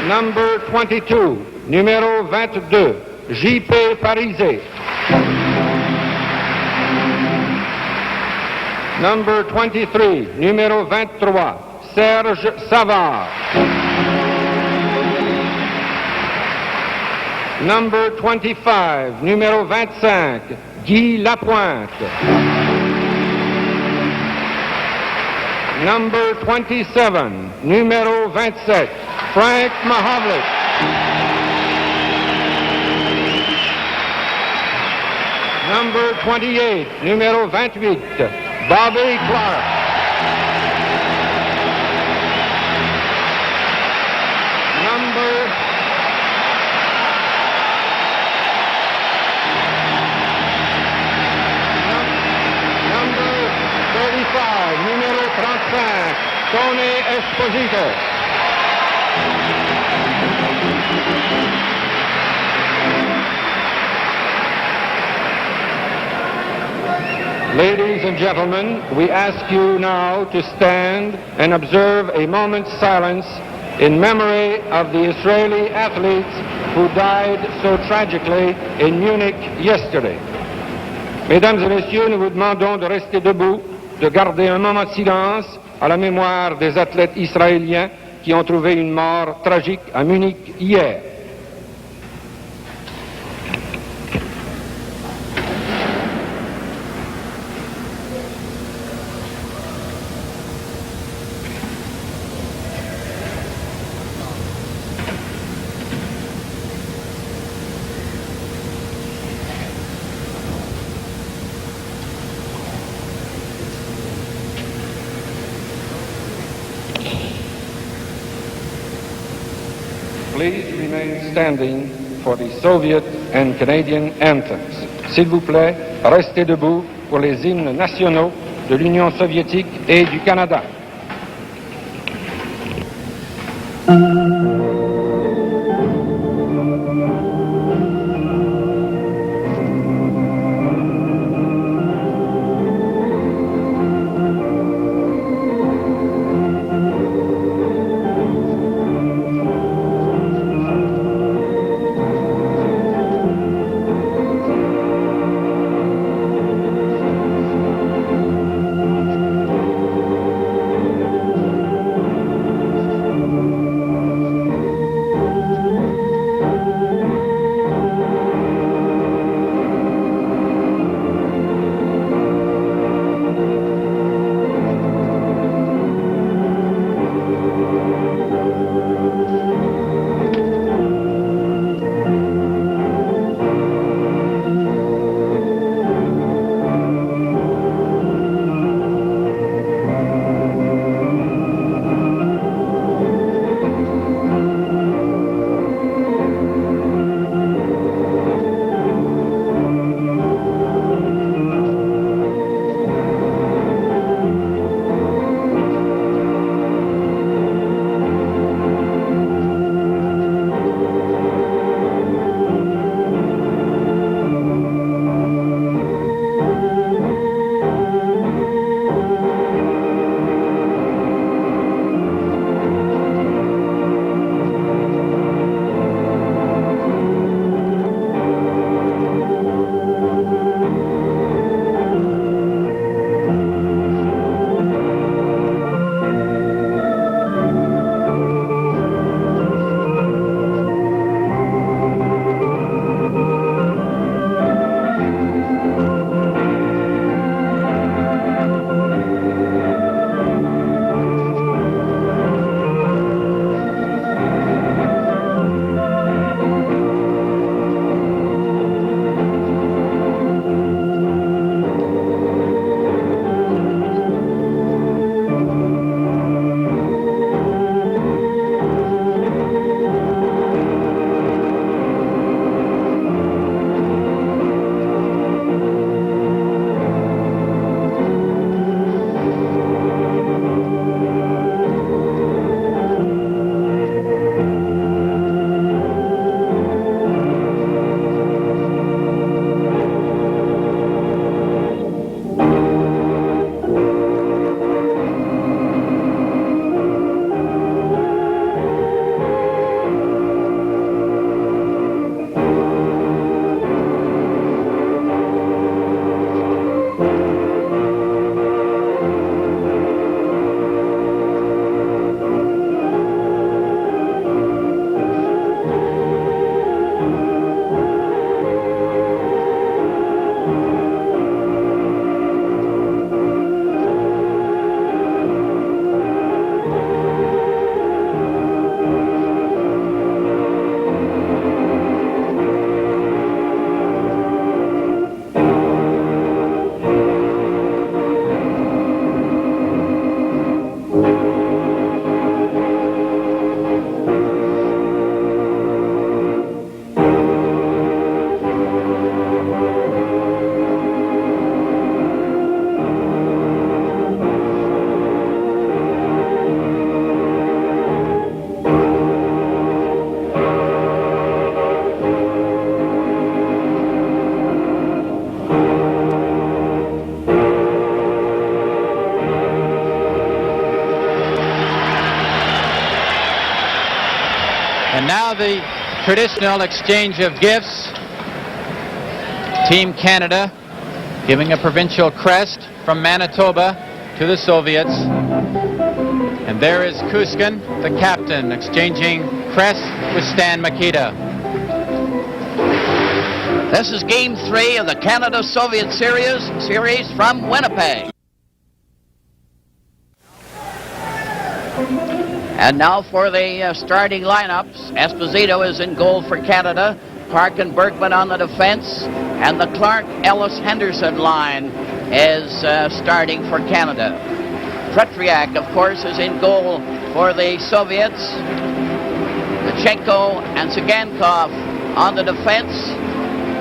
Number 22, numéro 22, J.P. Parisé. Number 23, numéro 23, Serge Savard. Number 25, numéro 25, Guy Lapointe. Number 27, numéro 27, Frank Mahovlich. Number 28, numéro 28, Bobby Clark. Number 35, numéro 35, Tony Esposito. Ladies and gentlemen, we ask you now to stand and observe a moment's silence in memory of the Israeli athletes who died so tragically in Munich yesterday. Mesdames et messieurs, nous vous demandons de rester debout, de garder un moment de silence à la mémoire des athlètes israéliens qui ont trouvé une mort tragique à Munich hier. Please remain standing for the Soviet and Canadian anthems. S'il vous plaît, restez debout pour les hymnes nationaux de l'Union soviétique et du Canada. traditional exchange of gifts. Team Canada giving a provincial crest from Manitoba to the Soviets. And there is Kuskin, the captain, exchanging crests with Stan Mikita. This is Game 3 of the Canada-Soviet series from Winnipeg. And now for the starting lineups. Esposito is in goal for Canada. Park and Bergman on the defense. And the Clark-Ellis-Henderson line is starting for Canada. Tretiak, of course, is in goal for the Soviets. Lutsenko and Tsigankov on the defense.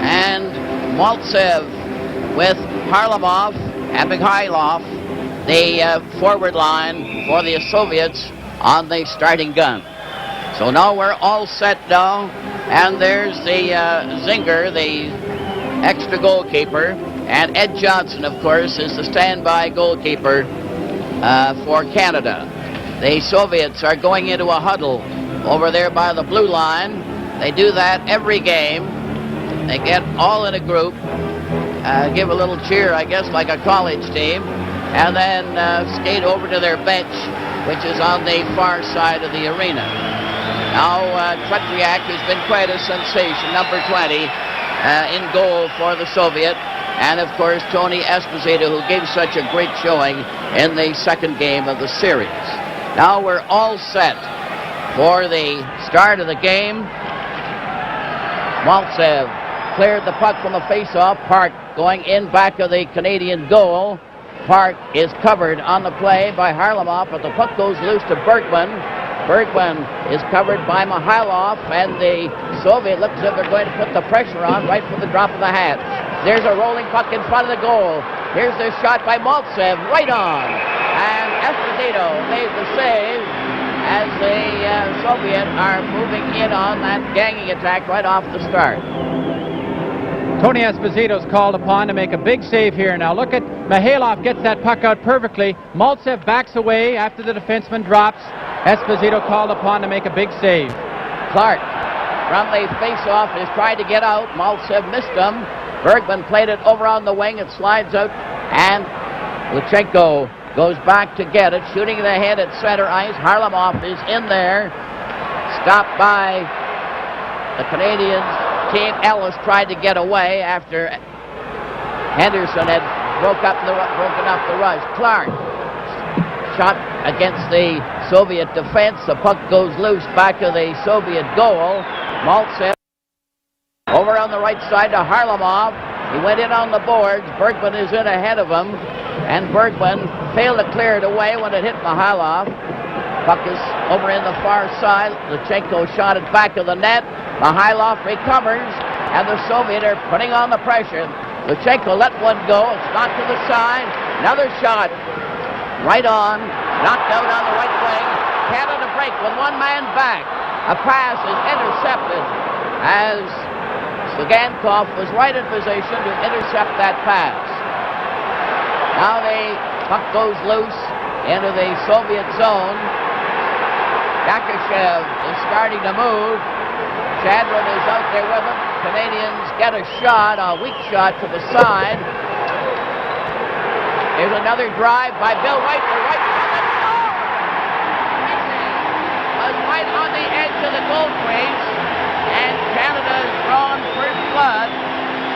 And Maltsev with Harlamov and Mikhailov, the forward line for the Soviets on the starting gun. So now we're all set now, and there's the Zinger, the extra goalkeeper, and Ed Johnson, of course, is the standby goalkeeper for Canada. The Soviets are going into a huddle over there by the blue line. They do that every game. They get all in a group, give a little cheer, I guess, like a college team, and then skate over to their bench, which is on the far side of the arena. Now, Tretiak has been quite a sensation, number 20, in goal for the Soviet, and of course, Tony Esposito, who gave such a great showing in the second game of the series. Now we're all set for the start of the game. Maltsev cleared the puck from a face-off. Park going in back of the Canadian goal. Park is covered on the play by Harlamov, but the puck goes loose to Bergman. Bergman is covered by Mikhailov, and the Soviet looks as if they're going to put the pressure on right from the drop of the hat. There's a rolling puck in front of the goal. Here's the shot by Maltsev, right on. And Esposito made the save as the Soviet are moving in on that ganging attack right off the start. Tony Esposito's called upon to make a big save here. Now look at Mikhailov, gets that puck out perfectly. Maltsev backs away after the defenseman drops. Esposito called upon to make a big save. Clark from the face-off is trying to get out. Maltsev missed him. Bergman played it over on the wing. It slides out, and Lutsenko goes back to get it, shooting the head at center ice. Harlamov is in there, stopped by the Canadians. Team Ellis tried to get away after Henderson had broken up the rush. Clark shot against the Soviet defense. The puck goes loose back to the Soviet goal. Maltsev over on the right side to Harlamov. He went in on the boards. Bergman is in ahead of him, and Bergman failed to clear it away when it hit Mikhailov. Puck is over in the far side. Lutsenko shot it back of the net. Mikhailov recovers, and the Soviet are putting on the pressure. Lutsenko let one go. It's knocked to the side. Another shot right on. Knocked out on the right wing. Canada break with one man back. A pass is intercepted as Tsigankov was right in position to intercept that pass. Now the puck goes loose into the Soviet zone. Yakashev is starting to move. Chadron is out there with him. Canadians get a shot, a weak shot to the side. There's another drive by Bill White for right on the goal. Was right on the edge of the goal crease, and Canada's drawn first blood.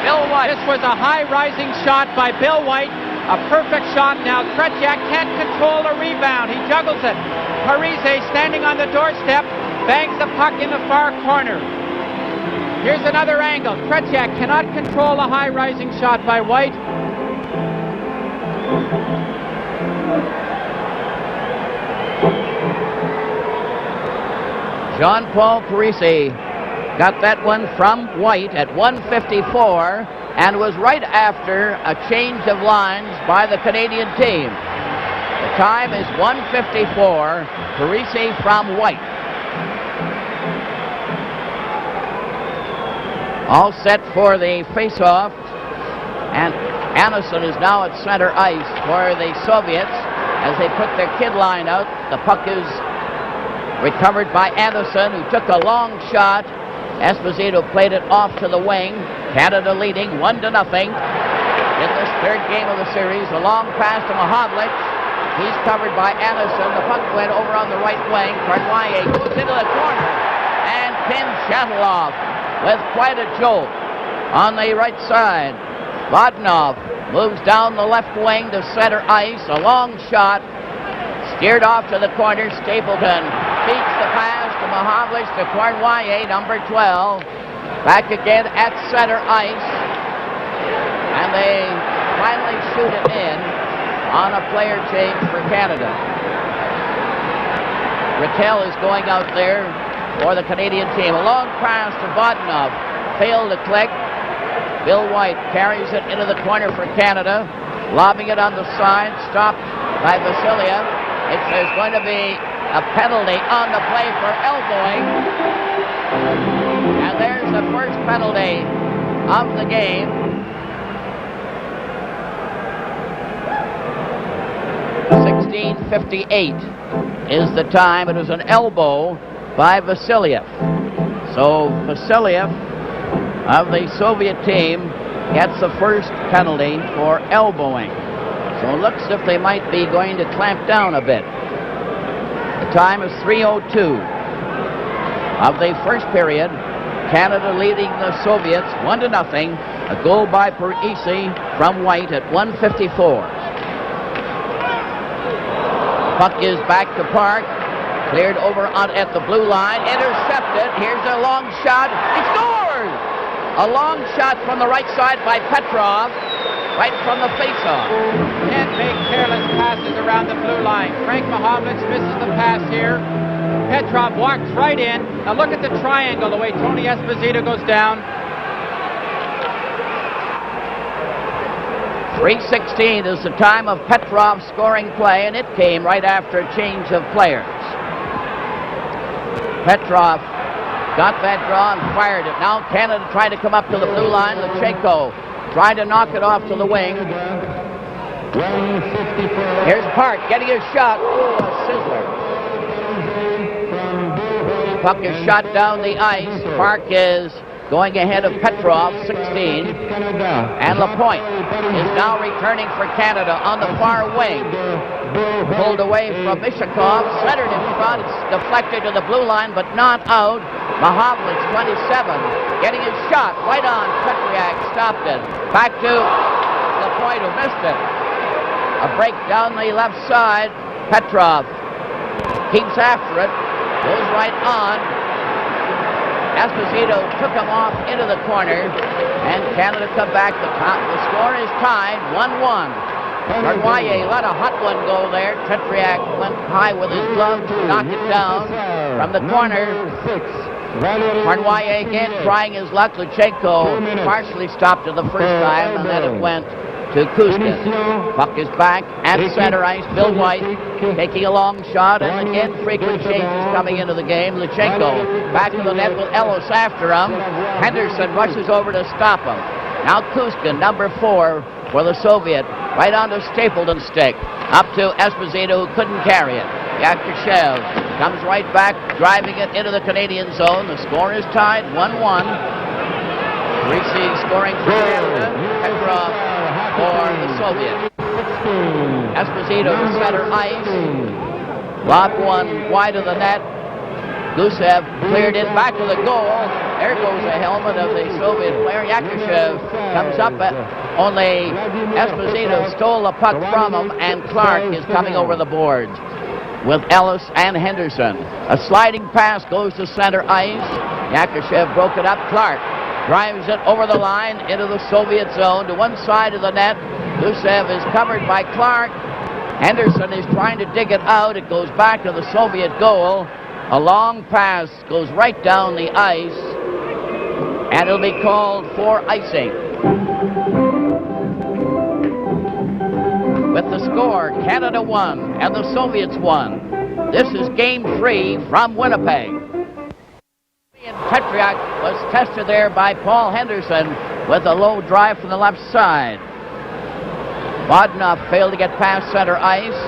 Bill White. This was a high-rising shot by Bill White. A perfect shot. Now Tretiak can't control the rebound. He juggles it. Parise, standing on the doorstep, bangs the puck in the far corner. Here's another angle. Tretiak cannot control a high-rising shot by White. Jean-Paul Parise got that one from White at 1:54 and was right after a change of lines by the Canadian team. The time is 1:54. Parise from White. All set for the face-off, and Anderson is now at center ice for the Soviets as they put their kid line out. The puck is recovered by Anderson, who took a long shot Esposito played it off to the wing. Canada leading 1-0 in this third game of the series. A long pass to Mahovlich. He's covered by Anderson. The puck went over on the right wing. Cournoyer goes into the corner and pins Shatteloff with quite a jolt on the right side. Vodnov moves down the left wing to center ice. A long shot. Steered off to the corner. Stapleton beats the pass to Mahovlich to Cournoyer, number 12. Back again at center ice. And they finally shoot it in on a player change for Canada. Rattel is going out there for the Canadian team. A long pass to Vodnov. Failed to click. Bill White carries it into the corner for Canada. Lobbing it on the side. Stopped by Vasiliev. There's going to be a penalty on the play for elbowing. And there's the first penalty of the game. 16:58 is the time. It was an elbow by Vasiliev. So Vasiliev of the Soviet team gets the first penalty for elbowing. So it looks as if they might be going to clamp down a bit. The time is 3:02 of the first period. Canada leading the Soviets 1-0. A goal by Parisi from White at 1:54. Puck is back to Park. Cleared over at the blue line. Intercepted. Here's a long shot. He scores! A long shot from the right side by Petrov. Right from the face-off. 10 big careless passes around the blue line. Frank Mahovlich misses the pass here. Petrov walks right in. Now look at the triangle, the way Tony Esposito goes down. 3:16 is the time of Petrov's scoring play, and it came right after a change of players. Petrov got that draw and fired it. Now Canada trying to come up to the blue line. Lutsenko trying to knock it off to the wing. Here's Park getting a shot. Ooh, a sizzler. Puck is shot down the ice. Park is going ahead of Petrov, 16. And Lapointe is now returning for Canada on the far wing. Pulled away from Mishakov, centered in front, deflected to the blue line, but not out. Mahovlich, 27, getting his shot right on. Petriak stopped it. Back to Lapointe, who missed it. A break down the left side. Petrov keeps after it, goes right on. Esposito took him off into the corner, and Canada come back. The score is tied, 1-1. Cournoyer let a hot one go there. Petriak went high with his glove to knock it down from the corner. Cournoyer again trying his luck. Lutsenko partially stopped it the first time, and then it went to Kuskin. Puck is back at center ice. Bill White taking a long shot, and again frequent changes coming into the game. Lutsenko back to the net with Ellis after him. Henderson rushes over to stop him. Now Kuskin, number 4 for the Soviet, right onto Stapleton's stick. Up to Esposito, who couldn't carry it. Yakushev comes right back, driving it into the Canadian zone. The score is tied, 1-1. Parisi scoring for Canada. Petrov for the Soviet. Esposito to center ice. Lob one wide of the net. Gusev cleared it back to the goal. There goes the helmet of the Soviet player. Yakushev comes up, only Esposito stole the puck from him, and Clark is coming over the boards with Ellis and Henderson. A sliding pass goes to center ice. Yakushev broke it up. Clark drives it over the line into the Soviet zone to one side of the net. Gusev is covered by Clark. Henderson is trying to dig it out. It goes back to the Soviet goal. A long pass goes right down the ice, and it'll be called for icing. With the score, Canada won and the Soviets won. This is Game 3 from Winnipeg. Petriak was tested there by Paul Henderson with a low drive from the left side. Vodnov failed to get past center ice.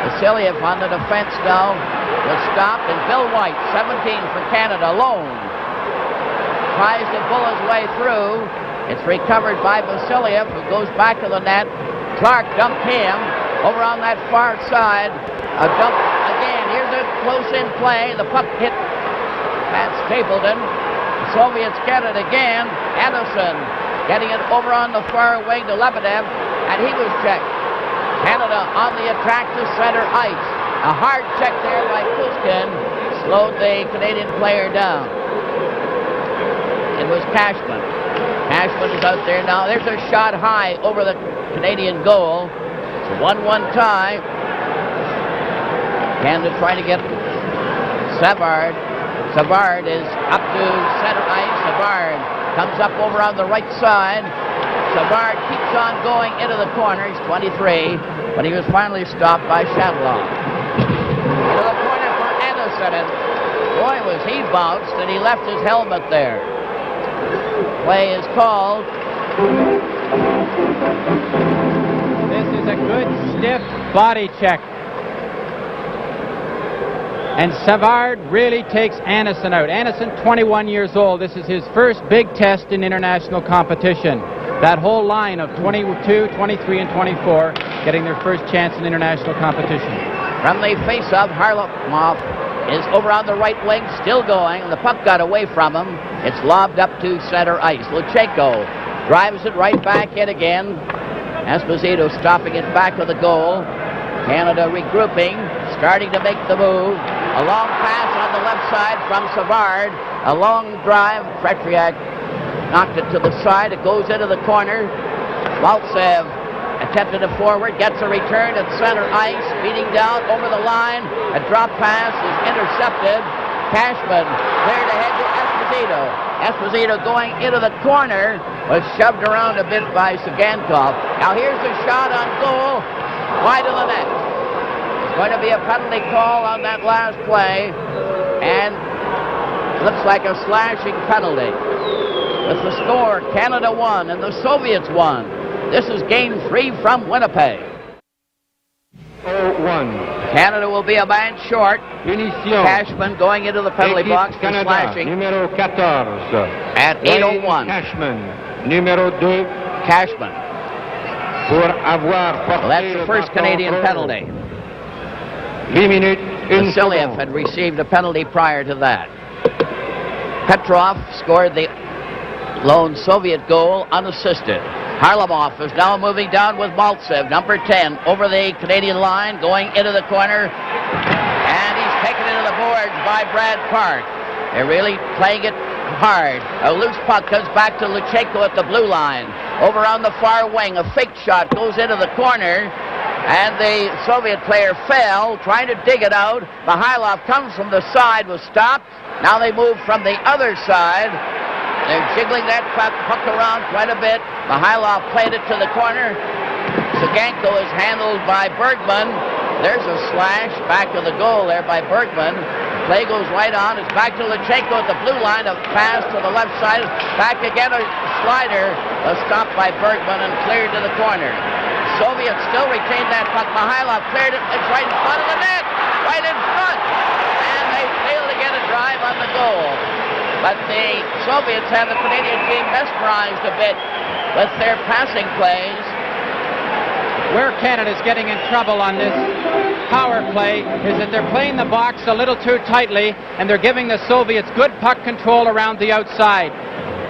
Vasiliev on the defense now was stopped, and Bill White, 17 for Canada, alone. tries to bull his way through. It's recovered by Vasiliev, who goes back to the net. Clark dumped him over on that far side. A dump again. Here's a close-in play. The puck hit Matt Stapleton. The Soviets get it again. Anderson getting it over on the far wing to Lebedev, and he was checked. Canada on the attack to center ice. A hard check there by Puskin slowed the Canadian player down. It was Cashman. Cashman is out there now. There's a shot high over the Canadian goal. It's a 1-1 tie. Canada trying to get Savard. Savard is up to center ice. Savard comes up over on the right side. Savard keeps on going into the corner. He's 23, but he was finally stopped by Shatloff. Into the corner for Anderson, and boy, was he bounced, and he left his helmet there. Play is called. This is a good, stiff body check. And Savard really takes Anderson out. Anderson, 21 years old. This is his first big test in international competition. That whole line of 22, 23, and 24 getting their first chance in international competition. From the face-off, Harlamov is over on the right wing, still going, and the puck got away from him. It's lobbed up to center ice. Luchenko drives it right back in again. Esposito stopping it back of the goal. Canada regrouping, starting to make the move. A long pass on the left side from Savard. A long drive. Petriak knocked it to the side. It goes into the corner. Maltsev attempted it forward, gets a return at center ice, beating down over the line. A drop pass is intercepted. Cashman cleared ahead to Esposito. Esposito going into the corner, was shoved around a bit by Sagankov. Now here's a shot on goal, wide of the net. There's going to be a penalty call on that last play, and it looks like a slashing penalty. With the score, Canada won and the Soviets won. This is Game 3 from Winnipeg. 0-1. Canada will be a man short. Punition. Cashman going into the penalty box for Canada, slashing. numéro 14. At 8:01. Cashman, numéro 2. Cashman. Pour avoir porté Well, that's the first Canadian penalty. 8 minutes, 1 Vasiliev seconde. had received a penalty prior to that. Petrov scored the lone Soviet goal unassisted. Harlamov is now moving down with Maltsev, number 10, over the Canadian line, going into the corner, and he's taken into the boards by Brad Park. They're really playing it hard. A loose puck comes back to Luchenko at the blue line. Over on the far wing, a fake shot goes into the corner, and the Soviet player fell, trying to dig it out. Mihailov comes from the side, was stopped. Now they move from the other side. They're jiggling that puck around quite a bit. Mihailov played it to the corner. Saganko is handled by Bergman. There's a slash back of the goal there by Bergman. Play goes right on. It's back to Luchenko at the blue line. A pass to the left side. Back again, a slider. A stop by Bergman and cleared to the corner. Soviets still retain that puck. Mihailov cleared it. It's right in front of the net. Right in front. And they fail to get a drive on the goal. But the Soviets have the Canadian team mesmerized a bit with their passing plays. Where Canada's getting in trouble on this power play is that they're playing the box a little too tightly, and they're giving the Soviets good puck control around the outside.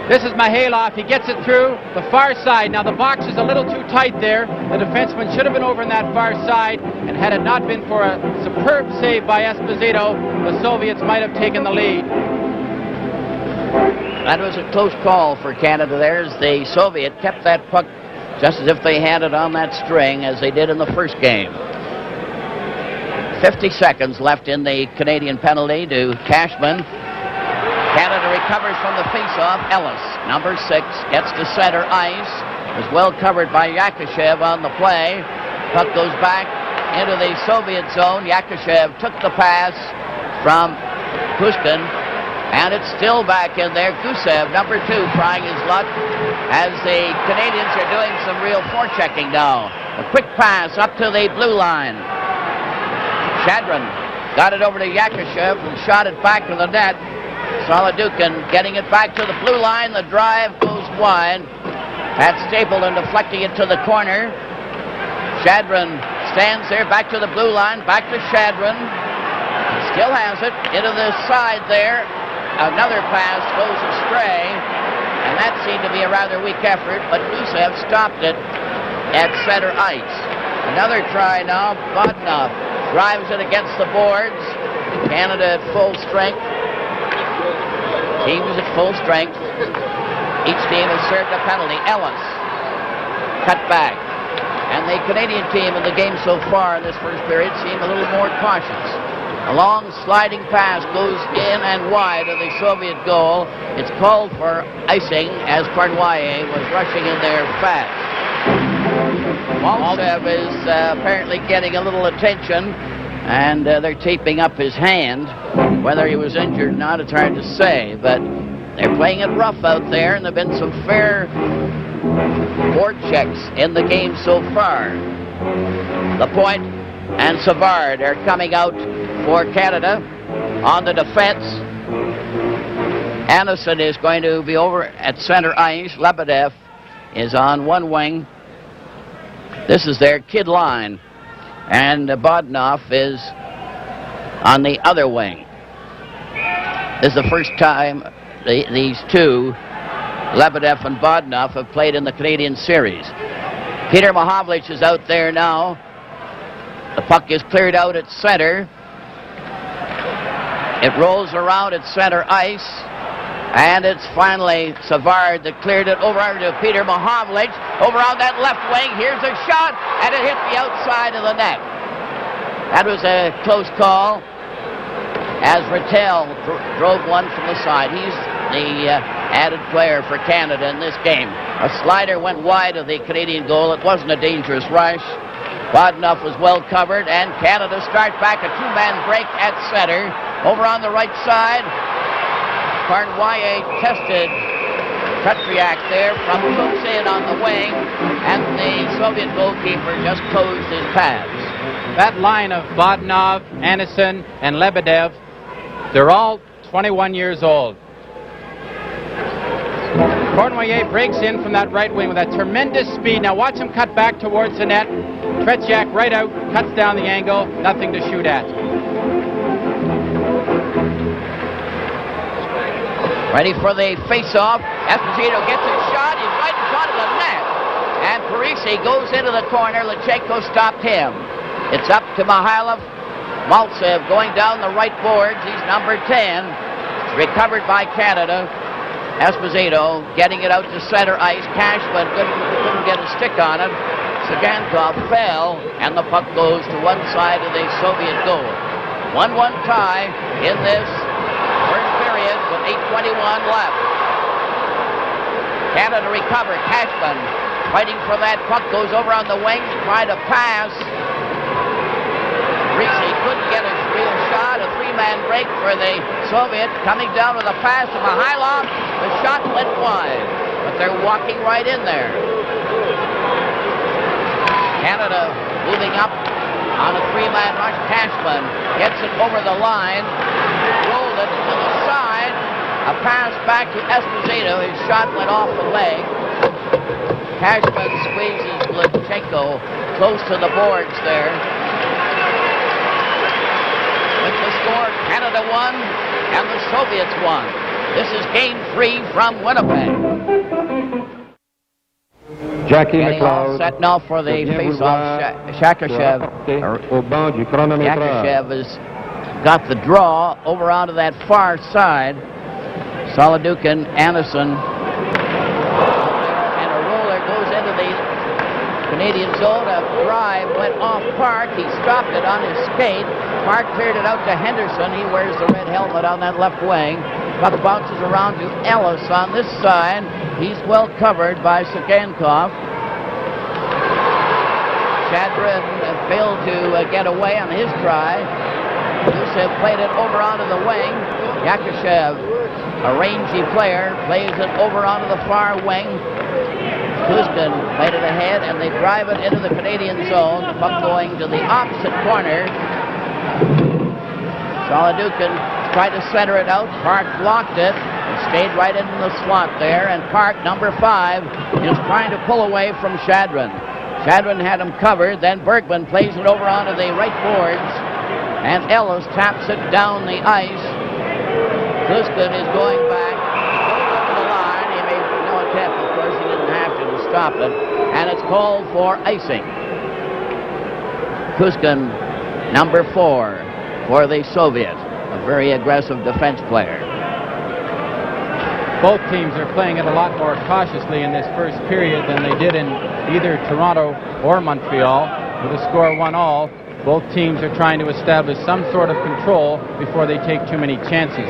This is Mihailov. He gets it through the far side. Now the box is a little too tight there. The defenseman should have been over on that far side, and had it not been for a superb save by Esposito, the Soviets might have taken the lead. That was a close call for Canada. There's the Soviet kept that puck just as if they had it on that string, as they did in the first game. 50 seconds left in the Canadian penalty to Cashman. Canada recovers from the face-off. Ellis, number 6, gets to center ice. Was well covered by Yakushev on the play. Puck goes back into the Soviet zone. Yakushev took the pass from Pushkin. And it's still back in there. Gusev, number 2, trying his luck as the Canadians are doing some real forechecking now. A quick pass up to the blue line. Shadron got it over to Yakushev and shot it back to the net. Solidukin getting it back to the blue line. The drive goes wide. Pat Stapleton deflecting it to the corner. Shadron stands there, back to the blue line, back to Shadron. Still has it into the side there. Another pass goes astray, and that seemed to be a rather weak effort, but Gusev stopped it at center ice. Another try now. Bodnov drives it against the boards. Canada at full strength. Teams at full strength. Each team has served a penalty. Ellis cut back. And the Canadian team in the game so far in this first period seem a little more cautious. A long sliding pass goes in and wide of the Soviet goal. It's called for icing as Cournoyer was rushing in there fast. Maltsev is apparently getting a little attention, and they're taping up his hand. Whether he was injured or not, it's hard to say, but they're playing it rough out there, and there have been some fair board checks in the game so far. Lapointe and Savard are coming out for Canada on the defense. Anderson is going to be over at center ice. Lebedev is on one wing. This is their kid line, and Bodnov is on the other wing. This is the first time these two, Lebedev and Bodnov, have played in the Canadian series. Peter Mahovlich is out there now. The puck is cleared out at center. It rolls around at center ice, and it's finally Savard that cleared it over to Peter Mahovlich. Over on that left wing, here's a shot, and it hit the outside of the net. That was a close call, as Rattel drove one from the side. He's the added player for Canada in this game. A slider went wide of the Canadian goal. It wasn't a dangerous rush. Bodnov was well covered, and Canada starts back a two-man break at center. Over on the right side, Cournoyer tested Petriak there from close in on the wing, and the Soviet goalkeeper just closed his pads. That line of Bodnov, Anderson, and Lebedev, they're all 21 years old. Cournoyer breaks in from that right wing with that tremendous speed. Now watch him cut back towards the net. Tretiak right out, cuts down the angle, nothing to shoot at. Ready for the face-off. Esposito gets his shot. He's right in front of the net. And Parisi goes into the corner. Lachenko stopped him. It's up to Mihailov. Maltsev going down the right boards. He's number 10. It's recovered by Canada. Esposito getting it out to center ice. Cashman couldn't get a stick on it. Sagankov fell, and the puck goes to one side of the Soviet goal. 1-1 tie in this first period with 8:21 left. Canada recover. Cashman fighting for that puck, goes over on the wing to try to pass. Reese couldn't get a real shot. A three-man break for the Soviets. Coming down with a pass to Mihailov. The shot went wide, but they're walking right in there. Canada moving up on a three-man rush. Cashman gets it over the line, rolled it to the side. A pass back to Esposito. His shot went off the leg. Cashman squeezes Lachenko close to the boards there. With the score, Canada won and the Soviets won. This is Game 3 from Winnipeg. Jackie Getting all McLeod set now for the face-off. Shakashev. Shakashev has got the draw over onto that far side. Solidukin, Anderson, and a roller goes into the Canadian zone. A drive went off Park. He stopped it on his skate. Park cleared it out to Henderson. He wears the red helmet on that left wing. Puck bounces around to Ellis on this side. He's well covered by Sagankov. Shadron failed to get away on his try. Gusev played it over onto the wing. Yakashev, a rangy player, plays it over onto the far wing. Kuzmin played it ahead, and they drive it into the Canadian zone. The puck going to the opposite corner. Solidukin tried to center it out. Park blocked it and stayed right in the slot there. And Park, number 5, is trying to pull away from Shadron. Shadron had him covered. Then Bergman plays it over onto the right boards. And Ellis taps it down the ice. Cliston is going back. Goes over the line. He made no attempt. Of course, he didn't have to stop it. And it's called for icing. Cliston, number 4 for the Soviet. A very aggressive defense player. Both teams are playing it a lot more cautiously in this first period than they did in either Toronto or Montreal. With a score 1-all, both teams are trying to establish some sort of control before they take too many chances.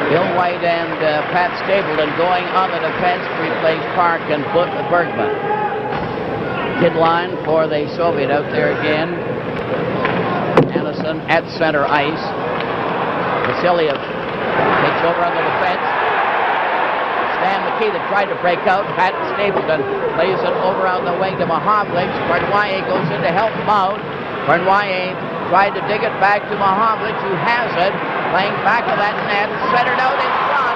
Bill White and Pat Stapleton going on the defense to replace Park and Bergman. Kid line for the Soviet out there again. Anderson at center ice. Vasiliev takes over on the defense. Stan Mikita tried to break out. Pat Stapleton plays it over on the wing to Mahovlich. Cournoyer goes in to help him out. Cournoyer tried to dig it back to Mahovlich, who has it. Playing back of that net, centered out in front.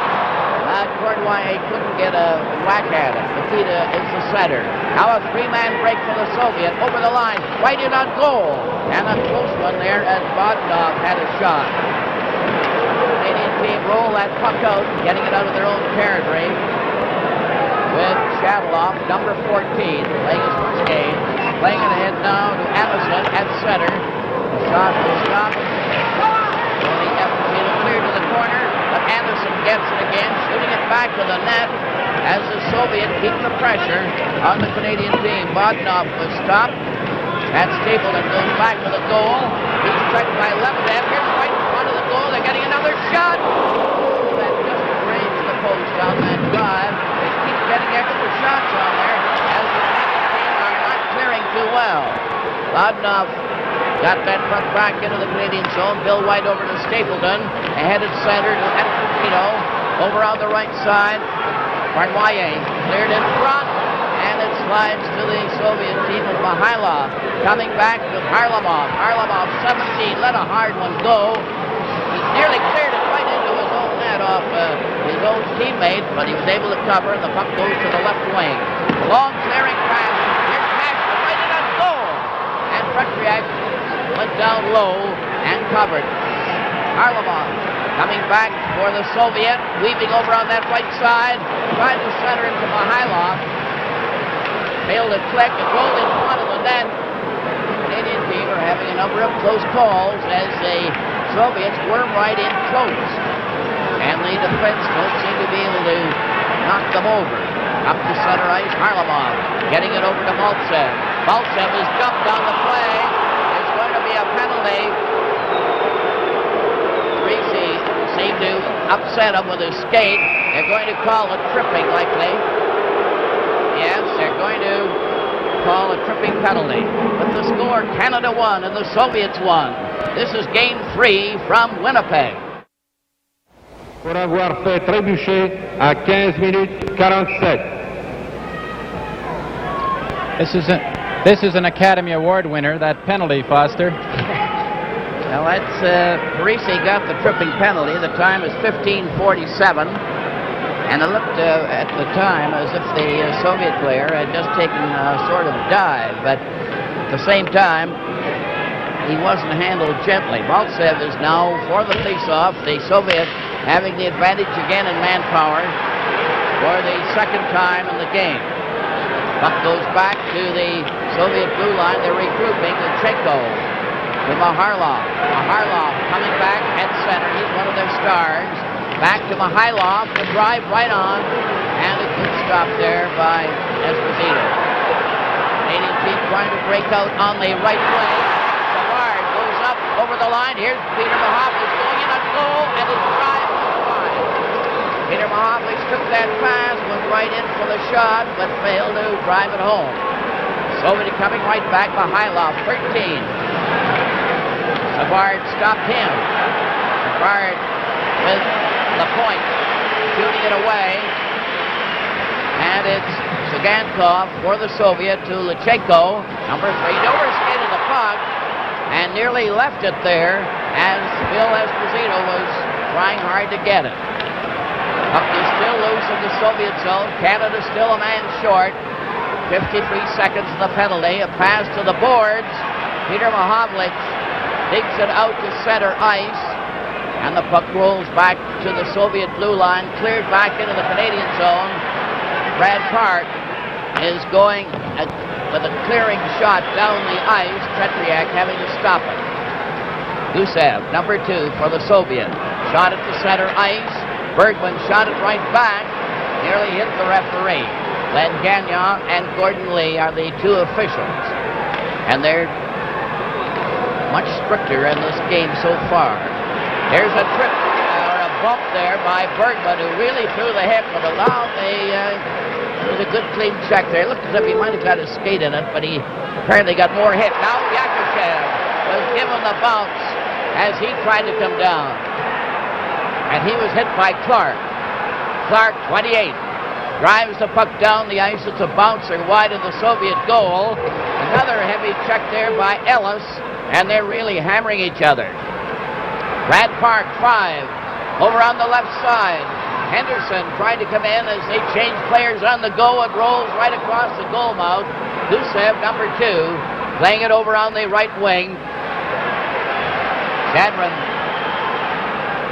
Cournoyer couldn't get a whack at it. Mikita is the center. Now a 3-man break for the Soviet. Over the line, right in on goal. And a close one there as Bodnov had a shot. Canadian team roll that puck out, getting it out of their own territory. With Shataloff, number 14, playing his first game. Playing it ahead now to Anderson at center. The shot will stop. Only Evans clear to the corner, but Anderson gets it again, shooting it back to the net as the Soviet keep the pressure on the Canadian team. Bodnov was stopped. Pat Stapleton goes back to the goal. He's checked by Lebedev. Here's right in front of the goal. They're getting another shot. That just grazed the post on that drive. They keep getting extra shots on there as the Canadian team are not clearing too well. Bodnov got that puck back into the Canadian zone. Bill White over to Stapleton. Ahead at center to Esposito. Over on the right side. Cournoyer cleared in front. And it slides to the Soviet team of Mihailov. Coming back with Harlamov. Harlamov, 17, let a hard one go. He nearly cleared it right into his own net off his own teammate, but he was able to cover, and the puck goes to the left wing. Long clearing pass. Here's Cashman right in on goal. And Petriak went down low and covered. Harlamov coming back for the Soviet, weaving over on that right side, trying to center into Mihailov. Failed to click, it rolled in front of the net. The Canadian team are having a number of close calls as the Soviets worm right in close. And the defense don't seem to be able to knock them over. Up to center ice, Harlamov getting it over to Maltsev. Maltsev is jumped on the play. It's going to be a penalty. Greasy seemed to upset him with his skate. They're going to call it tripping likely. Yes, they're going to call a tripping penalty. With the score, Canada 1 and the Soviets 1. This is Game 3 from Winnipeg. Pour avoir fait trébucher à 15 minutes 47. This is an Academy Award winner, that penalty, Foster. Well, that's Parisi got the tripping penalty. The time is 15:47. And it looked at the time as if the Soviet player had just taken a sort of dive, but at the same time, he wasn't handled gently. Maltsev is now for the face-off. The Soviet having the advantage again in manpower for the second time in the game. Puck goes back to the Soviet blue line. They're regrouping with Chenko to Maharlov. Maharlov coming back at center. He's one of their stars. Back to Mihailov, the drive right on, and a good stop there by Esposito. Canadian team trying to break out on the right wing. Savard goes up over the line. Here's Peter Mahovlich going in on goal, and his drive was wide. Peter Mahovlich took that pass, went right in for the shot, but failed to drive it home. Soviet coming right back. Mihailov, 13. Savard stopped him. Savard with the point, shooting it away, and it's Sagankov for the Soviet to Lecheko, number 3, overskated the puck, and nearly left it there, as Phil Esposito was trying hard to get it. Puck is still loose in the Soviet zone. Canada still a man short. 53 seconds of the penalty. A pass to the boards. Peter Mahovlich digs it out to center ice. And the puck rolls back to the Soviet blue line, cleared back into the Canadian zone. Brad Park is going with a clearing shot down the ice. Tretiak having to stop it. Gusev, number 2 for the Soviet. Shot it to center ice. Bergman shot it right back. Nearly hit the referee. Len Gagnon and Gordon Lee are the 2 officials. And they're much stricter in this game so far. There's a trip or a bump there by Bergman, who really threw the hit, but allowed it was a good clean check there. It looked as if he might have got his skate in it, but he apparently got more hit. Now Yakushev was given the bounce as he tried to come down. And he was hit by Clark. Clark, 28, drives the puck down the ice. It's a bouncer wide of the Soviet goal. Another heavy check there by Ellis, and they're really hammering each other. Brad Park, 5, over on the left side. Henderson trying to come in as they change players on the go. It rolls right across the goal mouth. Gusev, number 2, playing it over on the right wing. Chadron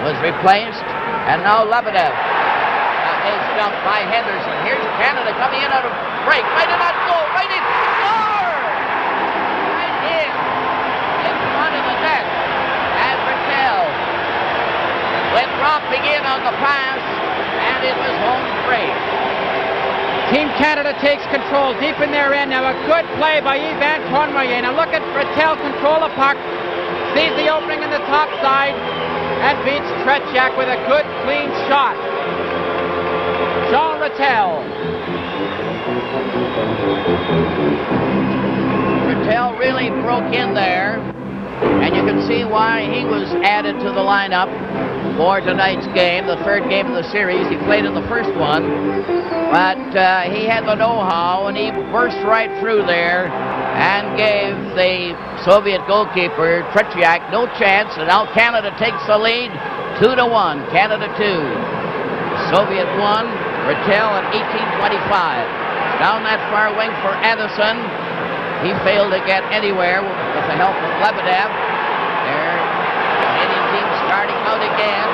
was replaced, and now Lebedev is dumped by Henderson. Here's Canada coming in out of break. Right in that goal, right in, score! Right in front of the net, as Rattel went romping in on the pass, and it was home free. Team Canada takes control deep in their end. Now a good play by Yvan Cournoyer. Now look at Rattel control the puck, sees the opening in the top side, and beats Tretiak with a good, clean shot. Jean Rattel. Rattel really broke in there, and you can see why he was added to the lineup for tonight's game, the 3rd game of the series. He played in the first one, but he had the know-how, and he burst right through there and gave the Soviet goalkeeper, Tretiak, no chance, and now Canada takes the lead, 2-1, Canada 2. Soviet 1, Rattel at 18:25. Down that far wing for Addison. He failed to get anywhere with the help of Lebedev. Their Canadian team starting out again.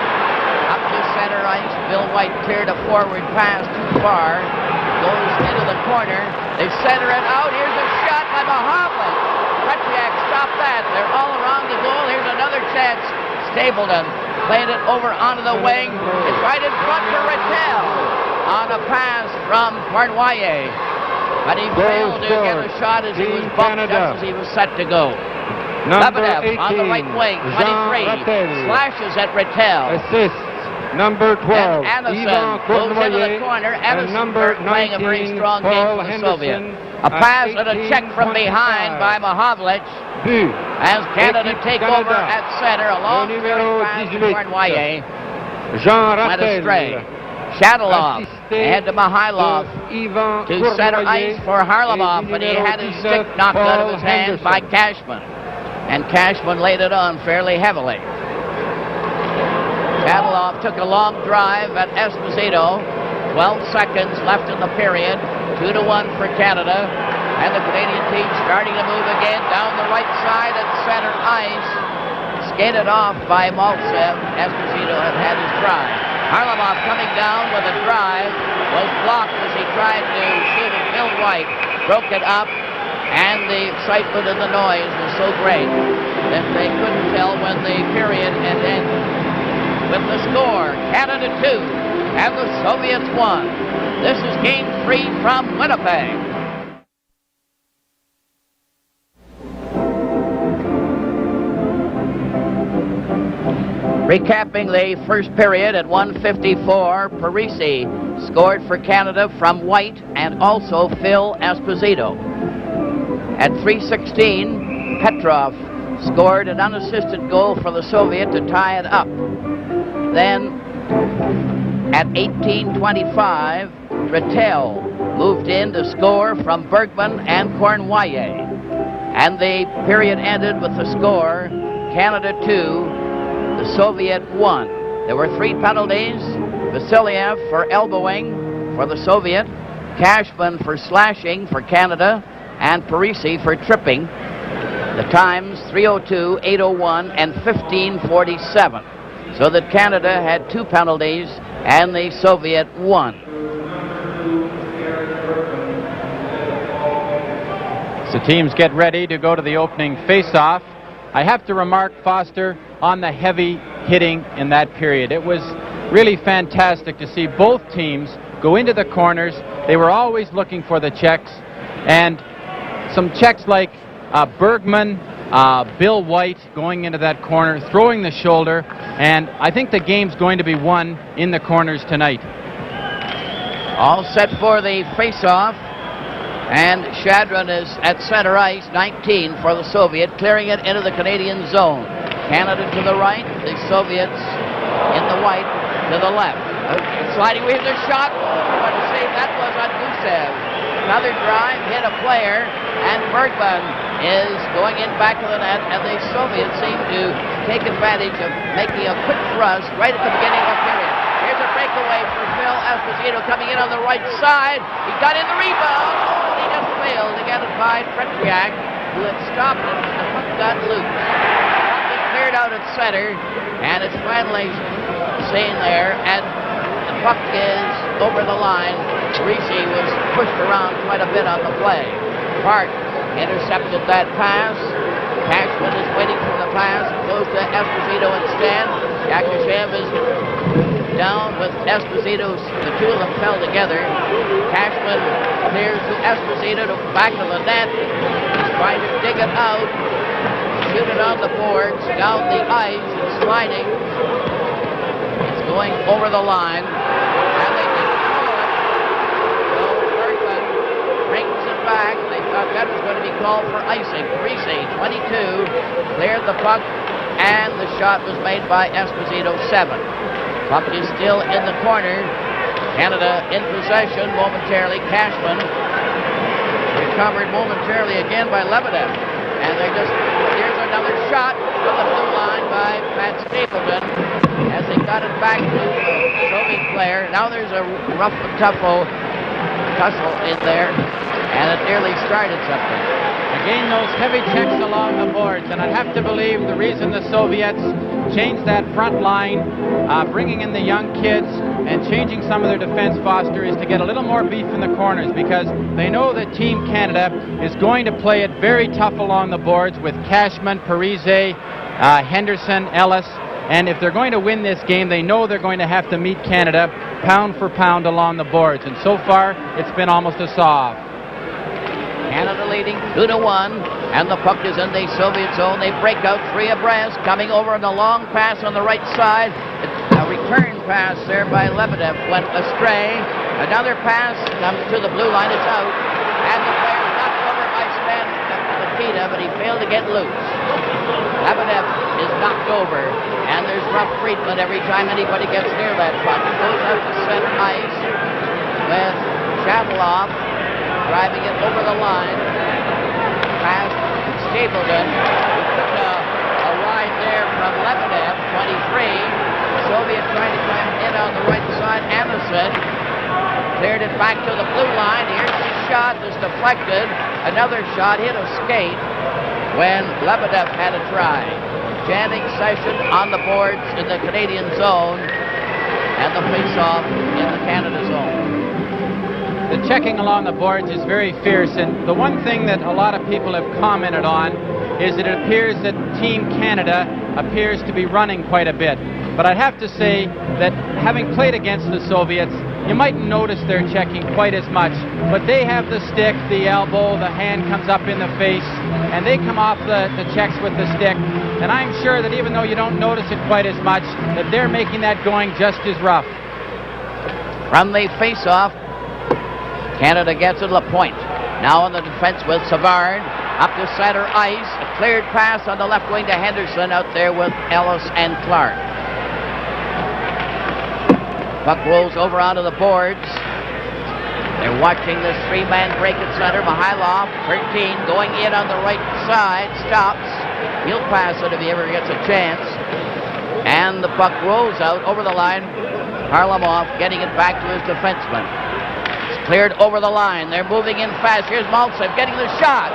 Up to center ice. Bill White cleared a forward pass too far. Goes into the corner. They center it out. Here's a shot by Mahovlich. Tretiak stopped that. They're all around the goal. Here's another chance. Stapleton played it over onto the wing. It's right in front for Rattel on a pass from Cournoyer. But he failed to get a shot as he was bumped just as he was set to go. Lebedev on the right wing, 23, slashes at Rattel. Assists, number 12, and Addison goes into the corner. Addison playing a very strong game for the Soviet. A pass and a check from behind by Mahovlich. As Canada take over at center, a long pass to Cournoyer. Went astray. Shadalov ahead to Mihailov to center ice for Harlamov, but he had his stick knocked out of his hand by Cashman. And Cashman laid it on fairly heavily. Shadalov took a long drive at Esposito. 12 seconds left in the period. 2-1 for Canada. And the Canadian team starting to move again down the right side at center ice. Skated off by Maltsev. Esposito had his drive. Harlamov coming down with a drive was blocked as he tried to shoot at Bill White. Broke it up, and the excitement and the noise was so great that they couldn't tell when the period had ended. With the score, Canada 2 and the Soviets 1. This is Game 3 from Winnipeg. Recapping the first period at 1:54, Parisi scored for Canada from White and also Phil Esposito. At 3:16, Petrov scored an unassisted goal for the Soviet to tie it up. Then at 18:25, Rattel moved in to score from Bergman and Cournoyer. And the period ended with the score, Canada 2 the Soviet 1. There were 3 penalties. Vasiliev for elbowing for the Soviet, Cashman for slashing for Canada, and Parisi for tripping. The times 3:02, 8:01, and 15:47. So that Canada had 2 penalties and the Soviet 1. So teams get ready to go to the opening face-off. I have to remark, Foster, on the heavy hitting in that period. It was really fantastic to see both teams go into the corners. They were always looking for the checks, and some checks like Bergman, Bill White going into that corner, throwing the shoulder, and I think the game's going to be won in the corners tonight. All set for the face-off, and Shadron is at center ice, 19 for the Soviet, clearing it into the Canadian zone. Canada to the right, the Soviets in the white to the left. Sliding wheels a shot. What a save that was on Gusev. Another drive, hit a player, and Bergman is going in back of the net, and the Soviets seem to take advantage of making a quick thrust right at the beginning of the period. Here's a breakaway for Phil Esposito coming in on the right side. He got in the rebound. Oh, he just failed to get it by Pretriak, who had stopped it when the puck got loose. Puck is cleared out at center, and it's finally seen there, and the puck is over the line. Parisi was pushed around quite a bit on the play. Park intercepted that pass. Cashman is waiting for the pass. Goes to Esposito instead. Yakushev is down with Esposito. The two of them fell together. Cashman clears to Esposito to back of the net. He's trying to dig it out. Shoot it on the boards, down the ice, and sliding. It's going over the line. And they didn't call it. So Bergman brings it back. They thought that was going to be called for icing. Parisi, 22, cleared the puck, and the shot was made by Esposito, 7. Puck is still in the corner. Canada in possession momentarily. Cashman recovered momentarily again by Lebedev. And here's another shot from the blue line by Pat Stapleton as they got it back to the Soviet player. Now there's a rough and tussle in there, and it nearly started something. Again, those heavy checks along the boards, and I'd have to believe the reason the Soviets changed that front line, bringing in the young kids and changing some of their defense, Foster, is to get a little more beef in the corners, because they know that Team Canada is going to play it very tough along the boards with Cashman, Parise, Henderson, Ellis, and if they're going to win this game, they know they're going to have to meet Canada pound for pound along the boards, and so far it's been almost a saw-off. Canada leading 2-1, and the puck is in the Soviet zone. They break out 3 abreast, coming over on the long pass on the right side. A return pass there by Lebedev went astray. Another pass comes to the blue line. It's out, and the player is knocked over by Stan Nikita, but he failed to get loose. Lebedev is knocked over, and there's rough treatment every time anybody gets near that puck. It goes out to center ice with Shaveloff driving it over the line. Past Stapleton, who took a ride there from Lebedev, 23. Soviet trying to climb in on the right side. Anderson cleared it back to the blue line. Here's the shot that's deflected. Another shot hit a skate when Lebedev had a try. Jamming session on the boards in the Canadian zone, and the face-off in the Canada zone. The checking along the boards is very fierce, and the one thing that a lot of people have commented on is that it appears that Team Canada appears to be running quite a bit. But I'd have to say that having played against the Soviets, you mightn't notice their checking quite as much, but they have the stick, the elbow, the hand comes up in the face, and they come off the checks with the stick. And I'm sure that even though you don't notice it quite as much, that they're making that going just as rough. From the face-off, Canada gets it to Lapointe. Now on the defense with Savard. Up to center ice. A cleared pass on the left wing to Henderson out there with Ellis and Clark. Puck rolls over onto the boards. They're watching this 3-man break at center. Mihailov, 13, going in on the right side. Stops. He'll pass it if he ever gets a chance. And the puck rolls out over the line. Harlamov getting it back to his defenseman. It's cleared over the line. They're moving in fast. Here's Maltsev getting the shot.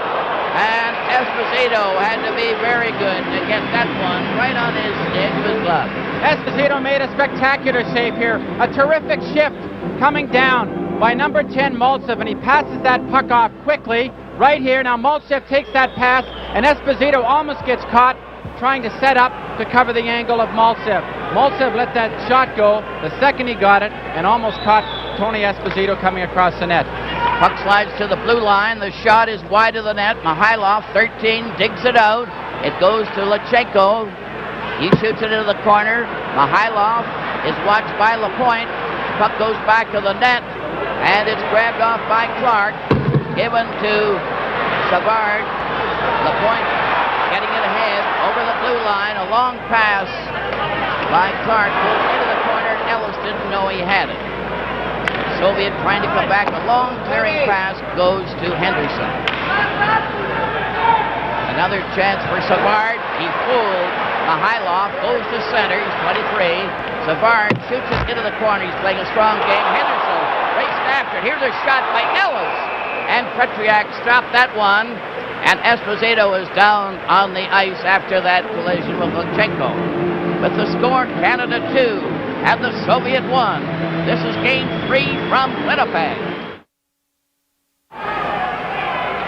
And Esposito had to be very good to get that one right on his stick of his glove. Esposito made a spectacular save here. A terrific shift coming down by number 10, Maltsev, and he passes that puck off quickly right here. Now Maltsev takes that pass, and Esposito almost gets caught trying to set up to cover the angle of Maltsev. Maltsev let that shot go the second he got it and almost caught Tony Esposito coming across the net. Puck slides to the blue line. The shot is wide of the net. Mihailov, 13, digs it out. It goes to Lachenko. He shoots it into the corner. Mihailov is watched by Lapointe. Puck goes back to the net, and it's grabbed off by Clark. Given to Savard. Lapointe getting it ahead over the blue line. A long pass by Clark goes into the corner. Ellis didn't know he had it. Soviet trying to come back. A long clearing pass goes to Henderson. Another chance for Savard. He fooled. Mihailov goes to center. He's 23. Savard shoots it into the corner. He's playing a strong game. Henderson raced after it. Here's a shot by Ellis. And Petriak stopped that one. And Esposito is down on the ice after that collision with Lachenko. With the score, Canada 2 and the Soviet 1. This is Game 3 from Winnipeg.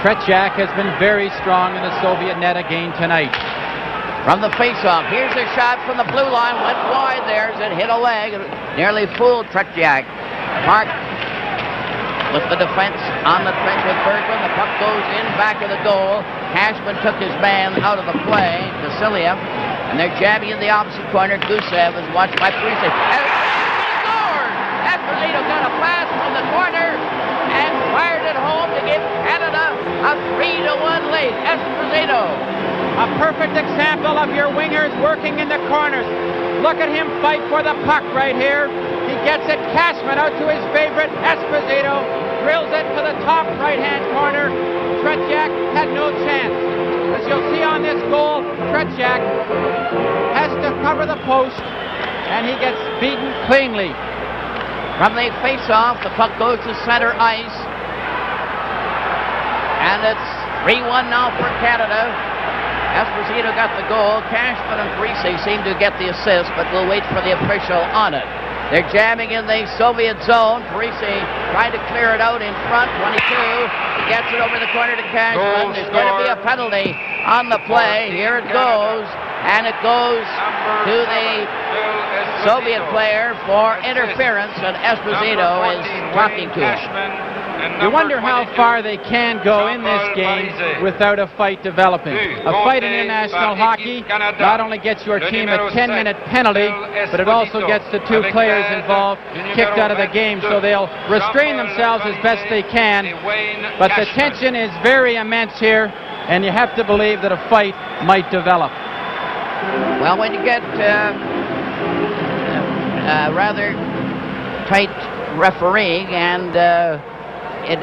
Tretiak has been very strong in the Soviet net again tonight. From the face-off, here's a shot from the blue line. Went wide there as it hit a leg. It nearly fooled Tretiak. Mark with the defense on the trench with Bergman. The puck goes in back of the goal. Cashman took his man out of the play, Vasiliev, and they're jabbing in the opposite corner. Gusev is watched by Parise. And scored! Esposito got a pass from the corner and fired it home to give Canada a 3-1 lead. Esposito. A perfect example of your wingers working in the corners. Look at him fight for the puck right here. He gets it. Cashman out to his favorite, Esposito. Drills it to the top right-hand corner. Tretiak had no chance. As you'll see on this goal, Tretiak has to cover the post, and he gets beaten cleanly. From the face-off, the puck goes to center ice. And it's 3-1 now for Canada. Esposito got the goal. Cashman and Parise seem to get the assist, but we'll wait for the official on it. They're jamming in the Soviet zone. Parise trying to clear it out in front. 22. He gets it over the corner to Cashman. There's going to be a penalty on the play. Here it goes. And it goes to the Soviet player for interference, and Esposito is talking to him. You wonder how far they can go in this game without a fight developing. A fight in international hockey not only gets your team a 10-minute penalty, but it also gets the two players involved kicked out of the game, so they'll restrain themselves as best they can. But the tension is very immense here, and you have to believe that a fight might develop. Well, when you get rather tight refereeing and it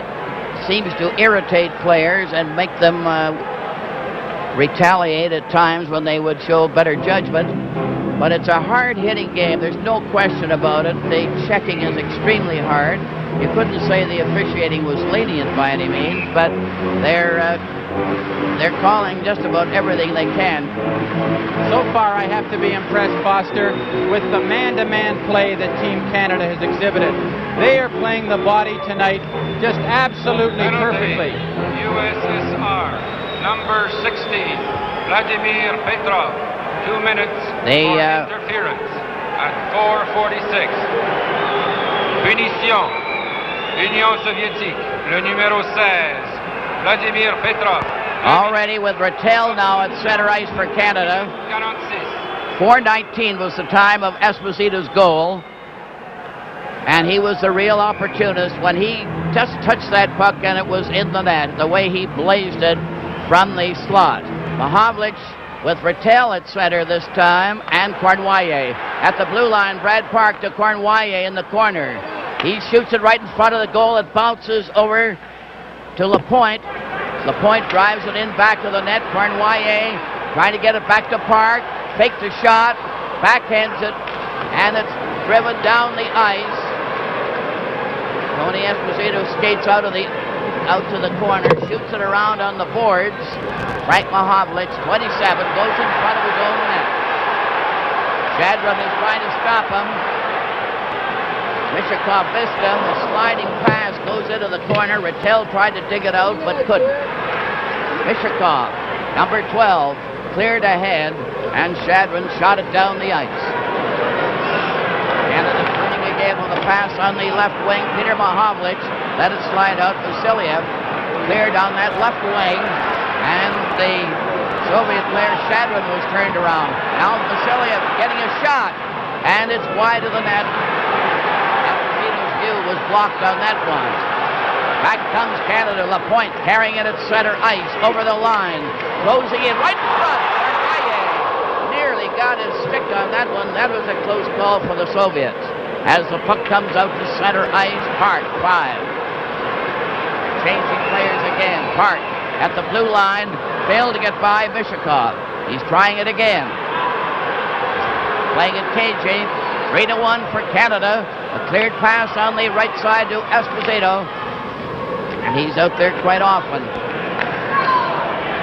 seems to irritate players and make them retaliate at times when they would show better judgment. But it's a hard-hitting game. There's no question about it. The checking is extremely hard. You couldn't say the officiating was lenient by any means, but they're calling just about everything they can. So far, I have to be impressed, Foster, with the man-to-man play that Team Canada has exhibited. They are playing the body tonight just absolutely perfectly. USSR, number 16, Vladimir Petrov, 2 minutes for interference at 4:46. Punition, Union Soviétique, le numéro 16, Vladimir Petrov. Already with Rattel now at center ice for Canada. 4:19 was the time of Esposito's goal. And he was the real opportunist when he just touched that puck and it was in the net, the way he blazed it from the slot. Mahovlich with Rattel at center this time, and Cornwallis. At the blue line, Brad Park to Cornwallis in the corner. He shoots it right in front of the goal. It bounces over to Lapointe. Lapointe drives it in back to the net. Cornwallis trying to get it back to Park. Faked the shot. backhands it, and it's driven down the ice. Tony Esposito skates out to the corner, shoots it around on the boards. Frank Mahovlich, 27, goes in front of his own net. Shadron is trying to stop him. Mishakov missed him. The sliding pass goes into the corner. Rattel tried to dig it out, but couldn't. Mishakov, number 12, cleared ahead, and Shadron shot it down the ice. Canada turning again with a pass on the left wing. Peter Mahovlich let it slide out. Vasiliev cleared on that left wing, and the Soviet player Shadron was turned around. Now Vasiliev getting a shot, and it's wide of the net. Esposito's view was blocked on that one. Back comes Canada. Lapointe carrying it at center ice over the line, closing in right in front. Nearly got his stick on that one. That was a close call for the Soviets. As the puck comes out to center ice, Park, 5. Changing players again. Park at the blue line, failed to get by Mishakov. He's trying it again. Playing it KJ, 3-1 for Canada. A cleared pass on the right side to Esposito. And he's out there quite often.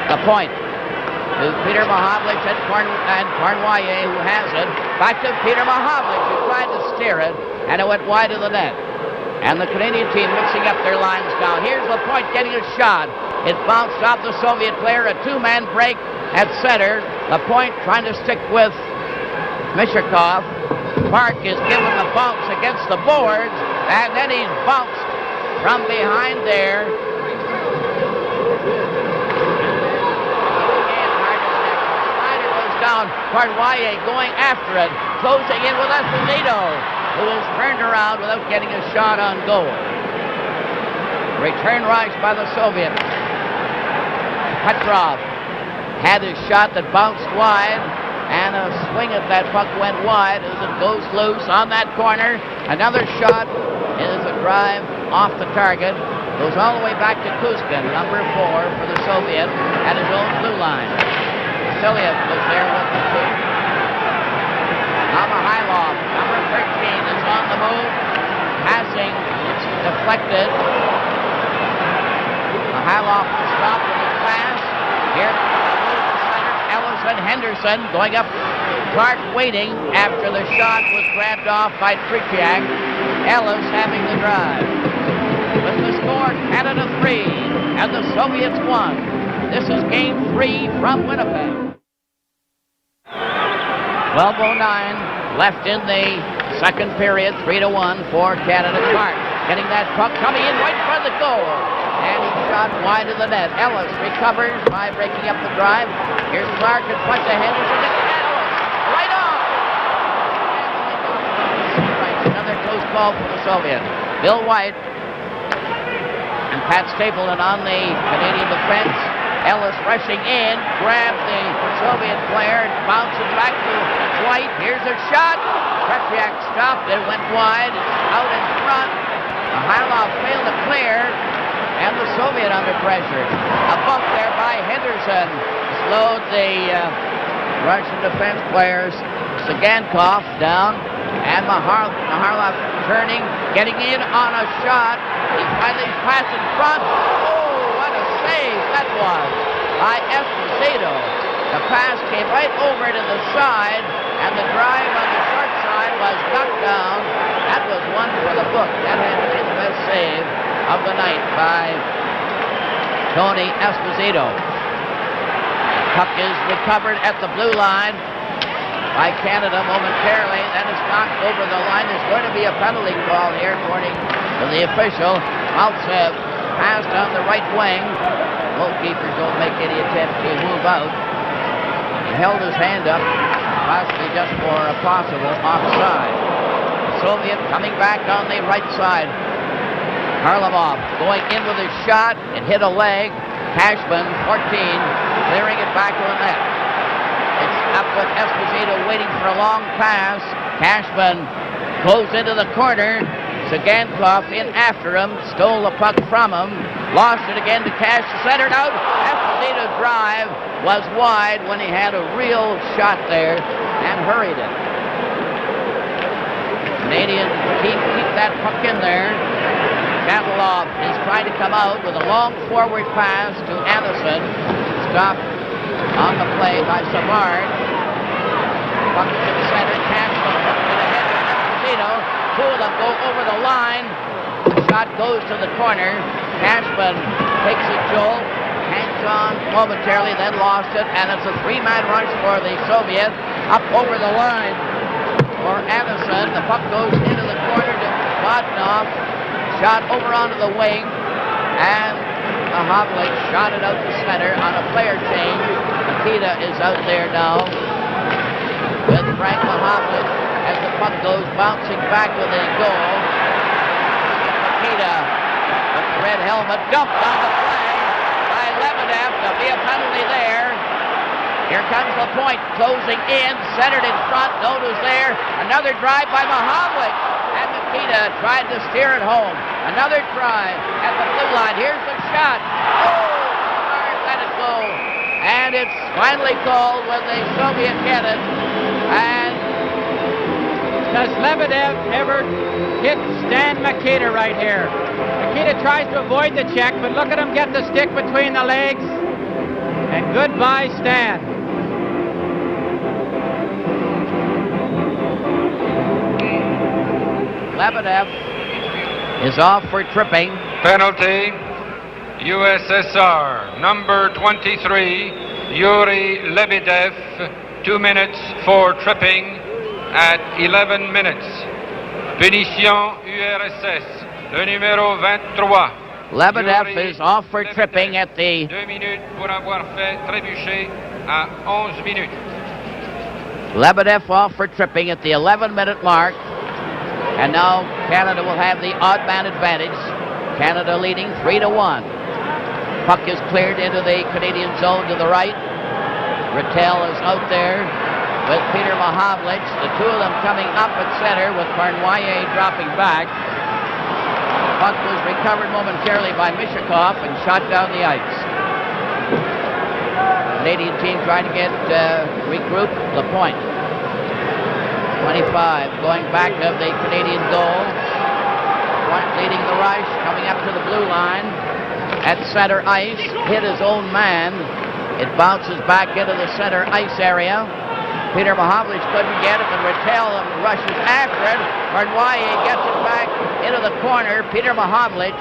Lapointe to Peter Mahovlich and Cornwallier, who has it. Back to Peter Mahovlich, who tried to steer it, and it went wide of the net. And the Canadian team mixing up their lines now. Here's Lapointe getting a shot. It bounced off the Soviet player. A two-man break at center. Lapointe trying to stick with Mishakov. Park is given the bounce against the boards, and then he's bounced from behind there. Down, Cornwallier going after it, closing in with Esposito, who is turned around without getting a shot on goal. Return rush by the Soviets. Petrov had his shot that bounced wide, and a swing at that puck went wide as it goes loose on that corner. Another shot is a drive off the target, goes all the way back to Kuzkin, number 4 for the Soviet, at his own blue line. Vasiliev was there with the two. Namahailov, number 13, is on the move. Passing, it's deflected. Mihailov stopped with his pass. Here comes the center. Ellis and Henderson going up. Clark waiting after the shot was grabbed off by Tretiak. Ellis having the drive. With the score, Canada 3 and the Soviets 1. This is game 3 from Winnipeg. 12:09 left in the second period. 3-1 for Canada. Clark getting that puck coming in right in front of the goal. And he shot wide of the net. Ellis recovers by breaking up the drive. Here's Clark in front of Henderson. Ellis right on. Another close call for the Soviets. Bill White and Pat Stapleton on the Canadian defense. Ellis rushing in, grabbed the Soviet player, bounces back to White. Here's a shot. Tretiak stopped it, went wide. It's out in front. Mihailov failed to clear, and the Soviet under pressure. A bump there by Henderson slowed the Russian defense players. Sagankov down, and Mihailov turning, getting in on a shot. He finally passed in front. Save that was by Esposito. The pass came right over to the side, and the drive on the short side was knocked down. That was one for the book. That had been the best save of the night by Tony Esposito. Puck is recovered at the blue line by Canada momentarily. Then it's knocked over the line. There's going to be a penalty call here, according to the official. Maltsev passed on the right wing. Goalkeepers don't make any attempt to move out. He held his hand up, possibly just for a possible offside. Soviet coming back on the right side. Harlamov going in with his shot. It hit a leg. Cashman, 14, clearing it back to the net. It's up with Esposito waiting for a long pass. Cashman goes into the corner. Sagankov in after him, stole the puck from him, lost it again to Cash, centered out. Esposito's drive was wide when he had a real shot there and hurried it. Canadian keep that puck in there. Candleoff is trying to come out with a long forward pass to Anderson. Stopped on the play by Savard. Puck to the center. Cashman hooked it ahead to Esposito. Two of them go over the line. The shot goes to the corner. Cashman takes a jolt, hangs on momentarily, then lost it, and it's a three-man rush for the Soviets up over the line for Anderson. The puck goes into the corner to Vodnov. Shot over onto the wing, and Mahavlich shot it out to center on a player change. Nikita is out there now with Frank Mahavlich as the puck goes bouncing back to the goal. Nikita with the red helmet dumped on the play by Lebedev. There'll be a penalty there. Here comes LaPointe closing in, centered in front. Noda's there. Another drive by Mahavlich. And Nikita tried to steer it home. Another try at the blue line. Here's the shot. Oh, Savard let it go. And it's finally called when the Soviet get it. And does Lebedev ever hit Stan Mikita right here? Mikita tries to avoid the check, but look at him get the stick between the legs. And goodbye, Stan. Lebedev is off for tripping. Penalty, USSR, number 23, Yuri Lebedev, 2 minutes for tripping at 11 minutes. Punition URSS, le numéro 23. Lebedev is off for tripping at the 2 minutes pour avoir fait trébucher à 11 minutes. Lebedev off for tripping at the 11-minute mark. And now Canada will have the odd man advantage. Canada leading 3-1. Puck is cleared into the Canadian zone to the right. Rattel is out there with Peter Mahavlich. The two of them coming up at center with Cournoyer dropping back. Puck was recovered momentarily by Mishakov and shot down the ice. Canadian team trying to get regroup. LaPointe. 25 going back of the Canadian goal. Point leading the rush, coming up to the blue line. At center ice, hit his own man. It bounces back into the center ice area. Peter Mahavlich couldn't get it, but Rattel rushes after it. Cournoyer gets it back into the corner. Peter Mahavlich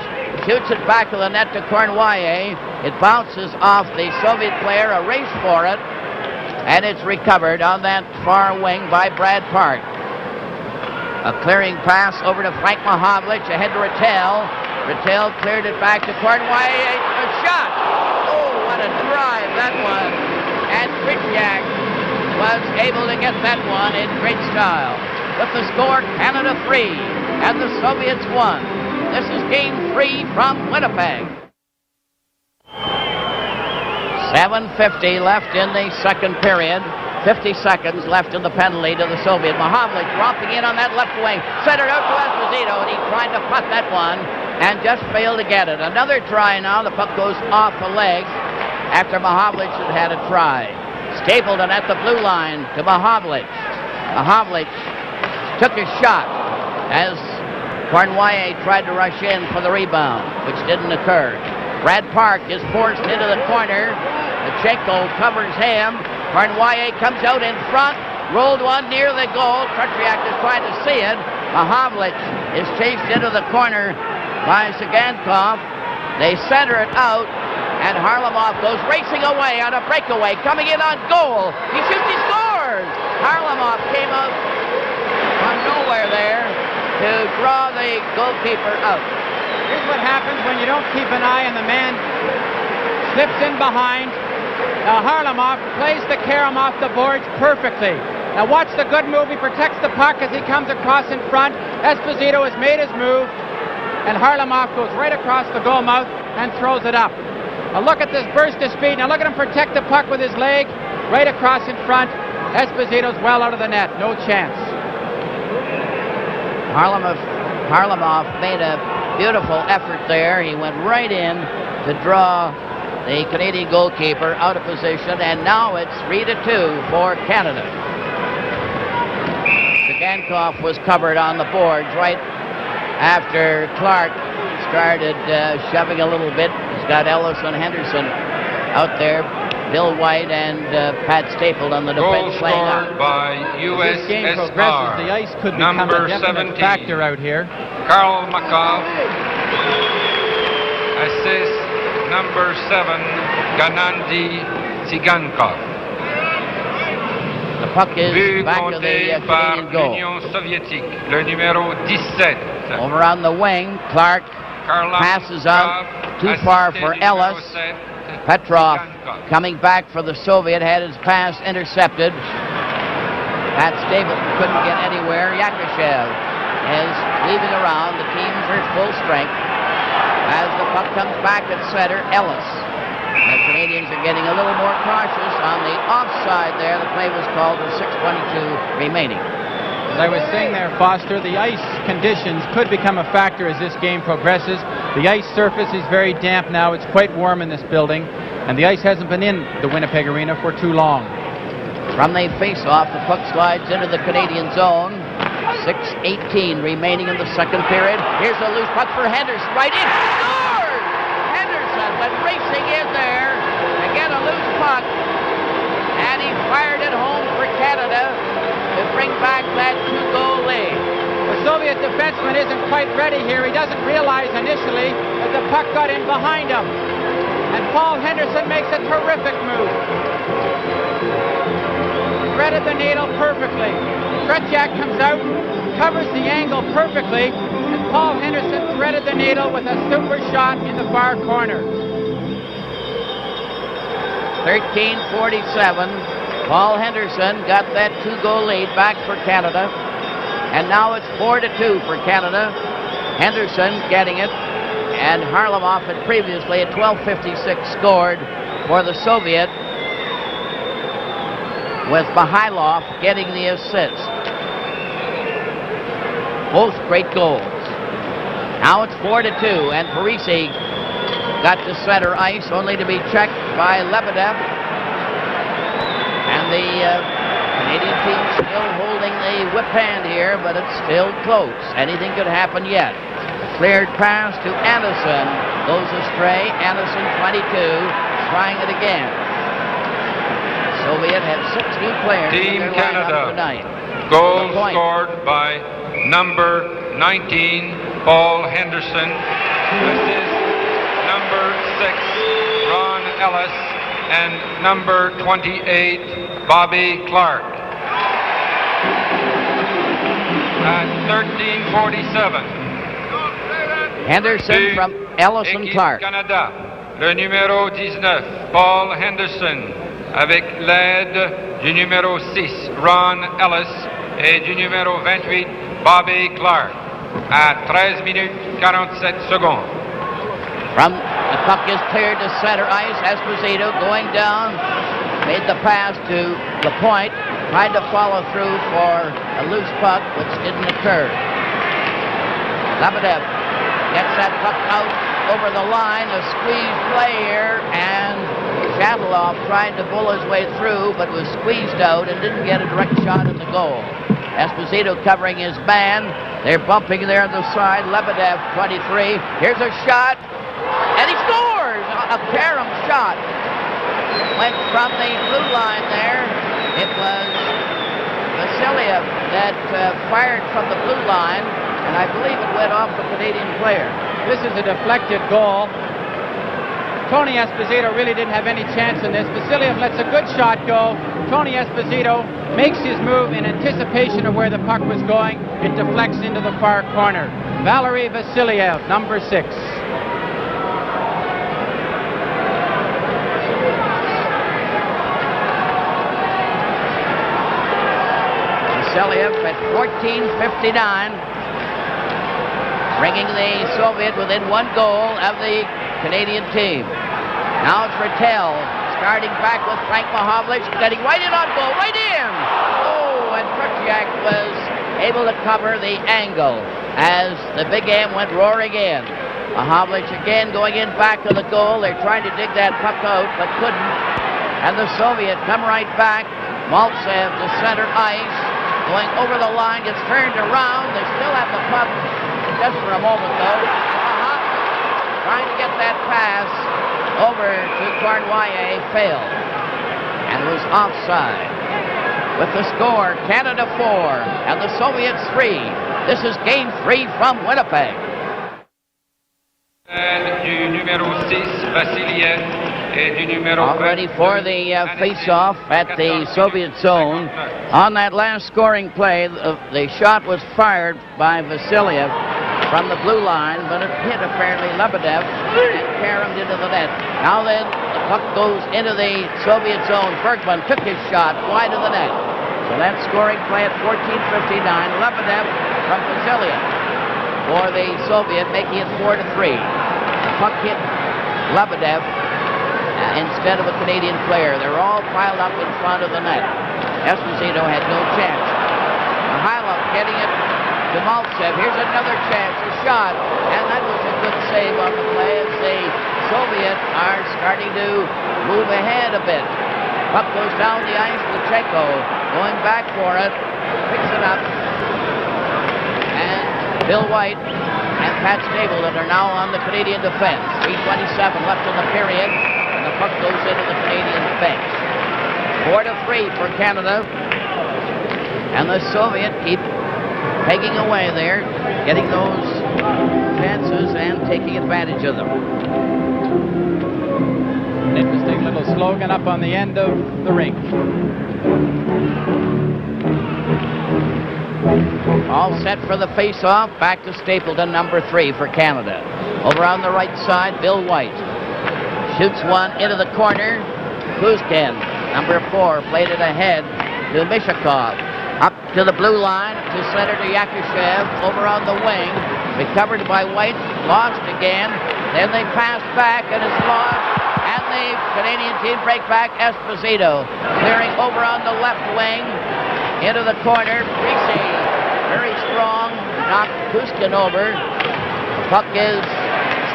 shoots it back to the net to Cournoyer. It bounces off the Soviet player, a race for it. And it's recovered on that far wing by Brad Park. A clearing pass over to Frank Mahavlich, ahead to Rattel. Rattel cleared it back to Cournoyer. A shot! Oh, what a drive that was. And Tritiak was able to get that one in great style. With the score, Canada 3 and the Soviets 1. This is Game 3 from Winnipeg. 7:50 left in the second period. 50 seconds left in the penalty to the Soviet. Mahavlich dropping in on that left wing. Centered out to Esposito, and he tried to putt that one and just failed to get it. Another try now. The puck goes off the legs after Mahavlich had a try. Stapleton at the blue line to Mahavlich. Mahavlich took a shot as Cournoyer tried to rush in for the rebound, which didn't occur. Brad Park is forced into the corner. Lachenko covers him. Cournoyer comes out in front. Rolled one near the goal. Tretiak is trying to see it. Mahavlich is chased into the corner by Sagankov. They center it out, and Harlamov goes racing away on a breakaway. Coming in on goal. He shoots, he scores! Harlamov came out from nowhere there to draw the goalkeeper out. Here's what happens when you don't keep an eye and the man slips in behind. Now Harlamov plays the carom off the boards perfectly. Now watch the good move. He protects the puck as he comes across in front. Esposito has made his move, and Harlamov goes right across the goal mouth and throws it up. Now look at this burst of speed. Now look at him protect the puck with his leg right across in front. Esposito's well out of the net. No chance. Harlamov made a beautiful effort there. He went right in to draw the Canadian goalkeeper out of position, and now it's 3-2 for Canada. Zigankov was covered on the boards right after Clark started shoving a little bit. He's got Ellis and Henderson out there, Bill White and Pat Stapleton on the defense playing out. Goal scored by As this game progresses, the ice could become number a definite 17. factor out here. Karl Makov. Assist number 7, Gennady Tsigankov. The puck is But back to the par Canadian goal. l'Union soviétique, le numéro 17. Over on the wing, Clark passes out too far for Ellis. Petrov coming back for the Soviet, had his pass intercepted. Pat Stapleton couldn't get anywhere. Yakushev is leaving around. The teams are full strength. As the puck comes back at center, Ellis. The Canadians are getting a little more cautious on the offside there. The play was called with 6:22 remaining. As I was saying there, Foster, the ice conditions could become a factor as this game progresses. The ice surface is very damp now. It's quite warm in this building, and the ice hasn't been in the Winnipeg Arena for too long. From the face-off, the puck slides into the Canadian zone. 6:18 remaining in the second period. Here's a loose puck for Henderson. Right in. Scores! Henderson went racing in there to get a loose puck, and he fired it home for Canada to bring back that 2-goal lead. The Soviet defenseman isn't quite ready here. He doesn't realize initially that the puck got in behind him. And Paul Henderson makes a terrific move. Threaded the needle perfectly. Tretiak comes out, covers the angle perfectly, and Paul Henderson threaded the needle with a super shot in the far corner. 13:47. Paul Henderson got that 2-goal lead back for Canada. And now it's 4-2 for Canada. Henderson getting it. And Harlamov had previously at 12:56 scored for the Soviet, with Mihailov getting the assist. Both great goals. Now it's 4-2, and Parisi got to center ice, only to be checked by Lebedev. And the Canadian team still holding the whip hand here, but it's still close. Anything could happen yet. A cleared pass to Anderson. Goes astray. Anderson, 22, trying it again. Soviet had 6 new players in Team their lineup Canada. tonight. Goal scored by number 19, Paul Henderson. Assist number 6, Ron Ellis. And number 28, Bobby Clark. At 13:47. Henderson from Ellis and Clark. Canada, le numéro 19, Paul Henderson, avec l'aide du numéro 6, Ron Ellis, et du numéro 28, Bobby Clark. À 13 minutes 47 secondes. From the puck is cleared to center ice. Esposito going down, made the pass to Lapointe, tried to follow through for a loose puck, which didn't occur. Lebedev gets that puck out over the line, a squeeze play here, and Shatilov tried to bull his way through, but was squeezed out and didn't get a direct shot at the goal. Esposito covering his man. They're bumping there on the side. Lebedev, 23. Here's a shot. And he scores! A carom shot. Went from the blue line there. It was Vasiliev that fired from the blue line, and I believe it went off the Canadian player. This is a deflected goal. Tony Esposito really didn't have any chance in this. Vasiliev lets a good shot go. Tony Esposito makes his move in anticipation of where the puck was going. It deflects into the far corner. Valery Vasiliev, number 6. Vasiliev at 14:59, bringing the Soviet within 1 goal of the Canadian team. Now it's Rattel starting back with Frank Mahovlich, getting right in on goal, right in! Oh, and Tretiak was able to cover the angle as the Big M went roaring in. Mahovlich again going in back to the goal. They're trying to dig that puck out, but couldn't. And the Soviet come right back. Maltsev to center ice. going over the line, gets turned around. They still have the puck just for a moment, though. Trying to get that pass over to Cournoyer, failed. And was offside. With the score, Canada 4 and the Soviets 3. This is Game 3 from Winnipeg. Du numéro 6, Vassiliev, et du numéro All ready for the face-off at the Soviet zone. On that last scoring play, the shot was fired by Vassiliev from the blue line, but it hit apparently Lebedev and caromed into the net. Now then, the puck goes into the Soviet zone. Bergman took his shot wide of the net. So that scoring play at 14:59. Lebedev from Vassiliev for the Soviet, making it 4-3. The puck hit Lebedev instead of a Canadian player. They're all piled up in front of the net. Esposito had no chance. Mihailov getting it to Maltsev. Here's another chance, a shot, and that was a good save on the play as the Soviet are starting to move ahead a bit. Puck goes down the ice. Lachenko going back for it, picks it up, and Bill White and Pat Stapleton are now on the Canadian defense. 3:27 left in the period, and the puck goes into the Canadian bench. 4-3 for Canada, and the Soviet keep pegging away there, getting those chances and taking advantage of them. An interesting little slogan up on the end of the rink. All set for the face-off. Back to Stapleton, number 3 for Canada. Over on the right side, Bill White shoots one into the corner. Kuzkin, number 4, played it ahead to Mishakov. Up to the blue line, to center to Yakushev. Over on the wing, recovered by White, lost again. Then they pass back and it's lost. And the Canadian team break back. Esposito clearing over on the left wing into the corner. Greasy, very strong, knocked Kuzkin over. The puck is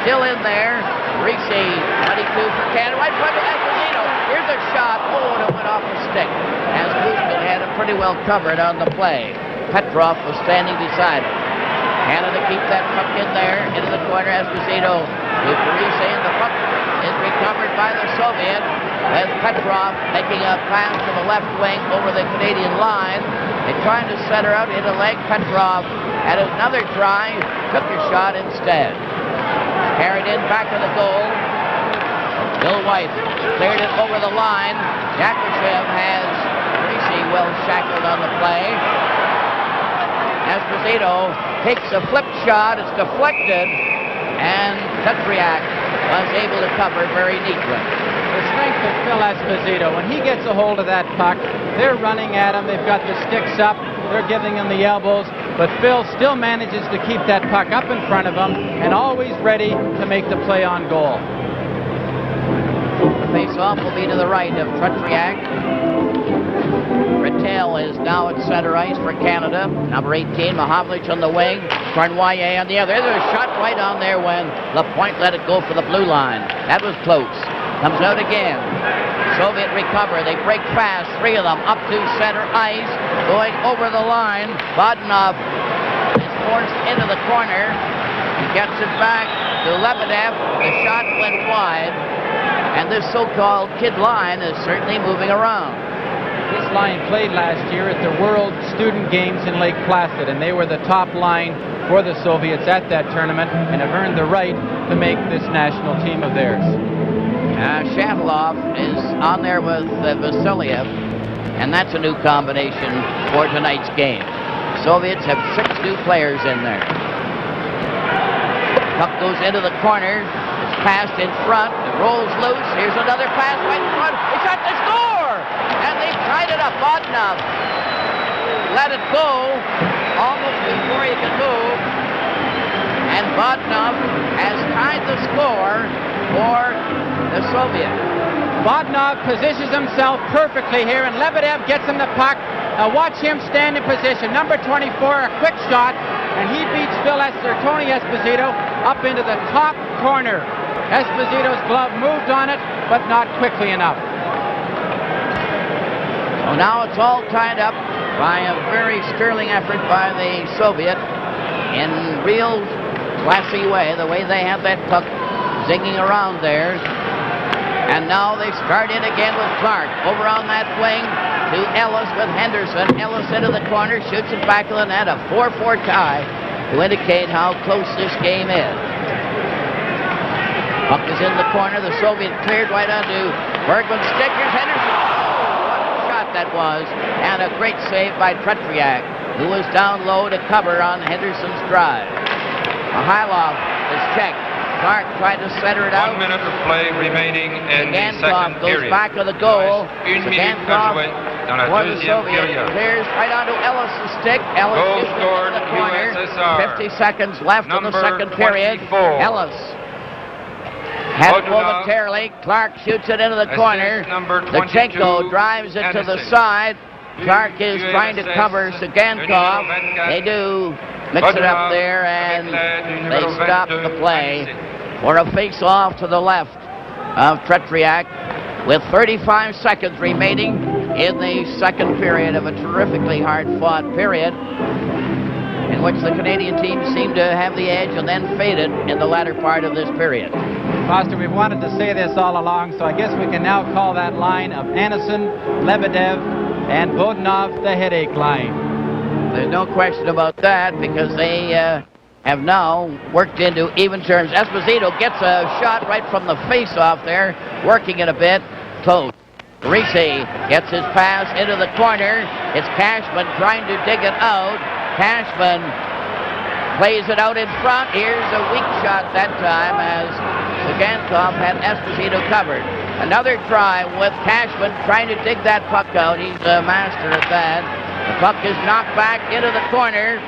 still in there. Greasy, 22 for Canada. Right front of Esposito. Here's a shot. Oh, and it went off the stick. As Kuzkin had it pretty well covered on the play. Petrov was standing beside him. Canada keep that puck in there, into the corner. Esposito to Parise, and the puck is recovered by the Soviet. As Petrov making a pass to the left wing over the Canadian line. They're trying to center out into leg. Petrov had another try, took a shot instead. Carried in back of the goal. Bill White cleared it over the line. Yakushev has Greasy well shackled on the play. Esposito takes a flip shot. It's deflected, and Petriak was able to cover very neatly. The strength of Phil Esposito, when he gets a hold of that puck, they're running at him. They've got the sticks up. They're giving him the elbows. But Phil still manages to keep that puck up in front of him and always ready to make the play on goal. The face-off will be to the right of Petriak. Rattel is now at center ice for Canada. Number 18, Mahovlich on the wing. Cournoyer on the other. There's a shot right on there when Lapointe let it go for the blue line. That was close. Comes out again. Soviet recover. They break fast. 3 of them up to center ice. Going over the line. Vodunov is forced into the corner. He gets it back to Lebedev. The shot went wide. And this so-called kid line is certainly moving around. This line played last year at the World Student Games in Lake Placid, and they were the top line for the Soviets at that tournament and have earned the right to make this national team of theirs. Shatilov is on there with Vassiliev, and that's a new combination for tonight's game. Soviets have 6 new players in there. Puck goes into the corner. It's passed in front. It rolls loose. Here's another pass right in front. It's shot to score! And they've tied it up. Vodunov let it go almost before he can move. And Vodunov has tied the score for the Soviet. Vodunov positions himself perfectly here, and Lebedev gets him the puck. Now watch him stand in position. Number 24, a quick shot, and he beats Tony Esposito up into the top corner. Esposito's glove moved on it, but not quickly enough. So now it's all tied up. by a very sterling effort by the Soviet in real classy way, the way they have that puck zinging around there. And now they start in again with Clark. Over on that wing to Ellis with Henderson. Ellis into the corner, shoots it back to the net. A 4-4 tie to indicate how close this game is. Puck is in the corner. The Soviet cleared right onto Bergman. Stickers. Henderson. Oh, what a shot that was. And a great save by Tretriak, who was down low to cover on Henderson's drive. Mihailov is checked. Clark tried to center it out. 1 minute of play remaining in the second goes period. back to the goal. Une minute Zagantkov à jouer dans la for the deuxième Soviet. période. Clears right onto Ellis' stick. Ellis Goal shoots it scored, in the corner. USSR. 50 seconds left in the Number second period. 24. Ellis had it Vodunov. momentarily. Clark shoots it into the corner. Number 22, Lechenko drives it to the Edison. side. Clark is trying to cover Zagantkov. They do mix it up there, and they stop the play for a face-off to the left of Tretriak with 35 seconds remaining in the second period of a terrifically hard-fought period in which the Canadian team seemed to have the edge and then faded in the latter part of this period. Foster, we've wanted to say this all along, so I guess we can now call that line of Anderson, Lebedev, and Vodunov the headache line. There's no question about that, because they have now worked into even terms. Esposito gets a shot right from the face-off there, working it a bit. Close. Parisi gets his pass into the corner. It's Cashman trying to dig it out. Cashman plays it out in front. Here's a weak shot that time as Zagantkov had Esposito covered. Another try with Cashman trying to dig that puck out. He's a master at that. The puck is knocked back into the corner.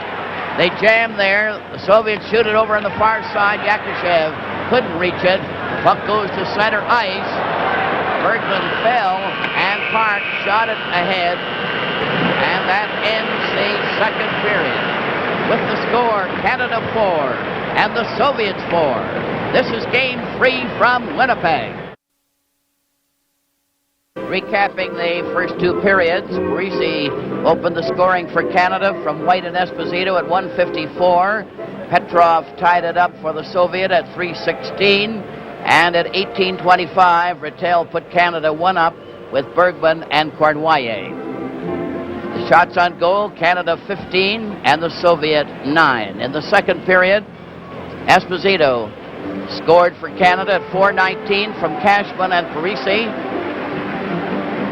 They jam there. The Soviets shoot it over on the far side. Yakushev couldn't reach it. Puck goes to center ice. Bergman fell, and Park shot it ahead. And that ends the second period with the score, Canada 4 and the Soviets 4. This is Game 3 from Winnipeg. Recapping the first two periods, Parisi opened the scoring for Canada from White and Esposito at 1:54. Petrov tied it up for the Soviet at 3:16. And at 18:25, Rattel put Canada one up with Bergman and Cournoyer. The shots on goal, Canada 15 and the Soviet 9. In the second period, Esposito scored for Canada at 4:19 from Cashman and Parisi.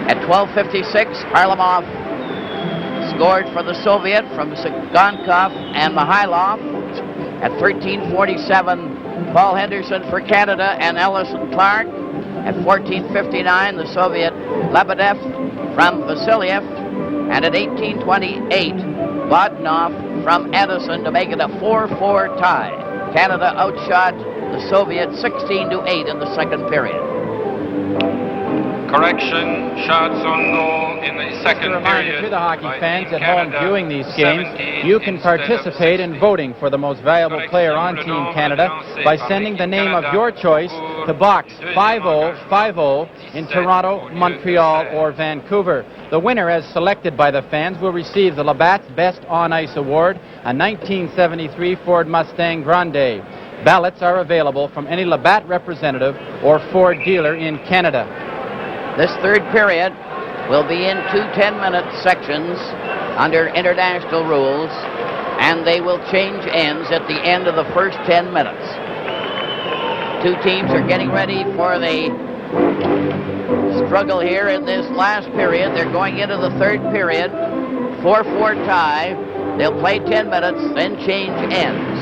At 12:56, Harlamov scored for the Soviet from Zagantkov and Mihailov. At 13:47, Paul Henderson for Canada and Ellis and Clark. At 14:59, the Soviet Lebedev from Vasiliev. And at 18:28, Vodunov from Edison to make it a 4-4 tie. Canada outshot the Soviet 16-8 in the second period. Correction, shots on goal in the second Just a reminder period. to the hockey by fans Team at home Canada, viewing these games, 17 you can instead of participate in 16. voting for the most valuable player on Team Canada by sending the name of your choice to Box 5050 in Toronto, Montreal, or Vancouver. The winner, as selected by the fans, will receive the Labatt's Best On Ice Award, a 1973 Ford Mustang Grande. Ballots are available from any Labatt representative or Ford dealer in Canada. This third period will be in two 10-minute sections under international rules, and they will change ends at the end of the first 10 minutes. Two teams are getting ready for the struggle here in this last period. They're going into the third period, 4-4 tie. They'll play 10 minutes, then change ends.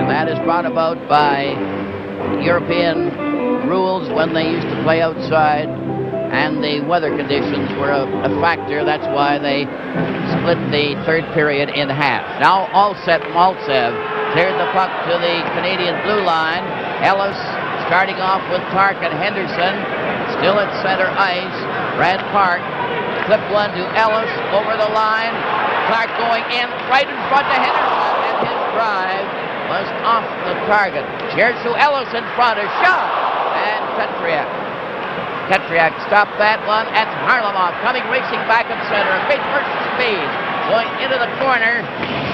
And that is brought about by European rules when they used to play outside, and the weather conditions were a factor. That's why they split the third period in half. Now Maltsev cleared the puck to the Canadian blue line. Ellis starting off with Clark and Henderson, still at center ice. Brad Park flipped one to Ellis over the line. Clark going in right in front of Henderson, and his drive was off the target. Here's to Ellis in front, a shot, and Petriak stopped that one, and Harlamov coming racing back in center. A big burst speed. Going into the corner,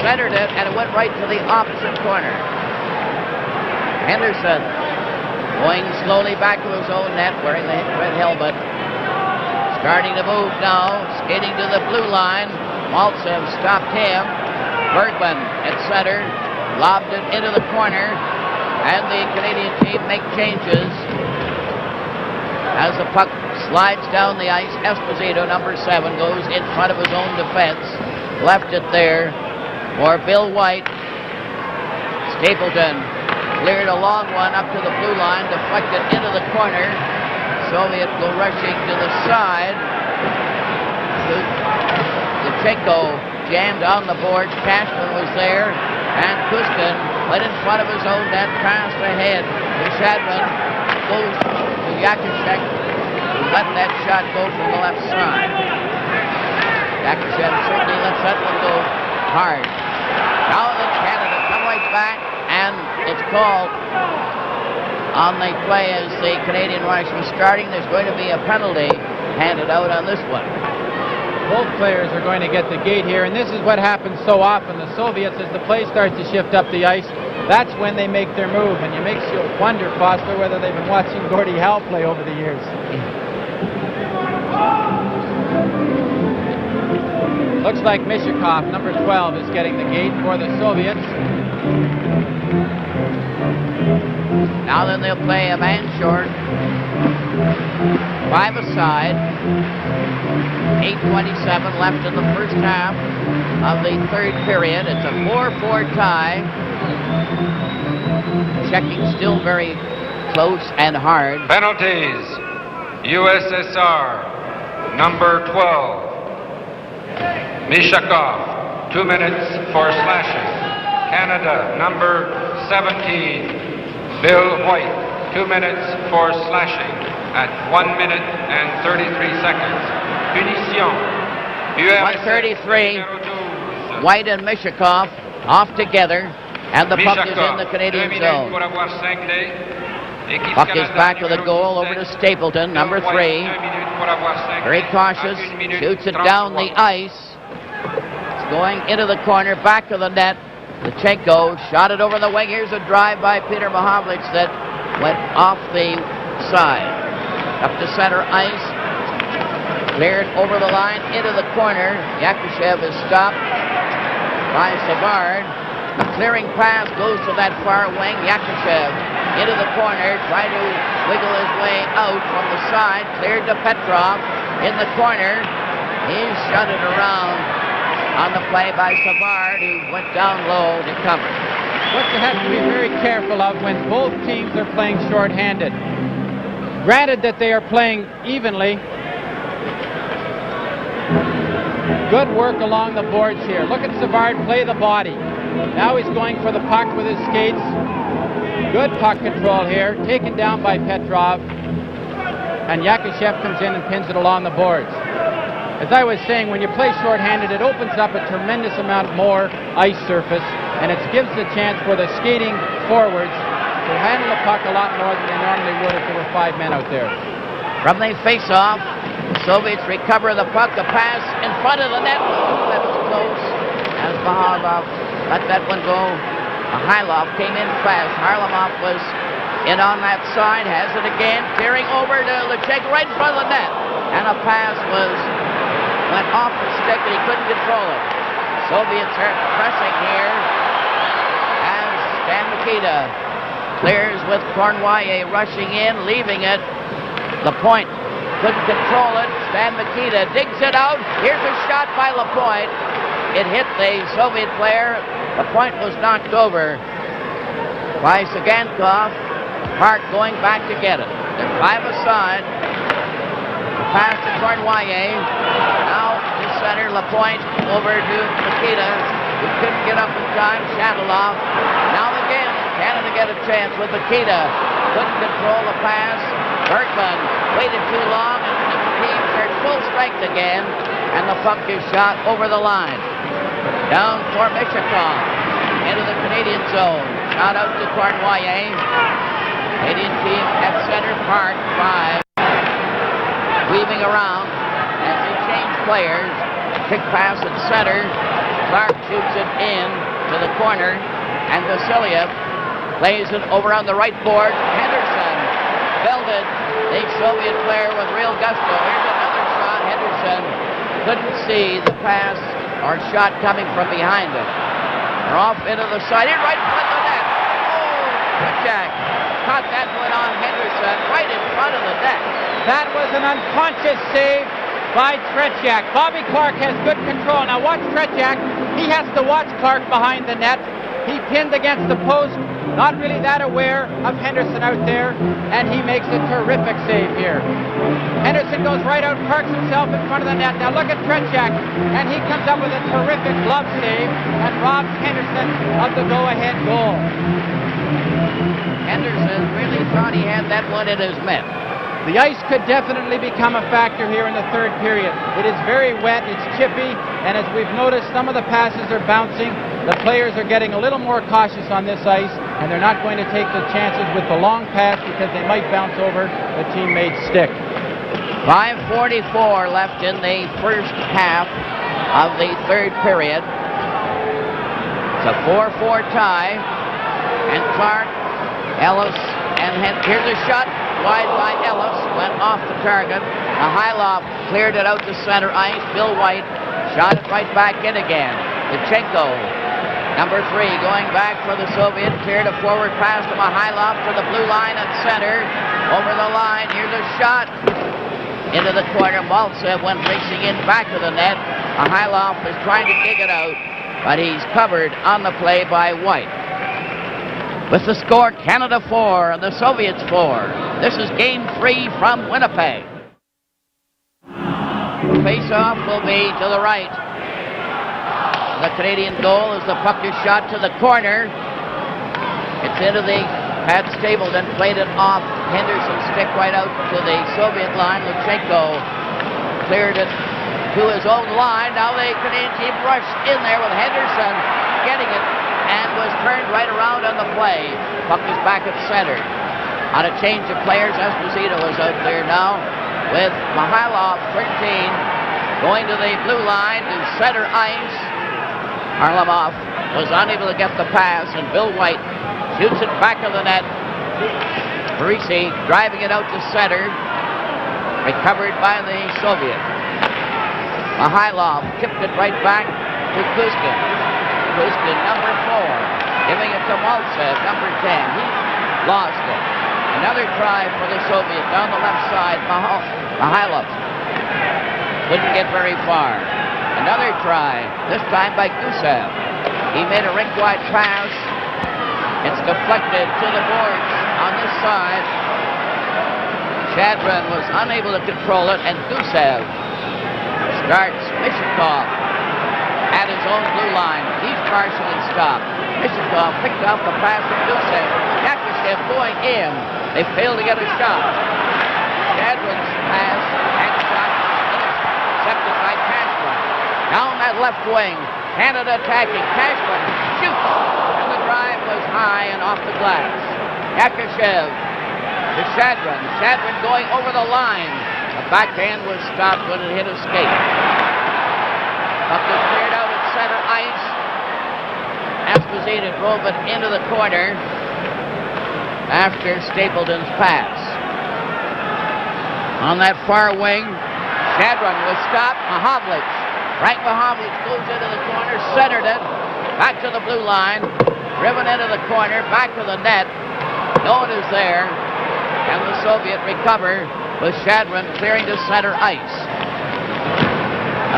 centered it, and it went right to the opposite corner. Henderson going slowly back to his own net, wearing the red helmet. Starting to move now, skating to the blue line. Maltsev stopped him. Bergman at center, lobbed it into the corner, and the Canadian team make changes. As the puck slides down the ice, Esposito, number 7, goes in front of his own defense. Left it there for Bill White. Stapleton cleared a long one up to the blue line, deflected into the corner. Soviet go rushing to the side. Lutsenko jammed on the boards. Cashman was there, and Kuskin went in front of his own net, passed ahead to Shadman. Goes to Yakashek, who let that shot go from the left side. Yakashek certainly lets that one go hard. Now then Canada come right back, and it's called on the play as the Canadian rush was starting. There's going to be a penalty handed out on this one. Both players are going to get the gate here, and this is what happens so often. The Soviets, as the play starts to shift up the ice, that's when they make their move, and it makes you wonder, Foster, whether they've been watching Gordie Howe play over the years. Looks like Mishakov, number 12, is getting the gate for the Soviets. Now then they'll play a man short. 5 aside. 8:27 left in the first half of the third period. It's a 4-4 tie. Checking still very close and hard. Penalties. USSR, number 12. Mishakov, 2 minutes for slashing. Canada, number 17. Bill White, 2 minutes for slashing at 1 minute and 33 seconds. Punition. 1:33. White and Mishakov off together, and the puck is in the Canadian zone. Puck is back with a goal over to Stapleton, number 3. Very cautious, shoots it down the ice. It's going into the corner, back of the net. Lutsenko shot it over the wing. Here's a drive by Peter Mahovlich that went off the side. Up to center ice. Cleared over the line into the corner. Yakushev is stopped by Savard. A clearing pass goes to that far wing. Yakushev into the corner, trying to wiggle his way out from the side. Cleared to Petrov in the corner. He shut it around on the play by Savard, who went down low to cover. What you have to be very careful of when both teams are playing shorthanded. Granted that they are playing evenly. Good work along the boards here. Look at Savard play the body. Now he's going for the puck with his skates. Good puck control here, taken down by Petrov. And Yakushev comes in and pins it along the boards. As I was saying, when you play shorthanded, it opens up a tremendous amount more ice surface, and it gives the chance for the skating forwards to handle the puck a lot more than they normally would if there were 5 men out there. From the face-off, the Soviets recover the puck. The pass in front of the net. That was close. As Maharlov let that one go. Mihailov came in fast. Harlamov was in on that side. Has it again. Clearing over to Lutsenko right in front of the net. And a pass went off the stick and he couldn't control it. Soviets are pressing here as Stan Mikita clears with Cornwallis rushing in, leaving it. The point couldn't control it. Stan Mikita digs it out. Here's a shot by Lapointe. It hit the Soviet player. The point was knocked over by Sagankov. Park going back to get it. They're 5 aside. Pass to Cornwallis. Now to center, Lapointe over to Mikita, who couldn't get up in time. Shataloff. Now again, Canada get a chance with Mikita. Couldn't control the pass. Bergman waited too long, and the team are full strength again, and the puck is shot over the line. Down for Mishakov into the Canadian zone. Shot out to Cornwallis. Canadian team at center, Park 5. Weaving around as they change players. Kick pass at center. Clark shoots it in to the corner, and Vasiliev plays it over on the right board. Henderson belted the Soviet player with real gusto. Here's another shot. Henderson couldn't see the pass or shot coming from behind him. They're off into the side. Here, right in front of the net. Oh, Tretiak caught that one on Henderson right in front of the net. That was an unconscious save by Tretiak. Bobby Clark has good control. Now watch Tretiak. He has to watch Clark behind the net. He pinned against the post, not really that aware of Henderson out there, and he makes a terrific save here. Henderson goes right out, parks himself in front of the net. Now look at Tretiak, and he comes up with a terrific glove save and robs Henderson of the go-ahead goal. Henderson really thought he had that one in his mitt. The ice could definitely become a factor here in the third period. It is very wet, it's chippy, and as we've noticed, some of the passes are bouncing. The players are getting a little more cautious on this ice, and they're not going to take the chances with the long pass because they might bounce over the teammate's stick. 5:44 left in the first half of the third period. It's a 4-4 tie, and Clark, Ellis, and here's a shot. Wide by Ellis, went off the target. Mikhailov cleared it out to center ice. Bill White shot it right back in again. Lutsenko, number 3, going back for the Soviet. Cleared a forward pass to Mikhailov to the blue line at center. Over the line, here's a shot. Into the corner, Maltsev went racing in back of the net. Mikhailov is trying to dig it out, but he's covered on the play by White. With the score, Canada 4 and the Soviets 4. This is Game 3 from Winnipeg. Face-off will be to the right. The Canadian goal as the puck is shot to the corner. It's into the Pat Stapleton, played it off Henderson's stick right out to the Soviet line. Lutsenko cleared it to his own line. Now the Canadian team rushed in there with Henderson getting it, and was turned right around on the play. Puck is back at center. On a change of players, Esposito is out there now with Mikhailov, 13, going to the blue line to center ice. Harlamov was unable to get the pass, and Bill White shoots it back of the net. Parisi driving it out to center. Recovered by the Soviet. Mikhailov tipped it right back to Kuzkin. Kuzkin, number 4, giving it to Maltsev, number 10. He lost it. Another try for the Soviet down the left side. Mikhailov couldn't get very far. Another try, this time by Gusev. He made a rink-wide pass. It's deflected to the boards on this side. Shadron was unable to control it, and Gusev starts Mishikov at his own blue line. He's partially stopped. Mishikov picked off the pass from Gusev. Yakashev going in. They failed to get a shot. Shadron's pass and shot intercepted by Cashman. Down that left wing, Canada attacking. Cashman shoots, and the drive was high and off the glass. Yakashev to Shadron. Shadron going over the line. The backhand was stopped when it hit a skate. Puck was cleared out at center ice. Esposito drove it into the corner after Stapleton's pass. On that far wing, Shadron was stopped. Mahovlich. Frank Mahovlich goes into the corner, centered it, back to the blue line, driven into the corner, back to the net. No one is there, and the Soviet recover with Shadron clearing to center ice.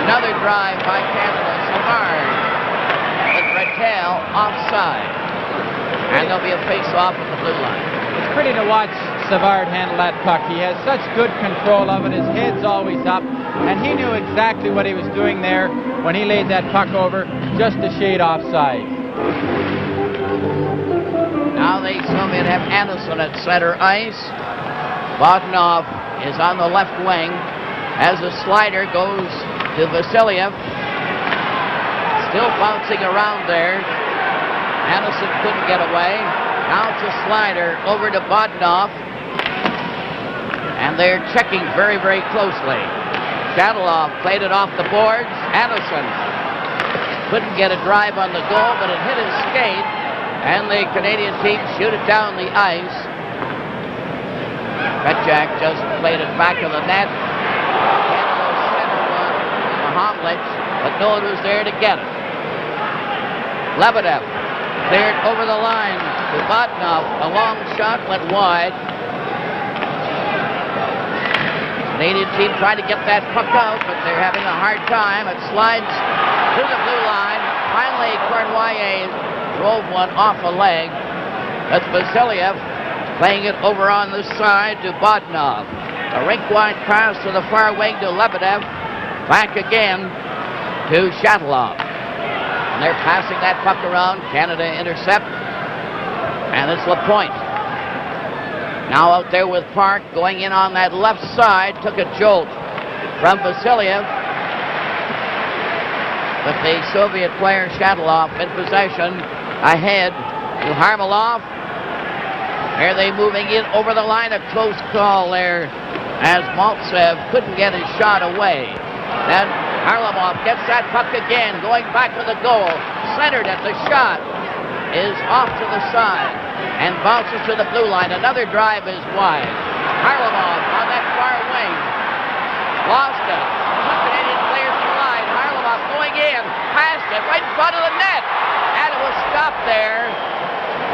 Another drive by Canada. Savard with Rattel offside. And there'll be a face-off at the blue line. It's pretty to watch Savard handle that puck. He has such good control of it. His head's always up, and he knew exactly what he was doing there when he laid that puck over, just a shade offside. Now the Soviet have Anderson at center ice. Bogdanov is on the left wing as the slider goes to Vasiliev. Still bouncing around there. Anderson couldn't get away. Now it's a slider over to Bogdanov. And they're checking very, very closely. Shadalov played it off the boards. Addison couldn't get a drive on the goal, but it hit his skate, and the Canadian team shoot it down the ice. Petchak just played it back of the net. Canada center one, Mahovlich, but no one was there to get it. Lebedev cleared over the line to Botnov. A long shot went wide. Canadian team trying to get that puck out, but they're having a hard time. It slides to the blue line. Finally, Cournoyer drove one off a leg. That's Vasiliev playing it over on the side to Botnov. A rink-wide pass to the far wing to Lebedev. Back again to Shatteloff. And they're passing that puck around. Canada intercept. And it's Lapointe. Now out there with Park going in on that left side. Took a jolt from Vasiliev. With the Soviet player Shatteloff in possession. Ahead to Harmelov. Are they moving in over the line? A close call there as Maltsev couldn't get his shot away. Then Harlamov gets that puck again, going back to the goal. Centered at the shot is off to the side and bounces to the blue line. Another drive is wide. Harlamov on that far wing. Lost it. Two Canadian players collide. Harlamov going in, passed it right in front of the net. And it was stopped there.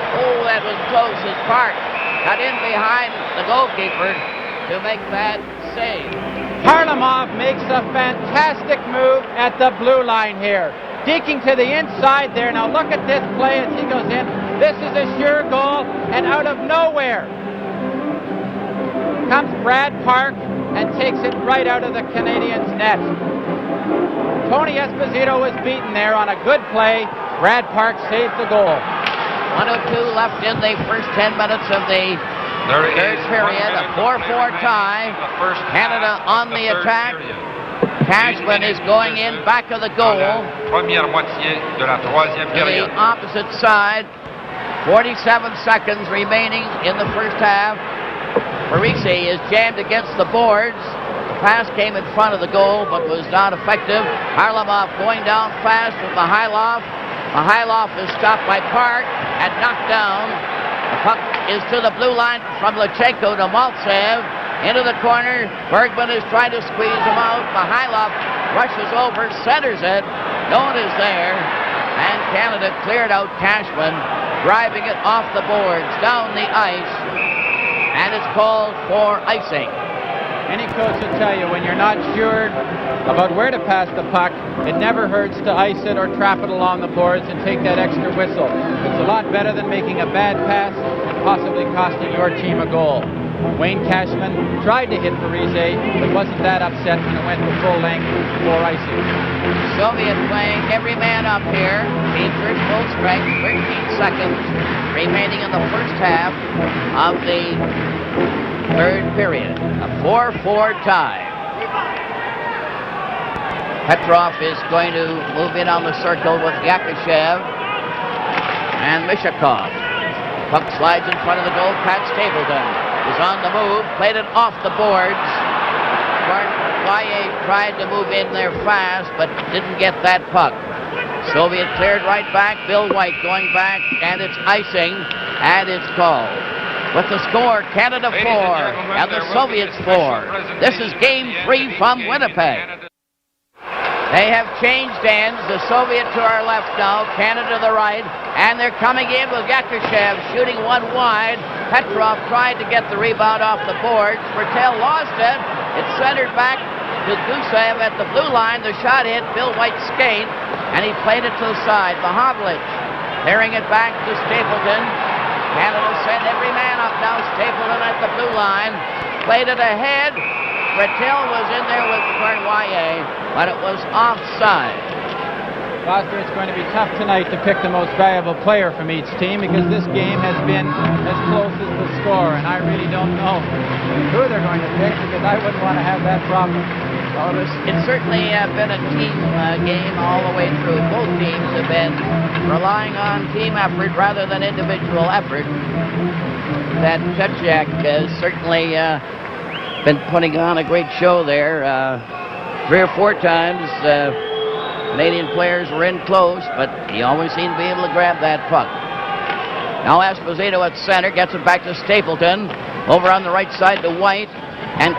Oh, that was close as Park got in behind the goalkeeper to make that save. Harlamov makes a fantastic move at the blue line here. Deking to the inside there. Now look at this play as he goes in. This is a sure goal, and out of nowhere comes Brad Park and takes it right out of the Canadians' net. Tony Esposito was beaten there on a good play. Brad Park saved the goal. 1:02 left in the first 10 minutes of the third period. A 4-4 tie. Canada on the attack. Cashman is going in back of the goal. To the opposite side. 47 seconds remaining in the first half. Parisi is jammed against the boards. The pass came in front of the goal but was not effective. Harlamov going down fast with Mikhailov. Mikhailov is stopped by Park and knocked down. The puck is to the blue line from Lachenko to Maltsev. Into the corner. Bergman is trying to squeeze him out. Mikhailov rushes over, centers it. No one is there. And Canada cleared out Cashman, driving it off the boards, down the ice. And it's called for icing. Any coach will tell you when you're not sure about where to pass the puck, it never hurts to ice it or trap it along the boards and take that extra whistle. It's a lot better than making a bad pass and possibly costing your team a goal. Wayne Cashman tried to hit Parise, but wasn't that upset when it went to full length for icing. Soviet playing every man up here. Teams are at full strength. 13 seconds remaining in the first half of the third period. A 4-4 tie. Petrov is going to move in on the circle with Yakashev and Mishakov. Puck slides in front of the goal. Pat Stapleton is on the move. Played it off the boards. Cournoyer tried to move in there fast, but didn't get that puck. Soviet cleared right back. Bill White going back, and it's icing, and it's called. With the score, Canada 4 and the Soviets 4. This is Game 3 from Winnipeg. They have changed ends. The Soviet to our left now, Canada to the right, and they're coming in with Yakashev shooting one wide. Petrov tried to get the rebound off the boards. Bertel lost it. It's centered back to Gusev at the blue line. The shot hit Bill White's skate, and he played it to the side. Mahovlich tearing it back to Stapleton. Canada sent every man up now. Stapleton at the blue line. Played it ahead. Bertel was in there with Cournoyer, but it was offside. Foster, it's going to be tough tonight to pick the most valuable player from each team because this game has been as close as the score, and I really don't know who they're going to pick because I wouldn't want to have that problem. Well, it's certainly been a team game all the way through. Both teams have been relying on team effort rather than individual effort. That Petchak has certainly been putting on a great show there. 3 or 4 times Canadian players were in close, but he always seemed to be able to grab that puck. Now Esposito at center gets it back to Stapleton. Over on the right side to White. And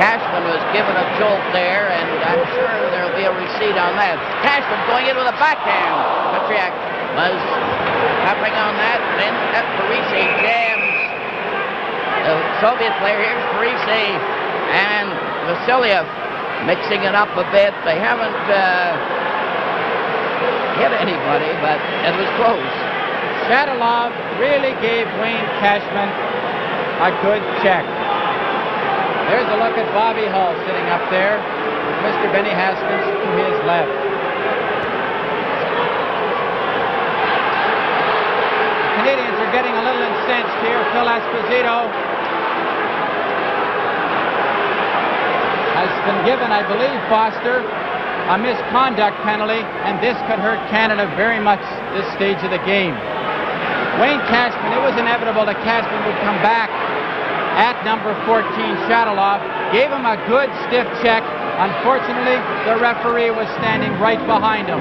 Cashman was given a jolt there, and I'm sure there'll be a receipt on that. Cashman going in with a backhand. Patriak was tapping on that. Then Parisi jams the Soviet player. Here's Parisi and Vasiliev mixing it up a bit. They haven't hit anybody, but it was close. Shadalov really gave Wayne Cashman a good check. There's a look at Bobby Hull sitting up there with Mr. Benny Haskins to his left. The Canadians are getting a little incensed here. Phil Esposito has been given, I believe, Foster, a misconduct penalty, and this could hurt Canada very much this stage of the game. Wayne Cashman, it was inevitable that Cashman would come back at number 14, Shadalov, gave him a good stiff check. Unfortunately, the referee was standing right behind him.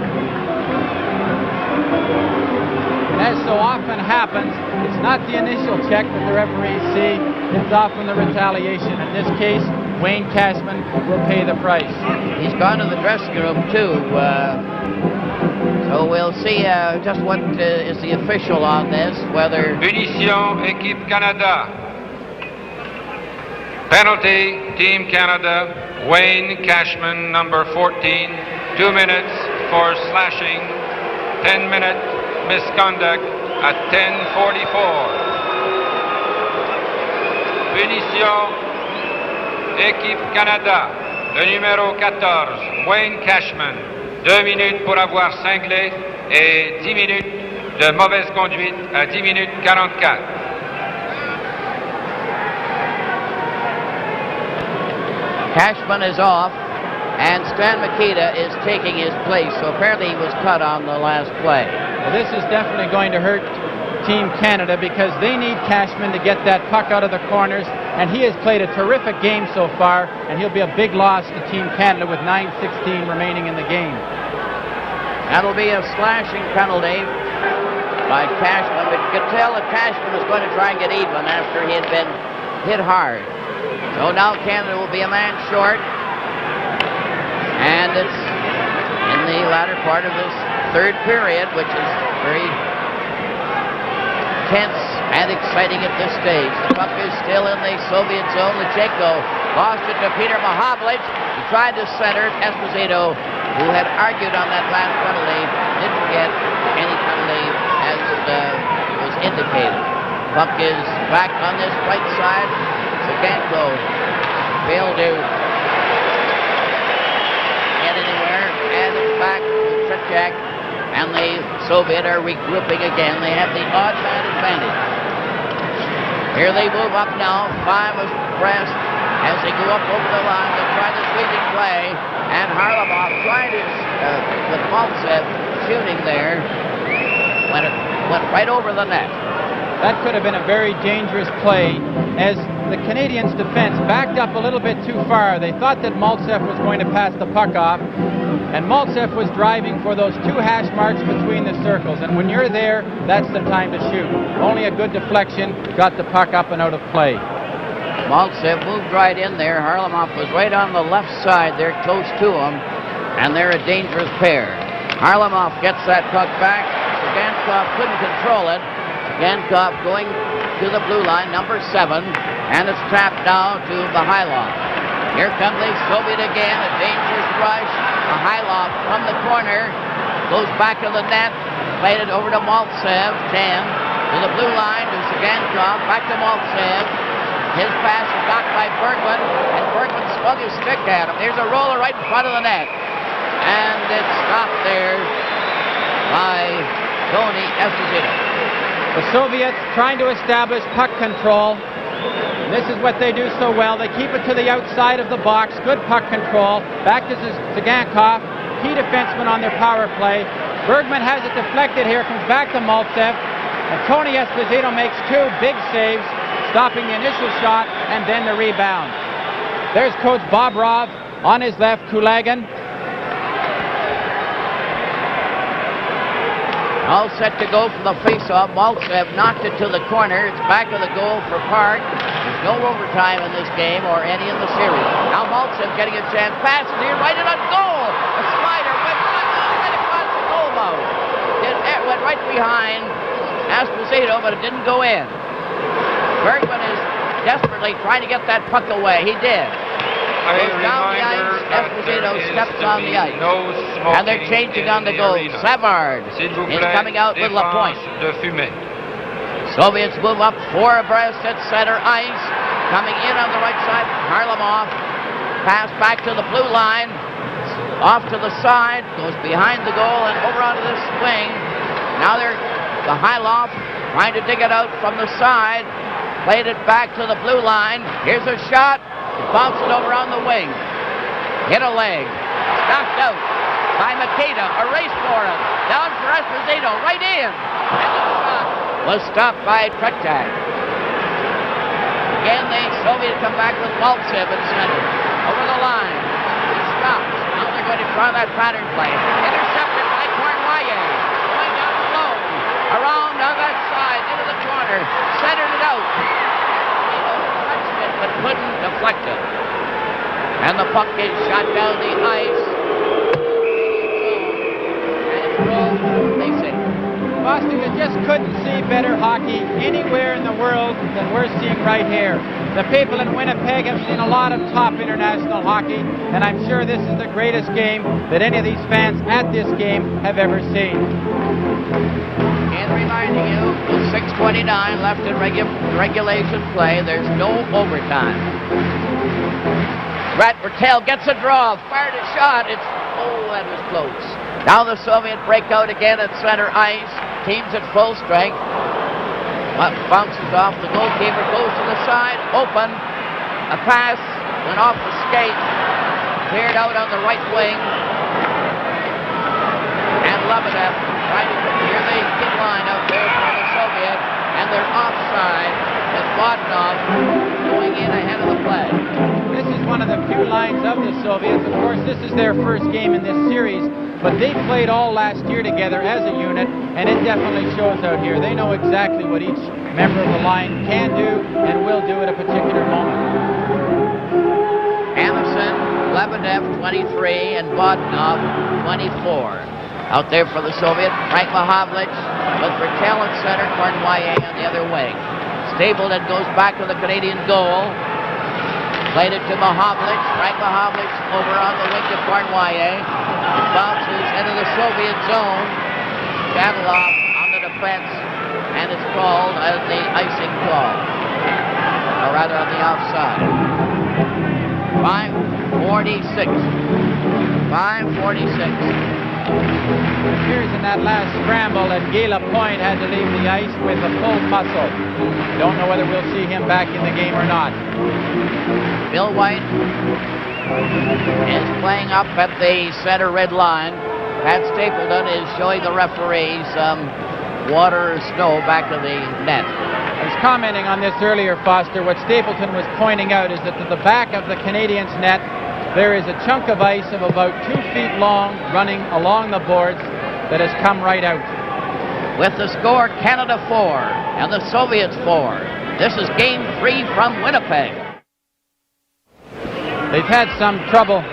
And as so often happens, it's not the initial check that the referees see, it's often the retaliation. In this case, Wayne Cashman will pay the price. He's gone to the dressing room, too. So we'll see just what is the official on this, whether... Punition, Équipe Canada. Penalty, Team Canada, Wayne Cashman, number 14, 2 minutes for slashing, 10-minute misconduct at 10:44. Punition, Équipe Canada, le numéro 14, Wayne Cashman, 2 minutes pour avoir cinglé et 10 minutes de mauvaise conduite à 10 minutes 44. Cashman is off, and Stan Mikita is taking his place. So apparently he was cut on the last play. Well, this is definitely going to hurt Team Canada because they need Cashman to get that puck out of the corners, and he has played a terrific game so far, and he'll be a big loss to Team Canada with 9:16 remaining in the game. That'll be a slashing penalty by Cashman, but you could tell that Cashman was going to try and get even after he had been hit hard. So now Canada will be a man short, and it's in the latter part of this third period, which is very tense and exciting at this stage. The puck is still in the Soviet zone. Lecheko lost it to Peter Mahavlich. He tried to center. Esposito, who had argued on that last penalty, didn't get any penalty as was indicated. Puck is back on this right side. Zaganko failed to get anywhere, and it's back to Tretiak, and the Soviet are regrouping again. They have the odd man advantage. Here they move up now. 5 is pressed as they go up over the line to try the sweeping play, and Harlamov tried his with Maltsev shooting there when it went right over the net. That could have been a very dangerous play as the Canadians' defense backed up a little bit too far. They thought that Maltsev was going to pass the puck off, and Maltsev was driving for those 2 hash marks between the circles. And when you're there, that's the time to shoot. Only a good deflection got the puck up and out of play. Maltsev moved right in there. Harlamov was right on the left side there, close to him, and they're a dangerous pair. Harlamov gets that puck back. Gankov couldn't control it. Gankov going to the blue line, number 7, and it's trapped now to Mihailov. Here comes the Soviet again, a dangerous rush. Mihailov from the corner, goes back to the net, played it over to Maltsev, 10, to the blue line, to Gankov, back to Maltsev. His pass is blocked by Bergman, and Bergman swung his stick at him. There's a roller right in front of the net, and it's stopped there by Tony Esposito. The Soviets trying to establish puck control. This is what they do so well. They keep it to the outside of the box. Good puck control. Back to Zagankov, key defenseman on their power play. Bergman has it deflected here, comes back to Maltsev. And Tony Esposito makes 2 big saves, stopping the initial shot and then the rebound. There's Coach Bobrov on his left, Kulagin. All set to go for the face-off. Maltsev knocked it to the corner. It's back of the goal for Park. There's no overtime in this game or any in the series. Now Maltsev getting a chance. Pass near, right in on goal. A slider went right across the goal mouth. It went right behind Esposito, but it didn't go in. Bergman is desperately trying to get that puck away. He did. Goes down the ice. Esposito steps on the ice. And they're changing on the goal. Savard is coming out with Lapointe. Soviets move up 4 abreast at center ice. Coming in on the right side, Harlamov. Pass back to the blue line. Off to the side. Goes behind the goal and over onto this wing. Now they're the Hyloff trying to dig it out from the side. Played it back to the blue line. Here's a shot. Bounce it over on the wing. Hit a leg. Knocked out by Makita. A race for him. Down for Esposito. Right in. And the shot was stopped by Trektak. Again, the Soviets come back with Maltsev at center. Over the line. He stops. Now they're going to try that pattern play. Intercepted by Cornwallis. Going down low. Around on that side. Into the corner. Centered it out. But couldn't deflect it. And the puck is shot down the ice. And it's rolled, they say. Foster, you just couldn't see better hockey anywhere in the world than we're seeing right here. The people in Winnipeg have seen a lot of top international hockey, and I'm sure this is the greatest game that any of these fans at this game have ever seen. And reminding you, with 6:29 left in regulation play, there's no overtime. Brett Bertel gets a draw, fired a shot. That was close. Now the Soviet break out again at center ice. Teams at full strength. Bounces off. The goalkeeper goes to the side. Open. A pass went off the skate. Cleared out on the right wing. And Lebedev trying to clear the hit line out there for the Soviet. And they're offside with Vodnov going in ahead of the play. This is one of the few lines of the Soviets. Of course, this is their first game in this series, but they played all last year together as a unit, and it definitely shows out here. They know exactly what each member of the line can do and will do at a particular moment. Anderson, Lebedev, 23, and Vodnov, 24. Out there for the Soviet, Frank Mahavlich with Bertel at center, Cornwallis on the other wing. Stapleton goes back to the Canadian goal. Played it to Mahavlich. Frank Mahavlich over on the wing to Cornwallis. Bounces into the Soviet zone. Shadalov on the defense, and it's called as the icing call. Or rather on the outside. 5:46. 5:46. Here's in that last scramble that Guy Lapointe had to leave the ice with a pulled muscle. Don't know whether we'll see him back in the game or not. Bill White is playing up at the center red line. Pat Stapleton is showing the referee some water or snow back of the net. I was commenting on this earlier, Foster. What Stapleton was pointing out is that to the back of the Canadiens' net, there is a chunk of ice of about 2 feet long running along the boards that has come right out. With the score, Canada 4 and the Soviets 4. This is Game 3 from Winnipeg. They've had some trouble.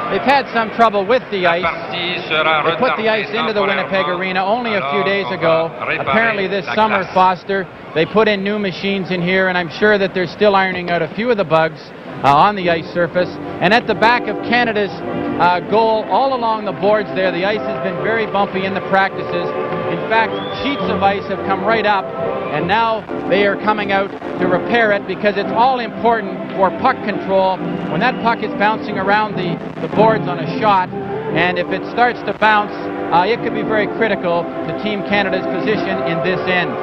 They've had some trouble with the ice. They put the ice into the Winnipeg Arena only a few days ago. Apparently this summer, Foster, they put in new machines in here, and I'm sure that they're still ironing out a few of the bugs on the ice surface. And at the back of Canada's goal, all along the boards there, the ice has been very bumpy in the practices. In fact, sheets of ice have come right up, and now they are coming out to repair it because it's all important for puck control. When that puck is bouncing around the boards on a shot, and if it starts to bounce, it could be very critical to Team Canada's position in this end.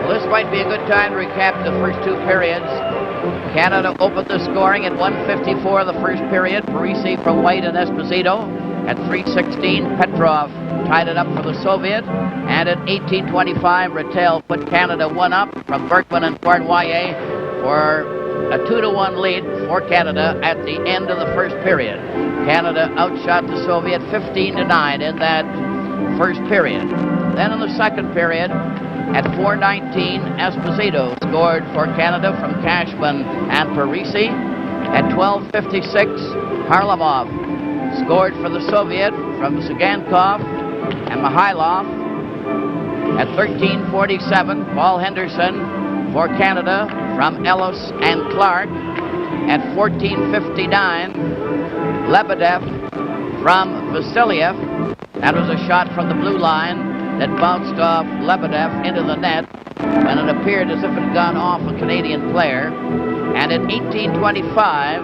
Well, this might be a good time to recap the first 2 periods. Canada opened the scoring at 1:54 the first period. Parisi from White and Esposito. At 3:16, Petrov tied it up for the Soviet. And at 18:25, Rattel put Canada 1 up from Berkman and Cornwallis for a 2-1 lead for Canada at the end of the first period. Canada outshot the Soviet 15-9 in that first period. Then in the second period, at 4:19, Esposito scored for Canada from Cashman and Parisi. At 12:56, Harlamov scored for the Soviet from Sigankov and Mihailov. At 13:47, Paul Henderson for Canada from Ellis and Clark. At 14:59, Lebedev from Vasiliev. That was a shot from the blue line that bounced off Lebedev into the net, and it appeared as if it had gone off a Canadian player. And at 18:25,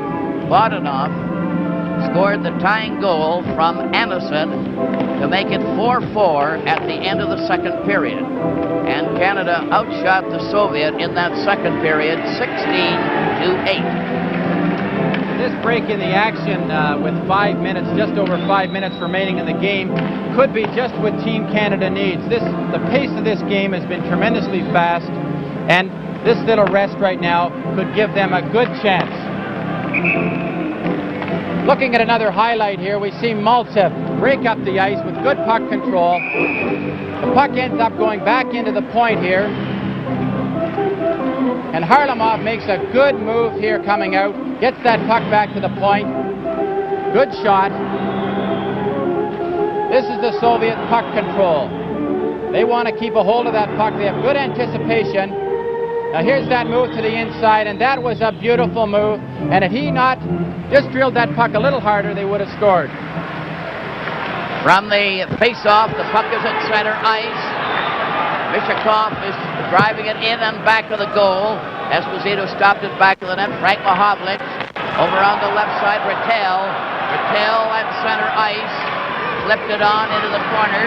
Bodanov scored the tying goal from Anderson to make it 4-4 at the end of the second period. And Canada outshot the Soviet in that second period 16-8. This break in the action with 5 minutes, just over 5 minutes remaining in the game, could be just what Team Canada needs. The pace of this game has been tremendously fast, and this little rest right now could give them a good chance. Looking at another highlight here, we see Maltsev break up the ice with good puck control. The puck ends up going back into the point here. And Harlamov makes a good move here coming out, gets that puck back to the point. Good shot. This is the Soviet puck control. They want to keep a hold of that puck. They have good anticipation. Now here's that move to the inside, and that was a beautiful move. And had he not just drilled that puck a little harder, they would have scored. From the face-off, the puck is at center ice. Mishakov is driving it in and back of the goal. Esposito stopped it back of the net. Frank Mahovlich over on the left side. Rattel at center ice. Flipped it on into the corner.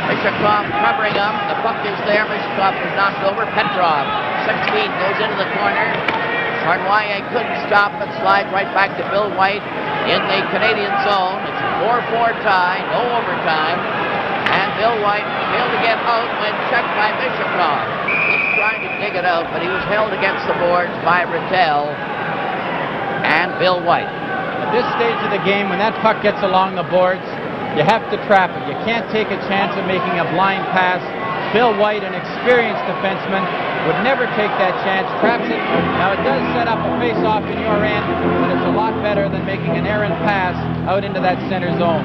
Mishakov covering him. The puck is there. Mishakov is knocked over. Petrov, 6 feet, goes into the corner. Charnoyer couldn't stop it. Slide right back to Bill White in the Canadian zone. It's a 4-4 tie. No overtime. And Bill White failed to get out when checked by Mishakov. He's trying to dig it out, but he was held against the boards by Rattel and Bill White. At this stage of the game, when that puck gets along the boards, you have to trap it. You can't take a chance of making a blind pass. Bill White, an experienced defenseman, would never take that chance, traps it. Now it does set up a face-off in your end, but it's a lot better than making an errant pass out into that center zone.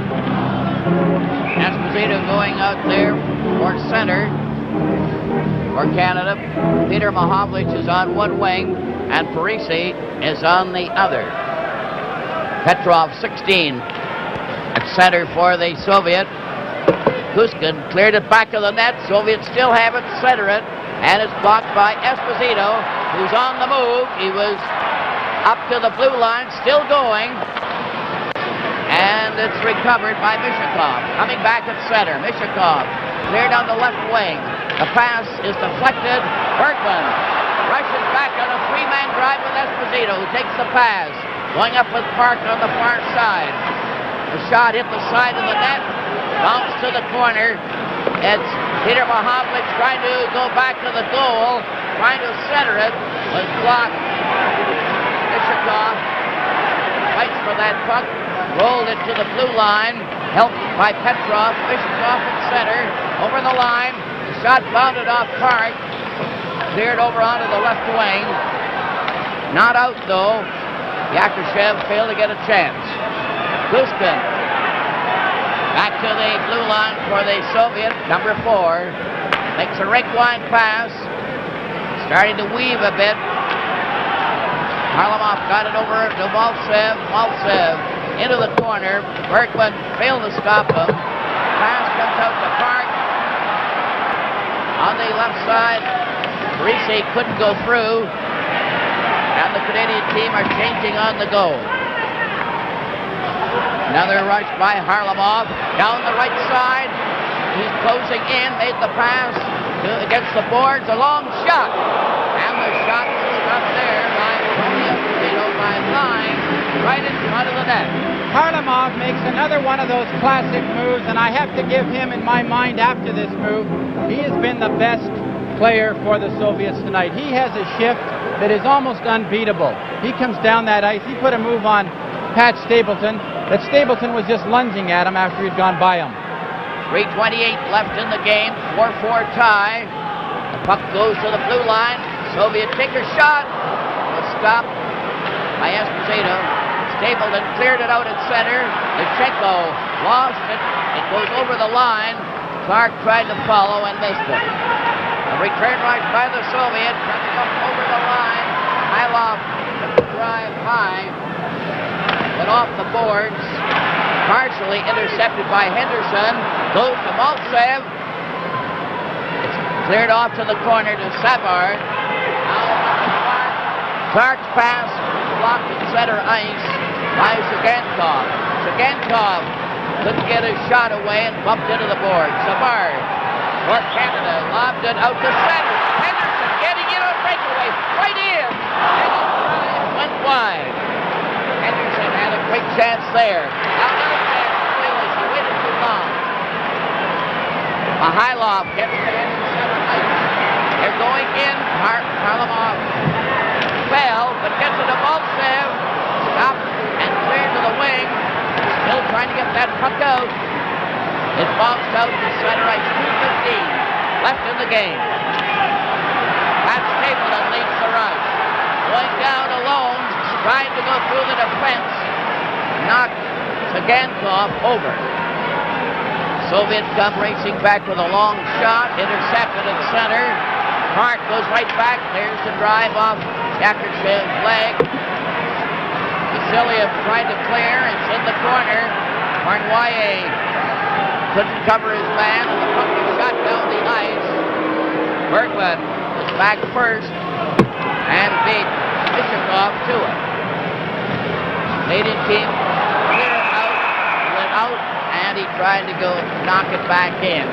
Esposito going out there for center for Canada. Peter Mahovlich is on one wing, and Parisi is on the other. Petrov, 16, at center for the Soviet. Kuskin cleared it back of the net. Soviets still have it, center it, and it's blocked by Esposito, who's on the move. He was up to the blue line, still going. And it's recovered by Mishakov. Coming back at center. Mishakov cleared on the left wing. The pass is deflected. Berkman rushes back on a three-man drive with Esposito, who takes the pass. Going up with Park on the far side. The shot hit the side of the net. Bounced to the corner. It's Peter Mahovlich trying to go back to the goal. Trying to center it. Was blocked. Mishakov fights for that puck. Rolled it to the blue line, helped by Petrov. Mishakov at center, over the line. The shot bounded off Park, cleared over onto the left wing. Not out though. Yakushev failed to get a chance. Kuskin back to the blue line for the Soviet, number 4. Makes a rink-wide pass, starting to weave a bit. Harlamov got it over to Maltsev. Maltsev into the corner. Berkman failed to stop him. Pass comes out to Park. On the left side, Parisi couldn't go through. And the Canadian team are changing on the go. Another rush by Harlamov. Down the right side. He's closing in. Made the pass against the boards. A long shot. And the shot was up there by Esposito by line. Right in front of the net. Harlamov makes another one of those classic moves, and I have to give him, in my mind, after this move, he has been the best player for the Soviets tonight. He has a shift that is almost unbeatable. He comes down that ice. He put a move on Pat Stapleton that Stapleton was just lunging at him after he'd gone by him. 3:28 left in the game. 4-4 tie. The puck goes to the blue line. Soviet taker shot was stopped by Esposito. Stapleton cleared it out at center. Lechenko lost it. It goes over the line. Clark tried to follow and missed it. A return rush by the Soviets coming up over the line. Hylov drive high. Went off the boards. Partially intercepted by Henderson. Goes to Maltsev. It's cleared off to the corner to Savard. Clark's pass blocked at center ice by Shagankov. Shagankov couldn't get his shot away and bumped into the board. Savard for Canada lobbed it out to center. Henderson getting in on breakaway. Right in. And his drive went wide. Henderson had a quick chance there. Now another chance for Lewis. He waited too long. Mihailov gets it in center ice. They're going in. Harlamov fell, but gets it to Maltsev. Stopped and cleared to the wing. Still trying to get that puck out. It bounced out to center ice. 2:15 left in the game. Pat Stapleton leads the rush. Going down alone, trying to go through the defense. Knocked Shagankov over. Soviets come racing back with a long shot. Intercepted at center. Clark goes right back. Clears the drive off Yakovlev's leg. Vasiliev tried to clear. It's in the corner. Marnoyer couldn't cover his man, and the puck was shot down the ice. Berglund was back first and beat Mishakov to it. Canadian team clear out, went out, and he tried to go knock it back in.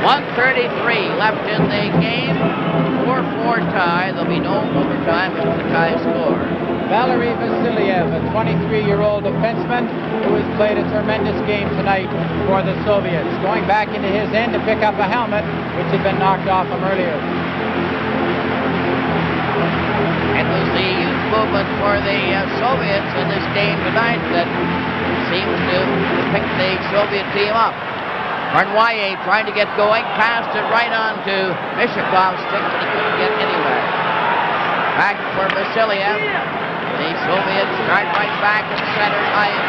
1:33 left in the game. 4-4 tie. There'll be no overtime with the tie score. Valery Vasiliev, a 23-year-old defenseman who has played a tremendous game tonight for the Soviets. Going back into his end to pick up a helmet, which had been knocked off him earlier. It was the youth movement for the Soviets in this game tonight that seems to pick the Soviet team up. Marnoyer trying to get going, passed it right on to Mishakov's stick, but he couldn't get anywhere. Back for Vasiliev. The Soviets start right back at center ice,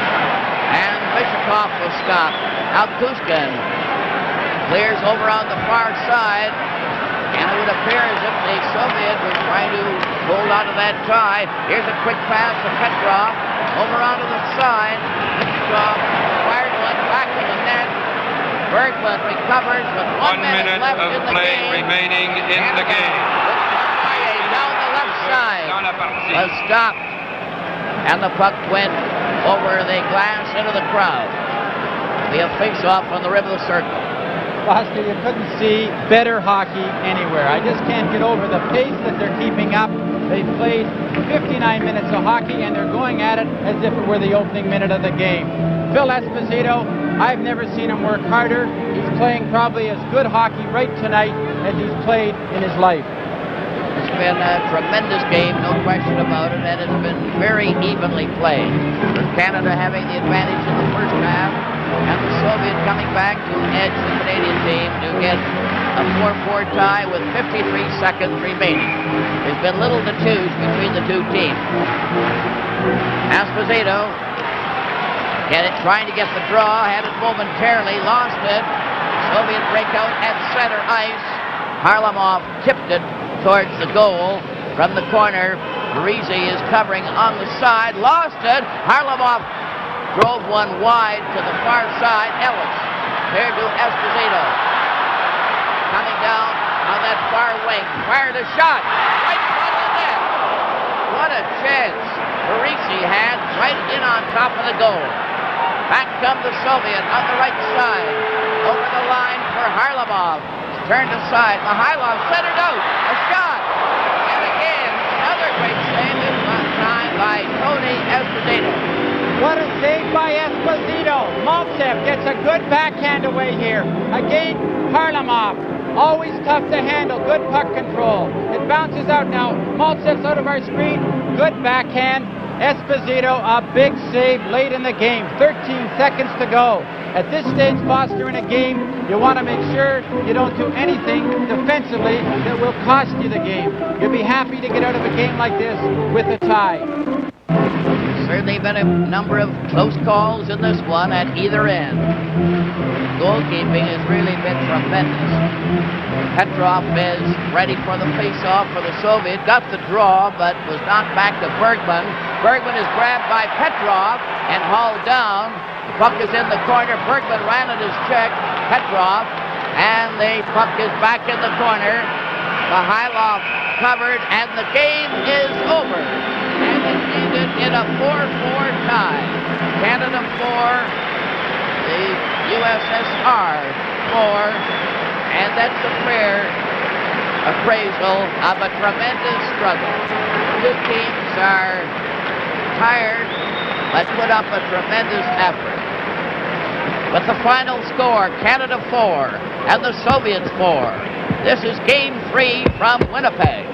and Mishakov will stop. Now Kushkin clears over on the far side, and it would appear as if the Soviet was trying to hold on to that tie. Here's a quick pass to Petrov, over onto the side. Petrov fired one back to the net. Berglund recovers with 1 minute left in the game. Remaining in the game. Down the left side was stopped, and the puck went over the glass into the crowd. Be a face-off on the rim of the circle. Foster, you couldn't see better hockey anywhere. I just can't get over the pace that they're keeping up. They've played 59 minutes of hockey, and they're going at it as if it were the opening minute of the game. Phil Esposito, I've never seen him work harder. He's playing probably as good hockey right tonight as he's played in his life. It's been a tremendous game, no question about it, and it's been very evenly played. With Canada having the advantage in the first half, and the Soviet coming back to edge the Canadian team to get a 4-4 tie with 53 seconds remaining. There's been little to choose between the two teams. Esposito trying to get the draw, had it momentarily, lost it. Soviet breakout at center ice. Harlamov tipped it towards the goal from the corner. Parisi is covering on the side, lost it. Harlamov drove one wide to the far side. Ellis cleared to Esposito. Coming down on that far wing, fired a shot right in front of the net. What a chance Parisi had right in on top of the goal. Back comes the Soviet on the right side. Over the line for Harlamov. Turned aside. Mihailov centered out. A shot. And again, another great save this time by Tony Esposito. What a save by Esposito. Maltsev gets a good backhand away here. Again, Harlamov. Always tough to handle. Good puck control. It bounces out now. Maltsev's out of our screen. Good backhand. Esposito, a big save late in the game. 13 seconds to go. At this stage, Foster, in a game, you want to make sure you don't do anything defensively that will cost you the game. You'll be happy to get out of a game like this with a tie. Certainly been a number of close calls in this one at either end. Goalkeeping has really been tremendous. Petrov is ready for the face-off for the Soviet. Got the draw, but was knocked back to Bergman. Bergman is grabbed by Petrov and hauled down. The puck is in the corner. Bergman ran at his check. Petrov, and the puck is back in the corner. Mihailov covered, and the game is over. And it's ended in a 4-4 tie. Canada 4, the USSR 4, and that's a fair appraisal of a tremendous struggle. Two teams are tired, but put up a tremendous effort. With the final score, Canada 4 and the Soviets 4. This is Game 3 from Winnipeg.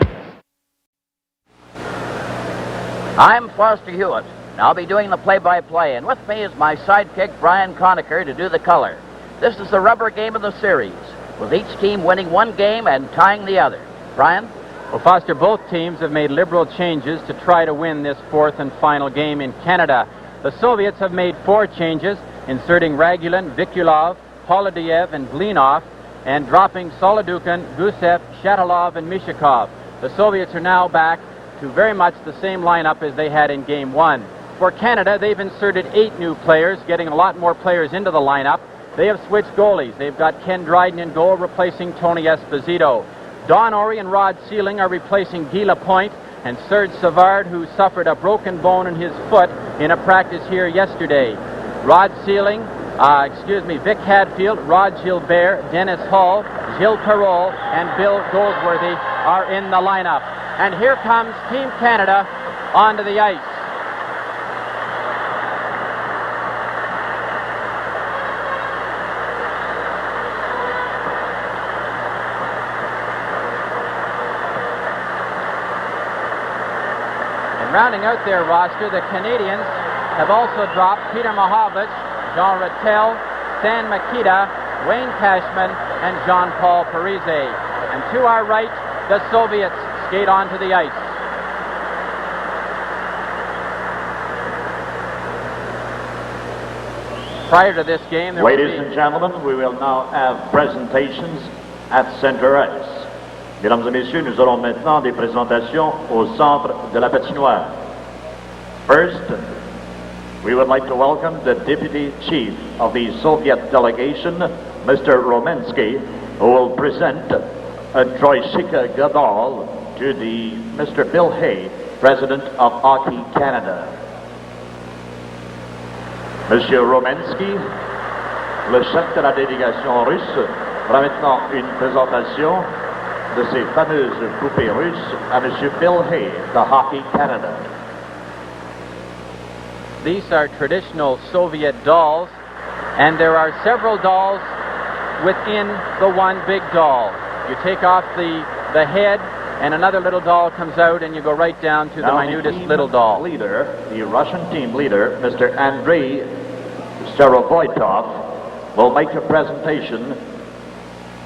I'm Foster Hewitt, and I'll be doing the play-by-play, and with me is my sidekick, Brian Conacher, to do the color. This is the rubber game of the series, with each team winning one game and tying the other. Brian? Well, Foster, both teams have made liberal changes to try to win this fourth and final game in Canada. The Soviets have made 4 changes, inserting Ragulin, Vikulov, Polodiev, and Blinov, and dropping Solodukin, Gusev, Shatilov, and Mishakov. The Soviets are now back to very much the same lineup as they had in Game 1. For Canada, they've inserted 8 new players, getting a lot more players into the lineup. They have switched goalies. They've got Ken Dryden in goal, replacing Tony Esposito. Don Ory and Rod Sealing are replacing Guy Lapointe, and Serge Savard, who suffered a broken bone in his foot in a practice here yesterday. Vic Hadfield, Rod Gilbert, Dennis Hall, Gilles Perrault, and Bill Goldsworthy are in the lineup. And here comes Team Canada onto the ice. And rounding out their roster, the Canadians have also dropped Peter Mahovlich, Jean Rattel, Stan Makita, Wayne Cashman, and Jean-Paul Parise. And to our right, the Soviets skate onto the ice. Prior to this game, Ladies and gentlemen, we will now have presentations at center ice. Mesdames et messieurs, nous aurons maintenant des présentations au centre de la patinoire. First, we would like to welcome the Deputy Chief of the Soviet delegation, Mr. Romensky, who will present a Troishika Gadol to the Mr. Bill Hay, President of Hockey Canada. Monsieur Romensky, le chef de la délégation russe, fera maintenant une présentation de ces fameuses poupées russes à Monsieur Bill Hay, de Hockey Canada. These are traditional Soviet dolls, and there are several dolls within the one big doll. You take off the head, and another little doll comes out, and you go right down to the minutest little doll. The Russian team leader, Mr. Andrei Starovoitov, will make a presentation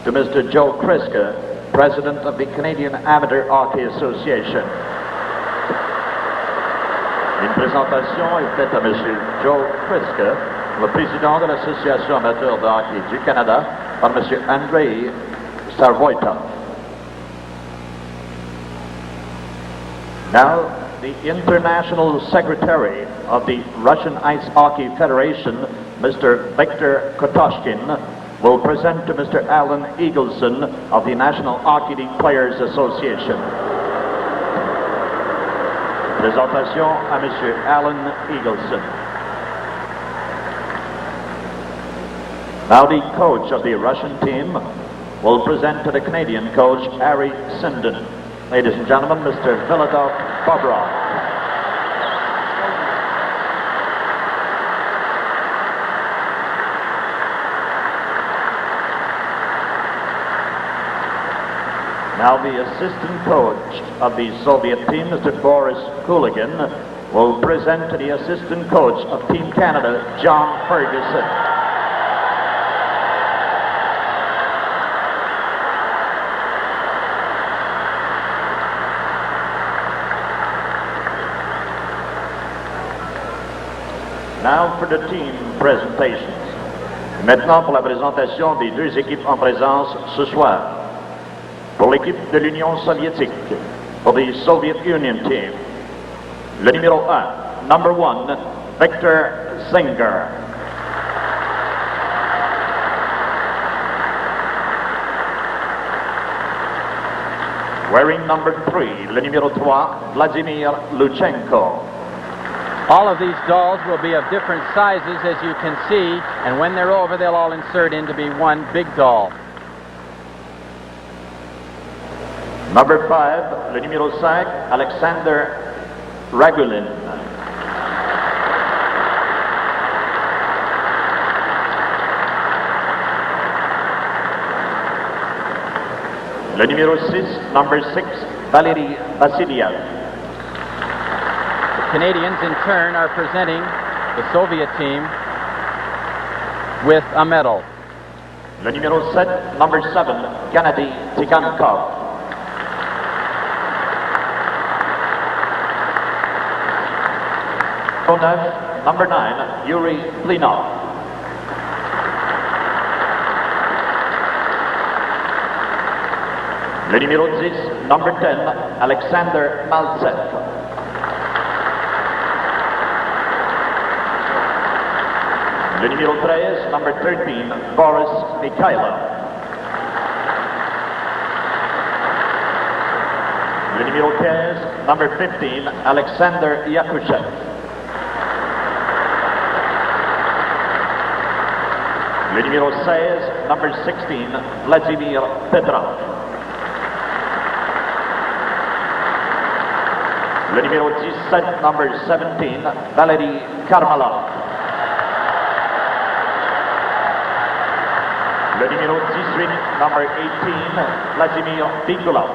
to Mr. Joe Kriska, President of the Canadian Amateur Hockey Association. Une présentation est faite à M. Joe Kriska, le président de l'Association amateur de hockey du Canada, par M. Andrei Starovoitov. Now, the International Secretary of the Russian Ice Hockey Federation, Mr. Viktor Kotoshkin, will present to Mr. Alan Eagleson of the National Hockey League Players Association. Présentation à Monsieur Alan Eagleson. Now the coach of the Russian team will present to the Canadian coach, Harry Sinden. Ladies and gentlemen, Mr. Vilodov Bobrov. Now the assistant coach of the Soviet team, Mr. Boris Kuligin, will present to the assistant coach of Team Canada, John Ferguson. Now for the team presentations. Maintenant pour la présentation des deux équipes en présence ce soir. Pour l'équipe de l'Union soviétique, for the Soviet Union team, le numéro 1, number 1, Victor Zinger. Wearing number 3, le numéro 3, Vladimir Luchenko. All of these dolls will be of different sizes, as you can see, and when they're over, they'll all insert in to be one big doll. Number 5, le numéro 5, Alexander Ragulin. Le numéro 6, number 6, Valery Vasiliev. Canadians, in turn, are presenting the Soviet team with a medal. Le numéro 7, number 7, Gennady Tikankov. Number 9, Yuri Blinov. Le numéro 10, number 10, Alexander Maltsev. Le numéro 13, number 13, Boris Mikhailov. Le numéro 15, number 15, Alexander Yakushev. Le numéro 16, number 16, Vladimir Petrov. Le numéro 17, number 17, Valery Karmalov. Le numéro 18, number 18, Vladimir Bikulov.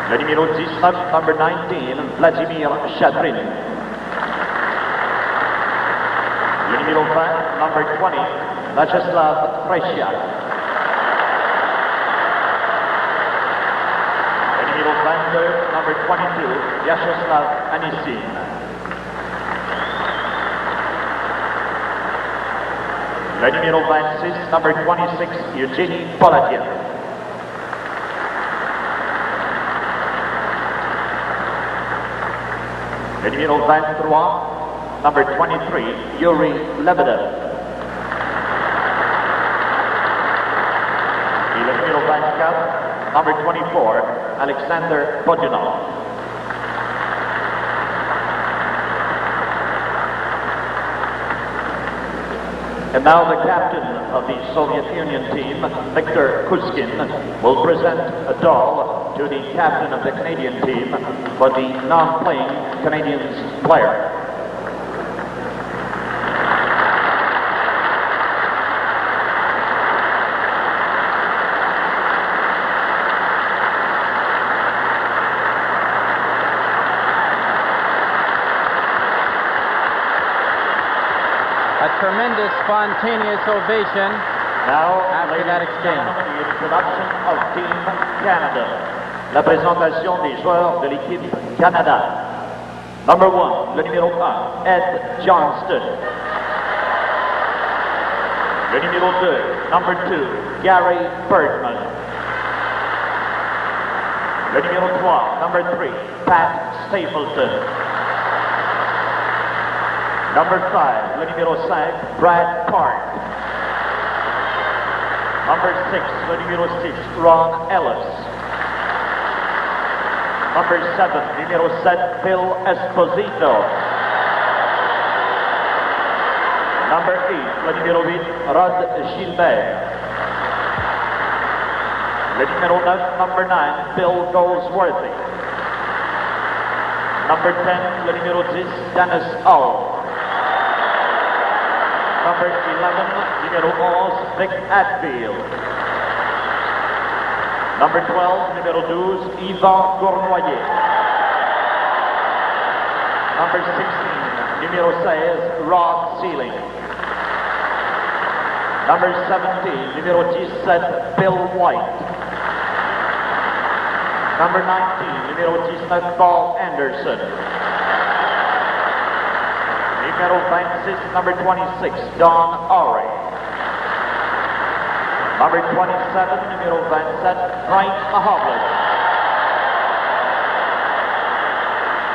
Le numéro 19, number 19, Vladimir Shadrin. Le numéro 20, number 20, Vyacheslav Treshyak. Le numéro 22, number 22, Vyacheslav Anisin. Le numéro 26, number 26, Eugenie Polatiev. Le numéro 23, number 23, Yuri Lebedev. Et le numéro 24, number 24, Alexander Bodunov. And now the captain of the Soviet Union team, Viktor Kuskin, will present a doll to the captain of the Canadian team for the non-playing Canadians player. Tremendous spontaneous ovation now, after that exchange. The introduction of Team Canada. La présentation des joueurs de l'équipe Canada. Number 1, le numéro 1, Ed Johnston. Le numéro 2, number 2, Gary Bergman. Le numéro 3, number 3, Pat Stapleton. Number 5, le numéro 5, Brad Park. Number 6, le numéro 6, Ron Ellis. Number 7, numéro 7, Phil Esposito. Number 8, le numéro 8, Rod Gilbert. Le numéro 9, number 9, Bill Goldsworthy. Number 10, le numéro 10, Dennis Hull. Number 11, numéro 11, Vic Atfield. Number 12, numéro 12, Yvan Cournoyer. Number 16, numéro 16, Rod Sealing. Number 17, numéro 17, Bill White. Number 19, numéro 19, Paul Anderson. Numéro 26, number 26, Don Aury. Number 27, numéro 27, Frank Mahovlich.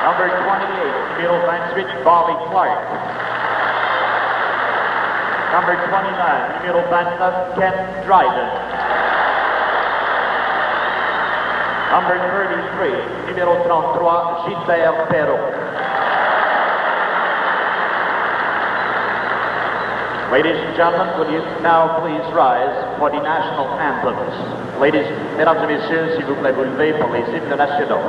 Number 28, numéro 28, Bobby Clark. Number 29, numéro 29, Ken Dryden. Number 33, numéro 33, Gilbert Perrault. Ladies and gentlemen, will you now please rise for the national anthems? Ladies, mesdames et messieurs, s'il vous plaît, vous levez pour les hymnes nationaux.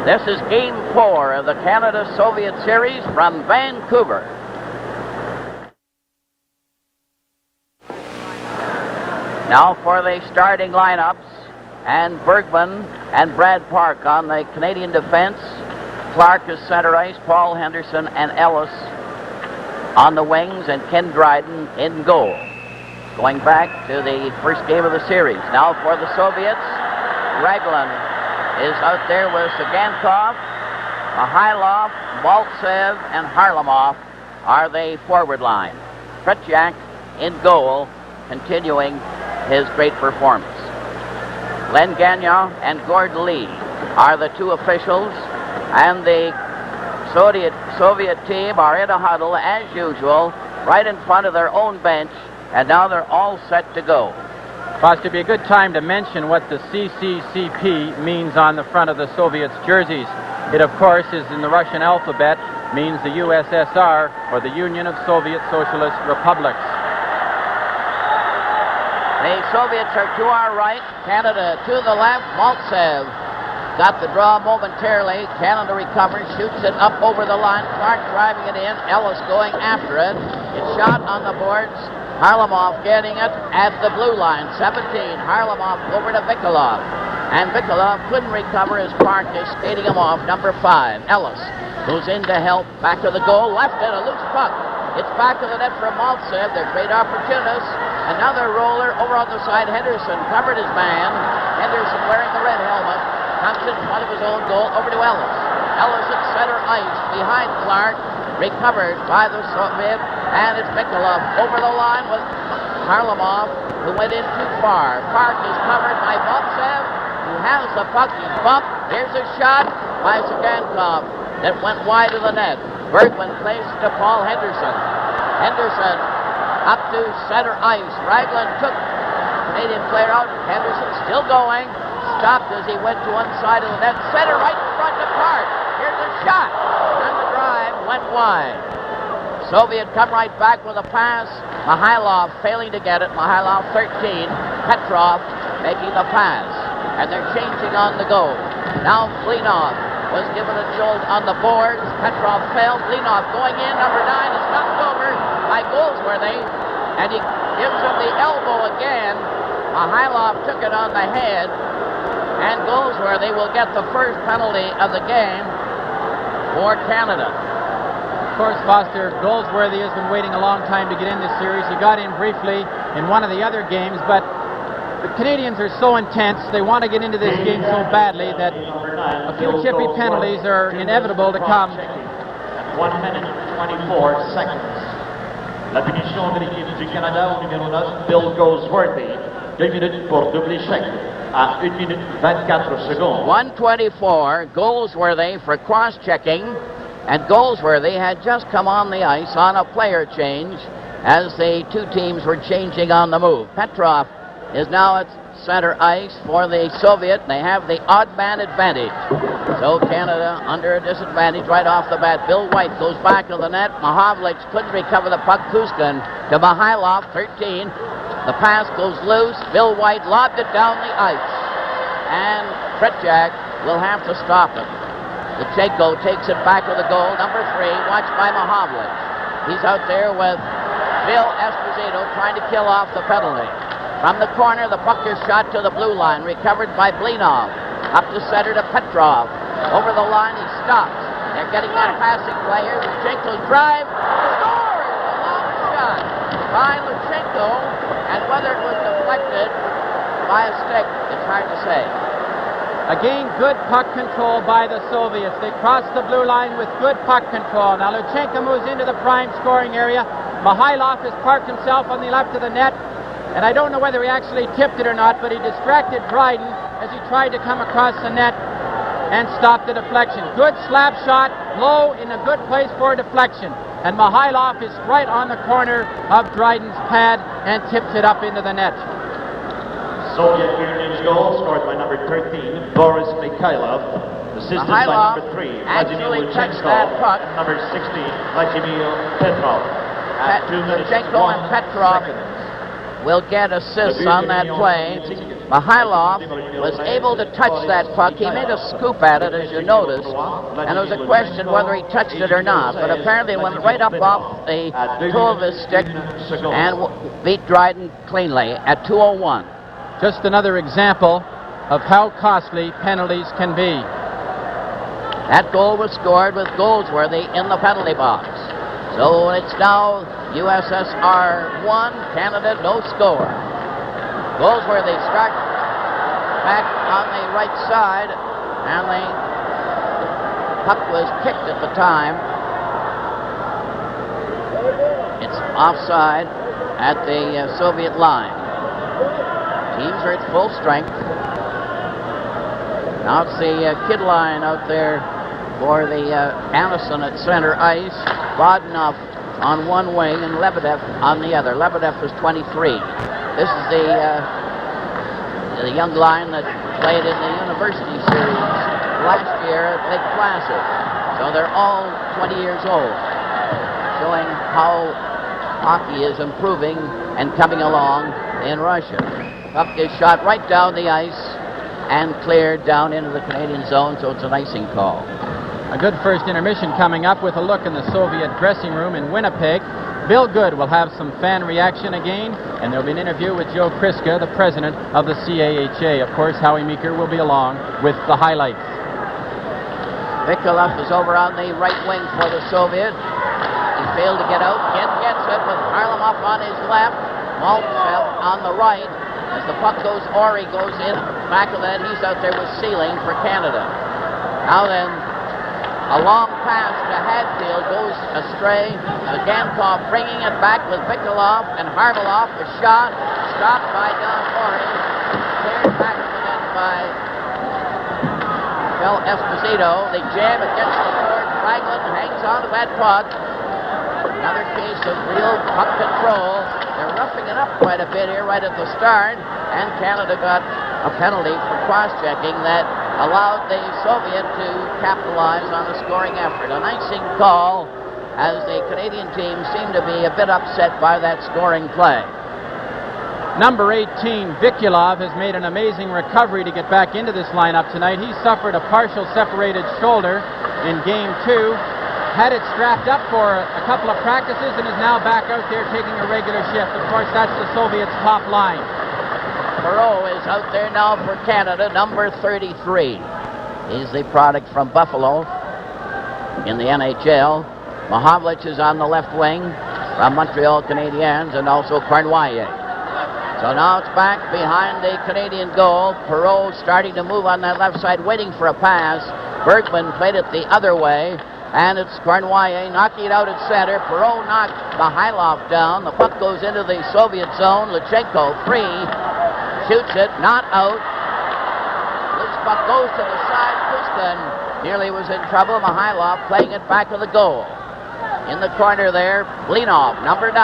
This is Game 4 of the Canada-Soviet Series from Vancouver. Now for the starting lineups, and Bergman and Brad Park on the Canadian defense. Clark is center ice, Paul Henderson and Ellis on the wings, and Ken Dryden in goal. Going back to the first game of the series. Now for the Soviets, Raglan is out there with Sagankov. Mihailov, Maltsev, and Harlamov are the forward line. Tretiak in goal, continuing his great performance. Len Gagnon and Gordon Lee are the two officials, and the Soviet team are in a huddle as usual, right in front of their own bench, and now they're all set to go. Foster, it'd be a good time to mention what the CCCP means on the front of the Soviets' jerseys. It, of course, is in the Russian alphabet, means the USSR, or the Union of Soviet Socialist Republics. The Soviets are to our right, Canada to the left. Maltsev got the draw momentarily. Canada recovers, shoots it up over the line. Clark driving it in. Ellis going after it. It's shot on the boards. Harlamov getting it at the blue line. 17. Harlamov over to Vikolov. And Vikolov couldn't recover as Clark is skating him off. Number 5. Ellis goes in to help. Back to the goal. Left it. A loose puck. It's back to the net for Maltsev. They're great opportunists. Another roller over on the side. Henderson covered his man. Henderson wearing the red helmet. Comes in front of his own goal over to Ellis. Ellis at center ice behind Clark. Recovered by the Soviet. And it's Vikolov over the line with Harlamov, who went in too far. Clark is covered by Maltsev, who has the puck. He's bumped. Here's a shot by Sagankov that went wide of the net. Bergman plays to Paul Henderson. Henderson up to center ice. Raglan took Canadian player out. Henderson still going. Stopped as he went to one side of the net. Center right in front of Clark. Here's a shot. And the drive went wide. Soviet come right back with a pass. Mihailov failing to get it. Mihailov 13. Petrov making the pass. And they're changing on the goal. Now Blinov was given a jolt on the boards. Petrov failed. Blinov going in. Number 9 is knocked over by Goldsworthy. And he gives him the elbow again. Mihailov took it on the head. And Goldsworthy will get the first penalty of the game for Canada. Of course, Foster, Goldsworthy has been waiting a long time to get in this series. He got in briefly in one of the other games, but the Canadians are so intense, they want to get into this game so badly that a few chippy penalties are inevitable to come. 1 minute 24 seconds. La punition de l'équipe du Canada au numéro 9, Bill Goldsworthy. 2 minutes pour double échec à 1 minute 24 secondes. 1:24, Goldsworthy for cross-checking. And Goldsworthy had just come on the ice on a player change as the two teams were changing on the move. Petrov is now at center ice for the Soviet. They have the odd man advantage. So Canada under a disadvantage right off the bat. Bill White goes back to the net. Mahovlich couldn't recover the puck. Kuskin to Mihailov, 13. The pass goes loose. Bill White lobbed it down the ice. And Tretiak will have to stop it. Luchenko takes it back to the goal. Number 3, watched by Mahovlich. He's out there with Bill Esposito trying to kill off the penalty. From the corner, the puck is shot to the blue line, recovered by Blinov. Up to center to Petrov. Over the line, he stops. They're getting that passing play here. Luchenko's drive. Scores! A long shot by Luchenko. And whether it was deflected by a stick, it's hard to say. Again, good puck control by the Soviets. They cross the blue line with good puck control. Now Luchenko moves into the prime scoring area. Mihailov has parked himself on the left of the net. And I don't know whether he actually tipped it or not, but he distracted Dryden as he tried to come across the net and stop the deflection. Good slap shot, low in a good place for a deflection. And Mihailov is right on the corner of Dryden's pad and tips it up into the net. Soviet Union's goal scored by number 13, Boris Mikhailov, assisted by number 3, Vladimir Luchenko, and number 16, Vladimir Petrov. At 2 minutes, Luchenko and Petrov will get assists on that play. Mihailov was able to touch that puck. He made a scoop at it, as you noticed, and there was a question whether he touched it or not, but apparently it went right up off the toe of his stick and beat Dryden cleanly at 2:01. Just another example of how costly penalties can be. That goal was scored with Goldsworthy in the penalty box. So it's now USSR 1, Canada no score. Goldsworthy struck. back on the right side, and the puck was kicked at the time. It's offside at the Soviet line. Teams are at full strength. Now it's the kid line out there for the Anderson at center ice. Vodunov on one wing and Lebedev on the other. Lebedev is 23. This is the young line that played in the University Series last year at Lake Placid. So they're all 20 years old, showing how hockey is improving and coming along in Russia. Puck is shot right down the ice and cleared down into the Canadian zone, so it's an icing call. A good first intermission coming up with a look in the Soviet dressing room in Winnipeg. Bill Good will have some fan reaction again, and there'll be an interview with Joe Kriska, the president of the CAHA. Of course, Howie Meeker will be along with the highlights. Vikulov is over on the right wing for the Soviet. He failed to get out. Kent gets it with Harlamov on his left. Maltsev on the right. As the puck goes, Ori goes in. Back of that, he's out there with Sealing for Canada. Now then, a long pass to Hadfield goes astray. Gankov bringing it back with Vikulov and Harbalov. A shot stopped by Don Ori. Cleared back again by Phil Esposito. They jam against the board. Raglan hangs on to that puck. Another case of real puck control. They're roughing it up quite a bit here right at the start, and Canada got a penalty for cross-checking that allowed the Soviet to capitalize on a scoring effort. An icing call, as the Canadian team seemed to be a bit upset by that scoring play. Number 18, Vikulov, has made an amazing recovery to get back into this lineup tonight. He suffered a partial separated shoulder in Game 2. Had it strapped up for a couple of practices and is now back out there taking a regular shift. Of course, that's the Soviets' top line. Perreault is out there now for Canada, number 33. He's the product from Buffalo in the NHL. Mahovlich is on the left wing from Montreal Canadiens, and also Cornwallier. So now it's back behind the Canadian goal. Perreault starting to move on that left side, waiting for a pass. Bergman played it the other way. And it's Cornwallier knocking it out at center. Perreault knocked Mihailov down. The puck goes into the Soviet zone. Lutsenko, free. Shoots it, not out. Loose puck goes to the side. Kuskin nearly was in trouble. Mihailov playing it back to the goal. In the corner there, Blinov, number 9.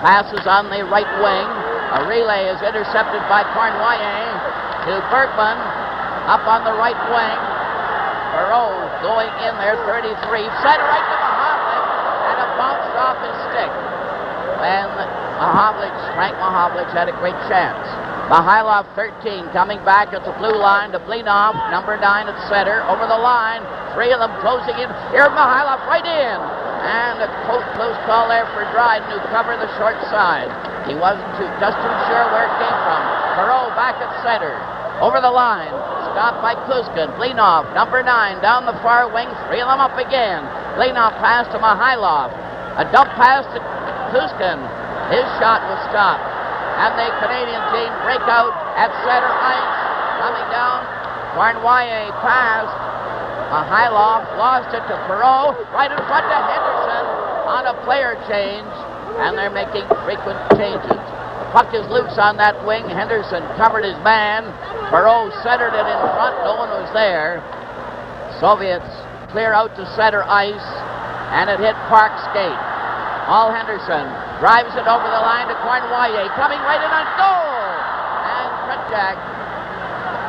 Passes on the right wing. A relay is intercepted by Cornwallier to Bergman. Up on the right wing. Perreault going in there, 33, sent right to Mahovlich, and it bounced off his stick. And Frank Mahovlich had a great chance. Mihailov, 13, coming back at the blue line to Blinov, number 9 at center, over the line, 3 of them closing in. Here Mihailov right in, and a close call there for Dryden, who covered the short side. He wasn't just too sure where it came from. Perreault back at center, over the line. Stopped by Kuskin. Blinov, number 9, down the far wing. 3 of them up again. Blinov pass to Mihailov. A dump pass to Kuskin. His shot was stopped. And the Canadian team break out at center ice. Coming down. Cornwallier passed. Mihailov lost it to Perreault. Right in front to Henderson on a player change. And they're making frequent changes. Puck is loose on that wing. Henderson covered his man. Perreault centered it in front. No one was there. Soviets clear out to center ice, and it hit Park skate. Paul Henderson drives it over the line to Cornwallier, coming right in on goal. And Kretjak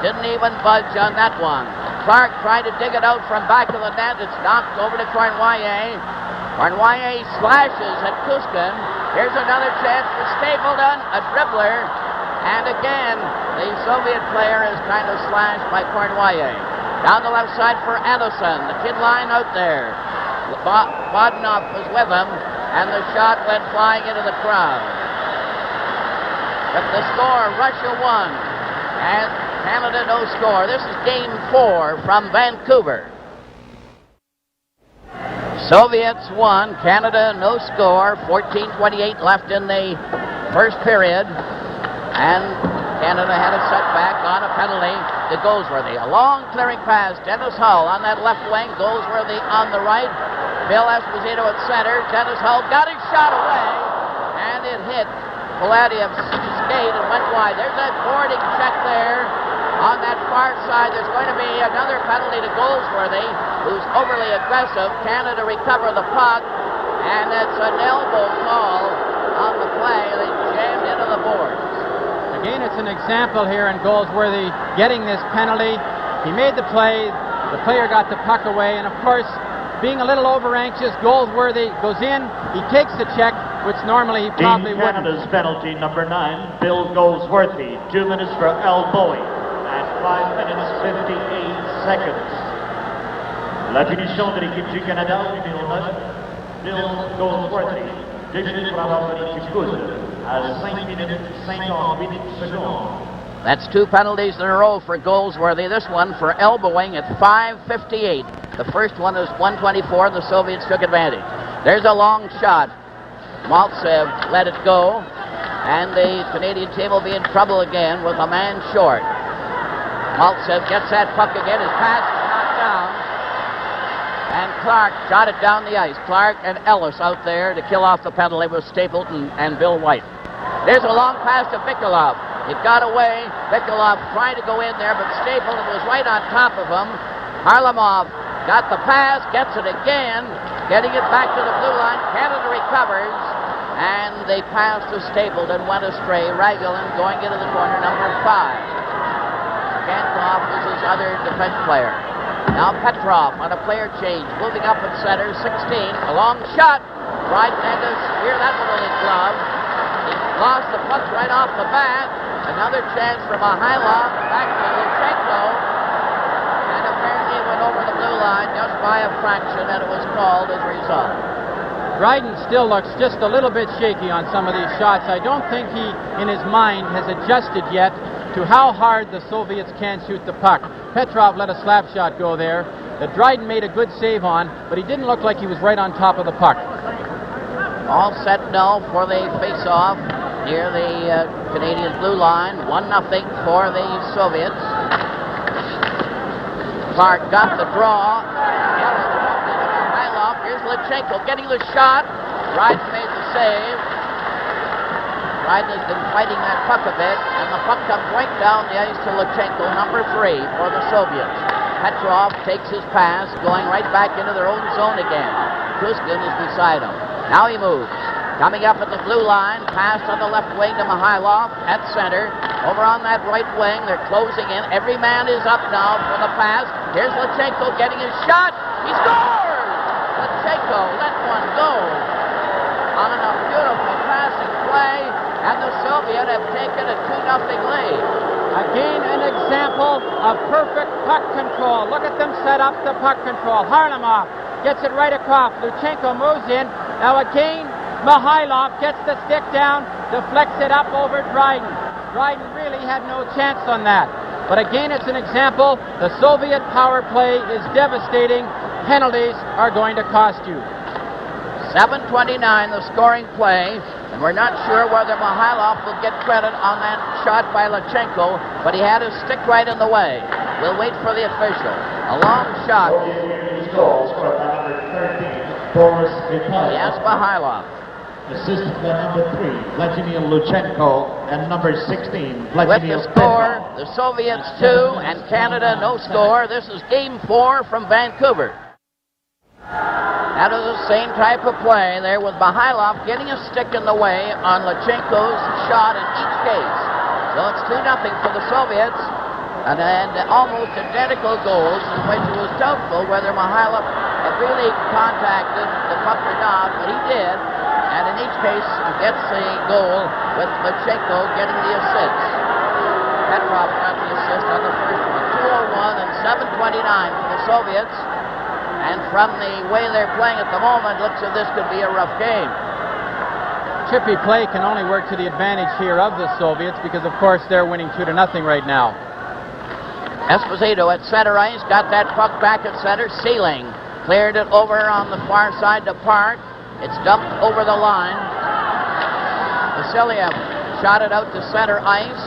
didn't even budge on that one. Clark tried to dig it out from back of the net. It's knocked over to Cornwallier. Cornwallier slashes at Kuskin. Here's another chance for Stapleton, a dribbler. And again, the Soviet player is kind of slashed by Cornwallier. Down the left side for Anderson. The kid line out there. Vodunov was with him, and the shot went flying into the crowd. But the score, Russia won, and Canada no score. This is Game 4 from Vancouver. Soviets won, Canada no score, 14:28 left in the first period, and Canada had a setback on a penalty to Goldsworthy. A long clearing pass. Dennis Hull on that left wing. Goldsworthy on the right. Bill Esposito at center. Dennis Hull got his shot away, and it hit Poladiev's skate and went wide. There's that boarding check there on that far side. There's going to be another penalty to Goldsworthy, who's overly aggressive. Canada recover the puck, and it's an elbow call on the play. They jammed into the boards. Again, it's an example here in Goldsworthy getting this penalty. He made the play. The player got the puck away, and of course, being a little over-anxious, Goldsworthy goes in. He takes the check, which normally he probably wouldn't. Canada's penalty, number 9, Bill Goldsworthy. 2 minutes for elbowing at 5 minutes 58 seconds. La punition de l'équipe du Canada, numéro 9, Bill Goldsworthy. 2 minutes pour avoir donné du coude à 5 minutes 58 secondes. That's 2 penalties in a row for Goldsworthy. This one for elbowing at 5:58. The first one was 1:24. The Soviets took advantage. There's a long shot. Maltsev let it go, and the Canadian team will be in trouble again with a man short. Maltsev gets that puck again. His pass is knocked down, and Clark shot it down the ice. Clark and Ellis out there to kill off the penalty with Stapleton and Bill White. There's a long pass to Bikolov. It got away. Bikolov tried to go in there, but Stapleton was right on top of him. Harlamov got the pass, gets it again, getting it back to the blue line. Canada recovers, and they pass to Stapleton, went astray. Ragulin going into the corner, number 5. Gankov is his other defense player. Now Petrov on a player change, moving up at center, 16. A long shot. Negus, here that one with his glove. He lost the puck right off the bat. Another chance for Mihailov, back to Luchenko, and apparently it went over the blue line just by a fraction, and it was called as a result. Dryden still looks just a little bit shaky on some of these shots. I don't think he, in his mind, has adjusted yet to how hard the Soviets can shoot the puck. Petrov let a slap shot go there that Dryden made a good save on, but he didn't look like he was right on top of the puck. All set now for the face-off near the Canadian blue line. 1-0 for the Soviets. Clark got the draw. Mihailov. Here's Luchenko getting the shot. Dryden made the save. Dryden has been fighting that puck a bit, and the puck comes right down the ice to Luchenko, number 3 for the Soviets. Petrov takes his pass, going right back into their own zone again. Kuskin is beside him. Now he moves. Coming up at the blue line, pass on the left wing to Mihailov at center. Over on that right wing, they're closing in. Every man is up now for the pass. Here's Luchenko getting his shot. He scores! Luchenko let one go on a beautiful passing play, and the Soviets have taken a 2-0 lead. Again, an example of perfect puck control. Look at them set up the puck control. Harlamov gets it right across. Luchenko moves in. Now again, Mihailov gets the stick down, deflects it up over Dryden. Dryden really had no chance on that. But again, it's an example. The Soviet power play is devastating. Penalties are going to cost you. 7:29, the scoring play, and we're not sure whether Mihailov will get credit on that shot by Luchenko, but he had his stick right in the way. We'll wait for the official. A long shot. Yes, Mihailov. Assisted by number 3, Vladimir Luchenko, and number 16, Vladimir With the score, Petrov. the Soviets 2 and Canada no score. This is game 4 from Vancouver. That is the same type of play there with Mihailov getting a stick in the way on Luchenko's shot in each case. So it's 2-0 for the Soviets, and almost identical goals in which it was doubtful whether Mihailov had really contacted the puck or not, but he did. And in each case, he gets the goal with Luchenko getting the assist. Petrov got the assist on the first one. 2:01 and 7:29 for the Soviets. And from the way they're playing at the moment, looks as if this could be a rough game. Chippy play can only work to the advantage here of the Soviets because, of course, they're winning 2-0 right now. Esposito at center ice, got that puck back at center. Sealing cleared it over on the far side to Park. It's dumped over the line. Vasiliev shot it out to center ice.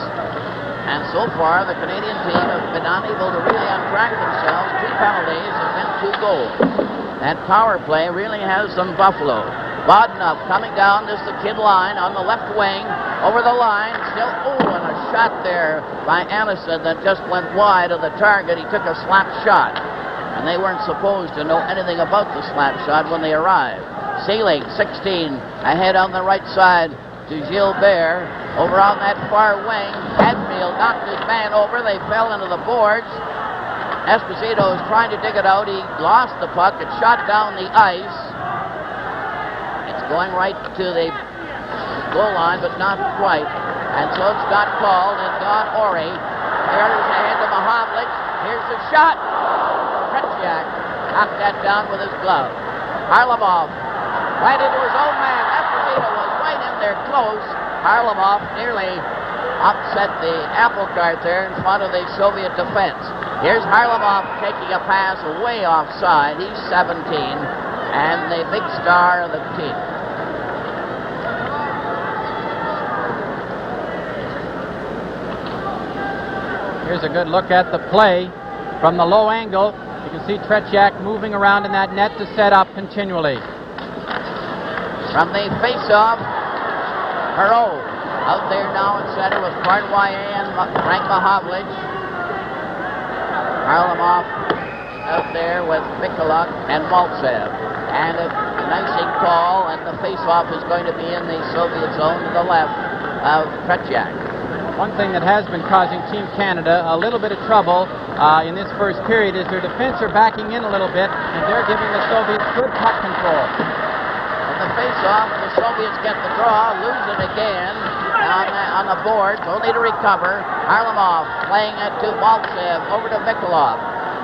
And so far, the Canadian team have been unable to really untrack themselves. 2 penalties and then 2 goals. That power play really has them buffaloed. Bodnoff coming down this the kid line on the left wing, over the line, still, and a shot there by Anderson that just went wide of the target. He took a slap shot, and they weren't supposed to know anything about the slap shot when they arrived. Seelig, 16, ahead on the right side to Gilbert. Over on that far wing, Hadfield knocked his man over. They fell into the boards. Esposito is trying to dig it out. He lost the puck. It shot down the ice. It's going right to the goal line, but not quite. And so it's got called and got Ori. There's ahead to Mahovlich. Here's the shot. Tretiak knocked that down with his glove. Harlamov right into his own man. Esposito was right in there close. Harlamov nearly upset the apple cart there in front of the Soviet defense. Here's Harlamov taking a pass way offside. He's 17 and the big star of the team. Here's a good look at the play from the low angle. You can see Tretiak moving around in that net to set up continually. From the face-off, Perot out there now in center with Cournoyer and Frank Mahovlich. Harlamov out there with Mikulak and Maltsev. And a icing call, and the face-off is going to be in the Soviet zone to the left of Tretiak. One thing that has been causing Team Canada a little bit of trouble in this first period is their defense are backing in a little bit, and they're giving the Soviets good puck control. In the face-off, the Soviets get the draw, lose it again on the boards, only to recover. Harlamov playing it to Maltsev, over to Mikulak.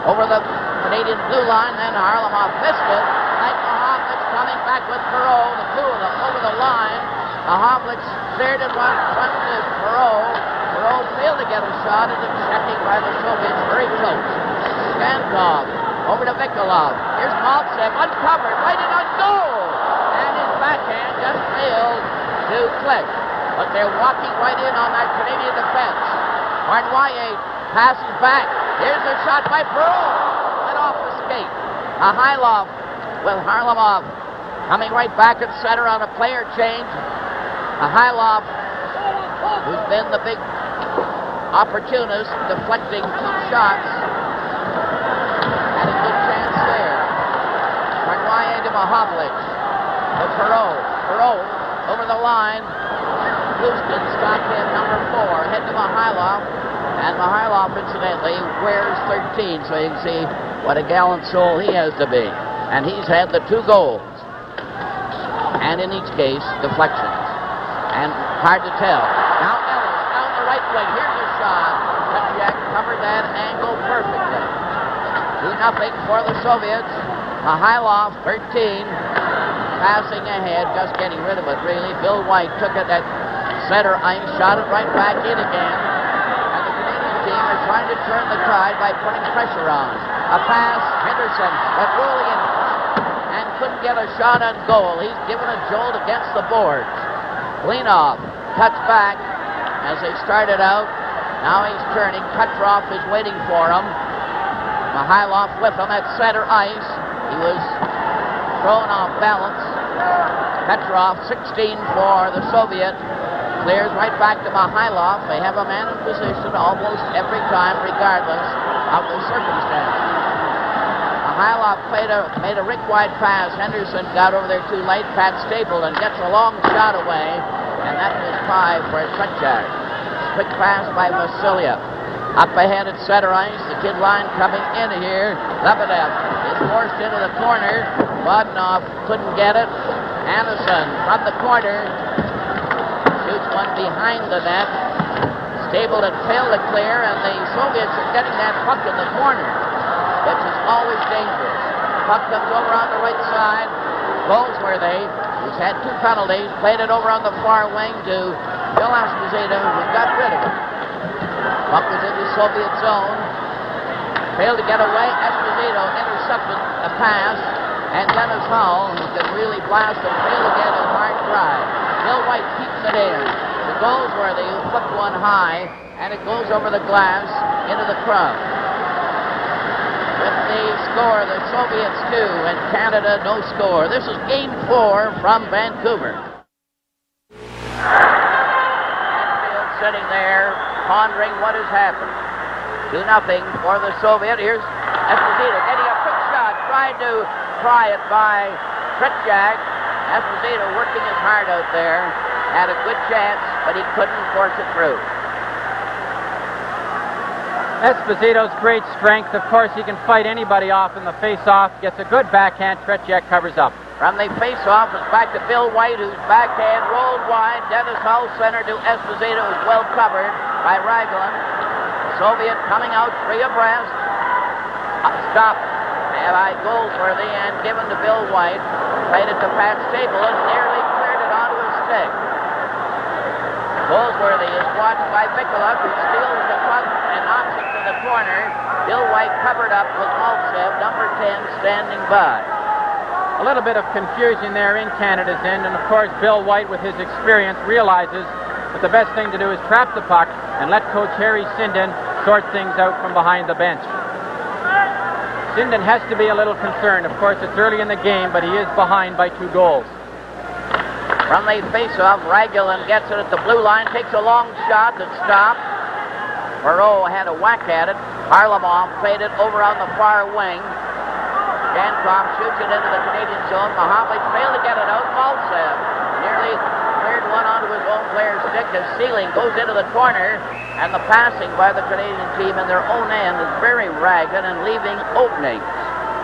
Over the Canadian blue line, then Harlamov missed it. Mike Mahovlich coming back with Perot, the two of them over the line. Mahovlich cleared it one front to Perot. Perot failed to get a shot, and it's checking by the Soviets very close. Skankov over to Mikulak. Here's Maltsev, uncovered, right in on goal. And his backhand just failed to click. But they're walking right in on that Canadian defense. Cournoyer passes back. Here's a shot by Perot. Went off the skate. A Hylov with Harlamov coming right back at center on a player change. A Hylov, who's been the big opportunist, deflecting 2 shots. Had a good chance there. Cournoyer to Mahovlich. To Perot. Perot over the line. Houston's got him number 4, head to Mihailov, and Mihailov, incidentally, wears 13, so you can see what a gallant soul he has to be. And he's had the 2 goals, and in each case, deflections. And hard to tell. Now Ellis, down the right wing, here's a shot. Tretiak covered that angle perfectly. 2-0 for the Soviets. Mihailov, 13, passing ahead, just getting rid of it, really. Bill White took it at center ice, shot it right back in again. And the Canadian team are trying to turn the tide by putting pressure on. A pass, Henderson, but rolling in front and couldn't get a shot on goal. He's given a jolt against the boards. Klinov cuts back as they started out. Now he's turning. Petrov is waiting for him. Mihailov with him at center ice. He was thrown off balance. Petrov, 16 for the Soviet. Clears right back to Mihailov. They have a man in position almost every time, regardless of the circumstances. Mihailov made a Rick-wide pass. Henderson got over there too late. Pat Stapleton gets a long shot away, and that was 5 for Tretiak. Quick pass by Vasilyev. Up ahead at center ice, the kid line coming in here. Lebedev is forced into the corner. Bodnoff couldn't get it. Anderson from the corner shoots one behind the net. Stapleton failed to clear, and the Soviets are getting that puck in the corner, which is always dangerous. Puck comes over on the right side. Goldsworthy, who's had 2 penalties, played it over on the far wing to Bill Esposito, who got rid of it. Puck was in the Soviet zone. Failed to get away. Esposito intercepted a pass. And Dennis Howell, who could really blast and failed to get a hard drive. Bill White keeps it in. The Goldsworthy, who flipped one high, and it goes over the glass into the crowd. With the score, the Soviets 2 and Canada no score. This is Game 4 from Vancouver. Hatfield sitting there pondering what has happened. 2-0 for the Soviet. Here's Esposito getting a quick shot, tried to try it by Tretiak. Esposito working his heart out there. Had a good chance, but he couldn't force it through. Esposito's great strength. Of course, he can fight anybody off in the face-off. Gets a good backhand. Tretiak covers up. From the face-off, it's back to Bill White, whose backhand rolled wide. Dennis Hull center to Esposito, who's well covered by Raglan. Soviet coming out 3 abreast. Stopped by Goldsworthy and given to Bill White. Played it to Pat Stable and nearly cleared it onto his stick. Goldsworthy is watched by Mikulik, who steals the puck and knocks it to the corner. Bill White covered up with Maltsev, number 10, standing by. A little bit of confusion there in Canada's end, and of course Bill White, with his experience, realizes that the best thing to do is trap the puck and let Coach Harry Sinden sort things out from behind the bench. Sinden has to be a little concerned. Of course, it's early in the game, but he is behind by 2 goals. From the face-off, Raglan gets it at the blue line, takes a long shot that's stopped. Perreault had a whack at it. Harlamov played it over on the far wing. Jankov shoots it into the Canadian zone. Mahovlich failed to get it out. Maltsev nearly cleared one onto his own player's stick as Sealing goes into the corner, and the passing by the Canadian team in their own end is very ragged and leaving openings.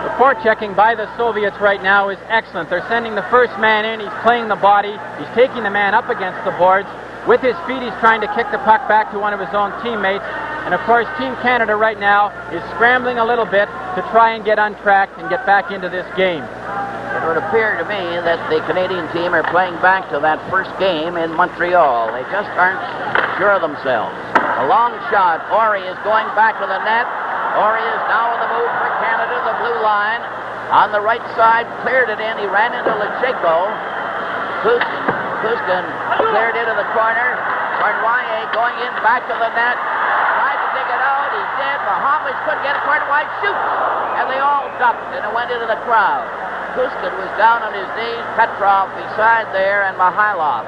The forechecking by the Soviets right now is excellent. They're sending the first man in. He's playing the body. He's taking the man up against the boards. With his feet, he's trying to kick the puck back to one of his own teammates. And, of course, Team Canada right now is scrambling a little bit to try and get untracked and get back into this game. It would appear to me that the Canadian team are playing back to that first game in Montreal. They just aren't sure of themselves. A long shot. Ori is going back to the net. Ori is now on the move for Canada, the blue line. On the right side, cleared it in. He ran into Lecheko. Kuskin cleared into the corner. Cornwallis going in back to the net. Tried to dig it out. He did. Mahovlich couldn't get it. Cornwallis shoots. And they all ducked, and it went into the crowd. Kuskin was down on his knees. Petrov beside there, and Mihailov.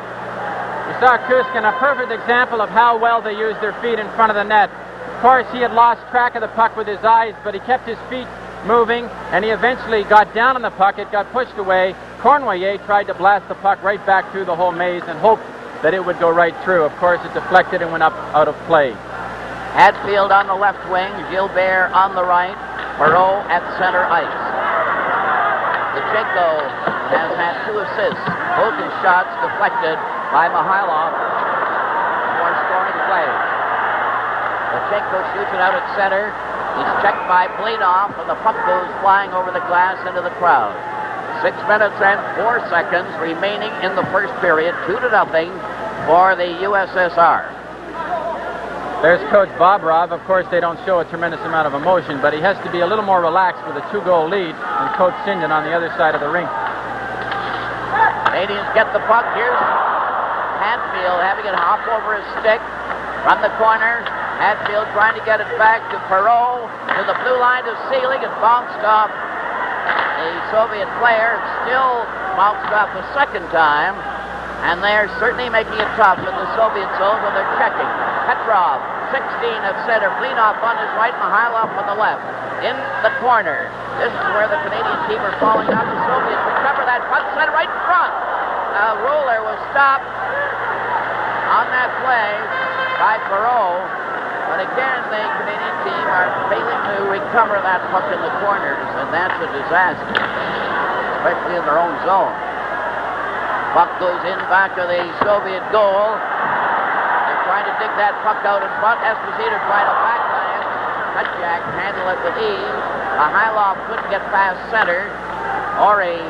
You saw Kuskin, a perfect example of how well they use their feet in front of the net. Of course, he had lost track of the puck with his eyes, but he kept his feet moving, and he eventually got down on the puck. It got pushed away. Cornwallis tried to blast the puck right back through the whole maze and hoped that it would go right through. Of course, it deflected and went up out of play. Hadfield on the left wing, Gilbert on the right, Perreault at center ice. Lecheko has had 2 assists. Both his shots deflected by Mihailov for scoring plays. Lecheko shoots it out at center. He's checked by Bledoff, and the puck goes flying over the glass into the crowd. 6 minutes and 4 seconds remaining in the first period. 2-0 for the USSR. There's Coach Bobrov. Of course, they don't show a tremendous amount of emotion, but he has to be a little more relaxed with a 2-goal lead than Coach Sinden on the other side of the rink. Canadians get the puck. Here's Hadfield having it hop over his stick from the corner. Hadfield trying to get it back to Perreault, to the blue line to Sealing. It bounced off the Soviet player. It still bounced off the second time, and they're certainly making it tough in the Soviet zone when they're checking. Petrov, 16 at center. Bledoff on his right, Mihailov on the left. In the corner. This is where the Canadian team are falling out. The Soviets recover that puck, sent right in front. Roller was stopped on that play by Perreault. But again, the Canadian team are failing to recover that puck in the corners, and that's a disaster, especially in their own zone. Puck goes in back of the Soviet goal. They're trying to dig that puck out in front. Esposito trying to backhand. Tretiak handle it with ease. Mihailov couldn't get past center. Ori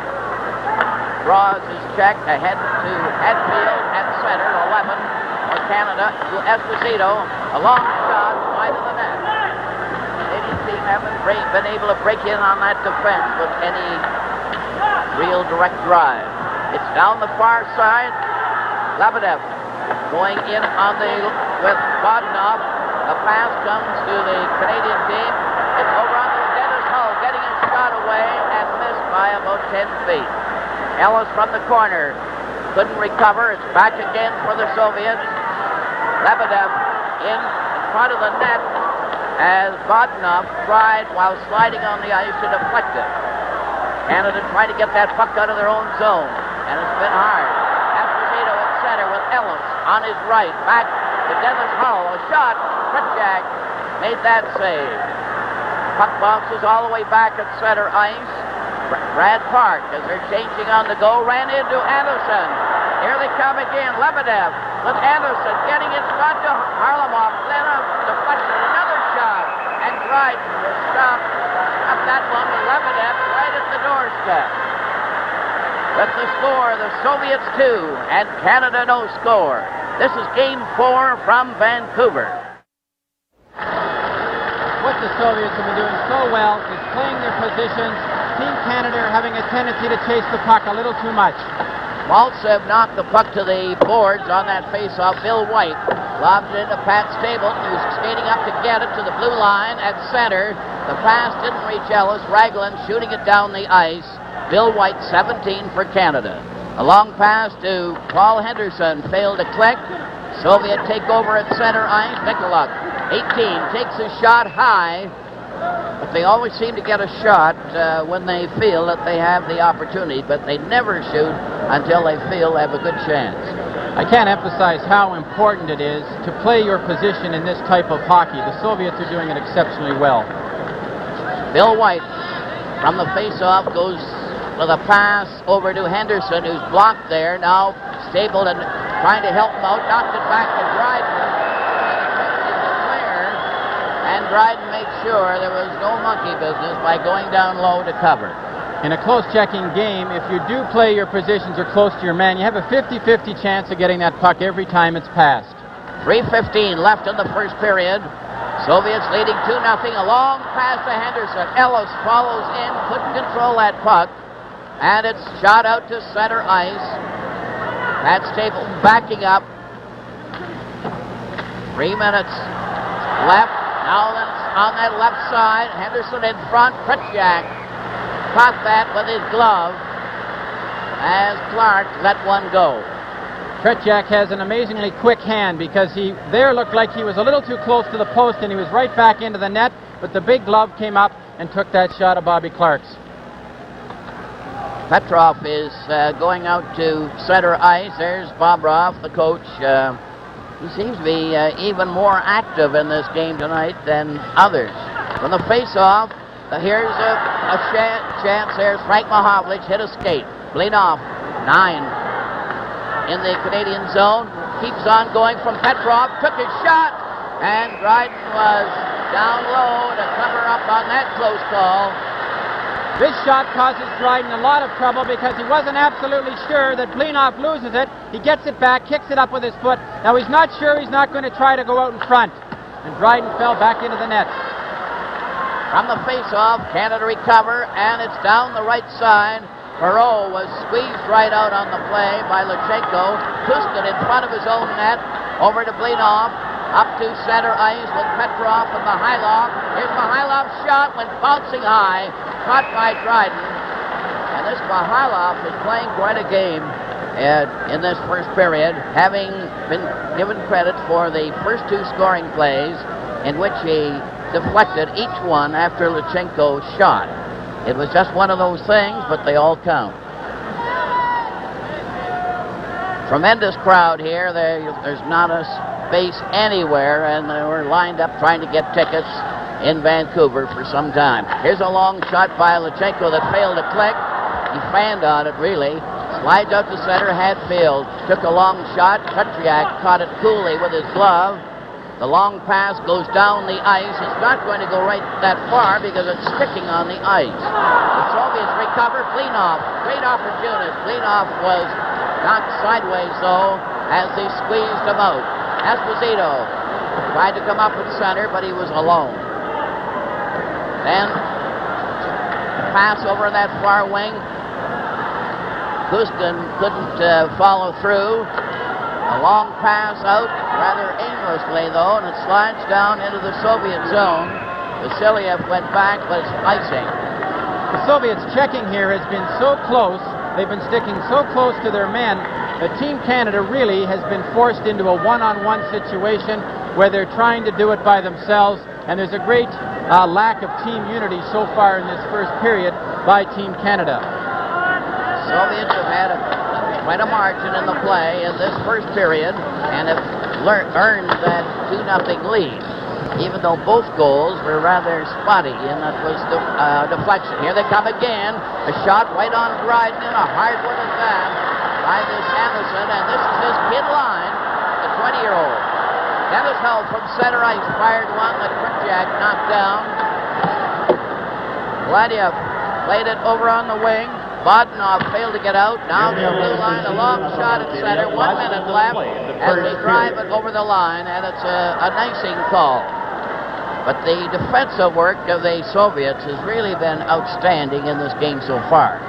draws his check ahead to Hadfield at center, 11 for Canada, to Esposito. A long shot wide of the net. The Canadian team haven't been able to break in on that defense with any real direct drive. It's down the far side. Lebedev going in on with Bodnoff. The pass comes to the Canadian team. It's over on Dennis Hull, getting his shot away and missed by about 10 feet. Ellis from the corner couldn't recover. It's back again for the Soviets. Lebedev in front of the net as Bodnoff tried, while sliding on the ice, to deflect it. Canada tried to get that puck out of their own zone, and it's been hard. Esposito at center with Ellis on his right. Back to Dennis Hull. A shot. Pritchak made that save. Puck bounces all the way back at center ice. Brad Park, as they're changing on the go, ran into Anderson. Here they come again. Lebedev with Anderson getting in front to Harlamov. Then a deflection. Another shot. And Dryden will stop that one with Lebedev right at the doorstep. With the score, the Soviets 2 and Canada no score. This is Game 4 from Vancouver. What the Soviets have been doing so well is playing their positions. Team Canada are having a tendency to chase the puck a little too much. Maltsev knocked the puck to the boards on that face-off. Bill White lobbed it into Pat Stapleton, who was skating up to get it to the blue line at center. The pass didn't reach Ellis. Raglan shooting it down the ice. Bill White, 17 for Canada. A long pass to Paul Henderson failed to click. Soviet take over at center ice. Nikoluk, 18, takes a shot high, but they always seem to get a shot when they feel that they have the opportunity, but they never shoot until they feel they have a good chance. I can't emphasize how important it is to play your position in this type of hockey. The Soviets are doing it exceptionally well. Bill White from the face-off goes with a pass over to Henderson, who's blocked there. Now Stapleton trying to help him out, knocked it back to Dryden. And Dryden made sure there was no monkey business by going down low to cover. In a close checking game, if you do play your positions or close to your man, you have a 50-50 chance of getting that puck every time it's passed. 3:15 left in the first period. Soviets leading 2-0. A long pass to Henderson. Ellis follows in, couldn't control that puck, and it's shot out to center ice. Pat Stapleton backing up. 3 minutes left. Now on that left side, Henderson in front. Pritchak caught that with his glove as Clark let one go. Pritchak has an amazingly quick hand, because he there looked like he was a little too close to the post and he was right back into the net, but the big glove came up and took that shot of Bobby Clark's. Petrov is going out to center ice. There's Bobrov, the coach. He seems to be even more active in this game tonight than others. From the face-off, here's a chance. There's Frank Mahovlich, hit a skate. Blinov, 9. In the Canadian zone, keeps on going from Petrov, took his shot, and Dryden was down low to cover up on that close call. This shot causes Dryden a lot of trouble because he wasn't absolutely sure that Blinov loses it. He gets it back, kicks it up with his foot. Now he's not sure, he's not going to try to go out in front. And Dryden fell back into the net. From the face-off, Canada recover, and it's down the right side. Perreault was squeezed right out on the play by Lutsenko. Pushed it in front of his own net. Over to Blinov. Up to center ice with Petrov and Mihailov. Here's Mihailov's shot, went bouncing high. Caught by Dryden. And this Mihailov is playing quite a game in this first period, having been given credit for the first 2 scoring plays in which he deflected each one after Lutsenko's shot. It was just one of those things, but they all count. Tremendous crowd here. There's not a space anywhere, and they were lined up trying to get tickets in Vancouver for some time. Here's a long shot by Lutsenko that failed to click. He fanned on it, really. Slides out to center. Hadfield took a long shot. Petriak caught it coolly with his glove. The long pass goes down the ice. It's not going to go right that far because it's sticking on the ice. The Soviets recover. Blinov, great opportunity. Blinov was knocked sideways, though, as they squeezed him out. Esposito tried to come up at center, but he was alone. Then, pass over that far wing. Kuskin couldn't follow through. A long pass out, rather aimlessly though, and it slides down into the Soviet zone. Vasiliev went back, but it's icing. The Soviets' checking here has been so close, they've been sticking so close to their men, that Team Canada really has been forced into a one-on-one situation where they're trying to do it by themselves, and there's a great lack of team unity so far in this first period by Team Canada. Soviets have had quite a margin in the play in this first period and have earned that 2-0 lead, even though both goals were rather spotty, and that was the deflection. Here they come again. A shot right on Dryden, and a hard one at that by this Anderson, and this is his kid line, the 20-year-old. Dennis Hull from center ice fired one that Kripjak knocked down. Vladiev played it over on the wing. Bodnov failed to get out. Now the blue line, a long shot at center. 1 minute left as they drive it over the line, and it's an icing call. But the defensive work of the Soviets has really been outstanding in this game so far.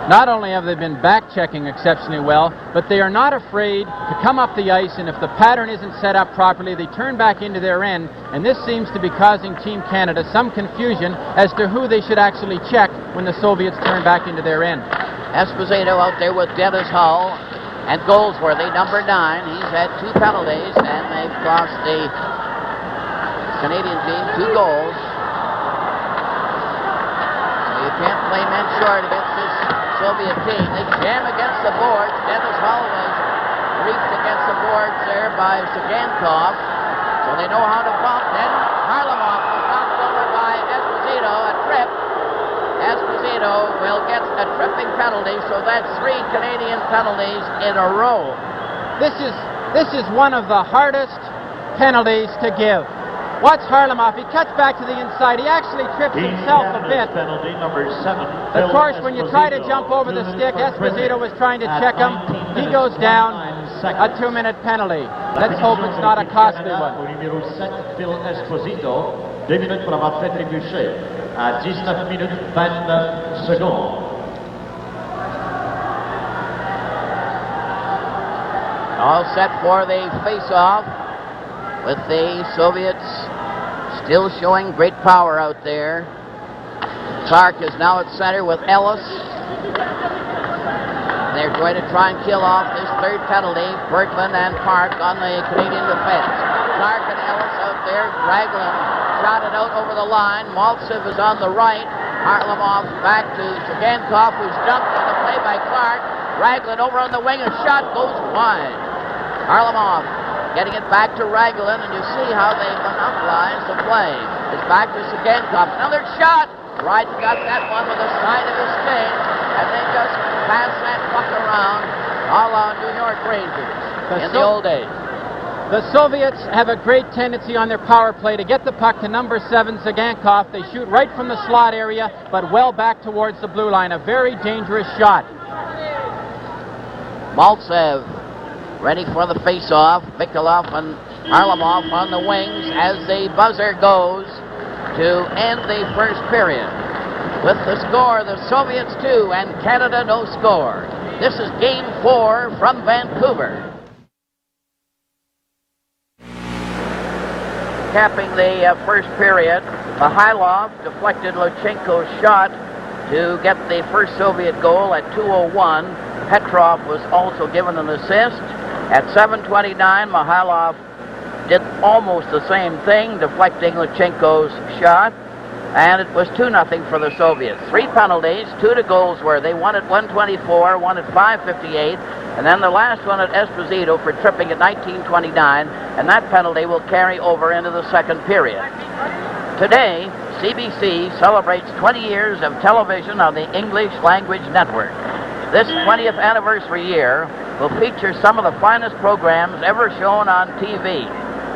Not only have they been back-checking exceptionally well, but they are not afraid to come up the ice, and if the pattern isn't set up properly, they turn back into their end, and this seems to be causing Team Canada some confusion as to who they should actually check when the Soviets turn back into their end. Esposito out there with Dennis Hull and Goldsworthy, number 9. He's had 2 penalties, and they've cost the Canadian team 2 goals. So you can't play men short against this Soviet team. They jam against the boards. Dennis Hull was reached against the boards there by Sagankov, so they know how to bump. Then Harlamov was knocked over by Esposito, a trip. Esposito will get a tripping penalty, so that's 3 Canadian penalties in a row. This is one of the hardest penalties to give. Watch Harlamov. He cuts back to the inside. He actually trips himself a bit. Penalty number 7. Of course, when you try to jump over the stick, Esposito was trying to check him. He goes down. A 2-minute penalty. Let's hope it's not a costly one. Au numéro 7, Phil Esposito. 2 minutes pour avoir fait trébucher. À 19 minutes 29 secondes. All set for the face-off, with the Soviets still showing great power out there. Clark is now at center with Ellis. They're going to try and kill off this 3rd penalty. Bergman and Park on the Canadian defense. Clark and Ellis out there. Raglan shot it out over the line. Maltsev is on the right. Harlamov back to Sagankov, who's dumped on the play by Clark. Raglan over on the wing. A shot goes wide. Harlamov getting it back to Raglan, and you see how they monopolize the play. It's back to Sagankov. Another shot. Wright got that one with the side of his stick, and they just pass that puck around a la New York Rangers in the old days. The Soviets have a great tendency on their power play to get the puck to number 7, Sagankov. They shoot right from the slot area, but well back towards the blue line. A very dangerous shot. Maltsev ready for the face-off. Mikulov and Harlamov on the wings as the buzzer goes to end the first period. With the score, the Soviets 2 and Canada no score. This is Game 4 from Vancouver. Capping the first period, Mikhailov deflected Luchenko's shot to get the first Soviet goal at 2:01. Petrov was also given an assist. At 7:29, Mikhailov did almost the same thing, deflecting Luchenko's shot, and it was 2-0 for the Soviets. 3 penalties, 2 to Goldsworthy, one at 1:24, one at 5:58, and then the last one at Esposito for tripping at 19:29, and that penalty will carry over into the second period. Today, CBC celebrates 20 years of television on the English Language Network. This 20th anniversary year will feature some of the finest programs ever shown on TV,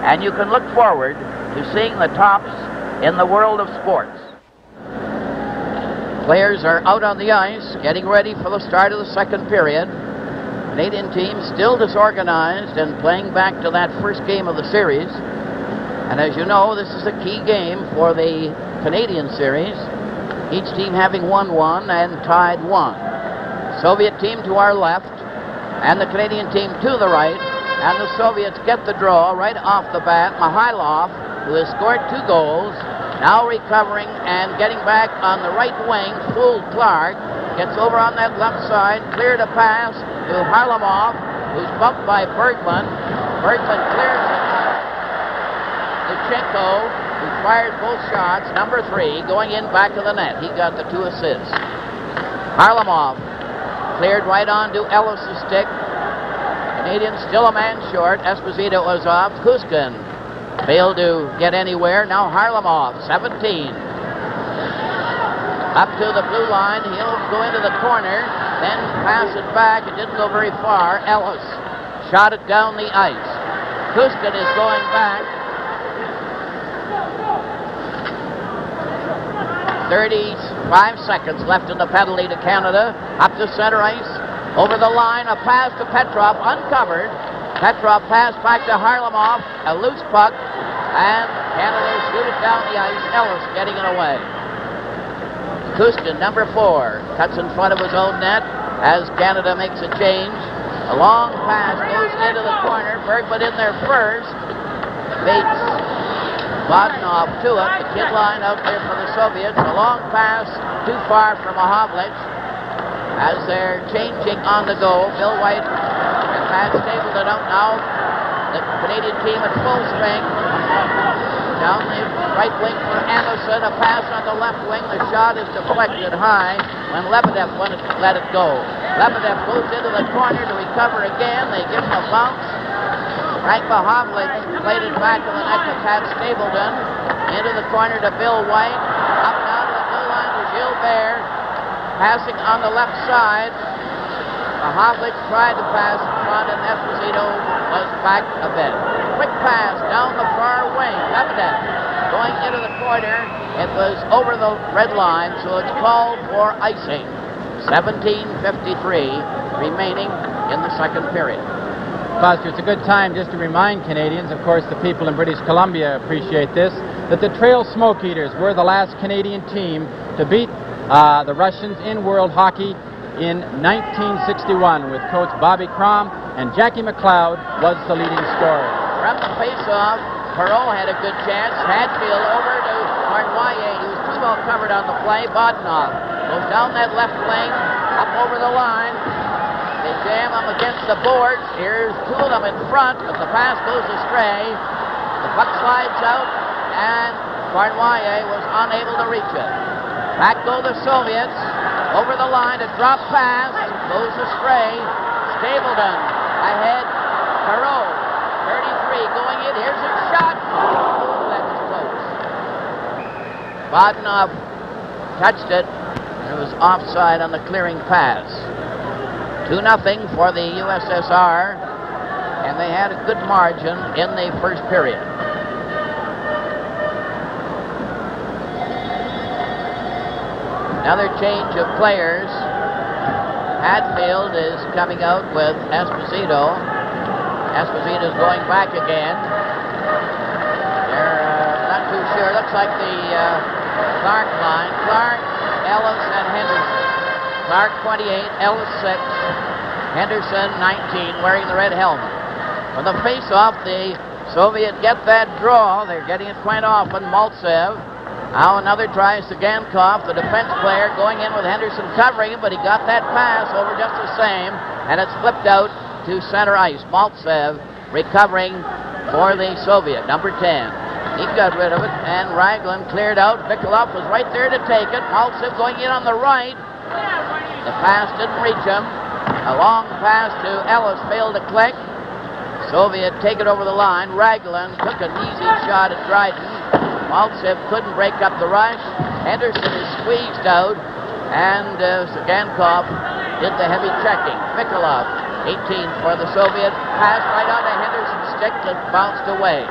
and you can look forward to seeing the tops in the world of sports. Players are out on the ice, getting ready for the start of the second period. Canadian team still disorganized and playing back to that first game of the series. And as you know, this is a key game for the Canadian series, each team having won 1 and tied 1. Soviet team to our left, and the Canadian team to the right. and the Soviets get the draw right off the bat. Mikhailov, who has scored 2 goals, now recovering and getting back on the right wing, fooled Clark, gets over on that left side, cleared a pass to Harlamov, who's bumped by Bergman. Bergman clears it. Luchenko, who fired both shots, number 3, going in back of the net. He got the 2 assists. Harlamov cleared right on to Ellis' stick. Canadians still a man short. Esposito was off. Kuskin failed to get anywhere. Now Harlamov, 17. Up to the blue line. He'll go into the corner, then pass it back. It didn't go very far. Ellis shot it down the ice. Kuskin is going back. 35 seconds left in the penalty to Canada. Up to center ice. Over the line, a pass to Petrov, uncovered. Petrov passed back to Harlamov, a loose puck, and Canada shoot it down the ice. Ellis getting it away. Kustin, number 4, cuts in front of his own net as Canada makes a change. A long pass goes into the corner. Bergman in there first. Bates, Vodnov to it. The kid line out there for the Soviets. A long pass too far from Mahovlich. As they're changing on the go, Bill White and Pat Stapleton out now. The Canadian team at full strength. Down the right wing for Anderson. A pass on the left wing. The shot is deflected high when Lebedev let it go. Lebedev goes into the corner to recover again. They give him a bounce. Frank Mahovlich played it back to the net to Pat Stapleton. Into the corner to Bill White. Up now to the blue line to Gilbert. Passing on the left side. Mahovlich tried to pass in front, and Esposito was back a bit. Quick pass down the far wing. Lebedev going into the corner. It was over the red line, so it's called for icing. 17:53 remaining in the second period. Foster, it's a good time just to remind Canadians, of course the people in British Columbia appreciate this, that the Trail Smoke Eaters were the last Canadian team to beat the Russians in World Hockey in 1961 with coach Bobby Crom, and Jackie McLeod was the leading scorer. From the face-off, Perreault had a good chance. Hadfield over to Arnoyer. He was too well covered on the play. Bodnov goes down that left wing, up over the line. They jam him against the boards. Here's 2 of them in front, but the pass goes astray. The puck slides out, and Arnoyer was unable to reach it. Back go the Soviets. Over the line, a drop pass. Goes astray. Stapleton ahead. Perreault, 33, going in. Here's a shot. Oh, that was close. Bodnov touched it. And it was offside on the clearing pass. 2-0 for the USSR. And they had a good margin in the first period. Another change of players. Hadfield is coming out with Esposito. Esposito's going back again. They're not too sure. Looks like the Clark line. Clark, Ellis, and Henderson. Clark 28, Ellis 6, Henderson 19, wearing the red helmet. From the face-off, the Soviet get that draw. They're getting it quite often. Maltsev. Now another tries to Gankov, the defense player, going in with Henderson covering him, but he got that pass over just the same, and it's flipped out to center ice. Maltsev recovering for the Soviet, number 10. He got rid of it, and Raglan cleared out. Vikolov was right there to take it. Maltsev going in on the right. The pass didn't reach him. A long pass to Ellis failed to click. Soviet take it over the line. Raglan took an easy shot at Dryden. Maltsev couldn't break up the rush. Henderson is squeezed out, and Gankov did the heavy checking. Vikolov, 18 for the Soviet, passed right onto Henderson's stick and bounced away.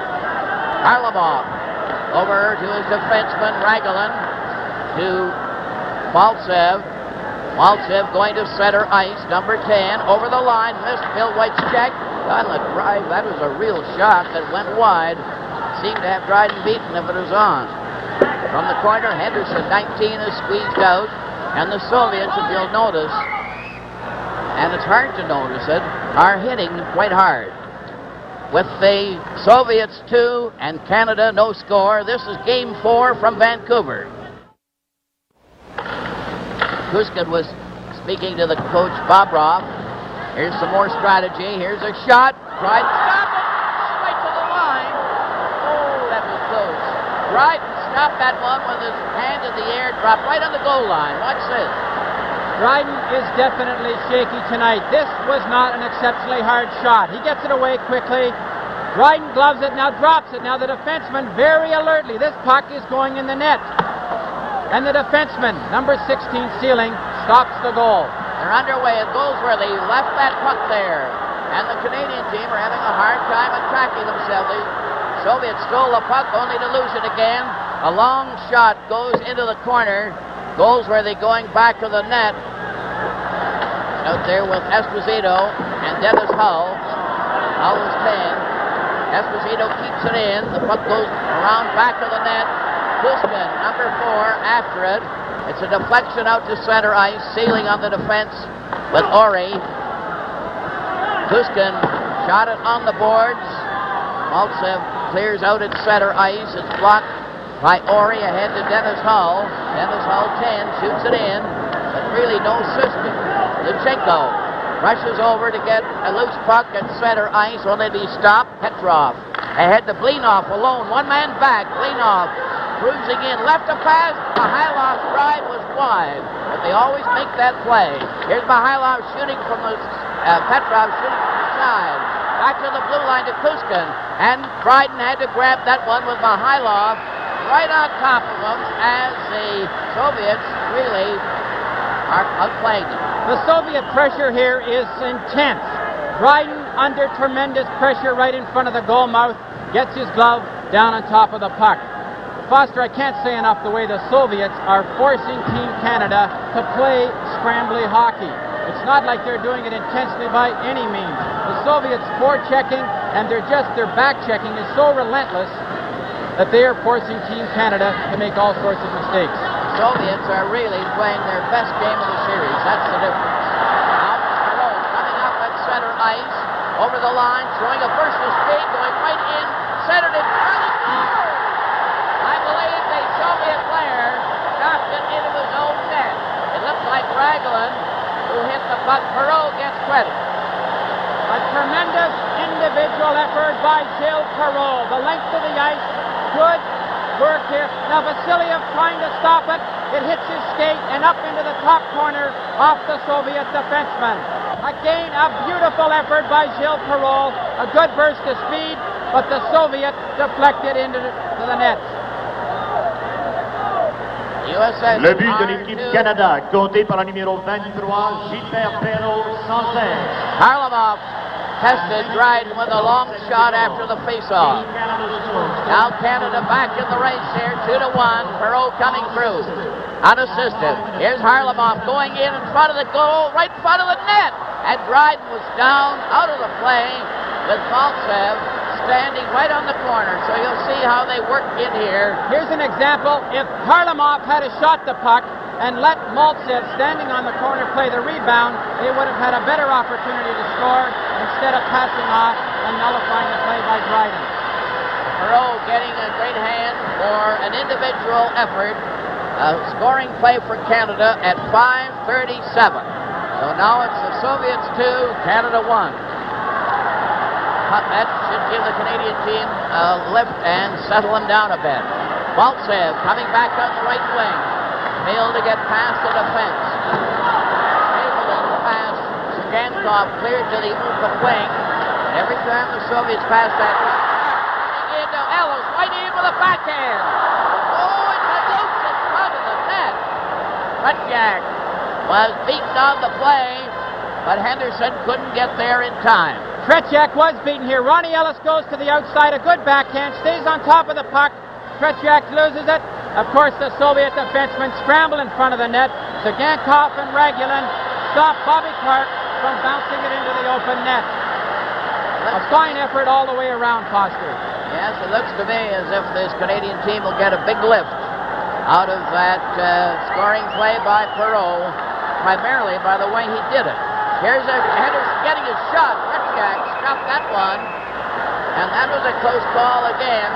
Harlamov over to his defenseman, Raglan, to Maltsev. Maltsev going to center ice, number 10, over the line, missed Bill White's check. On the drive, that was a real shot that went wide. Seemed to have Dryden beaten if it was on. From the corner, Henderson, 19, is squeezed out, and the Soviets, if you'll notice, and it's hard to notice it, are hitting quite hard. with the Soviets 2 and Canada no score. This is Game 4 from Vancouver. Kuskin was speaking to the coach Bobrov. Here's some more strategy. Here's a shot. Dryden stopped it. Right to the line. Oh, that was close. Dryden stopped that one with his hand in the air, dropped right on the goal line. Watch this. Dryden is definitely shaky tonight. This was not an exceptionally hard shot. He gets it away quickly. Dryden gloves it, now drops it. Now the defenseman very alertly. This puck is going in the net. And the defenseman, number 16, Sealing, stops the goal. They're underway. It goes where they left that puck there. And the Canadian team are having a hard time attacking themselves. The Soviets stole the puck only to lose it again. A long shot goes into the corner. Goes where they're going back to the net. Out there with Esposito and Dennis Hull. Hull is 10. Esposito keeps it in. The puck goes around back to the net. Kuskin, number 4, after it. It's a deflection out to center ice. Sealing on the defense with Ori. Kuskin shot it on the boards. Maltsev clears out at center ice. It's blocked by Ori ahead to Dennis Hull. Dennis Hull 10, shoots it in, but really no system. Luchenko rushes over to get a loose puck at center ice, only to be stopped. Petrov ahead to Blinov alone, one man back. Blinov cruising in, left a pass. Mihailov's drive was wide, but they always make that play. Here's Mihailov shooting from the Petrov shooting from the side. Back to the blue line to Kuskin, and Dryden had to grab that one with Mihailov right on top of them as the Soviets really are outplaying them. The Soviet pressure here is intense. Dryden under tremendous pressure right in front of the goal mouth, gets his glove down on top of the puck. Foster, I can't say enough the way the Soviets are forcing Team Canada to play scrambly hockey. It's not like they're doing it intensely by any means. The Soviets forechecking and their back-checking is so relentless that they are forcing Team Canada to make all sorts of mistakes. The Soviets are really playing their best game of the series. That's the difference. Now, Perot coming up at center ice, over the line, showing a burst of speed, going right in, centered it, I believe the Soviet player knocked it into his own net. It looks like Raglan, who hit the puck. Perot gets credit. A tremendous individual effort by Gilles Perot. The length of the ice, good work here. Now Vasiliev trying to stop it. It hits his skate and up into the top corner off the Soviet defenseman. Again, a beautiful effort by Gilles Perot. A good burst of speed, but the Soviet deflected into the net. Le but de l'équipe Canada, compté par le numéro 23, Gilbert Perrault, sans aide. Harlamov tested Dryden with a long shot after the face-off. Now Canada back in the race here, 2-1. Perrault coming through, unassisted. Here's Harlamov going in front of the goal, right in front of the net. And Dryden was down, out of the play, with Maltsev standing right on the corner. So you'll see how they work in here. Here's an example. If Harlamov had shot the puck and let Maltsev standing on the corner play the rebound, they would have had a better opportunity to score instead of passing off and nullifying the play by Dryden. Perrault getting a great hand for an individual effort. A scoring play for Canada at 5:37. So now it's the Soviets 2, Canada 1. That should give the Canadian team a lift and settle them down a bit. Maltsev coming back on the right wing. Failed to get past the defense. Able to pass. Sagankov cleared to the open wing. And every time the Soviets pass that, into Ellis, right in with a backhand. Oh, it's a loose in front of the net. Tretiak was beaten on the play, but Henderson couldn't get there in time. Tretiak was beaten here. Ronnie Ellis goes to the outside. A good backhand. Stays on top of the puck. Tretiak loses it. Of course, the Soviet defensemen scramble in front of the net. Sagankov and Ragulin stop Bobby Clark from bouncing it into the open net. A fine effort all the way around, Foster. Yes, it looks to me as if this Canadian team will get a big lift out of that scoring play by Perrault, primarily by the way he did it. Here's Henderson getting his shot. Tretiak stopped that one. And that was a close call again.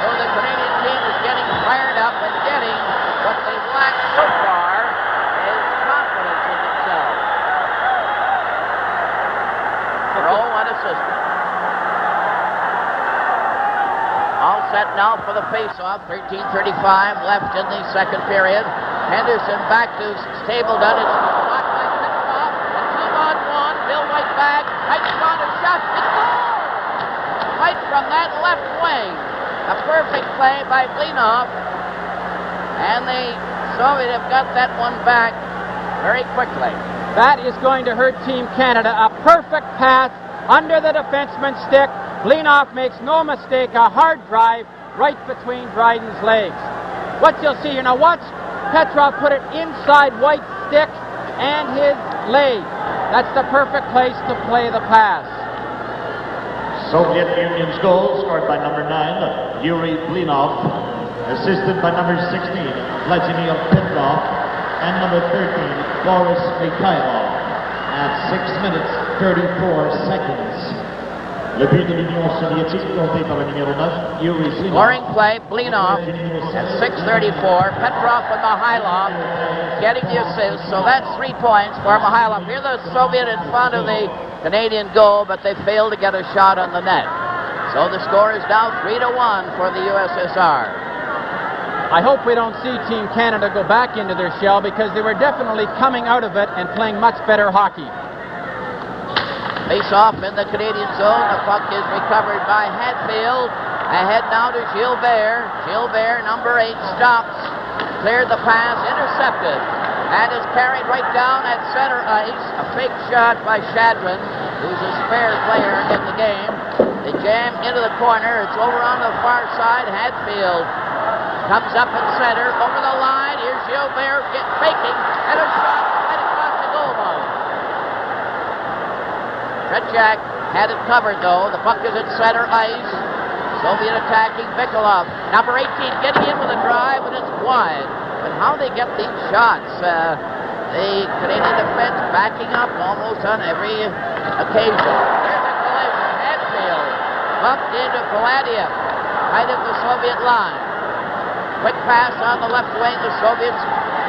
So the Canadian team is getting fired up and getting what they've lacked so far is confidence in themselves. Throw and assistant. All set now for the face-off. 13:35 left in the second period. Henderson back to Stapleton. It's blocked by Petrov. A team-on-one. Bill White back. White shot a shot. It's goal! Right from that left wing. A perfect play by Blinoff. And the Soviet have got that one back very quickly. That is going to hurt Team Canada. A perfect pass under the defenseman's stick. Blinoff makes no mistake. A hard drive right between Dryden's legs. What you'll see here now, watch Petrov put it inside White's stick and his leg. That's the perfect place to play the pass. Soviet Union's goal scored by number 9, Yuri Blinov, assisted by number 16, Vladimir Petrov, and number 13, Boris Mikhailov, at 6 minutes 34 seconds. Le but de l'Union soviétique compté par le numéro 9, Yuri Blinov. Scoring play, Blinov at 6:34. Petrov and Mikhailov getting the assist, so that's 3 points for Mikhailov. Here the Soviet in front of the Canadian goal, but they failed to get a shot on the net. So the score is now 3-1 for the USSR. I hope we don't see Team Canada go back into their shell because they were definitely coming out of it and playing much better hockey. Face off in the Canadian zone. The puck is recovered by Hatfield. Ahead now to Gilbert. Gilbert, number 8, stops. Cleared the pass, intercepted. And is carried right down at center ice. A fake shot by Shadron, who's a spare player in the game. They jam into the corner. It's over on the far side. Hatfield comes up in center. Over the line. Here's Gilbert faking. And a shot right across the goal line. Tretiak had it covered, though. The puck is at center ice. Soviet attacking Bikolov. Number 18 getting in with a drive, and it's wide. But how they get these shots? The Canadian defense backing up almost on every occasion. There's a collision. Hatfield bumped into Paladiev right at the Soviet line. Quick pass on the left wing. The Soviets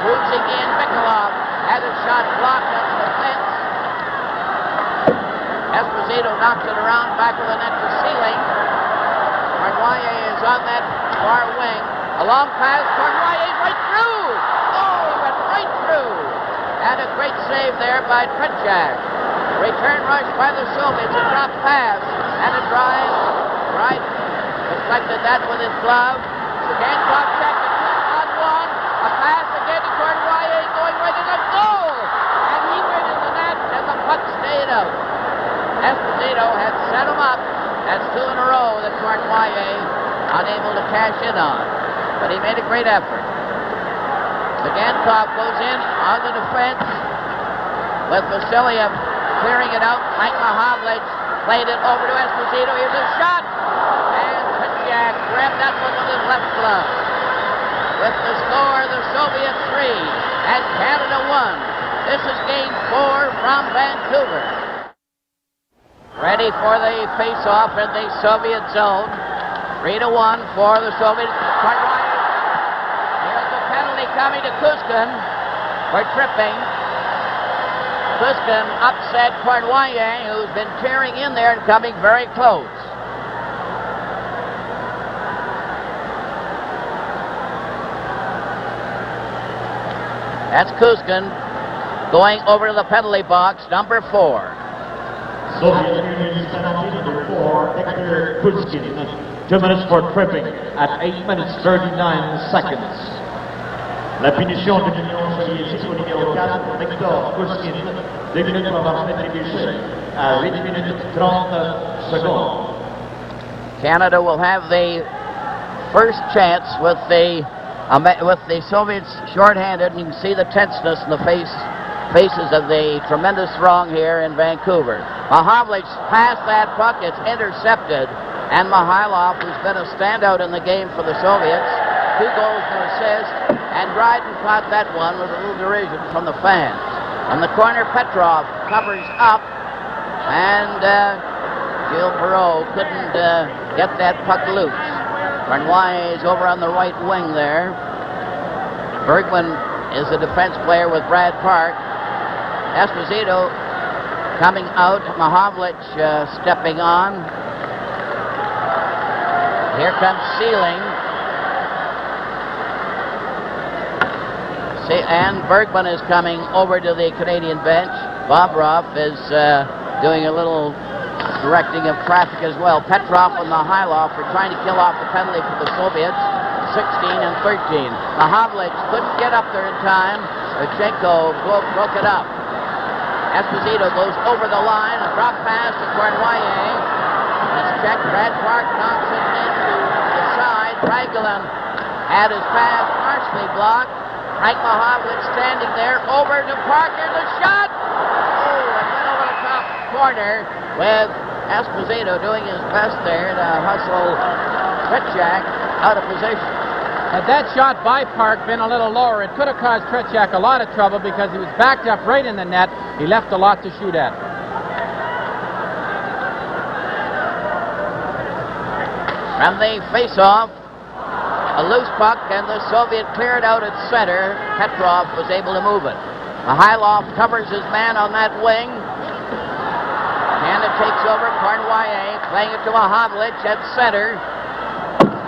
cruising in. Bikolov had a shot blocked on the fence. Esposito knocks it around back of the net to Sealing. Cornwallis is on that far wing. A long pass. Cornwallis right through. Oh, he went right through. And a great save there by Tretiak. Return rush by the Soviets. A drop pass and a drive. Right. Deflected that with his glove. Gancroft checked it. On one. A pass again to Cornwallis going right in the goal. And he went in the net and the puck stayed out. Esposito had set him up. That's 2 in a row that Cornwallis unable to cash in on. But he made a great effort. Gankov goes in on the defense with Vasiliev clearing it out. Mike Mahavlich played it over to Esposito. Here's a shot. And Tretiak grabbed that one with his left glove. With the score, the Soviets 3 and Canada 1. This is game 4 from Vancouver. Ready for the face-off in the Soviet zone. 3-1 for the Soviets. Here's the penalty coming to Kuzkin for tripping. Kuzkin upset Cornwallis, who's been tearing in there and coming very close. That's Kuzkin going over to the penalty box, number 4. Soviet Union's penalty, number 4, Hector Kuzkin. 2 minutes for tripping at 8 minutes 39 seconds. La punition de l'Union soviétique au numéro 4, Hector Kuzkin, 2 minutes pour avoir fait trébucher à 8 minutes 30 secondes. Canada will have the first chance with the Soviets shorthanded, and you can see the tenseness in the faces of the tremendous throng here in Vancouver. Mahavlich passed that puck, it's intercepted, and Mikhailov, who's been a standout in the game for the Soviets, 2 goals, no assists, and Dryden caught that one with a little derision from the fans. On the corner, Petrov covers up, and Gilles Perreault couldn't get that puck loose. Cornwallis is over on the right wing there. Bergman is a defense player with Brad Park. Esposito coming out. Mahovlich stepping on. Here comes Sealing. And Bergman is coming over to the Canadian bench. Bobroff is doing a little directing of traffic as well. Petrov and Mihailov are trying to kill off the penalty for the Soviets. 16 and 13. Mahovlich couldn't get up there in time. Urchenko broke it up. Esposito goes over the line. A drop pass to Cornwallis. He's checked. Brad Park knocks it into the side. Dragulin had his pass partially blocked. Frank Mahovlich standing there, over to Parker, the shot! Oh, it went over the top corner with Esposito doing his best there to hustle Tretiak out of position. Had that shot by Park been a little lower, it could have caused Tretiak a lot of trouble because he was backed up right in the net. He left a lot to shoot at. From the face-off, a loose puck, and the Soviet cleared out at center. Petrov was able to move it. Mihailov covers his man on that wing. Canada takes over. Cornwallis playing it to Mahovlich at center.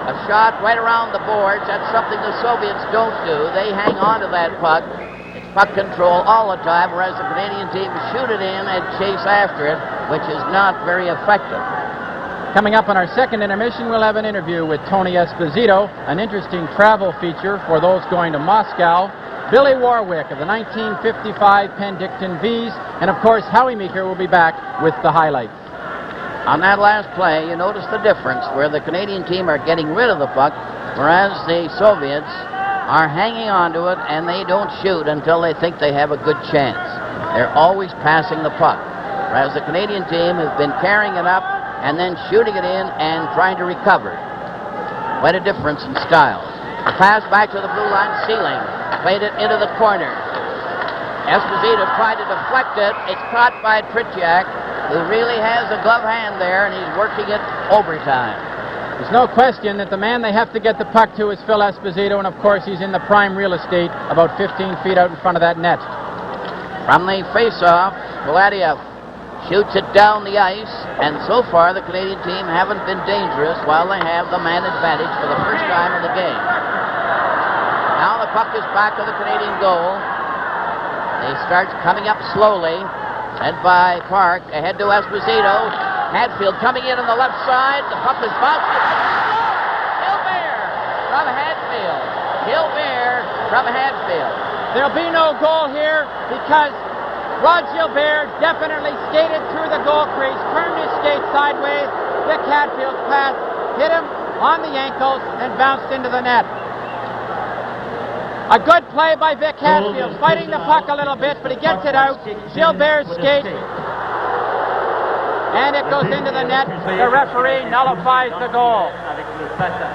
A shot right around the boards. That's something the Soviets don't do. They hang on to that puck. It's puck control all the time, whereas the Canadian team shoot it in and chase after it, which is not very effective. Coming up on our second intermission, we'll have an interview with Tony Esposito, an interesting travel feature for those going to Moscow, Billy Warwick of the 1955 Penticton Vs, and of course Howie Meeker will be back with the highlights. On that last play, you notice the difference where the Canadian team are getting rid of the puck, whereas the Soviets are hanging on to it and they don't shoot until they think they have a good chance. They're always passing the puck, whereas the Canadian team has been carrying it up and then shooting it in and trying to recover. Quite a difference in styles. The pass back to the blue line, Sealing played it into the corner. Esposito tried to deflect it. It's caught by Tretiak, who really has a glove hand there, and he's working it overtime. There's no question that the man they have to get the puck to is Phil Esposito, and of course he's in the prime real estate about 15 feet out in front of that net. From the face-off, Gladiev shoots it down the ice, and so far the Canadian team haven't been dangerous while they have the man advantage for the first time in the game. Now the puck is back to the Canadian goal. They start coming up slowly, led by Park, ahead to Esposito. Hadfield coming in on the left side. The puck is bounced. Gilbert from Hadfield. Gilbert from Hadfield. There'll be no goal here because Rod Gilbert definitely skated through the goal crease, turned his skate sideways. Vic Hadfield's pass hit him on the ankles and bounced into the net. A good play by Vic Hadfield, fighting the puck a little bit, but he gets it out. Gilbert skates, and it goes into the net. The referee nullifies the goal.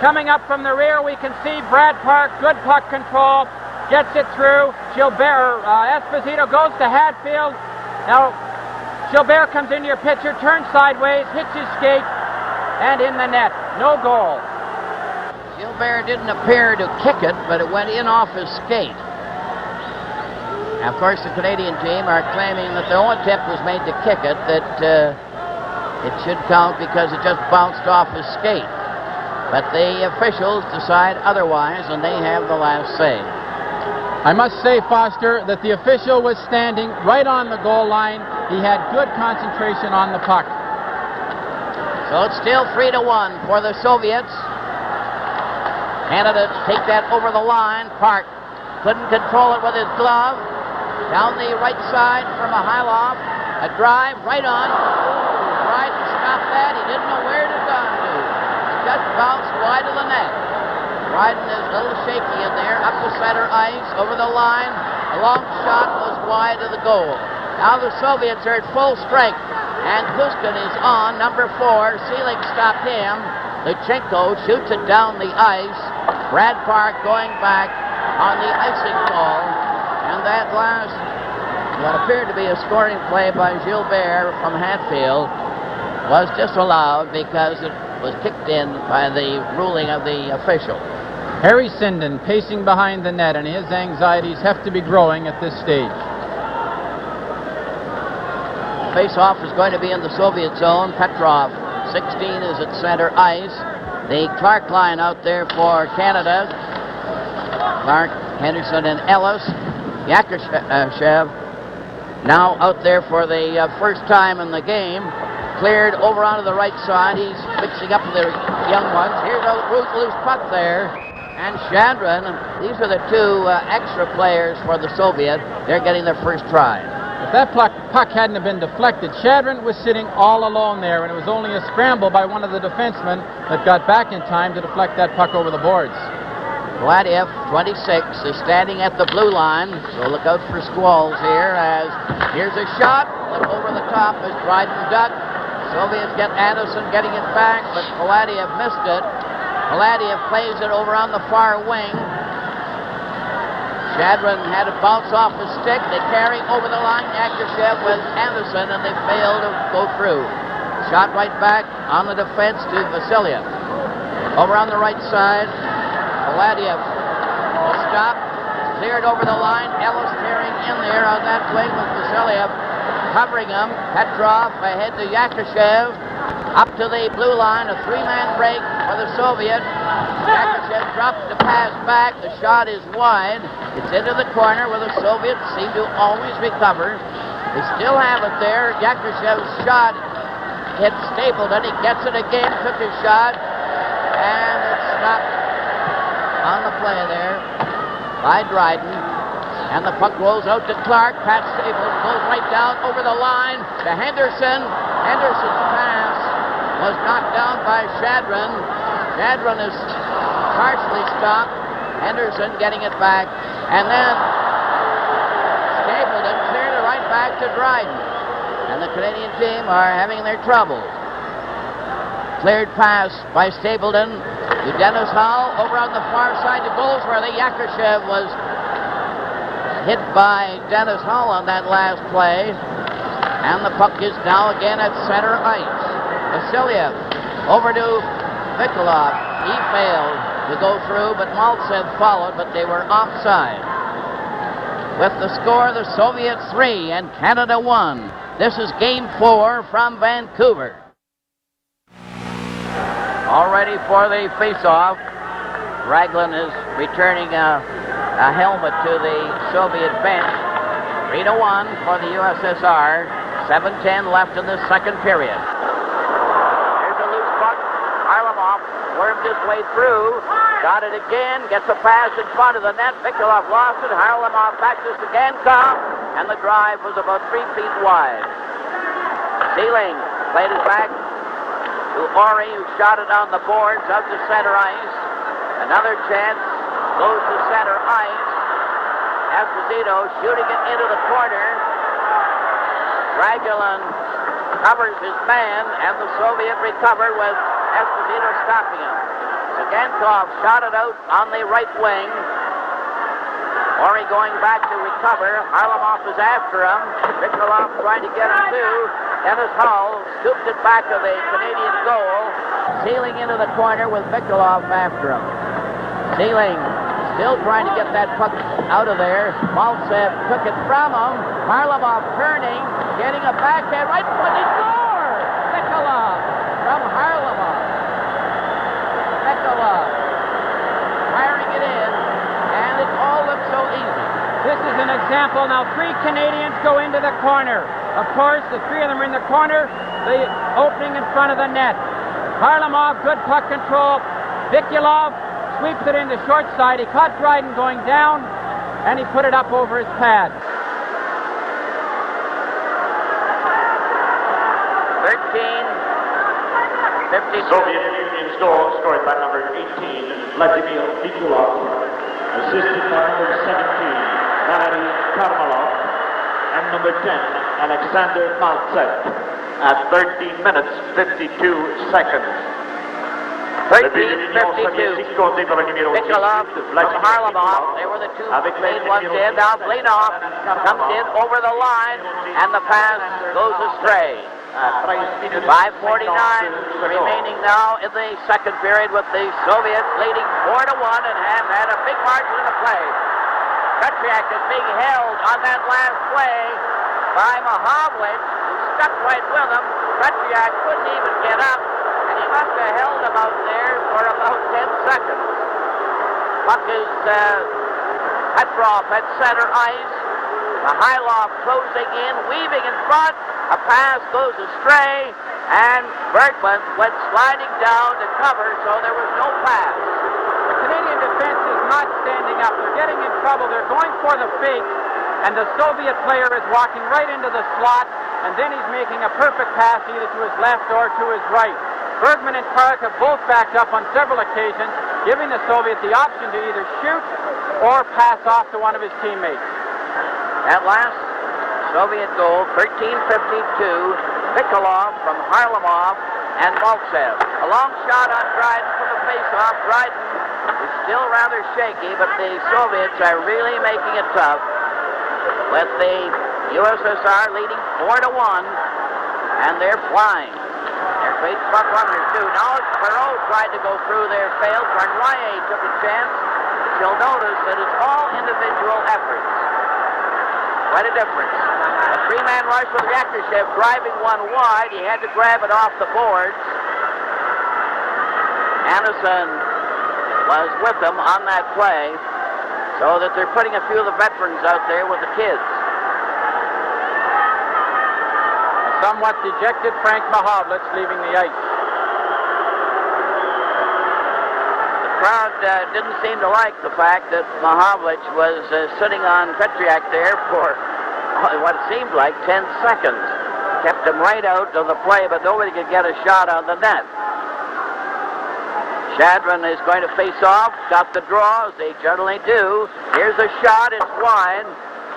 Coming up from the rear, we can see Brad Park, good puck control. Gets it through. Gilbert, Esposito goes to Hadfield. Now, Gilbert comes into your picture, turns sideways, hits his skate, and in the net. No goal. Gilbert didn't appear to kick it, but it went in off his skate. Now, of course, the Canadian team are claiming that the only attempt was made to kick it, that it should count because it just bounced off his skate. But the officials decide otherwise, and they have the last say. I must say, Foster, that the official was standing right on the goal line. He had good concentration on the puck. So it's still 3-1 for the Soviets. Canada take that over the line. Park couldn't control it with his glove. Down the right side for Mihailov. A drive right on. Tried to stop that. He didn't know where to go to. It just bounced wide of the net. Dryden is a little shaky in there, up the center ice, over the line. A long shot was wide of the goal. Now the Soviets are at full strength, and Kuskin is on, number 4. Seelig stopped him. Luchenko shoots it down the ice. Brad Park going back on the icing call. And that last, what appeared to be a scoring play by Gilbert from Hadfield, was disallowed because it was kicked in by the ruling of the official. Harry Sinden pacing behind the net, and his anxieties have to be growing at this stage. Face-off is going to be in the Soviet zone. Petrov, 16, is at center ice. The Clark line out there for Canada. Clark, Henderson, and Ellis. Yakushev now out there for the first time in the game. Cleared over onto the right side. He's mixing up the young ones. Here's a loose puck there. And Chandran, these are the two extra players for the Soviet. They're getting their first try. If that puck hadn't have been deflected, Chandran was sitting all alone there, and it was only a scramble by one of the defensemen that got back in time to deflect that puck over the boards. Vladiev, 26, is standing at the blue line, so look out for squalls here as here's a shot. Over the top is Dryden ducked. Soviets get Anderson getting it back, but Vladiev missed it. Vladiev plays it over on the far wing. Chandran had to bounce off his stick. They carry over the line. Yakushev with Anderson, and they fail to go through. Shot right back on the defense to Vasiliev. Over on the right side, Vladiev will stop. Cleared over the line. Ellis tearing in there on that wing with Vasiliev covering him. Petrov ahead to Yakushev. Up to the blue line, a three-man break for the Soviet. Yakushev drops the pass back. The shot is wide. It's into the corner where the Soviets seem to always recover. They still have it there. Yakushev's shot hit Stapleton. He gets it again, took his shot, and it's stopped on the play there by Dryden. And the puck rolls out to Clark. Pat Stapleton goes right down over the line to Henderson. Henderson's pass was knocked down by Chandran. Chandran is partially stopped. Henderson getting it back. And then Stapleton cleared it right back to Dryden. And the Canadian team are having their troubles. Cleared pass by Stapleton to Dennis Howell over on the far side to goals where the Yakushev was hit by Dennis Howell on that last play. And the puck is now again at center ice. Vasiliev over to Mikolov. He failed to go through, but Maltsev followed, but they were offside. With the score, the Soviets 3 and Canada 1. This is Game 4 from Vancouver. All ready for the face-off. Raglan is returning a helmet to the Soviet bench. 3-1 for the USSR. 7:10 left in the second period. Here's a loose puck. Harlamov wormed his way through. Got it again. Gets a pass in front of the net. Mikolov lost it. Harlamov backs this to Gankov. And the drive was about 3 feet wide. Sealing played it back to Ori, who shot it on the boards out to center ice. Another chance goes to center ice. Esposito shooting it into the corner. Raglan covers his man, and the Soviet recovered with Esposito stopping him. Gankov shot it out on the right wing. Ori going back to recover. Harlamov is after him. Mikolov trying to get him too. Dennis Howell scooped it back to the Canadian goal. Sealing into the corner with Mikolov after him. Sealing still trying to get that puck out of there. Maltsev took it from him. Harlamov turning, getting a backhand right foot. He scores! Mikolov from Harlamov. Mikolov firing it in, and it all looks so easy. This is an example. Now 3 Canadians go into the corner. Of course, the 3 of them are in the corner, the opening in front of the net. Harlamov, good puck control. Mikolov sweeps it in the short side. He caught Dryden going down, and he put it up over his pad. 13-52. Soviet Union's goal scored by number 18, Vladimir Mikulov, assisted by number 17, Valery Karmalov, and number 10, Alexander Maltsev, at 13 minutes, 52 seconds. 13-52. Mikolov from Harlamov. They were the two main ones in. Now Blinov comes in over the line, and the pass goes astray. 5:49 remaining now in the second period with the Soviets leading 4-1 and have had a big margin in the play. Petriak is being held on that last play by Mahovlich, who stuck right with him. Petriak couldn't even get up, and he must have held him out there for about 10 seconds. Puck is Petrov at center ice. Mihailov closing in, weaving in front. A pass goes astray, and Bergman went sliding down to cover, so there was no pass. The Canadian defense is not standing up. They're getting in trouble. They're going for the fake, and the Soviet player is walking right into the slot, and then he's making a perfect pass either to his left or to his right. Bergman and Park have both backed up on several occasions, giving the Soviets the option to either shoot or pass off to one of his teammates. At last, Soviet goal, 13:52, Nikolov from Harlamov and Maltsev. A long shot on Dryden from the face-off. Dryden is still rather shaky, but the Soviets are really making it tough with the USSR leading 4-1, and they're flying. They're great puck runners, too. Now Perot tried to go through there, failed. Bernier took a chance. You'll notice that it's all individual efforts. Quite a difference. A three-man rush with Yakushev driving one wide. He had to grab it off the boards. Anderson was with them on that play, so that they're putting a few of the veterans out there with the kids. A somewhat dejected Frank Mahovlich leaving the ice. The crowd didn't seem to like the fact that Mahovlich was sitting on Petriak there for what seemed like 10 seconds. Kept him right out of the play, but nobody could get a shot on the net. Shadron is going to face off. Got the draw, as they generally do. Here's a shot. It's wide,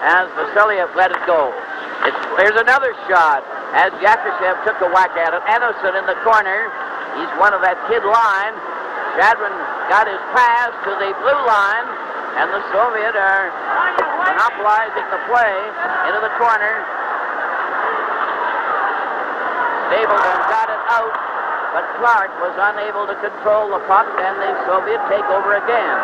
as Vasiliev let it go. Here's another shot, as Yakushev took a whack at it. Anderson in the corner. He's one of that kid line. Shadron got his pass to the blue line, and the Soviet are monopolizing the play into the corner. Stapleton got it out, but Clark was unable to control the puck, and the Soviet take over again.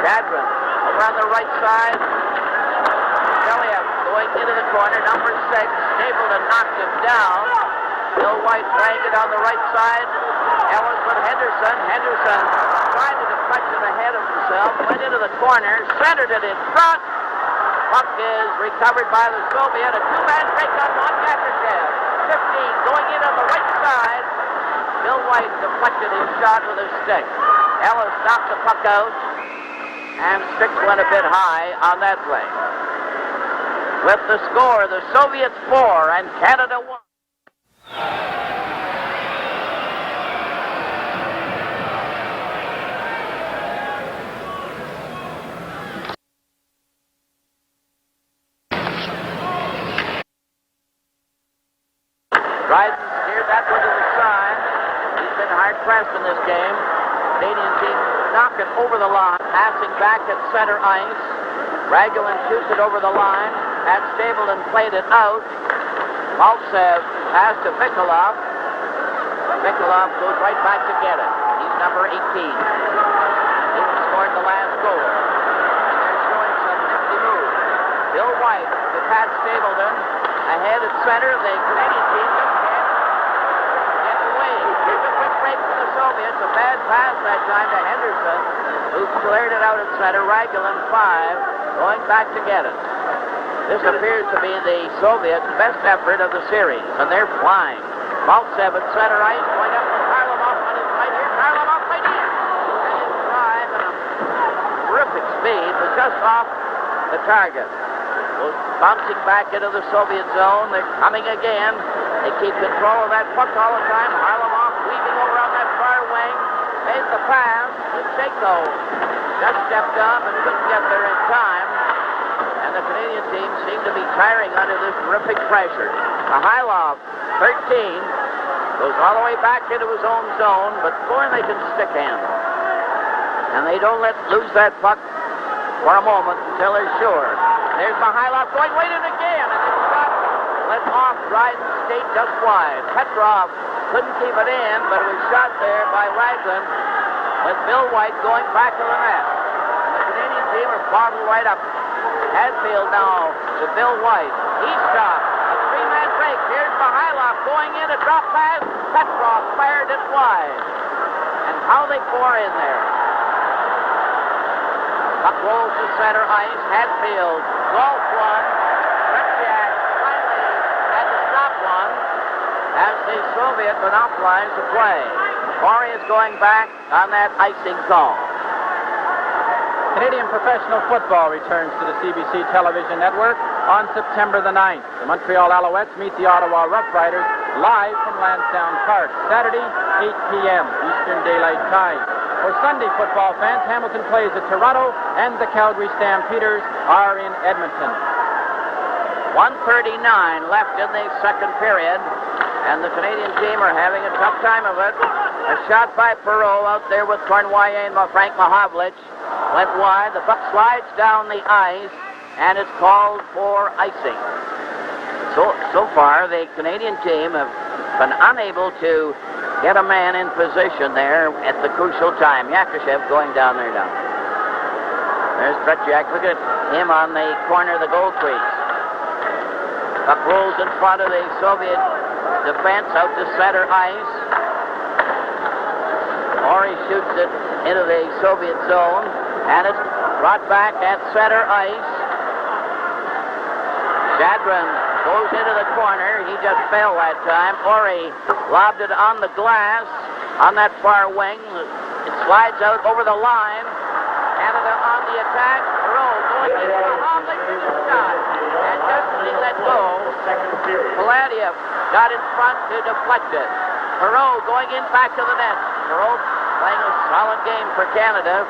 Shadron over on the right side. Vasiliev going into the corner, number 6. Stapleton knocked him down. Bill White rang it on the right side. Ellis with Henderson. Henderson tried to deflect it ahead of himself, went into the corner, centered it in front. Puck is recovered by the Soviet. A two-man break on one. Yakushev. 15 going in on the right side. Bill White deflected his shot with his stick. Ellis knocked the puck out, and sticks went a bit high on that play. With the score, the Soviets 4 and Canada 1. Dryden steered that one to the side. He's been hard-pressed in this game. Canadian team knocking over the line, passing back at center ice. Ragulin shoots it over the line. Pat Stapleton played it out. Maltsev passed to Mikolov. Mikolov goes right back to get it. He's number 18. He scored the last goal. And they're showing some nifty moves. Bill White to Pat Stapleton. Ahead at center, the Canadian team can't get away. Here's a quick break for the Soviets. A bad pass that time to Henderson, who cleared it out at center. Ragulin 5, going back to get it. This appears to be the Soviets' best effort of the series, and they're flying. Maltsev at center ice, going up to Harlamov on his right here. Harlamov right in. And his drive and a terrific speed was just off the target. Bouncing back into the Soviet zone. They're coming again. They keep control of that puck all the time. Harlamov weaving over on that far wing. Made the pass. Lutsenko just stepped up and couldn't get there in time. And the Canadian team seemed to be tiring under this terrific pressure. Mihailov, 13, goes all the way back into his own zone, but boy, they can stick handle. And they don't let lose that puck for a moment until they're sure. There's Mihailov going right in again, and the shot let off Dryden skate just wide. Petrov couldn't keep it in, but it was shot there by Ragland with Bill White going back to the net. And the Canadian team are bottled right up. Hadfield now to Bill White. He shot. A three-man break. Here's Mihailov going in, a drop pass. Petrov fired it wide. And how they pour in there. Puck rolls to center ice. Hadfield golfs one. Retchak finally had to stop one as the Soviet monopolized the play. Corey is going back on that icing call. Canadian professional football returns to the CBC television network on September the 9th. The Montreal Alouettes meet the Ottawa Rough Riders live from Lansdowne Park, Saturday, 8 p.m. Eastern Daylight Time. For Sunday football fans, Hamilton plays at Toronto and the Calgary Stampeders are in Edmonton. 1:39 left in the second period, and the Canadian team are having a tough time of it. A shot by Perreault out there with Cornwallier and Frank Mahovlich. Went wide, the puck slides down the ice, and it's called for icing. So far, the Canadian team have been unable to get a man in position there at the crucial time. Yakushev going down there now. There's Bretjak. Look at him on the corner of the goal crease. Puck rolls in front of the Soviet defense out to center ice. Ori shoots it into the Soviet zone. And it's brought back at center ice. Shadron goes into the corner. He just fell that time. Ori lobbed it on the glass on that far wing. It slides out over the line. Canada on the attack. Perreault going into the Hovlich for the shot. And just as he let go, Paladiev got in front to deflect it. Perreault going in back to the net. Perreault playing a solid game for Canada.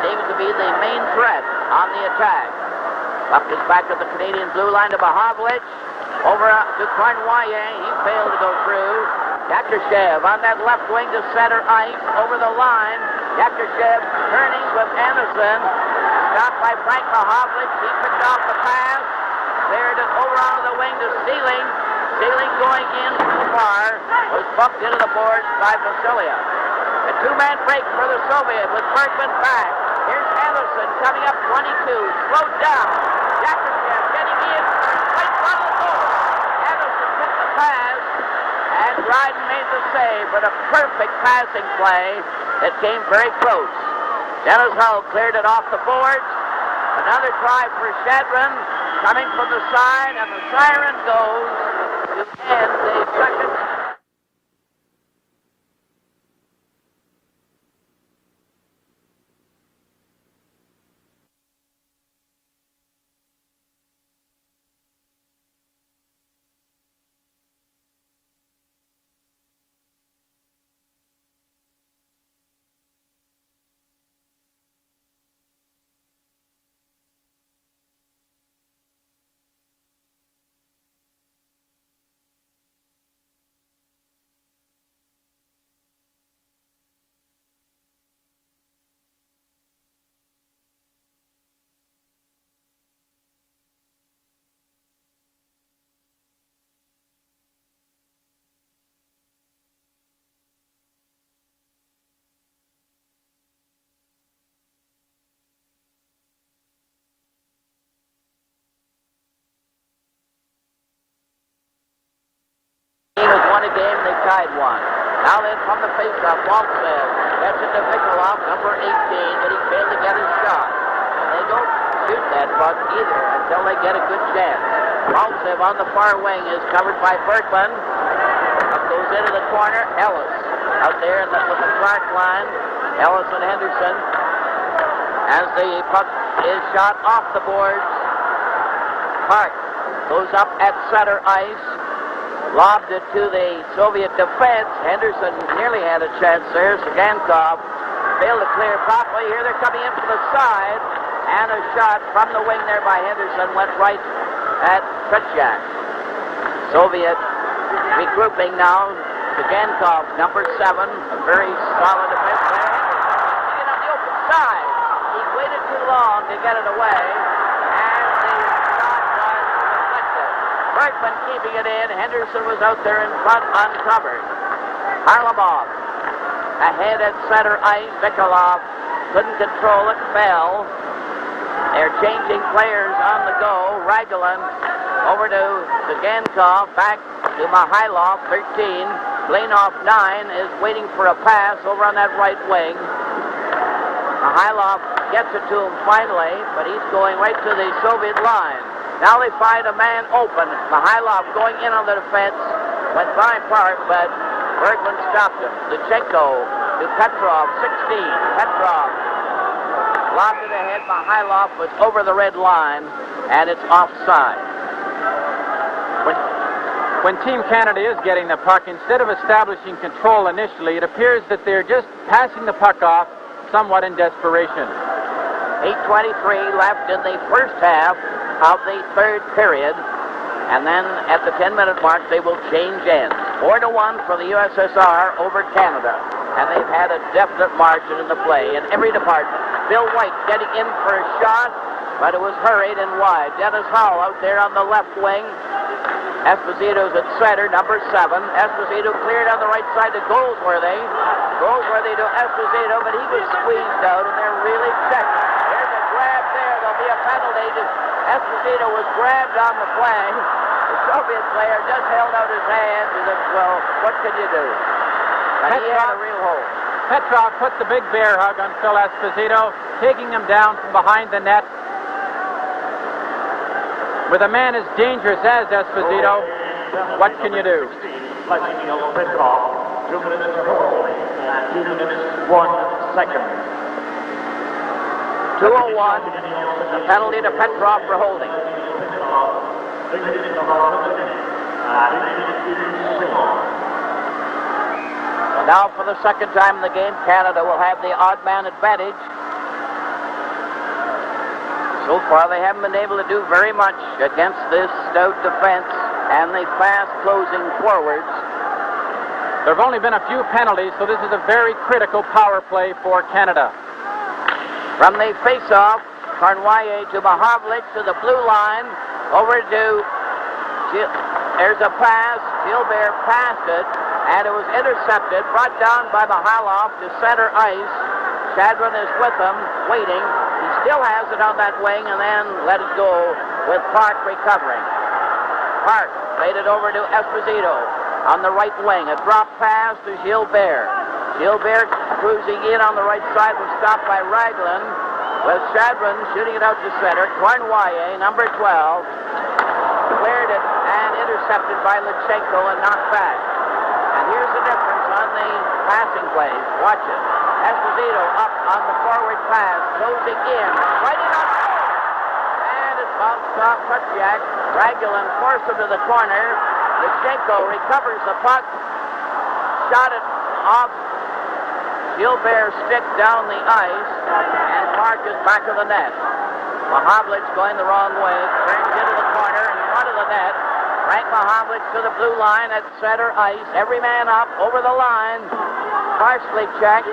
Seems to be the main threat on the attack. Puck is back at the Canadian blue line to Mahovlich. Over to Cornwallier. He failed to go through. Yakushev on that left wing to center ice. Over the line. Yakushev turning with Anderson. Stopped by Frank Mahovlich. He picked off the pass. Cleared it over onto the wing to Sealing. Sealing going in too far. Was bumped into the boards by Vasilia. A two-man break for the Soviet with Bergman back. Here's Anderson coming up 22, slowed down. Yakushev getting in, right in front of the goal. Anderson took the pass, and Dryden made the save, but a perfect passing play that came very close. Dennis Hull cleared it off the boards. Another try for Shadron coming from the side, and the siren goes to end the second. Has won a game, they tied one. Now then from the faceoff, Waltsev gets it to Mikulov, number 18, but he failed to get his shot. And they don't shoot that puck either until they get a good chance. Waltsev on the far wing is covered by Bergman. Puck goes into the corner. Ellis out there with the Clark line. Ellis and Henderson. As the puck is shot off the boards, Park goes up at center ice. Lobbed it to the Soviet defense. Henderson nearly had a chance there. Sagankov failed to clear properly. Here they're coming in from the side. And a shot from the wing there by Henderson went right at Tretiak. Soviet regrouping now. Sagankov, number 7. A very solid defense there. Henderson on the open side. He waited too long to get it away. And the shot was deflected. Bergman keeping it in. Henderson was out there in front, uncovered. Harlamov ahead at center ice. Nikolov couldn't control it, fell. They're changing players on the go. Raglan over to Gankov, back to Mihailov, 13. Blanov, 9, is waiting for a pass over on that right wing. Mihailov gets it to him finally, but he's going right to the Soviet line. Now they find a man open. Mihailov going in on the defense, went by Park, but Bergman stopped him. Luchenko to Petrov, 16. Petrov lobbed it ahead. Mihailov was over the red line, and it's offside. When Team Canada is getting the puck, instead of establishing control initially, it appears that they're just passing the puck off somewhat in desperation. 8:23 left in the first half of the third period, and then at the 10-minute mark they will change ends. 4-1 for the USSR over Canada, and they've had a definite margin in the play in every department. Bill White getting in for a shot, but it was hurried and wide. Dennis Howell out there on the left wing. Esposito's at center, number 7. Esposito cleared on the right side to Goldsworthy. Goldsworthy to Esposito, but he was squeezed out, and they're really checked. There's a grab there. There'll be a penalty. Esposito was grabbed on the play. The Soviet player just held out his hands and said, well, what can you do? And he had a real hold. Petrov put the big bear hug on Phil Esposito, taking him down from behind the net. With a man as dangerous as Esposito, what can you do? Petrov, 2 minutes holding, and 2 minutes, 1 second. 2:01, the penalty to Petrov for holding. And now for the second time in the game, Canada will have the odd man advantage. So far, they haven't been able to do very much against this stout defense and the fast-closing forwards. There have only been a few penalties, so this is a very critical power play for Canada. From the face-off, Cornwallis to Mahavlich to the blue line, over to there's a pass. Gilbert passed it, and it was intercepted, brought down by Mihailov to center ice. Shadron is with him, waiting. He still has it on that wing, and then let it go with Park recovering. Park played it over to Esposito on the right wing. A drop pass to Gilbert. Gilbert cruising in on the right side was stopped by Raglan, with Shadron shooting it out to center. Cornwallis, number 12, cleared it and intercepted by Luchenko and knocked back. And here's the difference on the passing plays. Watch it. Esposito up on the forward pass, closing in, right in on goal. And it bounced off Kutchak. Raglan forced him to the corner. Luchenko recovers the puck, shot it off Gilbert's stick down the ice, and Park is back of the net. Mahavlich going the wrong way, turns into the corner in front of the net. Frank Mahavlich to the blue line at center ice. Every man up over the line. Partially checked.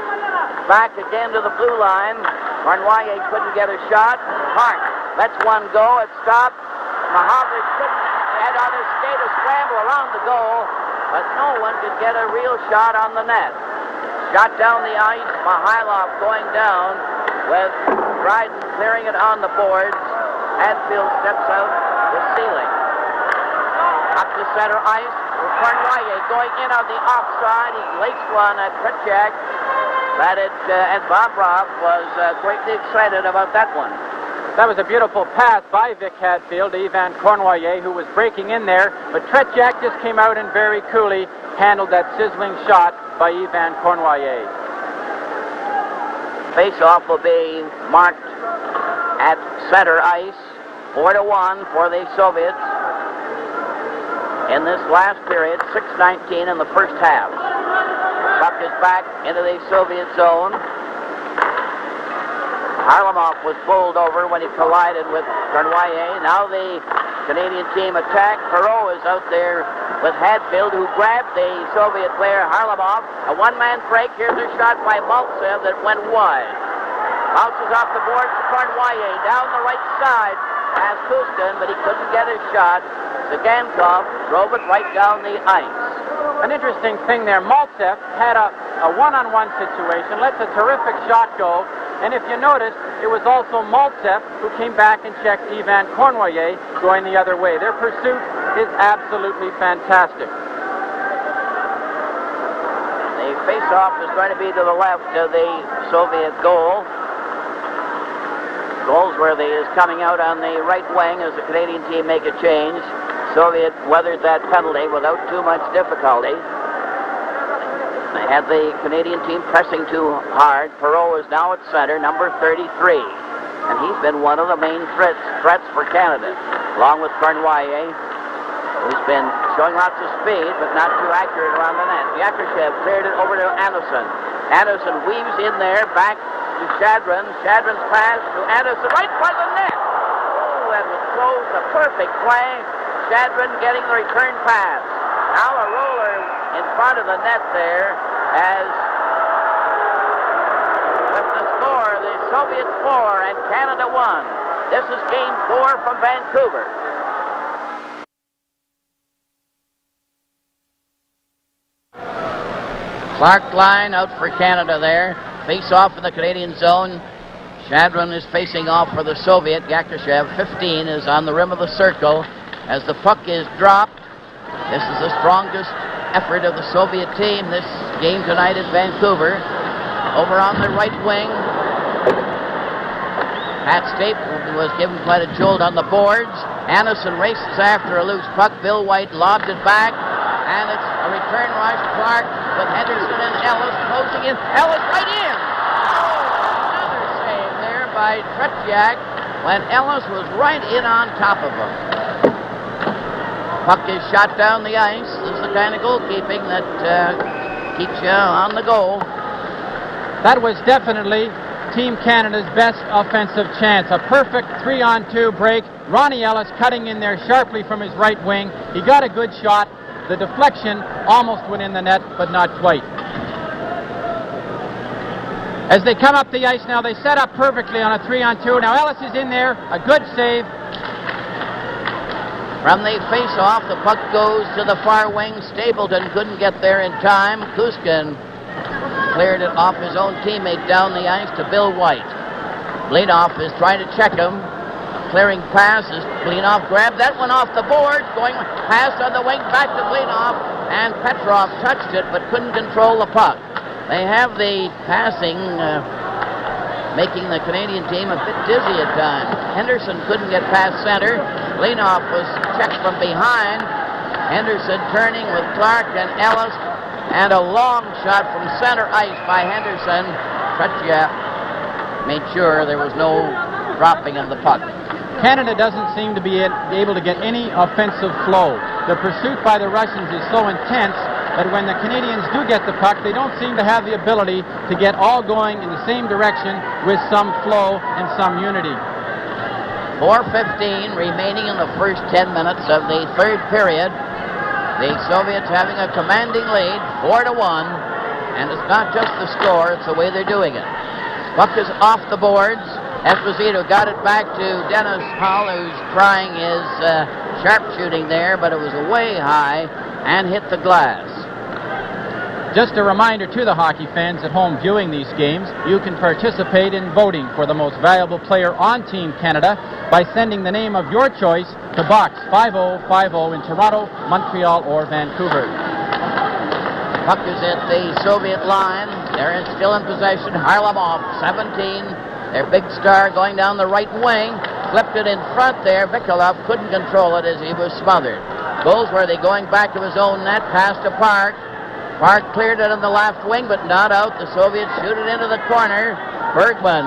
Back again to the blue line. Cornwallis couldn't get a shot. Park lets one go. It stopped. Mahavlich couldn't head on his skate a scramble around the goal, but no one could get a real shot on the net. Shot down the ice. Mihailov going down with Dryden clearing it on the boards. Hadfield steps out the ceiling. Up to center ice. Cornwallis going in on the offside. He laced one at Kutchak. And Bobrov was greatly excited about that one. That was a beautiful pass by Vic Hadfield to Ivan Cornwallis, who was breaking in there, but Tretiak just came out and very coolly handled that sizzling shot by Ivan Cornwallis. Face-off will be marked at center ice, 4-1 for the Soviets. In this last period, 6:19 in the first half. Puck is back into the Soviet zone. Harlamov was bowled over when he collided with Cornwallis. Now the Canadian team attack. Perot is out there with Hadfield, who grabbed the Soviet player Harlamov. A one-man break. Here's a shot by Maltsev that went wide. Bounces off the board to Cornwallis. Down the right side past Kustin, but he couldn't get his shot. Zagankov drove it right down the ice. An interesting thing there, Maltsev had a one-on-one situation, lets a terrific shot go, and if you notice, it was also Maltsev who came back and checked Ivan Cournoyer going the other way. Their pursuit is absolutely fantastic. The face-off is going to be to the left of the Soviet goal. Goldsworthy is coming out on the right wing as the Canadian team make a change. Soviet weathered that penalty without too much difficulty. They had the Canadian team pressing too hard. Perreault is now at center, number 33. And he's been one of the main threats for Canada, along with Cournoyer, who's been showing lots of speed, but not too accurate around the net. Yakushev cleared it over to Anderson. Anderson weaves in there, back to Shadron. Shadron's pass to Anderson, right for the net. Oh, that was close, a perfect play. Shadron getting the return pass. Now a roller in front of the net there as with the score, the Soviets 4 and Canada 1. This is game 4 from Vancouver. Clark line out for Canada there. Face off in the Canadian zone. Shadron is facing off for the Soviet. Yakushev, 15, is on the rim of the circle. As the puck is dropped, this is the strongest effort of the Soviet team this game tonight in Vancouver. Over on the right wing, Pat Stape was given quite a jolt on the boards. Anderson races after a loose puck. Bill White lobbed it back, and it's a return rush. Clark with Henderson and Ellis closing in. Ellis right in! Oh, another save there by Tretiak when Ellis was right in on top of him. Puck is shot down the ice. This is the kind of goalkeeping that keeps you on the go. That was definitely Team Canada's best offensive chance. A perfect 3-on-2 break. Ronnie Ellis cutting in there sharply from his right wing. He got a good shot. The deflection almost went in the net, but not quite. As they come up the ice now, they set up perfectly on a 3-on-2. Now Ellis is in there. A good save. From the face-off, the puck goes to the far wing. Stapleton couldn't get there in time. Kuskin cleared it off his own teammate down the ice to Bill White. Blinoff is trying to check him. Clearing pass as Blinoff grabbed that one off the board. Going pass on the wing back to Blinoff. And Petrov touched it but couldn't control the puck. They have the passing making the Canadian team a bit dizzy at times. Henderson couldn't get past center. Blinoff was checked from behind. Henderson turning with Clark and Ellis, and a long shot from center ice by Henderson. Tretiak made sure there was no dropping of the puck. Canada doesn't seem to be able to get any offensive flow. The pursuit by the Russians is so intense that when the Canadians do get the puck, they don't seem to have the ability to get all going in the same direction with some flow and some unity. 4:15 remaining in the first 10 minutes of the third period. The Soviets having a commanding lead, 4-1, and it's not just the score, it's the way they're doing it. Puck is off the boards. Esposito got it back to Dennis Hull, who's trying his sharpshooting there, but it was way high and hit the glass. Just a reminder to the hockey fans at home viewing these games, you can participate in voting for the most valuable player on Team Canada by sending the name of your choice to Box 5050 in Toronto, Montreal, or Vancouver. Puck is at the Soviet line. They're still in possession. Harlamov, 17. Their big star going down the right wing. Flipped it in front there. Vikolov couldn't control it as he was smothered. Goldsworthy going back to his own net. Pass to Park. Park cleared it on the left wing, but not out. The Soviets shoot it into the corner. Bergman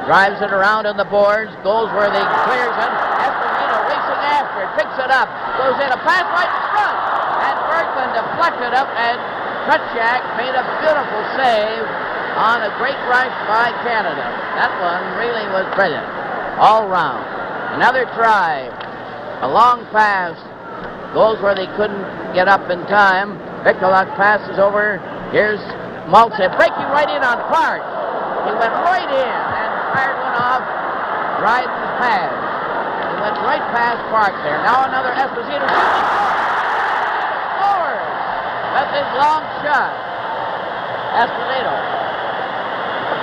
drives it around on the boards. Goldsworthy clears it. Esposito racing after it. Picks it up. Goes in. A pass right in front. And Bergman deflected up, and Tretiak made a beautiful save on a great rush by Canada. That one really was brilliant. All round. Another try. A long pass. Goldsworthy couldn't get up in time. Vikolov passes over. Here's Maltsev breaking right in on Park. He went right in and fired one off Dryden's pass. He went right past Park there. Now another Esposito scores with his long shot. Esposito.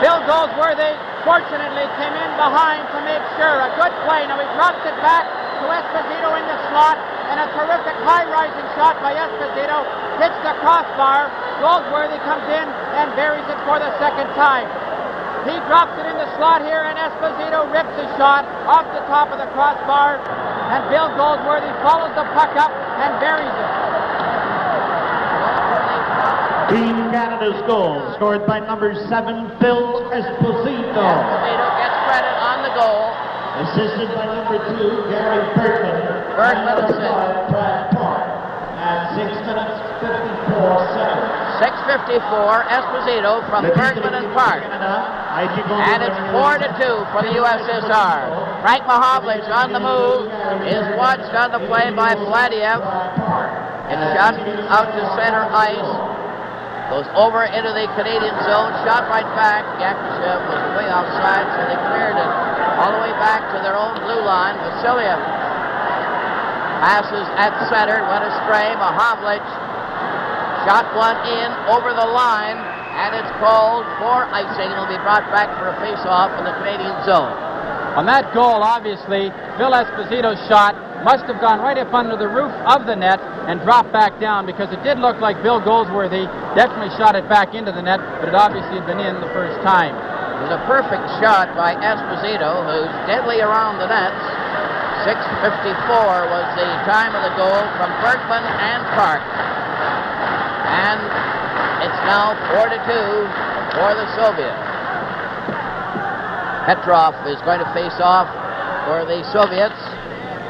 Bill Goldsworthy fortunately came in behind to make sure. A good play. Now he drops it back to Esposito in the slot, and a terrific high-rising shot by Esposito hits the crossbar. Goldsworthy comes in and buries it for the second time. He drops it in the slot here, and Esposito rips a shot off the top of the crossbar, and Bill Goldsworthy follows the puck up and buries it. Team Canada's goal, scored by number 7, Phil Esposito. Esposito gets credit on the goal. Assisted by number 2, Gary Bergman. Bergman and number assists. 5, Brad Park. At 6 minutes, 54 seconds. 6:54, Esposito from Bergman and Park. And it's 4-2 for the USSR. Frank Mahovlich on the move is watched on the play by Vladiev. It's shot out to center ice. Goes over into the Canadian zone. Shot right back. Yakushev was way outside, so they cleared it all the way back to their own blue line. Vasiliev passes at center. Went astray. Mahovlich shot one in over the line, and it's called for icing. It'll be brought back for a face-off in the Canadian zone. On that goal, obviously, Phil Esposito's shot must have gone right up under the roof of the net and dropped back down, because it did look like Bill Goldsworthy definitely shot it back into the net, but it obviously had been in the first time. It was a perfect shot by Esposito, who's deadly around the nets. 6:54 was the time of the goal from Bergman and Park. And it's now 4-2 for the Soviets. Petrov is going to face off for the Soviets.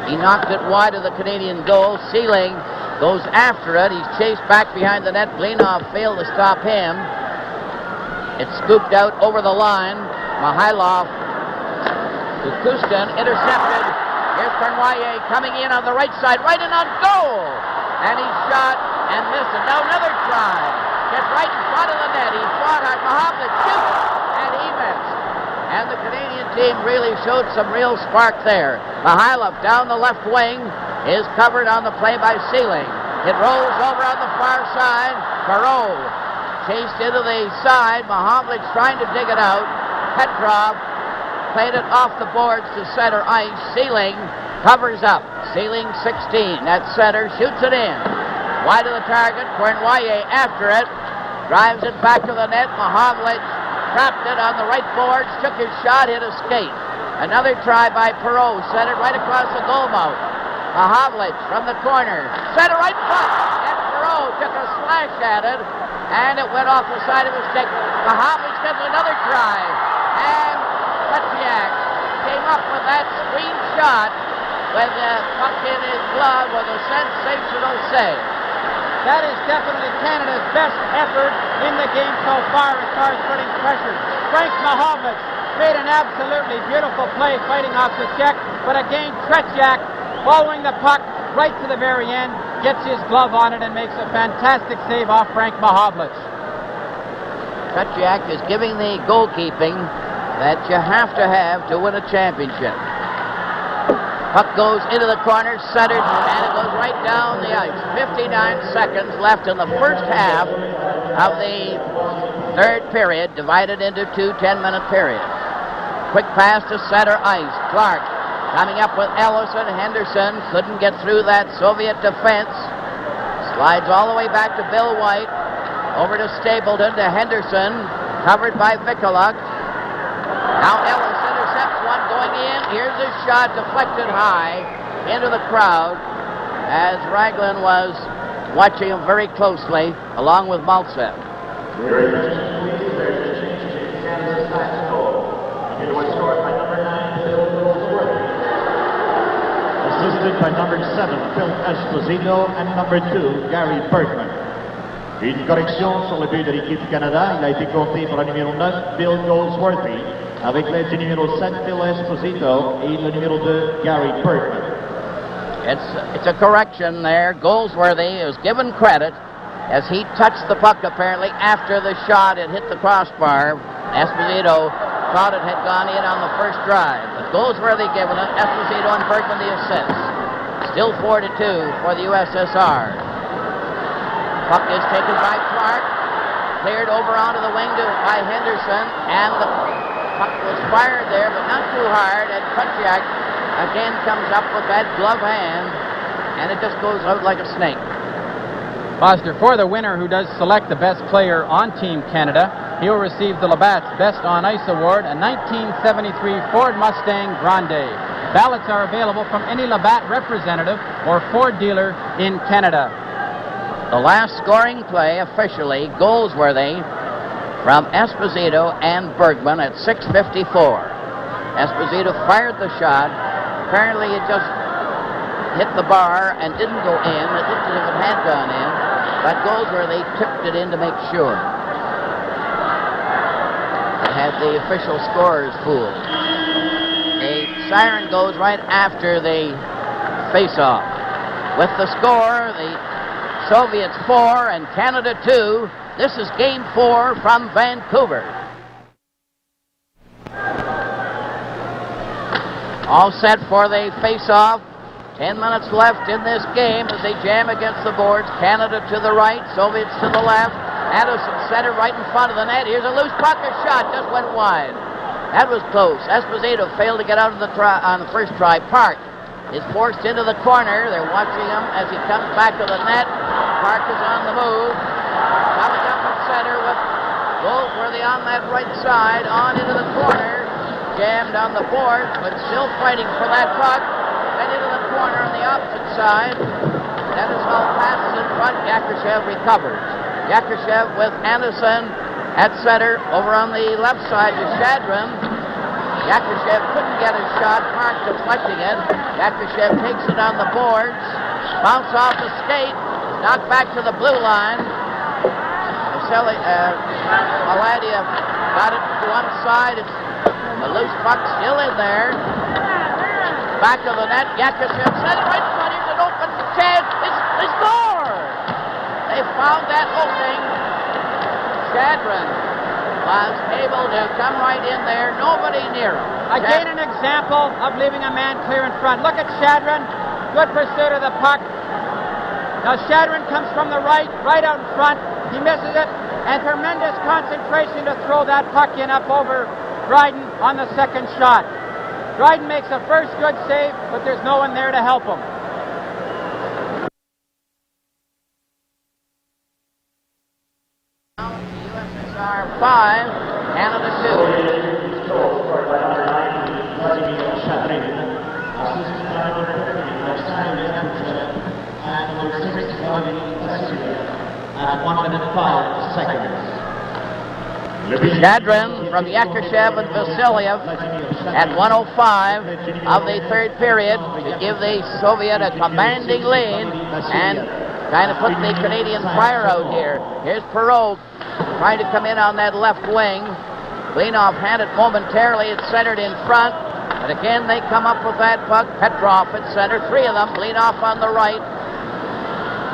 He knocked it wide of the Canadian goal. Sealing goes after it. He's chased back behind the net. Blinov failed to stop him. It's scooped out over the line. Mihailov to Kustin, intercepted. Here's Cornoyer coming in on the right side, right in on goal. And he shot and missed it. Now another try. Gets right in front of the net. He fought hard. Mahovlich shoots, and he missed. And the Canadian team really showed some real spark there. Mihailov down the left wing is covered on the play by Sealing. It rolls over on the far side. Perot chased into the side. Mahovlich trying to dig it out. Petrov played it off the boards to center ice. Sealing covers up. Sealing 16 at center, shoots it in. Wide of the target, Cornoyer after it. Drives it back to the net. Mahovlich trapped it on the right boards, took his shot, hit a skate. Another try by Perot, centered right across the goal mouth. Mahovlich from the corner, center right front, and Perot took a slash at it, and it went off the side of his stick. Mahovlich gets another try, and Petyak came up with that screen shot with the puck in his glove with a sensational save. That is definitely Canada's best effort in the game so far as far as putting pressure. Frank Mahovlich made an absolutely beautiful play fighting off the check, but again Tretiak, following the puck right to the very end, gets his glove on it and makes a fantastic save off Frank Mahovlich. Tretiak is giving the goalkeeping that you have to win a championship. Puck goes into the corner, centered, and it goes right down the ice. 59 seconds left in the first half of the third period, divided into two 10-minute periods. Quick pass to center ice. Clark coming up with Ellison. Henderson couldn't get through that Soviet defense. Slides all the way back to Bill White. Over to Stapleton, to Henderson, covered by Vikuluk. Now Ellis intercepts one going in. Here's a shot deflected high into the crowd as Raglan was watching him very closely along with Maltsev. Assisted by number 7, Phil Esposito, and number 2, Gary Bergman. Une correction sur le but de l'équipe du Canada. Il a été compté pour le numéro 9, Bill Goldsworthy, avec l'aide du numéro 7, Phil Esposito, et le numéro 2, Gary Bergman. It's a correction there. Goldsworthy is given credit as he touched the puck apparently after the shot. It hit the crossbar. Esposito thought it had gone in on the first drive. But Goldsworthy given it. Esposito and Bergman the assist. Still 4-2 for the USSR. Puck is taken by Clark. Cleared over onto the wing by Henderson. And the puck was fired there, but not too hard. And Kunchak again comes up with that glove hand. And it just goes out like a snake. Foster, for the winner who does select the best player on Team Canada, he will receive the Labatt's Best on Ice Award, a 1973 Ford Mustang Grande. Ballots are available from any Labatt representative or Ford dealer in Canada. The last scoring play officially, Goldsworthy from Esposito and Bergman at 6:54. Esposito fired the shot. Apparently it just hit the bar and didn't go in. It looked as if it had gone in, but Goldsworthy tipped it in to make sure. It had the official scorers fooled. A siren goes right after the face-off. With the score, the Soviets 4 and Canada 2. This is Game 4 from Vancouver. All set for the face-off. 10 minutes left in this game as they jam against the boards. Canada to the right, Soviets to the left. Addison center right in front of the net. Here's a loose puck. A shot just went wide. That was close. Esposito failed to get out on the first try. Park is forced into the corner. They're watching him as he comes back to the net. Park is on the move. Coming up at center with Goldsworthy on that right side. On into the corner. Jammed on the board, but still fighting for that puck. Right into the corner on the opposite side. Denisov passes in front. Yakushev recovers. Yakushev with Anderson at center. Over on the left side to Shadrin. Yakushev couldn't get a shot. Park deflecting it. Yakushev takes it on the boards. Bounce off the skate. Knocked back to the blue line. Maladia got it to one side. It's the loose puck still in there. Back of the net, Yakushev set it right in front. Here's an open chance. They score! They found that opening. Shadrin was able to come right in there. Nobody near him. Again, an example of leaving a man clear in front. Look at Shadrin. Good pursuit of the puck. Now Shadrin comes from the right out in front. He misses it. And tremendous concentration to throw that puck in up over Dryden on the second shot. Dryden makes a first good save, but there's no one there to help him. USSR 5, Canada 2. At 1 minute 5 seconds. Shadrin from Yakushev and Vasilyev at 1:05 of the third period to give the Soviet a commanding lead and kind of put the Canadian fire out here. Here's Perot trying to come in on that left wing. Klinov had it momentarily. It's centered in front. But again, they come up with that puck. Petrov at center. Three of them. Klinov on the right.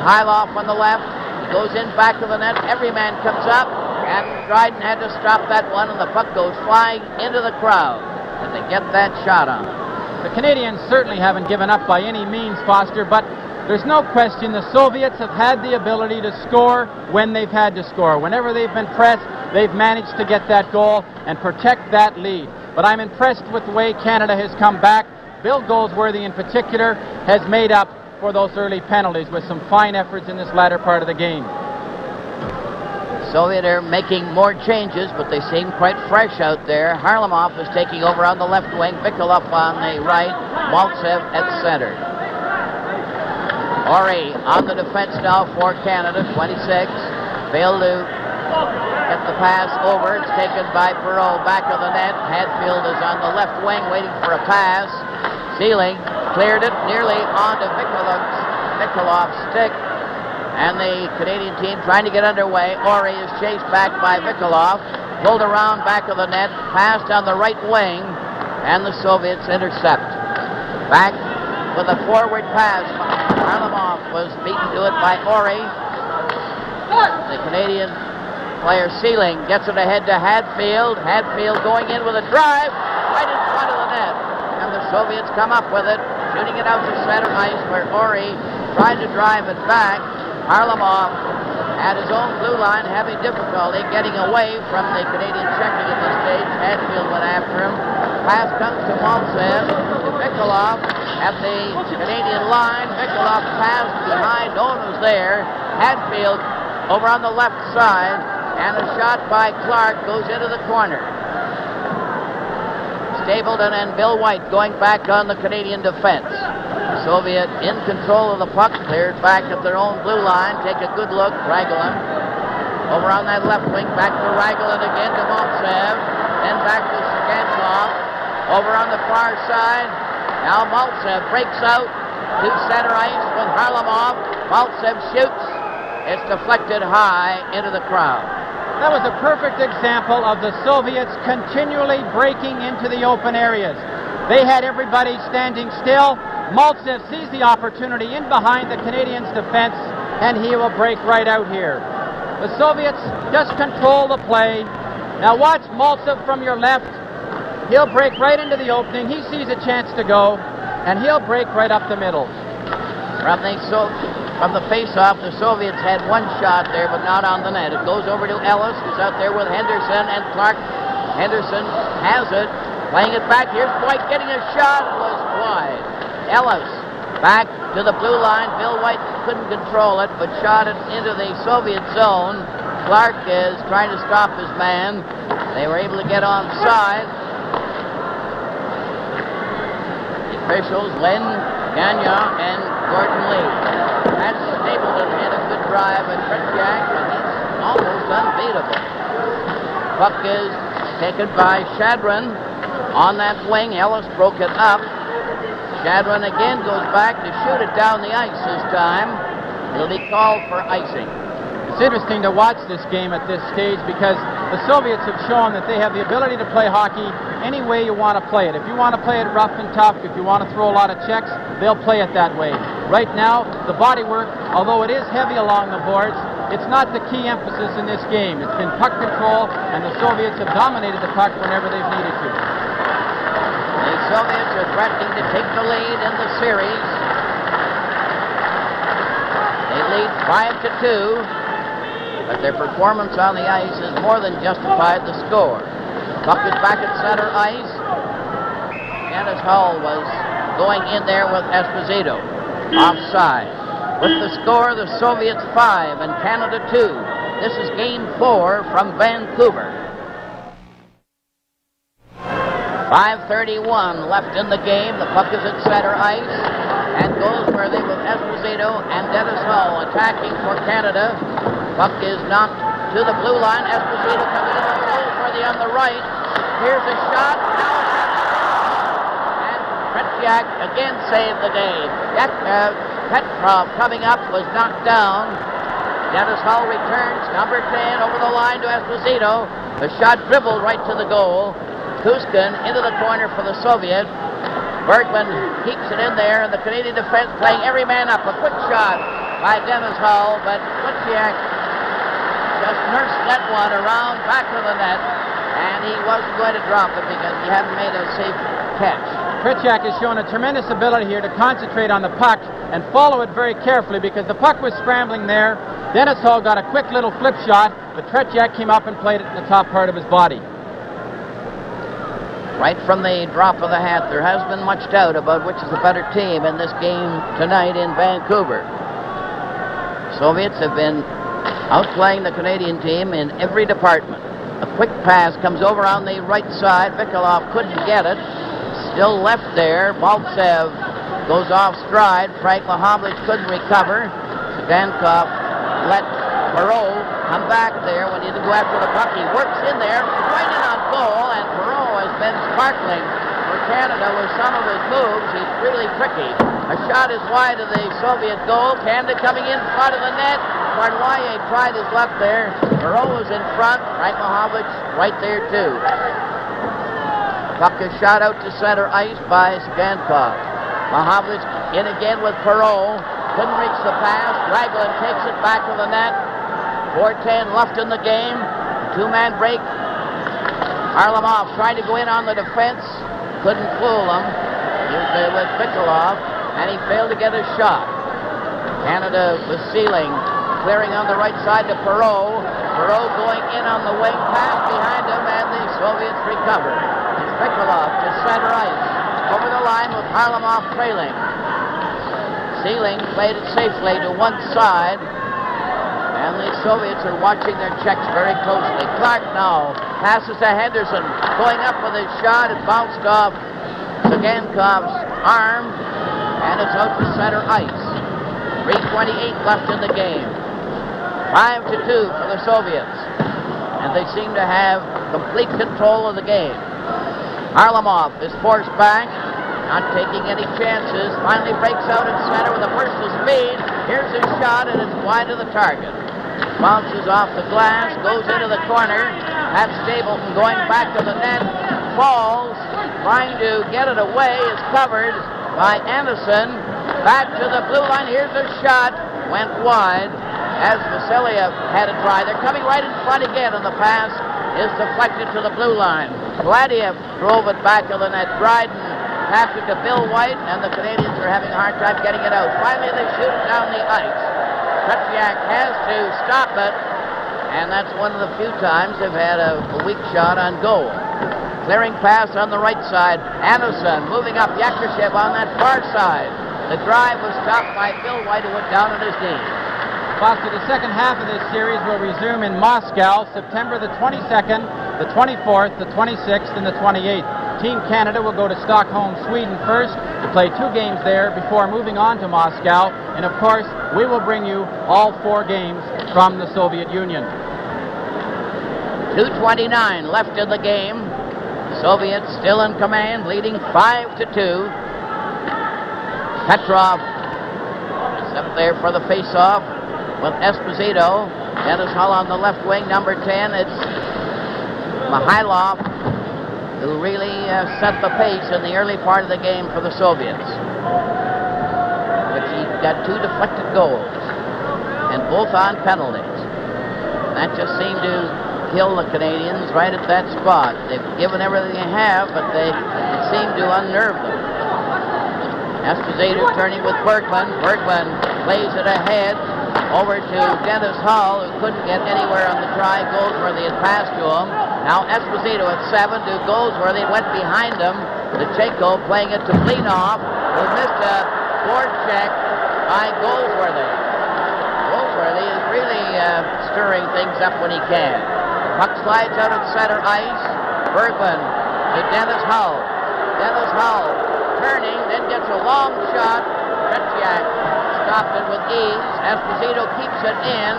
Hylov on the left. He goes in back of the net. Every man comes up. And Dryden had to stop that one, and the puck goes flying into the crowd. And they get that shot on it. The Canadians certainly haven't given up by any means, Foster, but there's no question the Soviets have had the ability to score when they've had to score. Whenever they've been pressed, they've managed to get that goal and protect that lead. But I'm impressed with the way Canada has come back. Bill Goldsworthy in particular has made up for those early penalties with some fine efforts in this latter part of the game. Soviet are making more changes, but they seem quite fresh out there. Harlamov is taking over on the left wing. Vikolov on the right. Maltsev at center. Ori on the defense now for Canada, 26. Failed to get the pass over. It's taken by Perot, back of the net. Hadfield is on the left wing waiting for a pass. Sealing cleared it nearly onto Vikolov's stick. And the Canadian team trying to get underway. Ori is chased back by Vikolov. Pulled around back of the net. Passed on the right wing. And the Soviets intercept. Back with a forward pass. Harlamov was beaten to it by Ori. The Canadian player Sealing gets it ahead to Hadfield. Hadfield going in with a drive right in front of the net. And the Soviets come up with it, shooting it out to center ice where Ori tried to drive it back. Harlamov at his own blue line having difficulty getting away from the Canadian checking at this stage. Hadfield went after him. Pass comes to Maltsev. Mikulov at the Canadian line. Mikulov passed behind. No one was there. Hadfield over on the left side. And a shot by Clark goes into the corner. Stapleton and Bill White going back on the Canadian defense. Soviet in control of the puck, cleared back at their own blue line. Take a good look, Raglan. Over on that left wing, back to Raglan again to Maltsev. Then back to Shagankov. Over on the far side. Now Maltsev breaks out to center ice with Harlamov. Maltsev shoots. It's deflected high into the crowd. That was a perfect example of the Soviets continually breaking into the open areas. They had everybody standing still. Maltsev sees the opportunity in behind the Canadians' defense, and he will break right out here. The Soviets just control the play. Now watch Maltsev from your left. He'll break right into the opening. He sees a chance to go, and he'll break right up the middle. From the face-off, the Soviets had one shot there, but not on the net. It goes over to Ellis, who's out there with Henderson and Clark. Henderson has it, playing it back. Here's White getting a shot. It was wide. Ellis back to the blue line. Bill White couldn't control it, but shot it into the Soviet zone. Clark is trying to stop his man. They were able to get onside. The officials, Len Gagnon and Gordon Lee. That's Stapleton had a good drive at Tretiak, but he's almost unbeatable. Puck is taken by Shadron on that wing. Ellis broke it up. Shadron again goes back to shoot it down the ice this time. It'll be called for icing. It's interesting to watch this game at this stage because the Soviets have shown that they have the ability to play hockey any way you want to play it. If you want to play it rough and tough, if you want to throw a lot of checks, they'll play it that way. Right now, the body work, although it is heavy along the boards, it's not the key emphasis in this game. It's been puck control, and the Soviets have dominated the puck whenever they've needed to. The Soviets are threatening to take the lead in the series. They lead 5-2, but their performance on the ice has more than justified the score. Puck is back at center ice. Dennis Hull was going in there with Esposito. Offside. With the score, the Soviets 5 and Canada 2. This is Game 4 from Vancouver. 5:31 left in the game. The puck is at center ice and goes where they with Esposito and Dennis Hull attacking for Canada. Puck is knocked to the blue line. Esposito coming in the goal for the on the right. Here's a shot. And Tretiak again saved the day. Petrov coming up was knocked down. Dennis Hull returns. Number 10 over the line to Esposito. The shot dribbled right to the goal. Kuskin into the corner for the Soviet. Bergman keeps it in there, and the Canadian defense playing every man up. A quick shot by Dennis Hull, but Tretiak just nursed that one around back of the net, and he wasn't going to drop it because he hadn't made a safe catch. Tretiak has shown a tremendous ability here to concentrate on the puck and follow it very carefully because the puck was scrambling there. Dennis Hull got a quick little flip shot, but Tretiak came up and played it in the top part of his body. Right from the drop of the hat, there has been much doubt about which is the better team in this game tonight in Vancouver. Soviets have been outplaying the Canadian team in every department. A quick pass comes over on the right side. Mikulov couldn't get it. Still left there. Maltsev goes off stride. Frank Mahovlich couldn't recover. Dankov let Perot come back there when he didn't go after the puck. He works in there, right in on goal, and Perot has been sparkling for Canada with some of his moves. He's really tricky. A shot is wide of the Soviet goal. Canada coming in front of the net. Marnoyer tried his left there. Perot was in front. Frank Mahovlich right there too. Puck is shot out to center ice by Skankov. Mahovlich in again with Perot. Couldn't reach the pass. Raglan takes it back to the net. 4:10 left in the game. two-man break. Harlamov tried to go in on the defense. Couldn't fool him. With Mikulov, and he failed to get a shot. Canada was sealing, clearing on the right side to Perreault. Perreault going in on the wing, pass behind him, and the Soviets recover. It's Mikulov to center ice, over the line with Harlamov trailing. Sealing played it safely to one side, and the Soviets are watching their checks very closely. Clark now passes to Henderson, going up with his shot. It bounced off Sagankov's arm, and it's out to center ice. 3:28 left in the game. 5-2 for the Soviets, and they seem to have complete control of the game. Harlamov is forced back, not taking any chances. Finally breaks out in center with a burst of speed. Here's his shot, and it's wide of the target. Bounces off the glass, goes into the corner. Pat Stapleton going back to the net, falls, trying to get it away, is covered by Anderson. Back to the blue line, here's a shot, went wide as Vasiliev had it try. They're coming right in front again, and the pass is deflected to the blue line. Vladiev drove it back to the net. Dryden passed it to Bill White, and the Canadians are having a hard time getting it out. Finally, they shoot it down the ice. Tretiak has to stop it, and that's one of the few times they've had a weak shot on goal. Clearing pass on the right side. Anderson moving up. Yakushev on that far side. The drive was stopped by Bill White, who went down on his knees. Foster, the second half of this series will resume in Moscow, September the 22nd, the 24th, the 26th, and the 28th. Team Canada will go to Stockholm, Sweden first to play 2 games there before moving on to Moscow. And of course, we will bring you all 4 games from the Soviet Union. 2:29 left in the game. Soviets still in command, leading 5-2. Petrov is up there for the face-off with Esposito. Dennis Hull on the left wing, number 10. It's Mikhailov who really set the pace in the early part of the game for the Soviets. Which he got 2 deflected goals, and both on penalties. That just seemed to kill the Canadians right at that spot. They've given everything they have, but it seemed to unnerve them. Esposito turning with Bergman. Bergman plays it ahead over to Dennis Hull, who couldn't get anywhere on the try. Goldsworthy had passed to him. Now Esposito at 7 to Goldsworthy. Went behind him. Lechenko playing it to Blinov, who missed a board check by Goldsworthy. Goldsworthy is really stirring things up when he can. Puck slides out at center ice. Bergman to Dennis Hull. Dennis Hull turning, then gets a long shot. Tretiak stopped it with ease. Esposito keeps it in.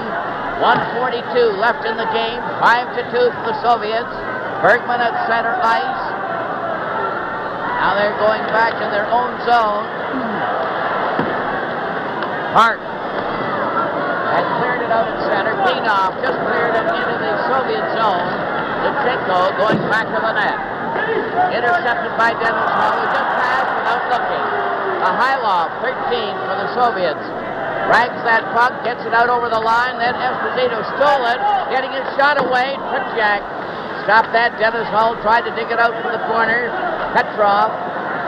1:42 left in the game. 5-2 for the Soviets. Bergman at center ice. Now they're going back in their own zone. Hart had cleared it out at center. Blinov just cleared it into the Soviet zone. Lechenko going back to the net. Intercepted by Dennis Hull, who just passed without looking. Mikhailov, 13 for the Soviets. Drags that puck, gets it out over the line, then Esposito stole it, getting his shot away. Tretiak stopped that. Dennis Hull tried to dig it out from the corner. Petrov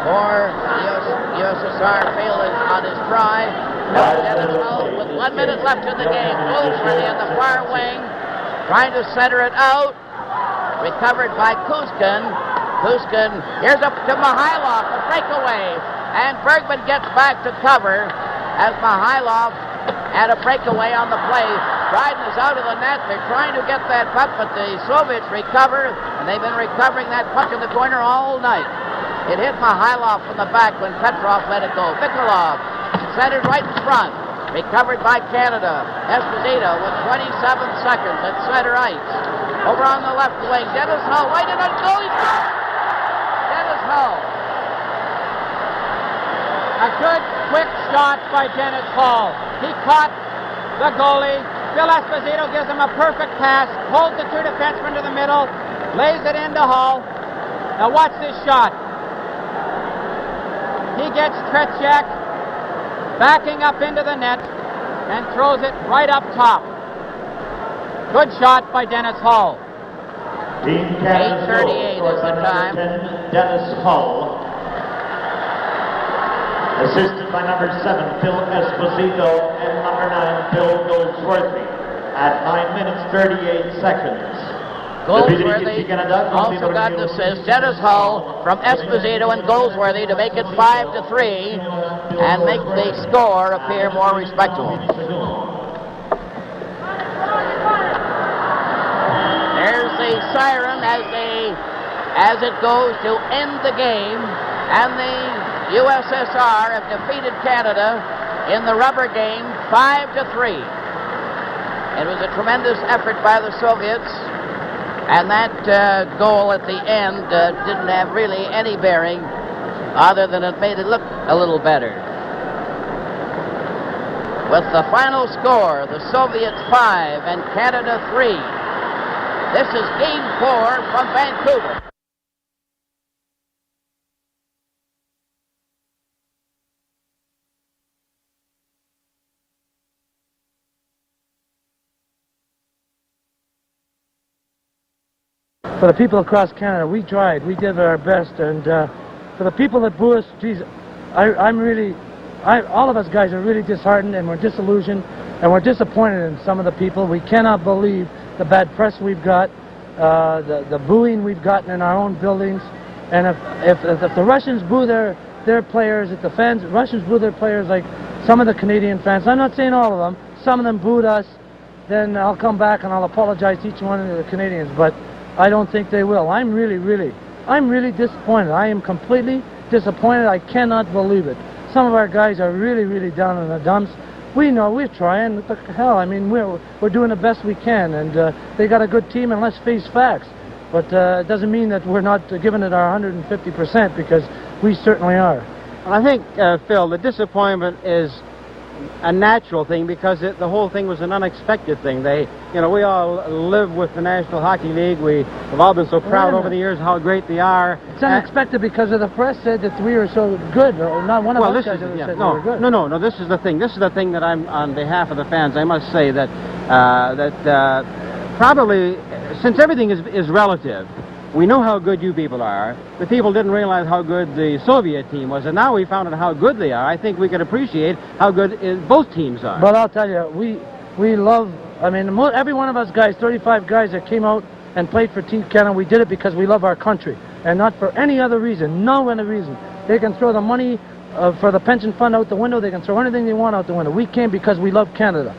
for USSR failed on his try. Dennis Hull with 1 minute left in the game. Goldsworthy on the far wing, trying to center it out. Recovered by Kuskin. Kuskin, here's up to Mikhailov, a breakaway. And Bergman gets back to cover as Mikhailov had a breakaway on the play. Dryden is out of the net. They're trying to get that puck, but the Soviets recover, and they've been recovering that puck in the corner all night. It hit Mikhailov from the back when Petrov let it go. Mikulov centered right in front. Recovered by Canada. Esposito with 27 seconds at center ice. Over on the left wing, Dennis Hull right in on goal. Dennis Hull. A good, quick shot by Dennis Hull. He caught the goalie. Phil Esposito gives him a perfect pass, holds the 2 defensemen to the middle, lays it into Hull. Now watch this shot. He gets Tretiak backing up into the net and throws it right up top. Good shot by Dennis Hull. Team Canada's goal 8:38 scored is by the number time. 10, Dennis Hull. Assisted by number 7, Phil Esposito, and number 9, Bill Goldsworthy. At 9 minutes 38 seconds. Goldsworthy also got an assist. Dennis Hull from Esposito and Goldsworthy to make it 5-3 and make the score appear more respectable. There's the siren as it goes to end the game, and the USSR have defeated Canada in the rubber game 5-3. It was a tremendous effort by the Soviets, and that goal at the end didn't have really any bearing other than it made it look a little better. With the final score, the Soviets 5 and Canada 3. This is Game 4 from Vancouver. For the people across Canada, we tried. We did our best. And for the people that boo us, geez, all of us guys are really disheartened, and we're disillusioned, and we're disappointed in some of the people. We cannot believe the bad press we've got, the booing we've gotten in our own buildings. And if the Russians boo their players, if the Russians boo their players like some of the Canadian fans, I'm not saying all of them, some of them booed us, then I'll come back and I'll apologize to each one of the Canadians. But I don't think they will. I'm really disappointed. I am completely disappointed. I cannot believe it. Some of our guys are really down in the dumps. We know we're trying. What the hell? I mean, we're doing the best we can, and they got a good team. And let's face facts. But it doesn't mean that we're not giving it our 150%, because we certainly are. Well, I think, Phil, the disappointment is a natural thing, because the whole thing was an unexpected thing. We all live with the National Hockey League. We have all been so proud over the years how great they are. It's unexpected because of the press said that we were so good. Not one of us guys ever said we were good. No. This is the thing. This is the thing that I'm, on behalf of the fans, I must say that probably, since everything is relative, we know how good you people are. The people didn't realize how good the Soviet team was, and now we found out how good they are. I think we could appreciate how good both teams are. But I'll tell you, we love, I mean, every one of us guys, 35 guys that came out and played for Team Canada, we did it because we love our country, and not for any other reason, no other reason. They can throw the money for the pension fund out the window, they can throw anything they want out the window. We came because we love Canada.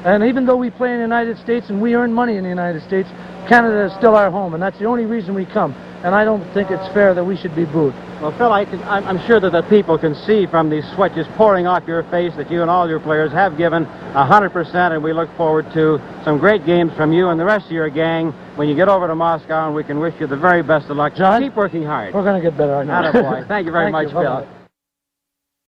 And even though we play in the United States and we earn money in the United States, Canada is still our home, and that's the only reason we come. And I don't think it's fair that we should be booed. Well, Phil, I'm sure that the people can see from these sweat just pouring off your face that you and all your players have given 100%, and we look forward to some great games from you and the rest of your gang when you get over to Moscow, and we can wish you the very best of luck. John, keep working hard. We're going to get better, I know. Attaboy. Thank you very much, Phil. Bye-bye.